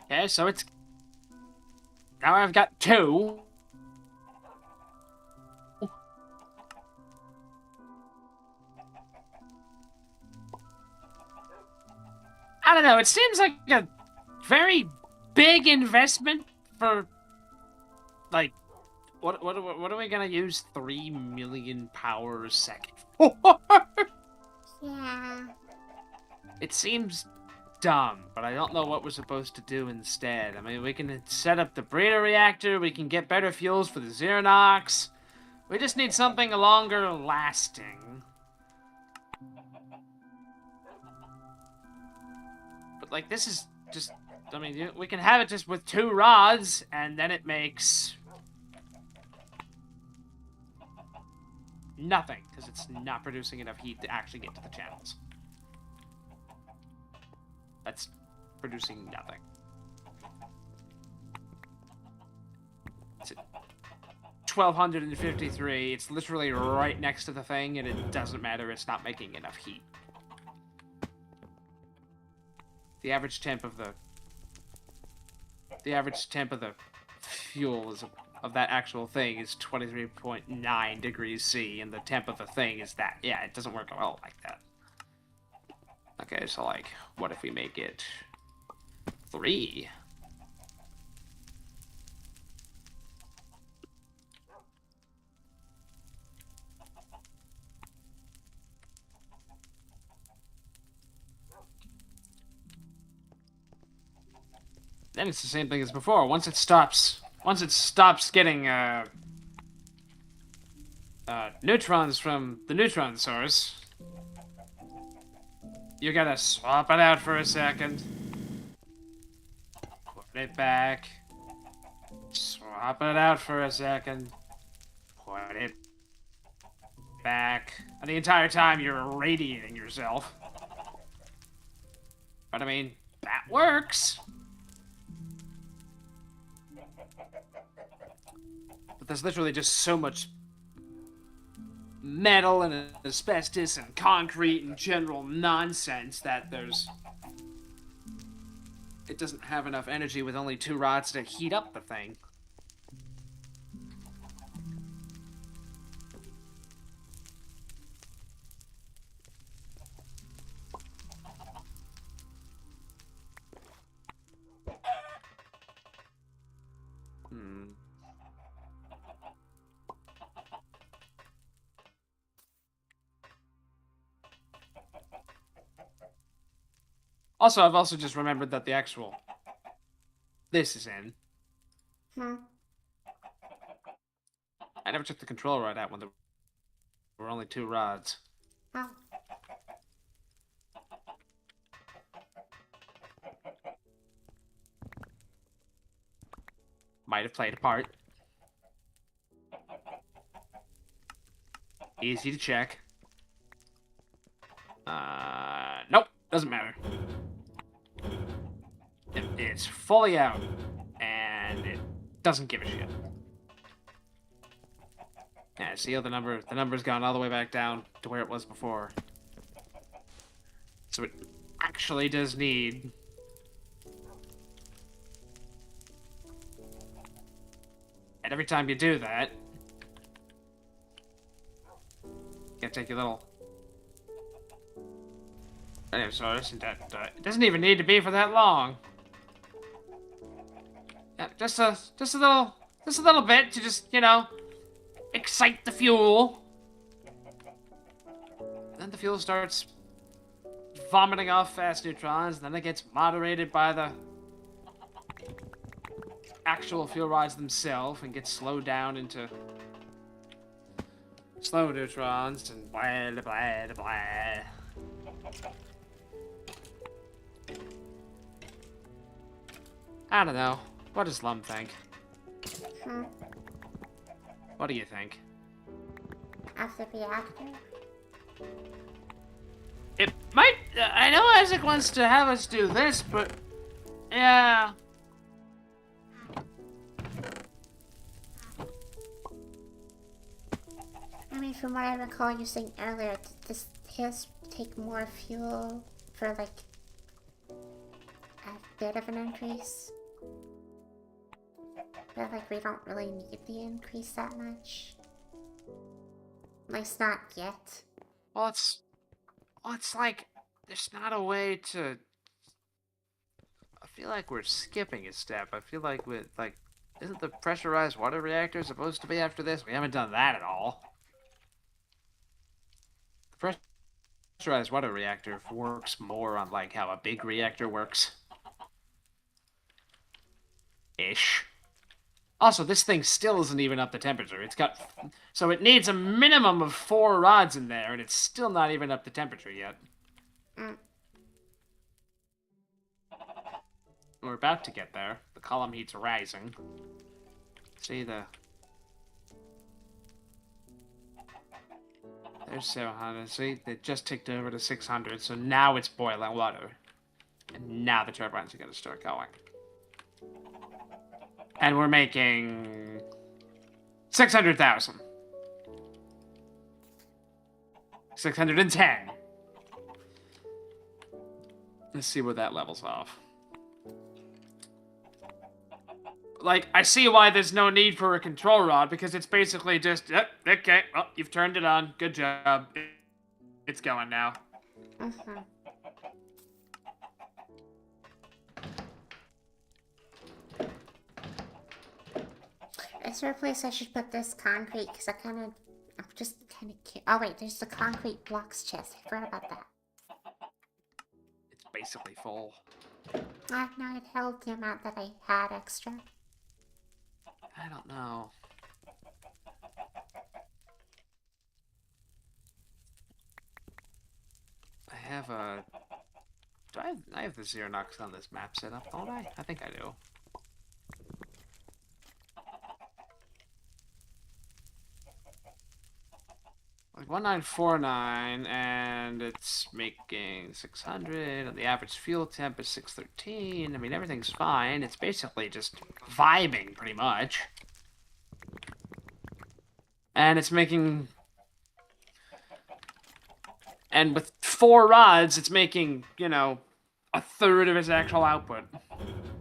Okay, so it's... Now I've got 2. I don't know, it seems like a very big investment for, like, what are we gonna use 3 million power a second for? Yeah. It seems dumb, but I don't know what we're supposed to do instead. I mean, we can set up the breeder reactor, we can get better fuels for the Xernox. We just need something longer lasting. But, like, this is just... I mean, we can have it just with 2 rods, and then it makes... nothing, because it's not producing enough heat to actually get to the channels. That's producing nothing. It's at 1253. It's literally right next to the thing, and it doesn't matter. It's not making enough heat. The average temp of the fuel of that actual thing is 23.9 degrees C, and the temp of the thing is that. Yeah, it doesn't work at all like that. Okay, so like, what if we make it 3? Then it's the same thing as before. Once it stops getting neutrons from the neutron source, you gotta swap it out for a second, put it back, swap it out for a second, put it back, and the entire time you're irradiating yourself. But I mean, that works. But there's literally just so much metal and asbestos and concrete and general nonsense that it doesn't have enough energy with only 2 rods to heat up the thing. Also, I've also just remembered that the actual... This is in. I never took the control rod out when there were only 2 rods. Oh. Might have played a part. Easy to check. Nope. Doesn't matter. It's fully out, and it doesn't give a shit. Yeah, see how the number's gone all the way back down to where it was before. So it actually does need... And every time you do that, you gotta take your little... Anyway, so it doesn't even need to be for that long. Yeah, just a little bit to just, you know, excite the fuel. And then the fuel starts vomiting off fast neutrons, and then it gets moderated by the actual fuel rods themselves and gets slowed down into slow neutrons and blah blah blah. I don't know. What does Lum think? What do you think? Of the reactor? It might... I know Isaac wants to have us do this, but... Yeah... I mean, from what I recall you saying earlier, this his take more fuel for, like, a bit of an increase. But, like, we don't really need the increase that much. At least not yet. Well, it's like, there's not a way to... I feel like we're skipping a step. I feel like isn't the pressurized water reactor supposed to be after this? We haven't done that at all. The pressurized water reactor works more on, like, how a big reactor works. Ish. Also, this thing still isn't even up to temperature. It's got... So it needs a minimum of 4 rods in there, and it's still not even up to temperature yet. We're about to get there. The column heat's rising. See the... There's 700. See, it just ticked over to 600, so now it's boiling water. And now the turbines are going to start going. And we're making 600,000. 610. Let's see where that levels off. Like, I see why there's no need for a control rod, because it's basically just, yep, okay, well, you've turned it on. Good job. It's going now. Is there a place I should put this concrete? Because I'm just kind of curious. Oh wait, there's the concrete blocks chest. I forgot about that. It's basically full. Ah, no, it held the amount that I had extra. I don't know. I have a... I have the Xeronox on this map set up, don't I? I think I do. Like 1949, and it's making 600, and the average fuel temp is 613. I mean, everything's fine. It's basically just vibing, pretty much. And it's making... And with 4 rods, it's making, you know, a third of its actual output.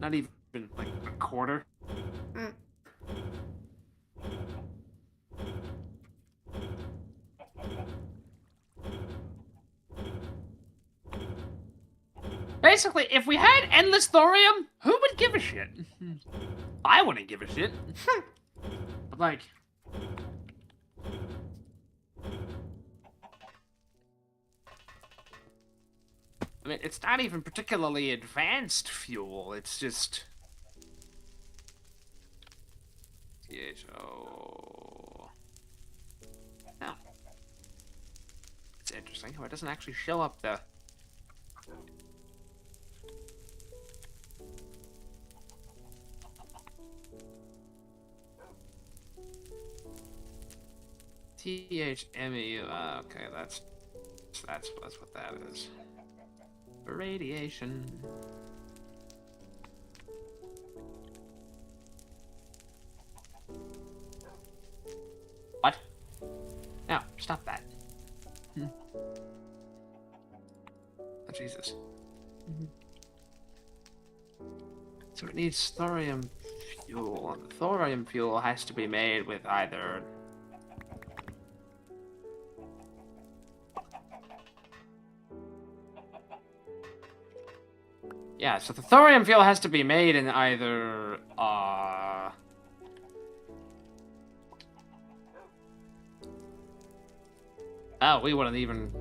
Not even, like, a quarter. Mm. Basically, if we had endless thorium, who would give a shit? I wouldn't give a shit. But, like... I mean, it's not even particularly advanced fuel. It's just... THO... No. It's interesting how it doesn't actually show up the... THMEU. Okay, that's what that is. Radiation. What? No, stop that. Oh, Jesus. So it needs thorium fuel. And the thorium fuel has to be made with either... Yeah, so the thorium fuel has to be made in either, Oh, we wouldn't even...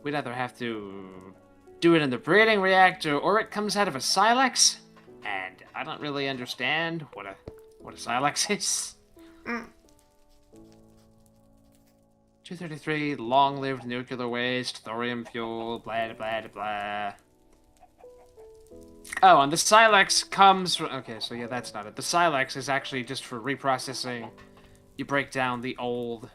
We'd either have to do it in the breeding reactor, or it comes out of a silex. And I don't really understand what a silex is. 233, long-lived nuclear waste, thorium fuel, blah, blah, blah. Oh, and the silex comes from... Okay, so yeah, that's not it. The silex is actually just for reprocessing. You break down the old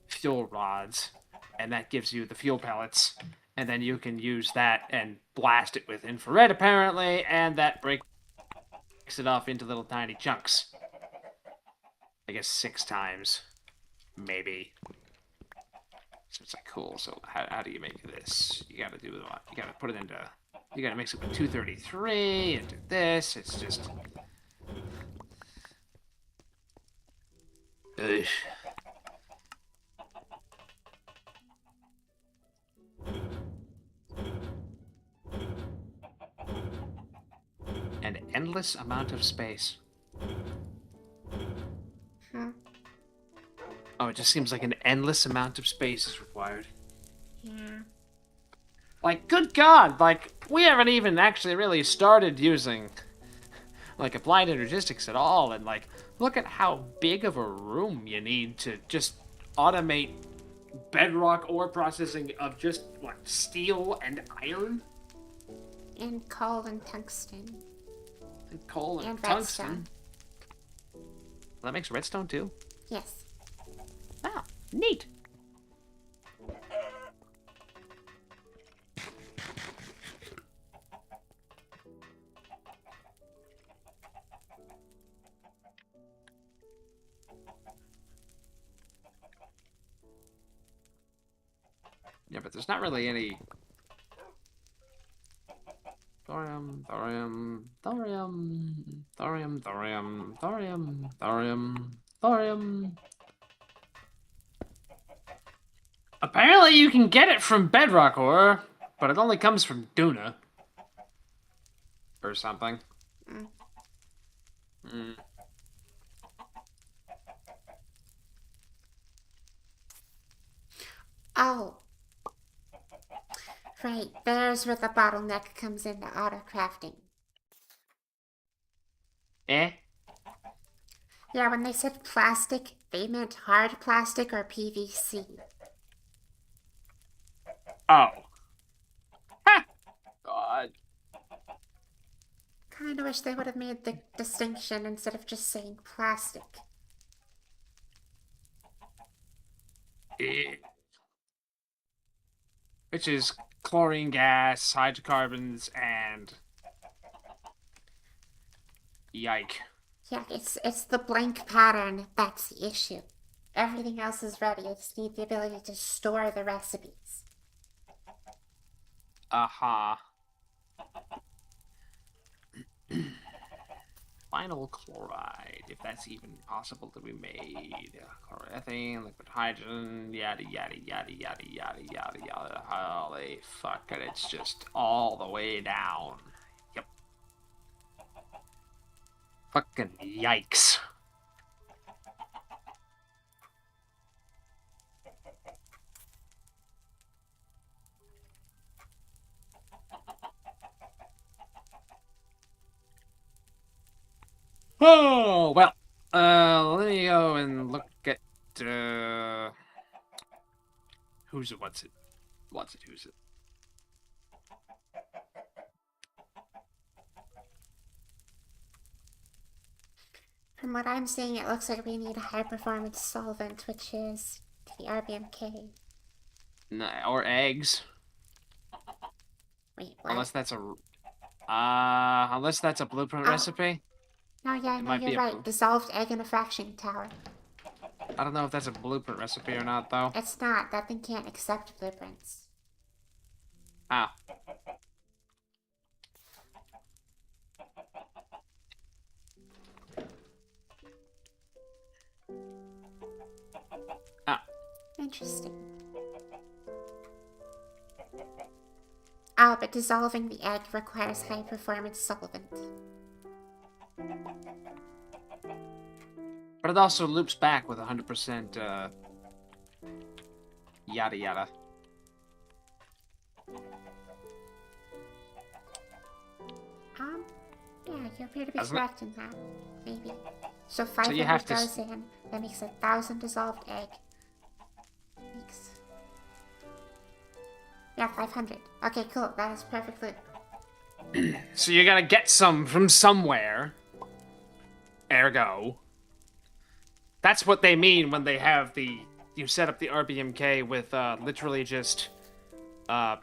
fuel rods, and that gives you the fuel pellets. And then you can use that and blast it with infrared, apparently, and that breaks it off into little tiny chunks. I guess 6 times. Maybe. So it's like, cool, so how do you make this? You gotta do what? You gotta put it into... You gotta mix it with 233 and do this. It's just... Ugh. An endless amount of space. Oh, it just seems like an endless amount of space is required. Yeah. Like, good God, like, we haven't even actually really started using, like, applied energistics at all, and, like, look at how big of a room you need to just automate bedrock ore processing of just, what, steel and iron? And coal and tungsten. And coal and tungsten. Redstone. That makes redstone, too? Yes. Ah, neat. Yeah, but there's not really any... Thorium, thorium, thorium, thorium, thorium, thorium, thorium, thorium. Apparently you can get it from bedrock ore, but it only comes from Duna. Or something. Mm. Oh, right. There's where the bottleneck comes into auto crafting. Eh? Yeah, when they said plastic, they meant hard plastic or PVC. Oh. Ha! God. Kinda wish they would have made the distinction instead of just saying plastic. Eh. Which is chlorine gas, hydrocarbons, and yike. Yeah, it's the blank pattern that's the issue. Everything else is ready. I just need the ability to store the recipes. Aha. Vinyl chloride, if that's even possible to be made. Chloroethane, liquid hydrogen, yada yada yada yada yada yada yada. Holy fuck it, it's just all the way down. Yep. Fucking yikes. Oh, well, let me go and look at, who's it, what's it, who's it. From what I'm seeing, it looks like we need a high performance solvent, which is the RBMK. No, or eggs. Wait, what? Unless that's a blueprint recipe. No, yeah, no, you're right. Dissolved egg in a fraction tower. I don't know if that's a blueprint recipe or not, though. It's not. That thing can't accept blueprints. Ah. Ah. Interesting. Oh, but dissolving the egg requires high performance solvent. But it also loops back with 100% yada yada. Yeah, you appear to be correct in that. Maybe. So 500 so you have to goes in, that makes 1,000 dissolved egg. Makes... Yeah, 500. Okay, cool. That is perfect loop. So you gotta get some from somewhere. Ergo. That's what they mean when they have you set up the RBMK with literally just the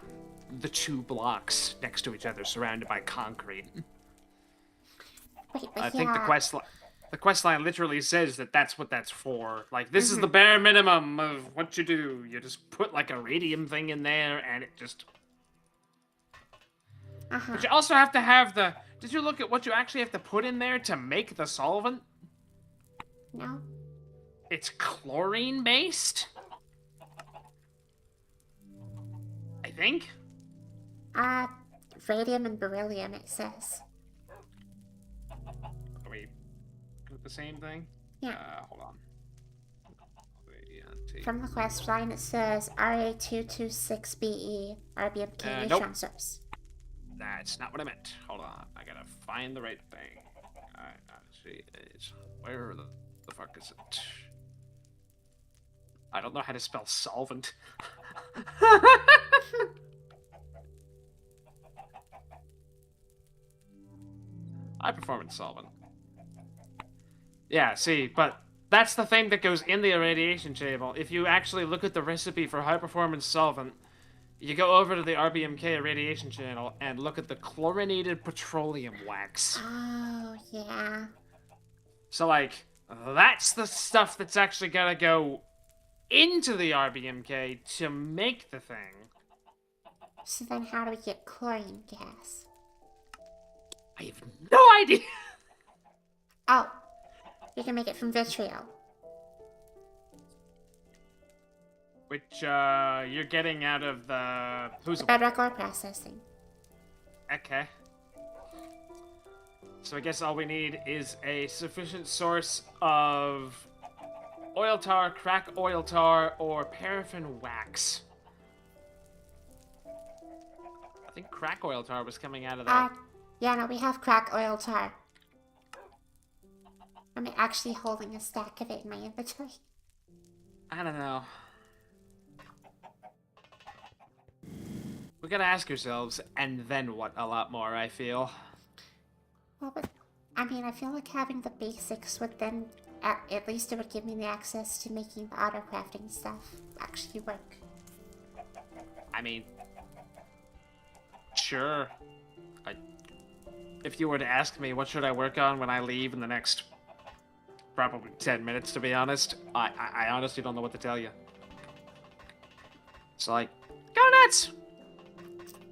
two blocks next to each other surrounded by concrete. Wait, I think the quest line literally says that that's what that's for. Like, this is the bare minimum of what you do. You just put like a radium thing in there and it just... But you also have to have the... Did you look at what you actually have to put in there to make the solvent? No. It's chlorine based? I think? Radium and beryllium, it says. Are we the same thing? Yeah. Hold on. From the quest line, it says RA226BE RBMK neutron source. That's not what I meant. Hold on. I gotta find the right thing. Alright, see. Where the fuck is it? I don't know how to spell solvent. High performance solvent. Yeah, see, but that's the thing that goes in the irradiation table. If you actually look at the recipe for high performance solvent, you go over to the RBMK irradiation channel and look at the chlorinated petroleum wax. Oh, yeah. So, like, that's the stuff that's actually gotta go into the RBMK to make the thing. So then how do we get chlorine gas? I have no idea! Oh, you can make it from vitriol. Which, you're getting out of the... Bedrock ore processing. Okay. So I guess all we need is a sufficient source of oil tar, crack oil tar, or paraffin wax. I think crack oil tar was coming out of that. Yeah, no, we have crack oil tar. I'm actually holding a stack of it in my inventory. I don't know. We gotta ask ourselves, and then what a lot more, I feel. Well, but I mean, I feel like having the basics would then, at least it would give me the access to making the auto crafting stuff actually work. I mean, sure. If you were to ask me what should I work on when I leave in the next probably 10 minutes, to be honest, I honestly don't know what to tell you. It's like, go nuts!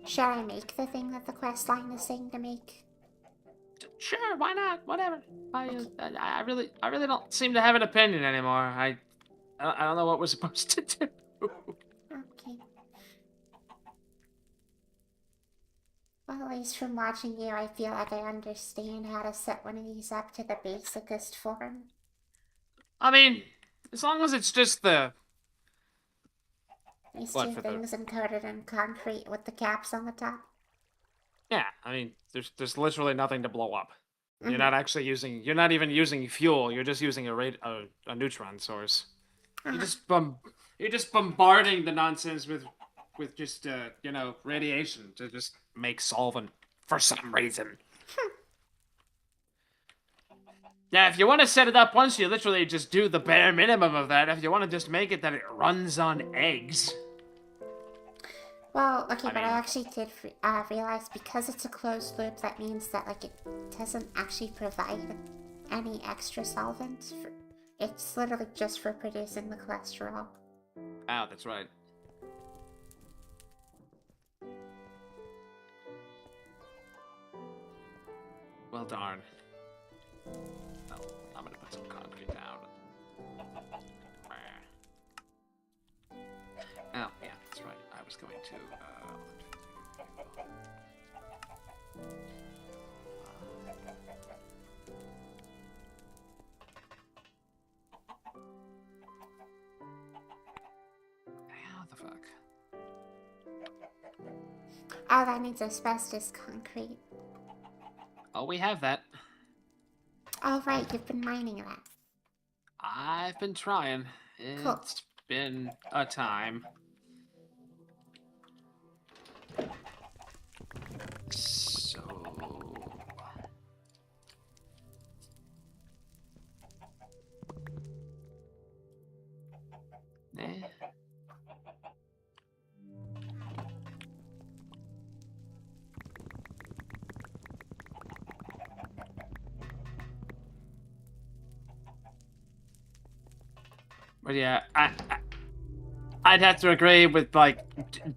Shall I make the thing that the quest line is saying to make? Sure, why not? Whatever. I really don't seem to have an opinion anymore. I don't know what we're supposed to do. Okay. Well, at least from watching you, I feel like I understand how to set one of these up to the basicest form. I mean, as long as it's just the... These What, two for the... things encoded in concrete with the caps on the top. Yeah, I mean, there's literally nothing to blow up. Mm-hmm. You're not even using fuel. You're just using a neutron source. You're just bombarding the nonsense with just radiation to just make solvent for some reason. Yeah, if you want to set it up once, you literally just do the bare minimum of that. If you want to just make it that it runs on eggs. Well, okay, but I actually did realize because it's a closed loop, that means that like it doesn't actually provide any extra solvent. It's literally just for producing the cholesterol. Oh, that's right. Well, darn. Well, I'm gonna put some concrete down. Oh, yeah, that's right. I was going to, how the fuck? Oh, that needs asbestos concrete. Oh, we have that. Oh, right, you've been mining that. I've been trying. Cool. It's been a time. So... But yeah, I'd have to agree with, like,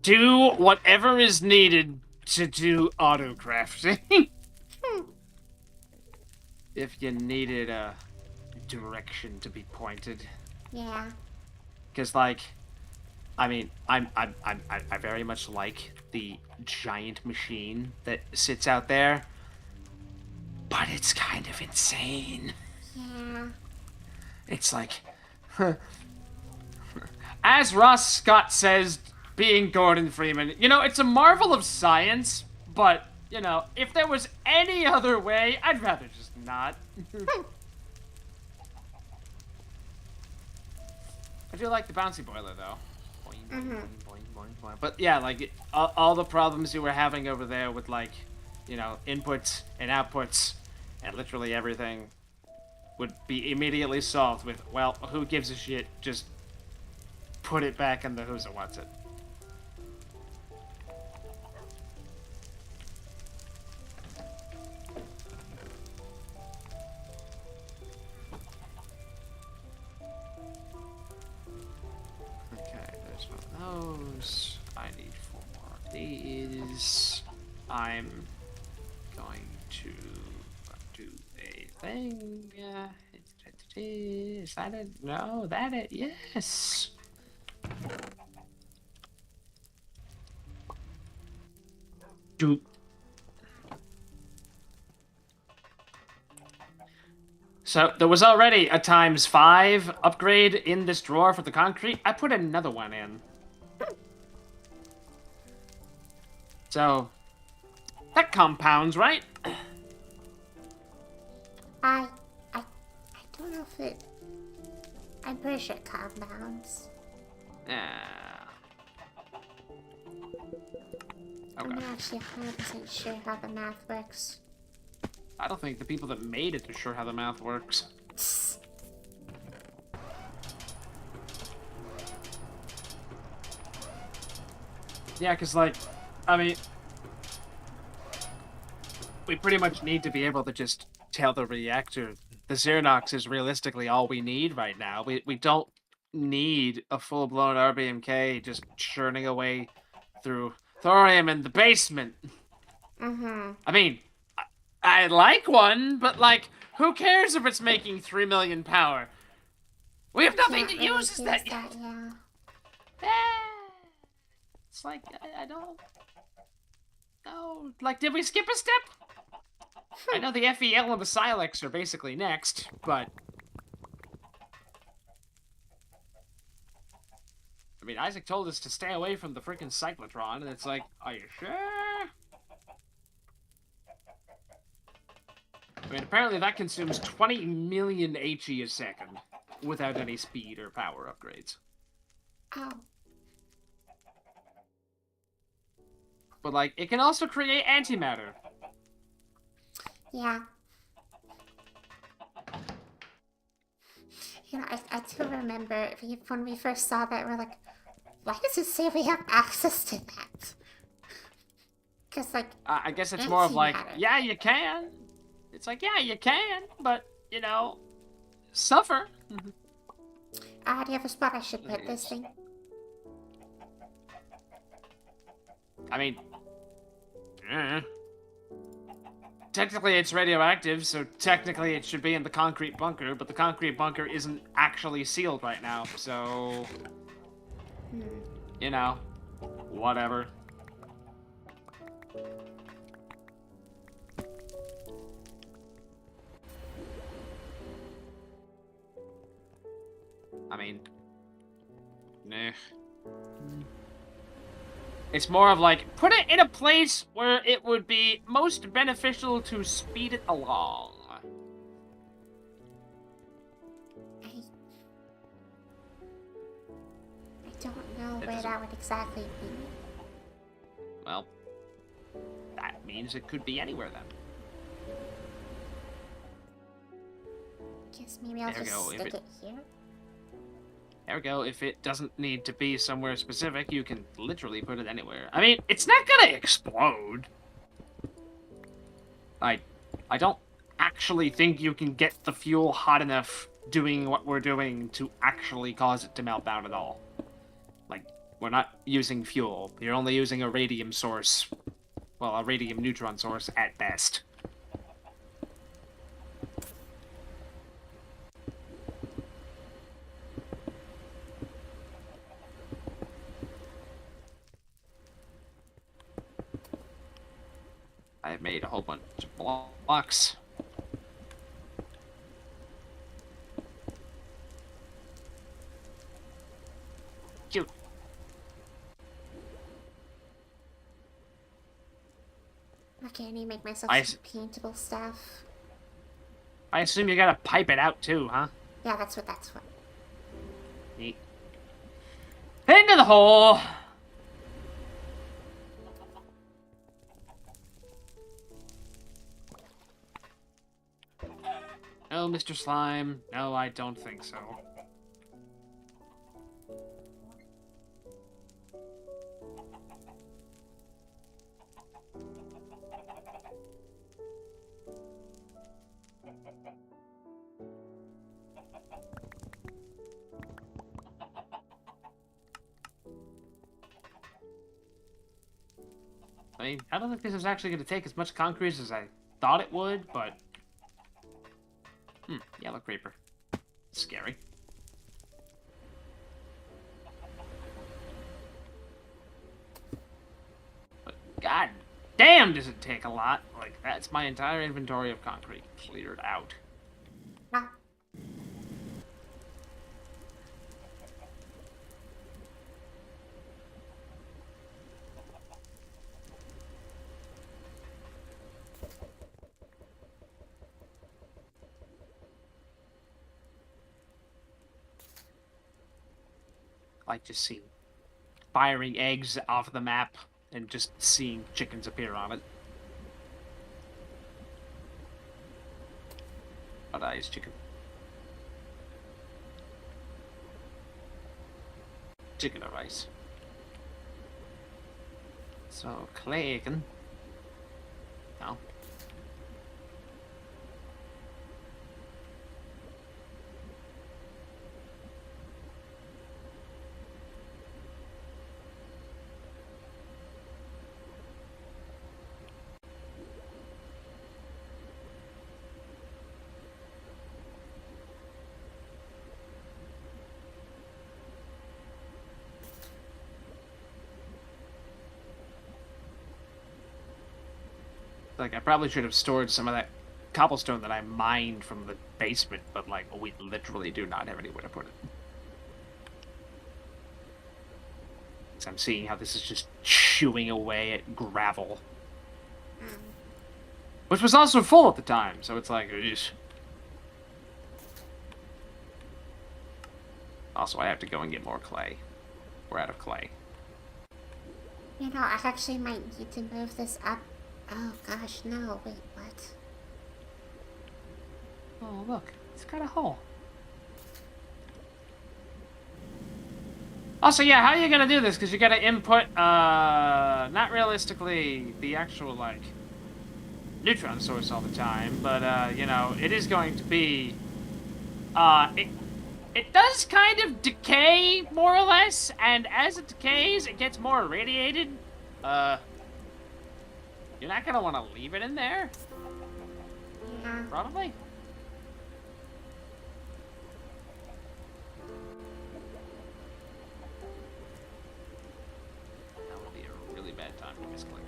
do whatever is needed to do auto crafting. If you needed a direction to be pointed. Yeah. Because, like, I mean, I very much like the giant machine that sits out there, but it's kind of insane. Yeah. It's like, as Ross Scott says, being Gordon Freeman, you know, it's a marvel of science, but, you know, if there was any other way, I'd rather just not. I do like the bouncy boiler, though. Boing, boing, boing, boing, boing. But yeah, like, all the problems you were having over there with, like, you know, inputs and outputs and literally everything would be immediately solved with, well, who gives a shit, just put it back in the who's and what's it. Okay, there's one of those. I need 4 more of these. I'm going to do a thing. Is that it? No, that it? Yes. Do. So there was already a ×5 upgrade in this drawer for the concrete. I put another one in. So that compounds, right? I don't know if it. I'm pretty sure it compounds. I'm Okay. not actually 100% sure how the math works. I don't think the people that made it are sure how the math works. Yeah, because, like, I mean, we pretty much need to be able to just tell the reactor the Xernox is realistically all we need right now. We don't need a full-blown RBMK just churning away through thorium in the basement. Mm-hmm. I mean, I like one, but, like, who cares if it's making 3 million power? We have nothing to use that yet. Yeah. It's like, I don't know. Like, did we skip a step? I know the FEL and the Silex are basically next, but... I mean, Isaac told us to stay away from the freaking cyclotron, and it's like, are you sure? I mean, apparently that consumes 20 million HE a second without any speed or power upgrades. Oh. But, like, it can also create antimatter. Yeah. You know, I do remember when we first saw that, we're like, why does it say we have access to that? Because, like, I guess it's more of like, antimatter. yeah, you can. It's like, yeah, you can, but, you know, suffer. Do you have a spot I should put this thing? I mean, technically it's radioactive, so technically it should be in the concrete bunker, but the concrete bunker isn't actually sealed right now, so... You know, whatever. I mean, nah. It's more of like, put it in a place where it would be most beneficial to speed it along. I don't know where that would exactly be. Well, that means it could be anywhere then. Guess maybe I'll just stick it here. There we go. If it doesn't need to be somewhere specific, you can literally put it anywhere. I mean, it's not gonna explode. I don't actually think you can get the fuel hot enough doing what we're doing to actually cause it to melt down at all. Like, we're not using fuel. You're only using a radium source. Well, a radium neutron source at best. I've made a whole bunch of blocks. Cute. Okay, I need to make myself some paintable stuff. I assume you gotta pipe it out too, huh? Yeah, that's what that's for. Neat. Into the hole! No, Mr. Slime. No, I don't think so. I mean, I don't think this is actually going to take as much concrete as I thought it would, but... Yellow creeper. Scary. But god damn does it take a lot. Like, that's my entire inventory of concrete cleared out. Ah. Like just seeing firing eggs off the map and just seeing chickens appear on it. What eyes chicken? Chicken or rice. So clicking. No. Like, I probably should have stored some of that cobblestone that I mined from the basement, but, like, we literally do not have anywhere to put it. So I'm seeing how this is just chewing away at gravel. Which was also full at the time, so it's like, eesh. Also, I have to go and get more clay. We're out of clay. You know, I actually might need to move this up. Oh gosh, no, wait, what? Oh, look. It's got a hole. Also, yeah, how are you gonna do this? Because you gotta input, not realistically the actual, like, neutron source all the time, but, you know, it is going to be, it does kind of decay, more or less, and as it decays, it gets more irradiated. You're not gonna want to leave it in there? Yeah. Probably. That would be a really bad time to misclick.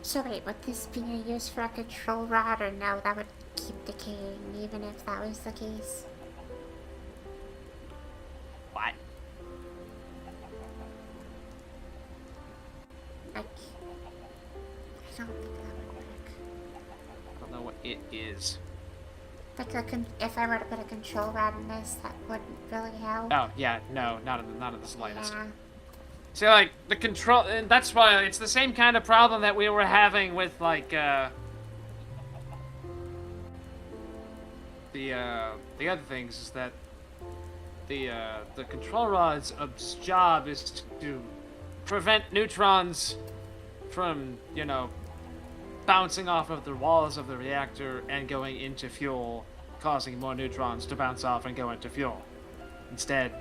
So wait, would this be used for a control rod, or no, that would keep decaying even if that was the case? What? Like, I don't think that would work. I don't know what it is. Like, if I were to put a control rod in this, that wouldn't really help. Oh, yeah, no, not in the slightest. Yeah. See, like, the control, and that's why it's the same kind of problem that we were having with, like, the other things is that the control rod's job is to prevent neutrons from, you know, bouncing off of the walls of the reactor and going into fuel, causing more neutrons to bounce off and go into fuel. Instead,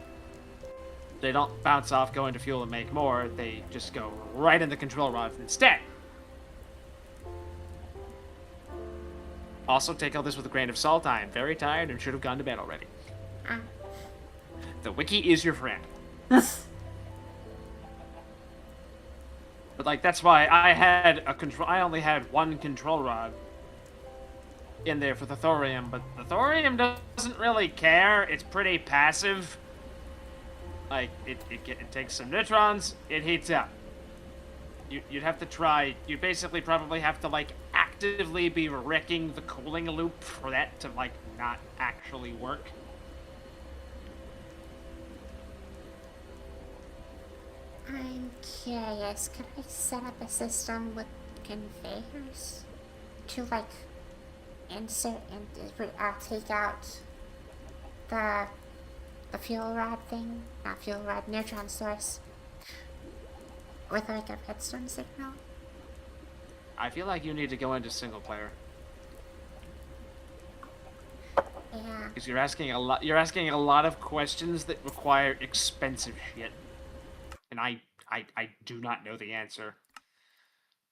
they don't bounce off, go into fuel, and make more. They just go right in the control rods instead. Also, take all this with a grain of salt. I am very tired and should have gone to bed already. The wiki is your friend. But, like, that's why I had I only had one control rod in there for the thorium, but the thorium doesn't really care. It's pretty passive. Like, it takes some neutrons, it heats up. You'd have to try, you'd basically probably have to, like, actively be wrecking the cooling loop for that to, like, not actually work. I'm curious, could I set up a system with conveyors to, like, insert and take out the fuel rod thing? Not fuel rod, neutron source. With, like, a redstone signal? I feel like you need to go into single player. Yeah. Because you're asking a lot of questions that require expensive shit. And I do not know the answer.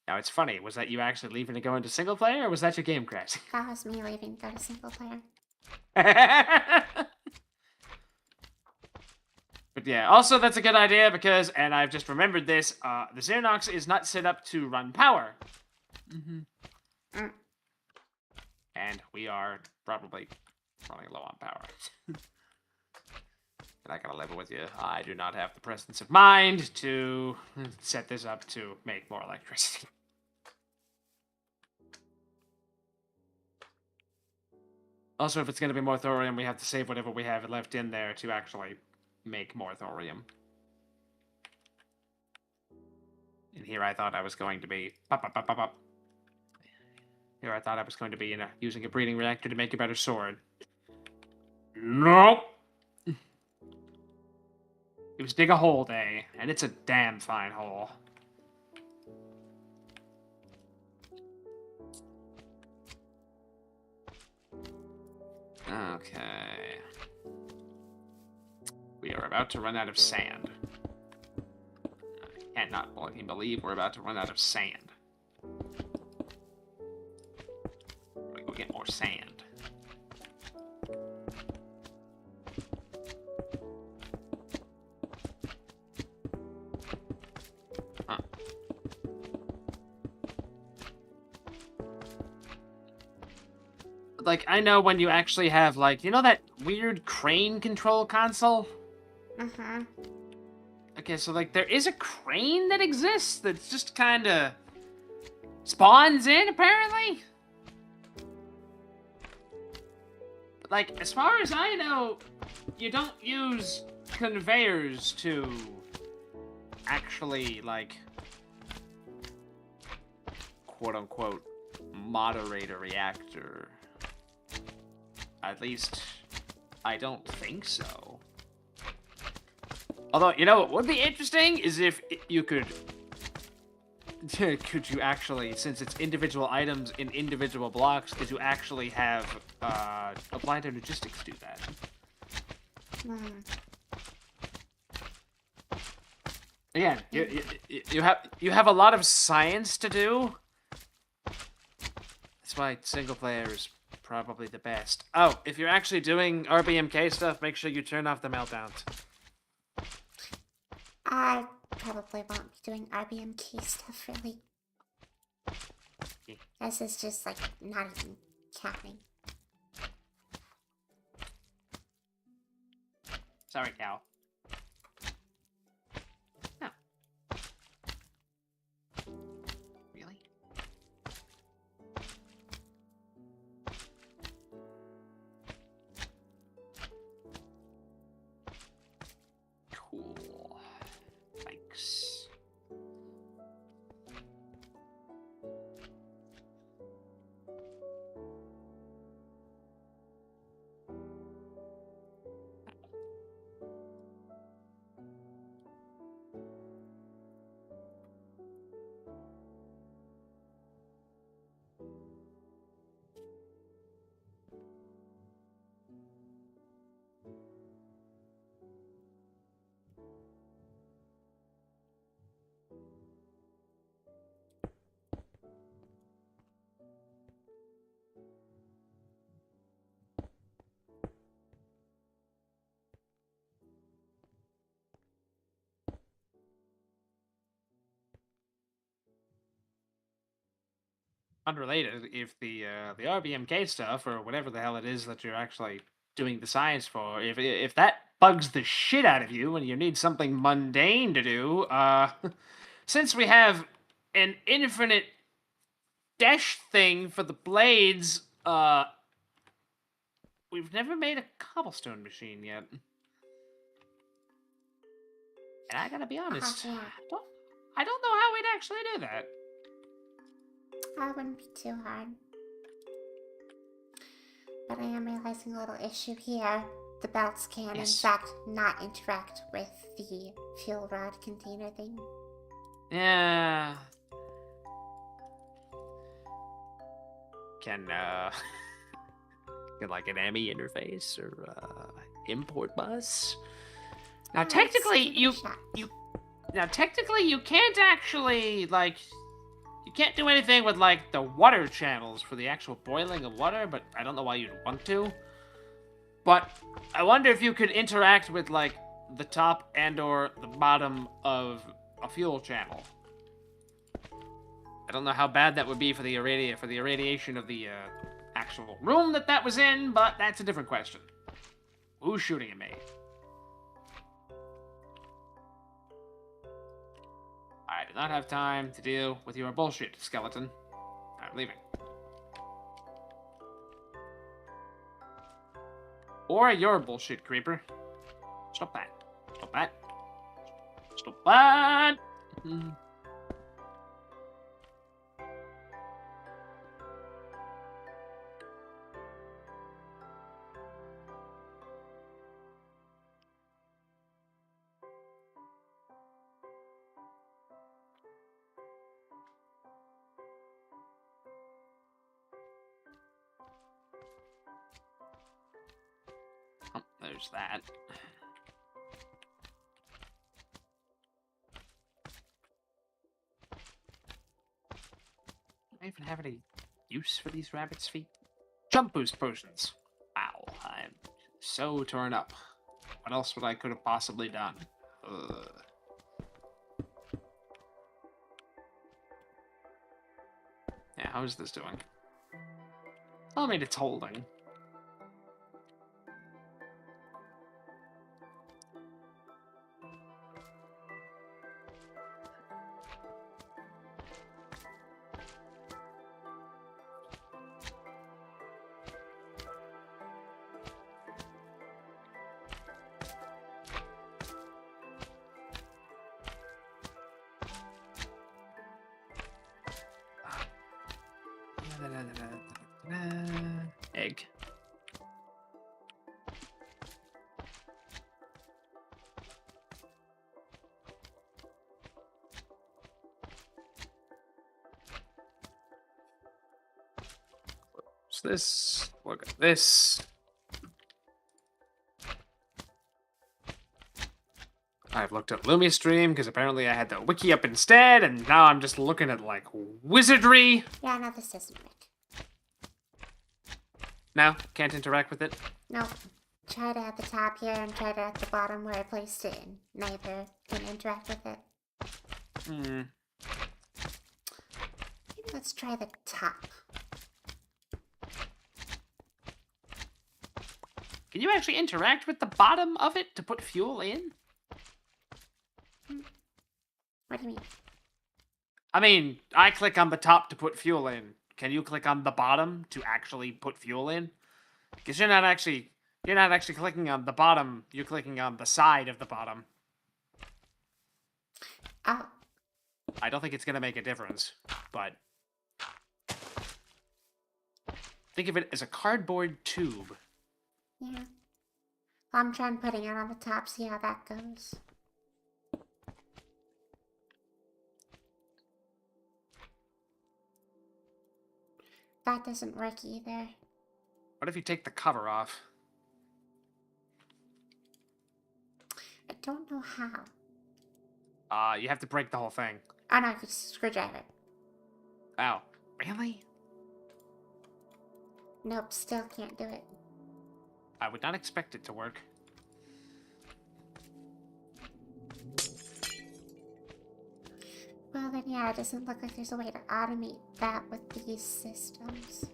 Now, it's funny. Was that you actually leaving to go into single player, or was that your game crashing? That was me leaving to go to single player. But yeah, also that's a good idea because, and I've just remembered this, the Xerox is not set up to run power. And we are probably running low on power. And I gotta level with you. I do not have the presence of mind to set this up to make more electricity. Also, if it's going to be more thorium, we have to save whatever we have left in there to actually make more thorium. And here I thought I was going to be... Here I thought I was going to be using a breeding reactor to make a better sword. Nope! It was dig a hole day, and it's a damn fine hole. Okay. We are about to run out of sand. I cannot fucking believe we're about to run out of sand. We go get more sand. Huh. Like, I know when you actually have, like, you know that weird crane control console? Mm-hmm. Okay, so, like, there is a crane that exists that's just kind of spawns in, apparently? But, like, as far as I know, you don't use conveyors to actually, like, quote-unquote, moderate a reactor. At least, I don't think so. Although, you know, what would be interesting is if you could you actually, since it's individual items in individual blocks, could you actually have applied to logistics do that? Again, you have a lot of science to do. That's why single player is probably the best. Oh, if you're actually doing RBMK stuff, make sure you turn off the meltdowns. I probably won't be doing RBMK stuff, really. This is just, like, not even counting. Sorry, Cal. No. Really? Cool. Thanks. Unrelated, if the RBMK stuff or whatever the hell it is that you're actually doing the science for, if that bugs the shit out of you and you need something mundane to do, since we have an infinite dash thing for the blades, we've never made a cobblestone machine yet. And I gotta be honest, Yeah. I don't know how we'd actually do that. That wouldn't be too hard. But I am realizing a little issue here. The belts can, Yes. in fact, not interact with the fuel rod container thing. Yeah. Can like an AMI interface or import bus? Now Let's technically give it a shot. technically you can't actually like you can't do anything with like the water channels for the actual boiling of water, but I don't know why you'd want to. But I wonder if you could interact with like the top and or the bottom of a fuel channel. I don't know how bad that would be for the irradiation of the actual room that was in, but that's a different question. Who's shooting at me? I do not have time to deal with your bullshit, skeleton. I'm leaving. Or your bullshit, creeper. Stop that. Stop that. Stop that! Oh, there's that. Do I even have any use for these rabbit's feet? Jump boost potions. Wow, I'm so torn up. What else would I could have possibly done? Ugh. Yeah, how is this doing? Well, I mean, it's holding. Egg. What's this? Look at this. I've looked up Lumia Stream because apparently I had the wiki up instead, and now I'm just looking at like wizardry. Yeah, no, this doesn't work. No, can't interact with it. Nope. Tried it at the top here and tried it at the bottom where I placed it, and neither can interact with it. Hmm. Maybe let's try the top. Can you actually interact with the bottom of it to put fuel in? What do you mean? I mean, I click on the top to put fuel in. Can you click on the bottom to actually put fuel in? Because you're not actually clicking on the bottom. You're clicking on the side of the bottom. Oh. I don't think it's gonna make a difference, but think of it as a cardboard tube. Yeah. I'm trying putting it on the top, see how that goes. That doesn't work either. What if you take the cover off? I don't know how. You have to break the whole thing. Oh no, it's a screwdriver. Oh, really? Nope, still can't do it. I would not expect it to work. Well then yeah, it doesn't look like there's a way to automate that with these systems.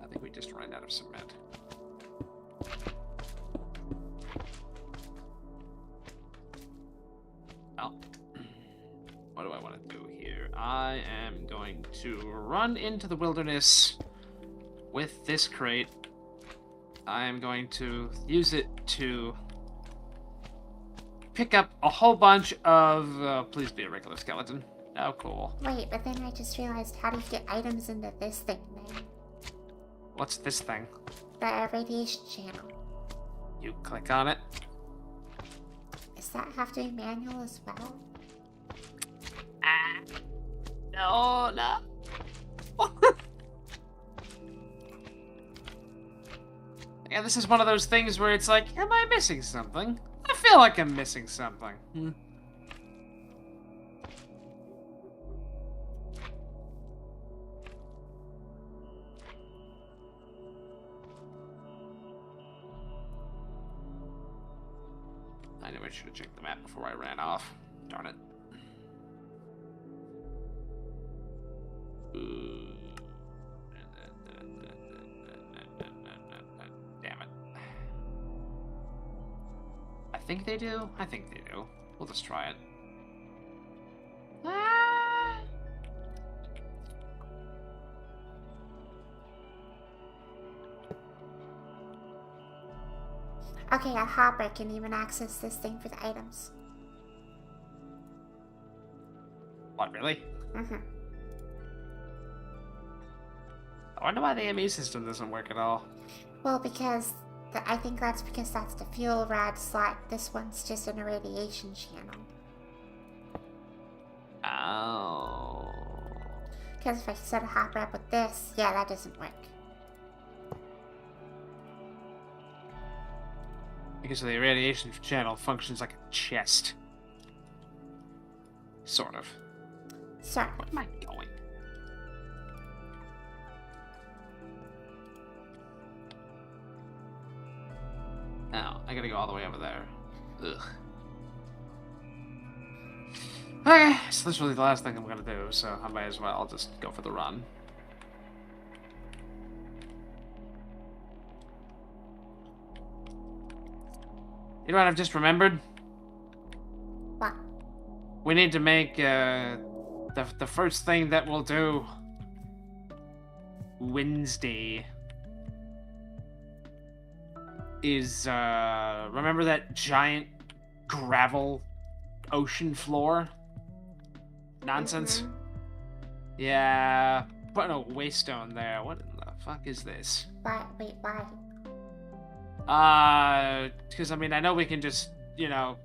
I think we just ran out of cement. Well, what do I want to do here? I am going to run into the wilderness with this crate. I am going to use it to pick up a whole bunch of... please be a regular skeleton. Oh, cool. Wait, but then I just realized, how do you get items into this thing then? What's this thing? The radiation channel. You click on it. Does that have to be manual as well? No, no. Yeah, this is one of those things where it's like, am I missing something? I feel like I'm missing something. knew I should have checked the map before I ran off. Darn it. Damn it. I think they do. I think they do. We'll just try it. Ah! Okay, a hopper can even access this thing for the items. What, really? Mm-hmm. I wonder why the ME system doesn't work at all. Well, because I think that's because that's the fuel rod slot. This one's just an irradiation channel. Oh. Because if I set a hopper up with this, yeah, that doesn't work. Because the irradiation channel functions like a chest. Sort of. Sorry. Where am I going? Oh, I gotta go all the way over there. Ugh. Okay, so this is really the last thing I'm gonna do, so I might as well just go for the run. You know what I've just remembered? What? We need to make the first thing that we'll do Wednesday is remember that giant gravel ocean floor nonsense? Mm-hmm. Yeah, putting a waystone there. What in the fuck is this? Why? Wait, why? Because I mean, I know we can just, you know,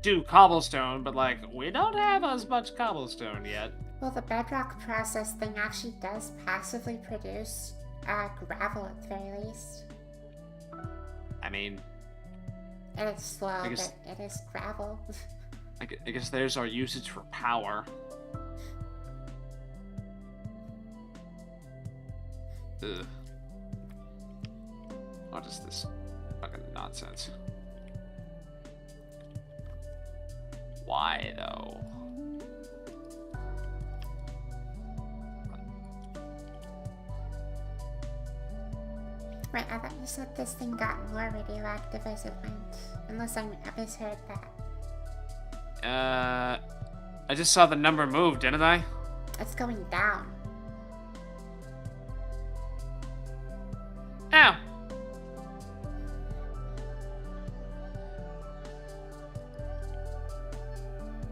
do cobblestone, but like, we don't have as much cobblestone yet. Well, the bedrock process thing actually does passively produce gravel at the very least. I mean, It is slow, guess- but it is gravel. I guess there's our usage for power. Ugh. What is this fucking nonsense? Why, though? Right, I thought you said this thing got more radioactive as it went. Unless I misheard that. I just saw the number move, didn't I? It's going down. Ow!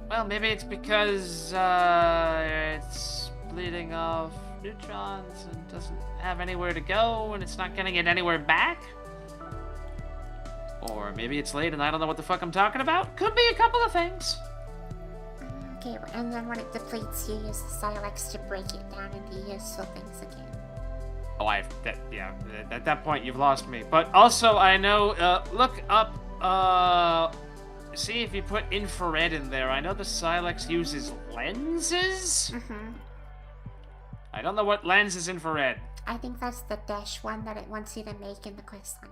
Well, maybe it's because, it's bleeding off neutrons and doesn't have anywhere to go, and it's not getting it anywhere back? Or maybe it's late and I don't know what the fuck I'm talking about? Could be a couple of things. Okay, and then when it depletes, you use the Silex to break it down into useful things again. Oh, at that point you've lost me. But also, I know, look up, see if you put infrared in there. I know the Silex uses lenses? Mm-hmm. I don't know what lens is infrared. I think that's the dash one that it wants you to make in the quest line.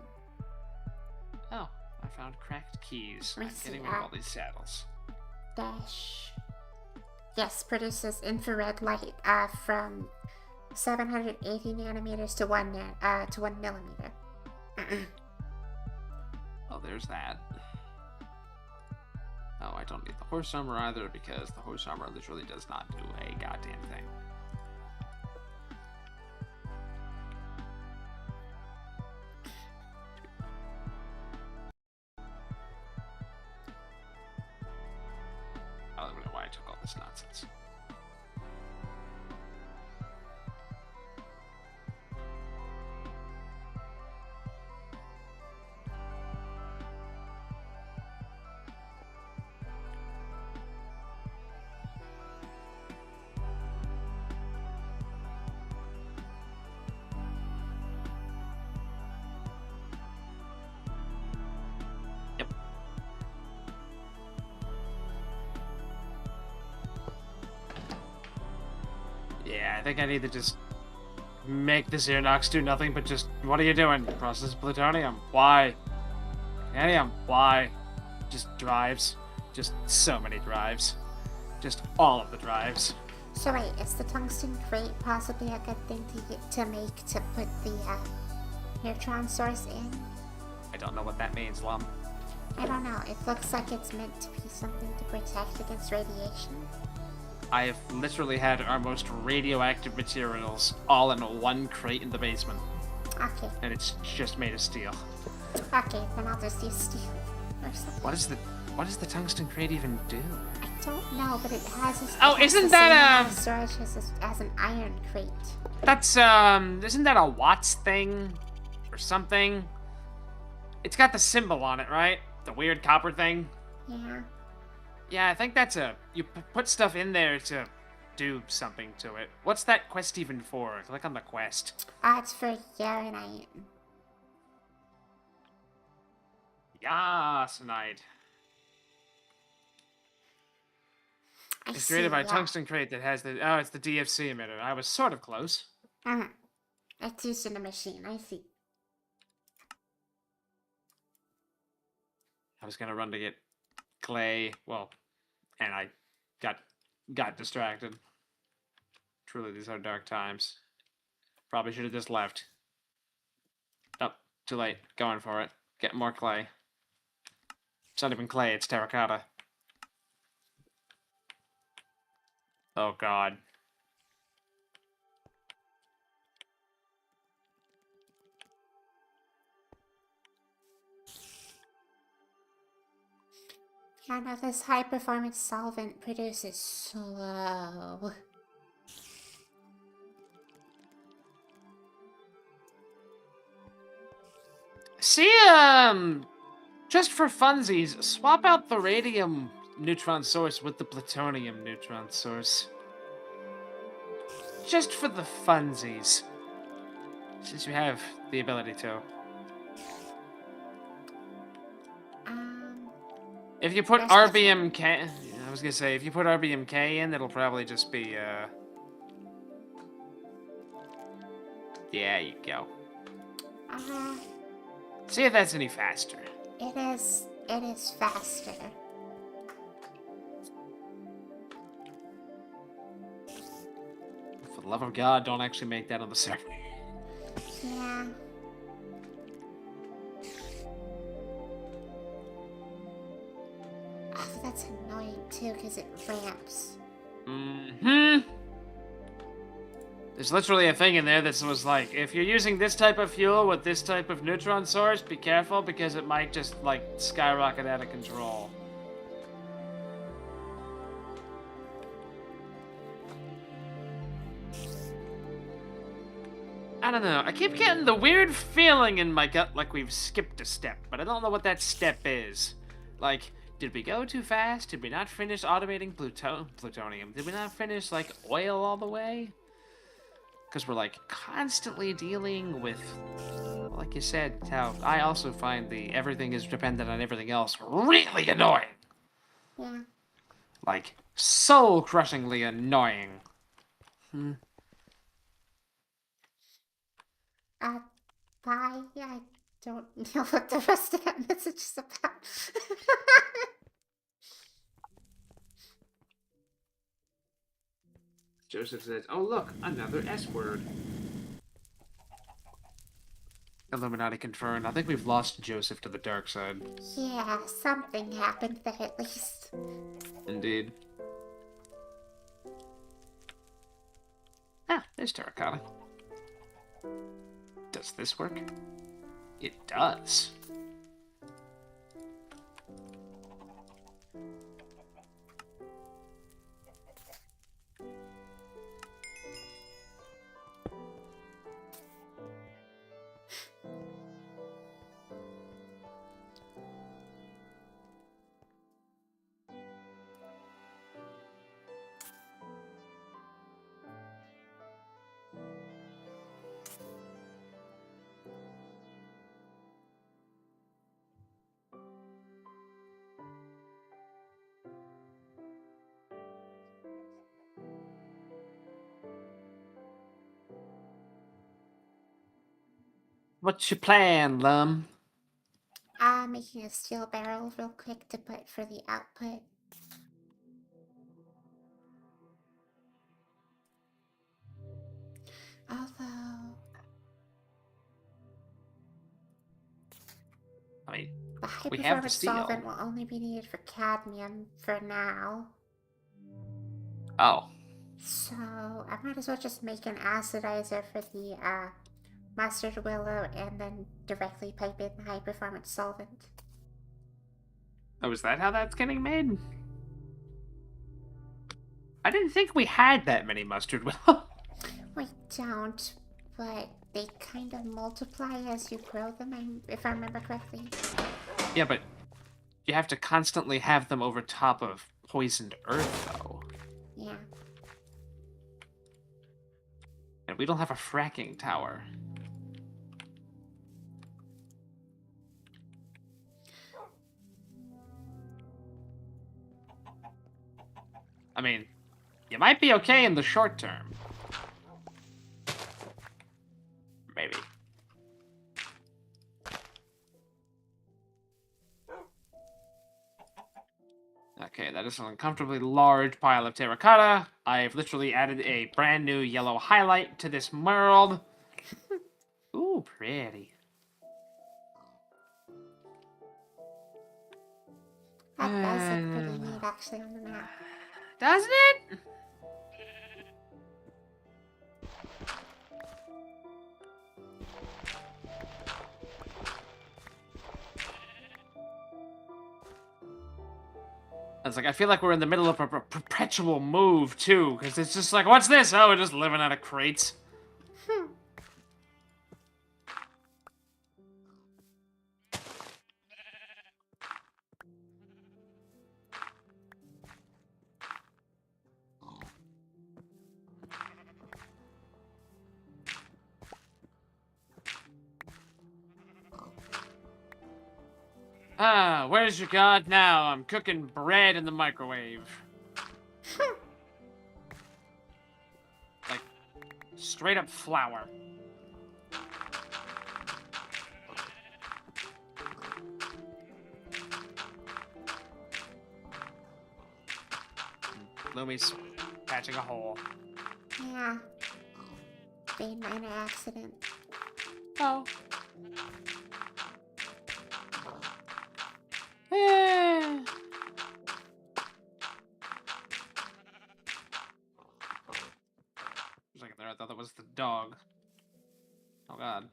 Oh, I found cracked keys. I I'm see getting rid of that. all these saddles. Dash. Yes, produces infrared light from 780 nanometers to 1 millimeter. Oh, there's that. Oh, I don't need the horse armor either because the horse armor literally does not do a goddamn thing. I don't know why I took all this nonsense. Yeah, I think I need to just make this Inox do nothing but just... What are you doing? Process plutonium. Why? Titanium. Why? just drives. Just so many drives. Just all of the drives. So wait, is the tungsten crate possibly a good thing to make to put the neutron source in? I don't know what that means, Lum. I don't know. It looks like it's meant to be something to protect against radiation. I have literally had our most radioactive materials all in one crate in the basement. Okay. And it's just made of steel. Okay, then I'll just use steel or something. What does the tungsten crate even do? I don't know, but it has a Isn't that storage as an iron crate. That's isn't that a Watts thing or something? It's got the symbol on it, right? The weird copper thing. Yeah. Yeah, I think that's you put stuff in there to do something to it. What's that quest even for? Click on the quest. It's for Yaranite. Yasanite. It's created by a tungsten crate that has the... Oh, it's the DFC emitter. I was sort of close. It's used in a machine, I see. I was gonna run to get clay, well, and I got distracted. Truly, these are dark times. Probably should have just left. Oh, too late. Going for it. Get more clay. It's not even clay, it's terracotta. Oh god. Yeah, no, this high-performance solvent produces slow. See, just for funsies, swap out the radium neutron source with the plutonium neutron source. Just for the funsies. Since you have the ability to. If you put RBMK... I was gonna say, if you put RBMK in, it'll probably just be, Yeah, you go. See if that's any faster. It is faster. For the love of God, don't actually make that on the server. Yeah. Oh, that's annoying too, because it ramps. There's literally a thing in there that was like, if you're using this type of fuel with this type of neutron source, be careful because it might just, like, skyrocket out of control. I don't know. I keep getting the weird feeling in my gut like we've skipped a step, but I don't know what that step is. Like, did we go too fast? Did we not finish automating plutonium? Did we not finish, like, oil all the way? Because we're, like, constantly dealing with, like you said, how I also find the everything is dependent on everything else really annoying. Yeah. Like, soul-crushingly annoying. Bye. Yeah, I don't know what the rest of that message is about. Joseph says, oh look, another S word. Illuminati confirmed. I think we've lost Joseph to the dark side. Yeah, something happened there at least. Indeed. Ah, there's terracotta. Does this work? It does. What's your plan, Lum? Making a steel barrel real quick to put for the output. Although... I mean, the high we have the performance steel. solvent will only be needed for cadmium for now. Oh. So I might as well just make an acidizer for the mustard willow and then directly pipe in the high performance solvent. Oh, is that how that's getting made? I didn't think we had that many mustard willow. We don't, but they kind of multiply as you grow them, if I remember correctly. Yeah, but you have to constantly have them over top of poisoned earth, though. Yeah. And we don't have a fracking tower. I mean, you might be okay in the short term. Maybe. Okay, that is an uncomfortably large pile of terracotta. I've literally added a brand new yellow highlight to this world. Ooh, pretty. That does look pretty neat actually on the map. Doesn't it? It's like, I feel like we're in the middle of a perpetual move, too, because it's just like, what's this? Oh, we're just living out of crates. Ah, where's your god now? I'm cooking bread in the microwave. Like, straight up flour. Lumi's patching a hole. Yeah. Big minor accident. Oh. Eh. For a second there, I thought that was the dog. Oh god.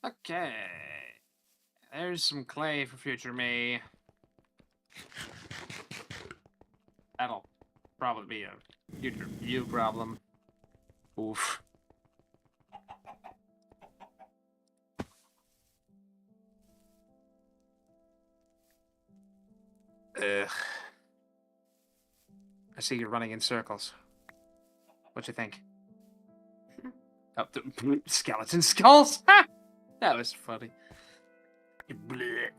Okay. There's some clay for future me. That'll probably be a future you problem. Oof. Ugh. I see you're running in circles. What you think? Oh, the skeleton skulls? Ha! That was funny. Blech.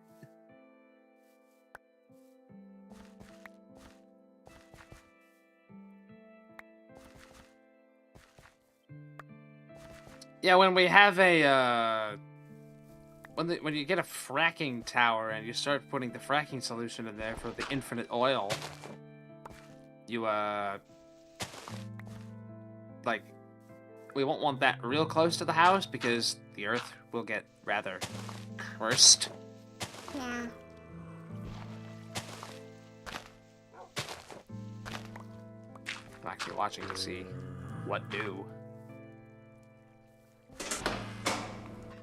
Yeah, when we have a when you get a fracking tower and you start putting the fracking solution in there for the infinite oil, you like, we won't want that real close to the house because the earth will get rather cursed. Yeah. I'm actually watching to see what do.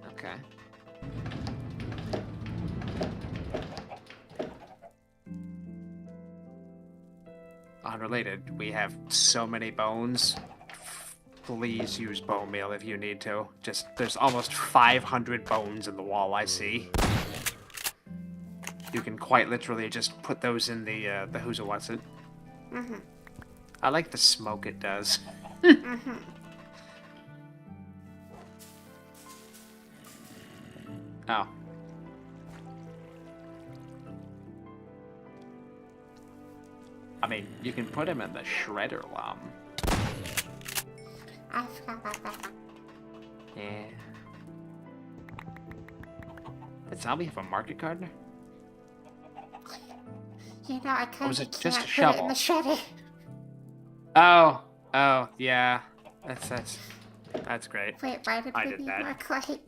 Okay. Unrelated, we have so many bones. Please use bone meal if you need to. Just, there's almost 500 bones in the wall I see. you can quite literally just put those in the who's it what's it. Mm-hmm. I like the smoke it does. Mm-hmm. Oh. I mean, you can put him in the shredder lum. I forgot about that. Yeah. Did zombie have a market gardener? You know, I kind was of it just can't a put it in the shovel? shredder. Oh, yeah. That's great. Wait, why did I we did need that. more clay?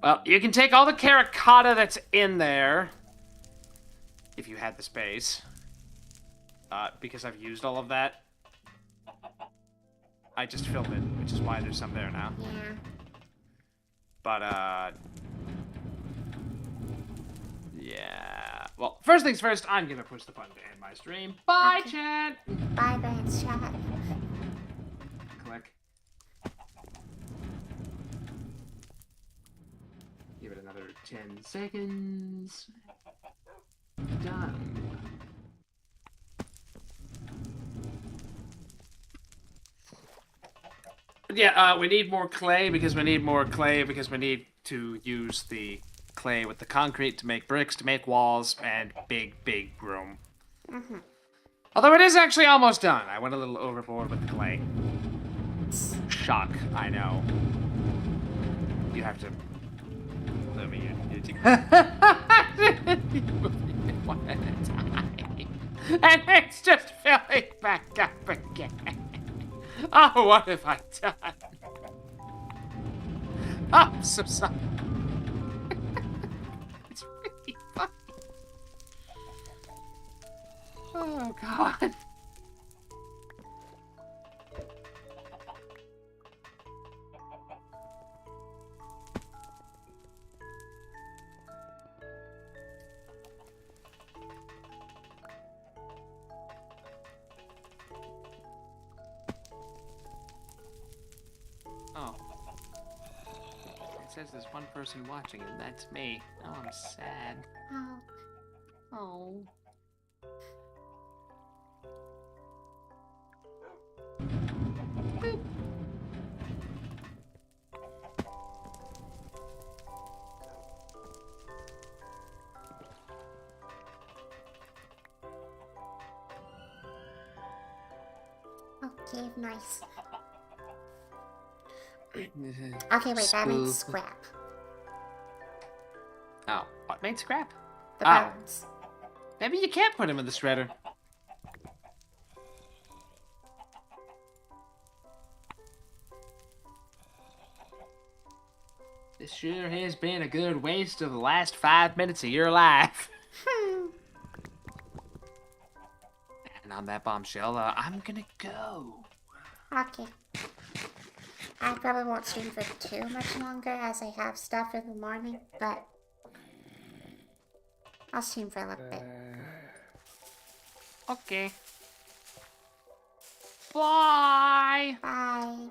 Well, you can take all the terracotta that's in there, if you had the space. Because I've used all of that. I just filled it, which is why there's some there now. Yeah. But, yeah. Well, first things first, I'm gonna push the button to end my stream. Bye, Okay. chat! Bye, Brains Chat. Click. Give it another 10 seconds. Done. Yeah, we need more clay because we need more clay because we need to use the clay with the concrete to make bricks, to make walls, and big room. Mm-hmm. Although it is actually almost done. I went a little overboard with the clay. Shock, I know. You have to... Let me... one at a time. And it's just filling back up again. Oh, what have I done? Oh, I'm so sorry. It's really funny. Oh, God. Oh. It says there's one person watching, and that's me. Oh, I'm sad. Oh. Oh. Okay, nice. Okay, wait, that means Scoop. scrap. Oh, what made scrap? The Oh. bones. Maybe you can't put him in the shredder. This sure has been a good waste of the last 5 minutes of your life. And on that bombshell, I'm gonna go. Okay. I probably won't stream for too much longer as I have stuff in the morning, but I'll stream for a little bit. Okay. Bye. Bye.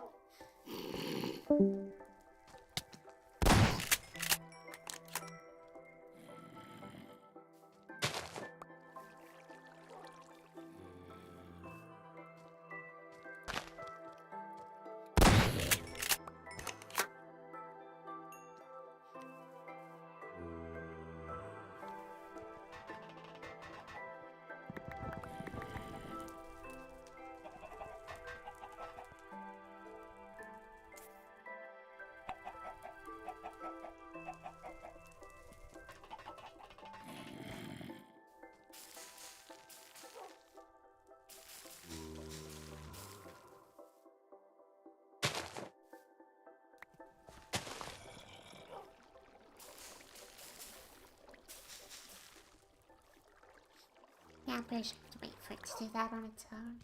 Yeah, I'm pretty sure I have to wait for it to do that on its own.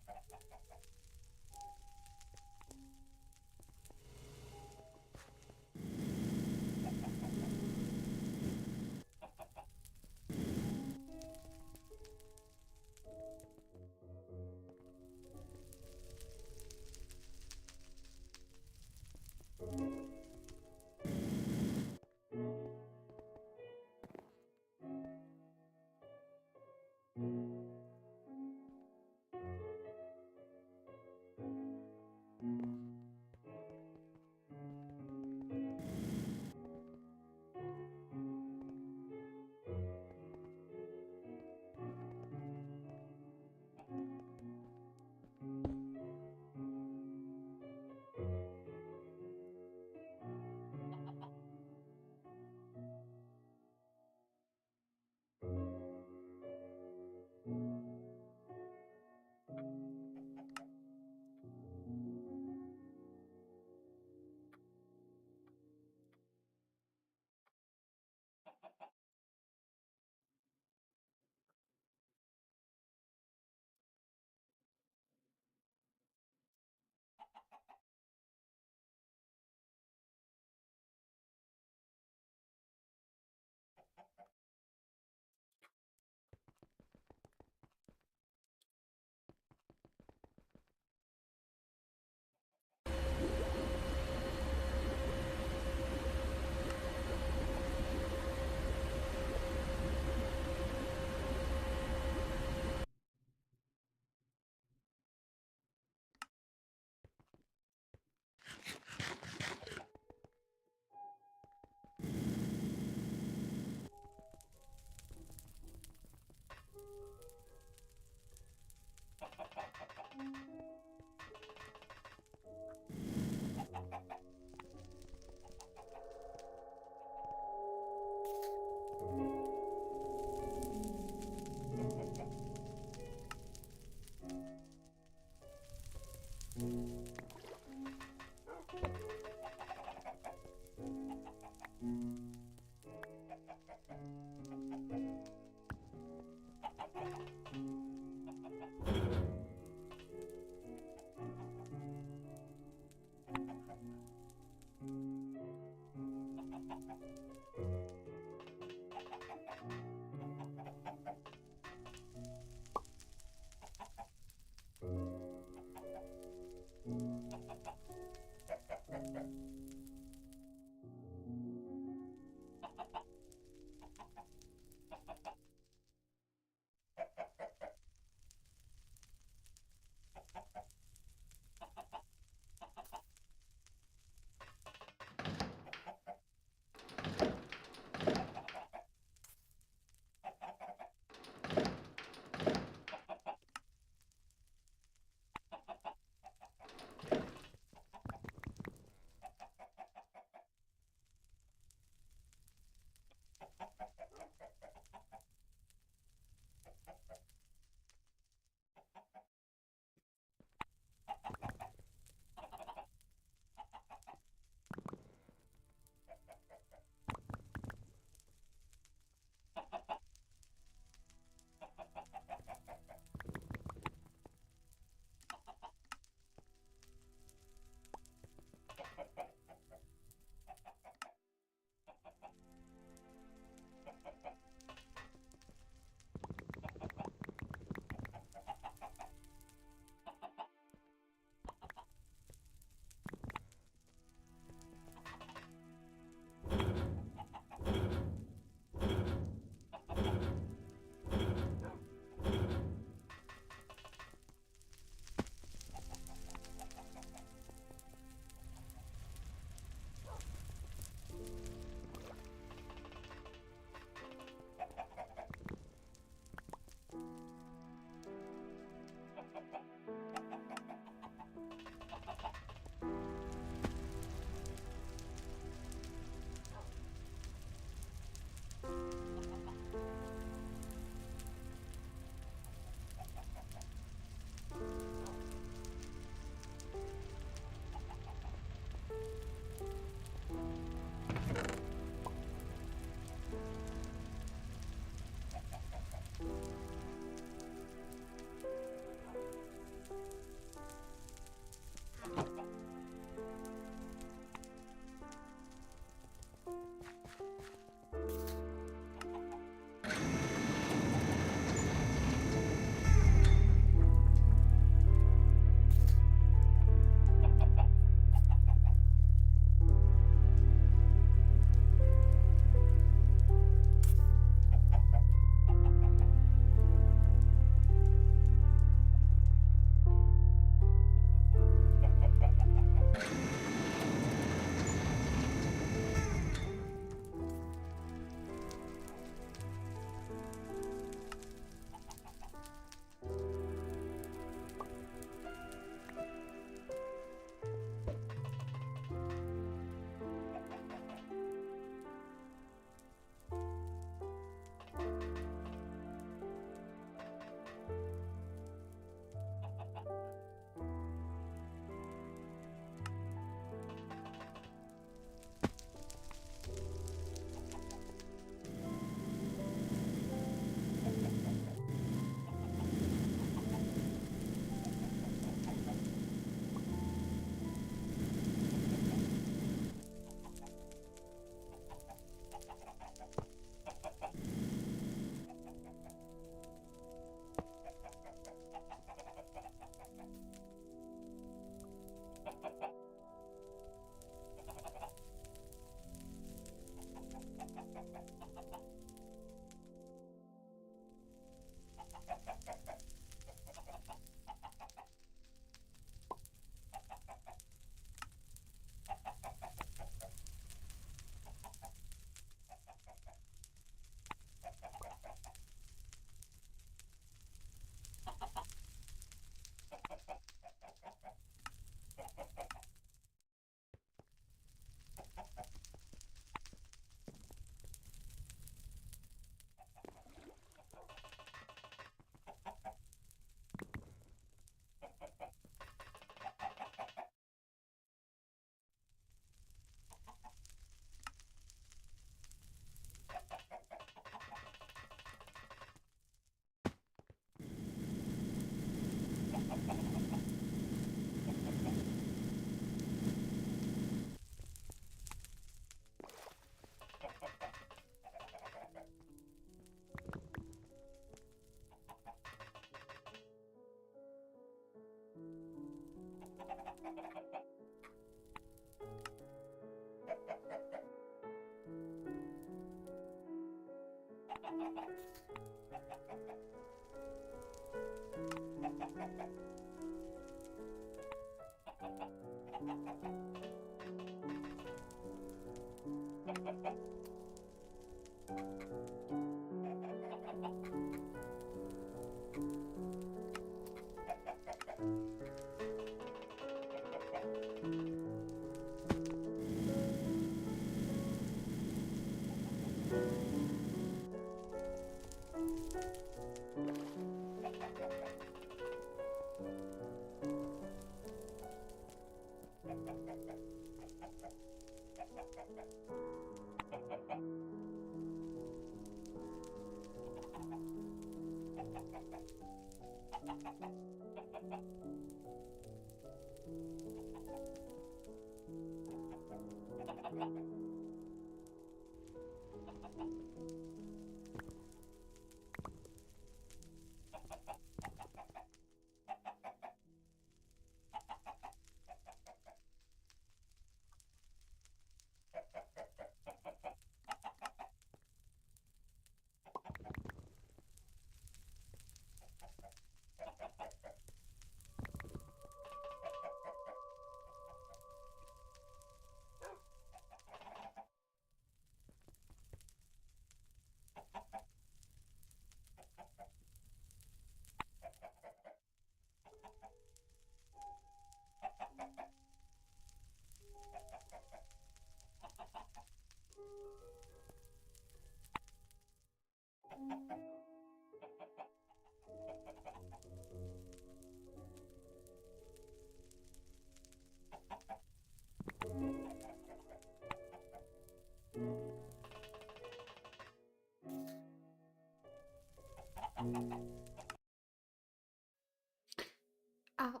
Oh.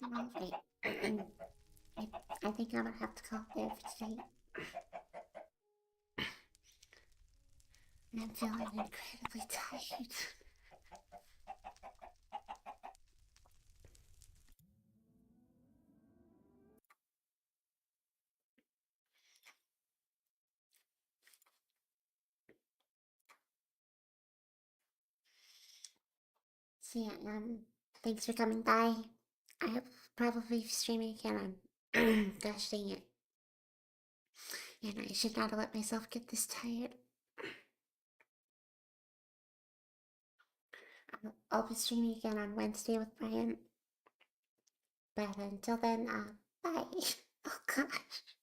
Lovely. I think I'm gonna have to call it there for today. And I'm feeling incredibly tired. So yeah, thanks for coming by. I'll probably be streaming again on gosh dang it. And I should not have let myself get this tired. I'll be streaming again on Wednesday with Brian. But until then, bye. Oh gosh.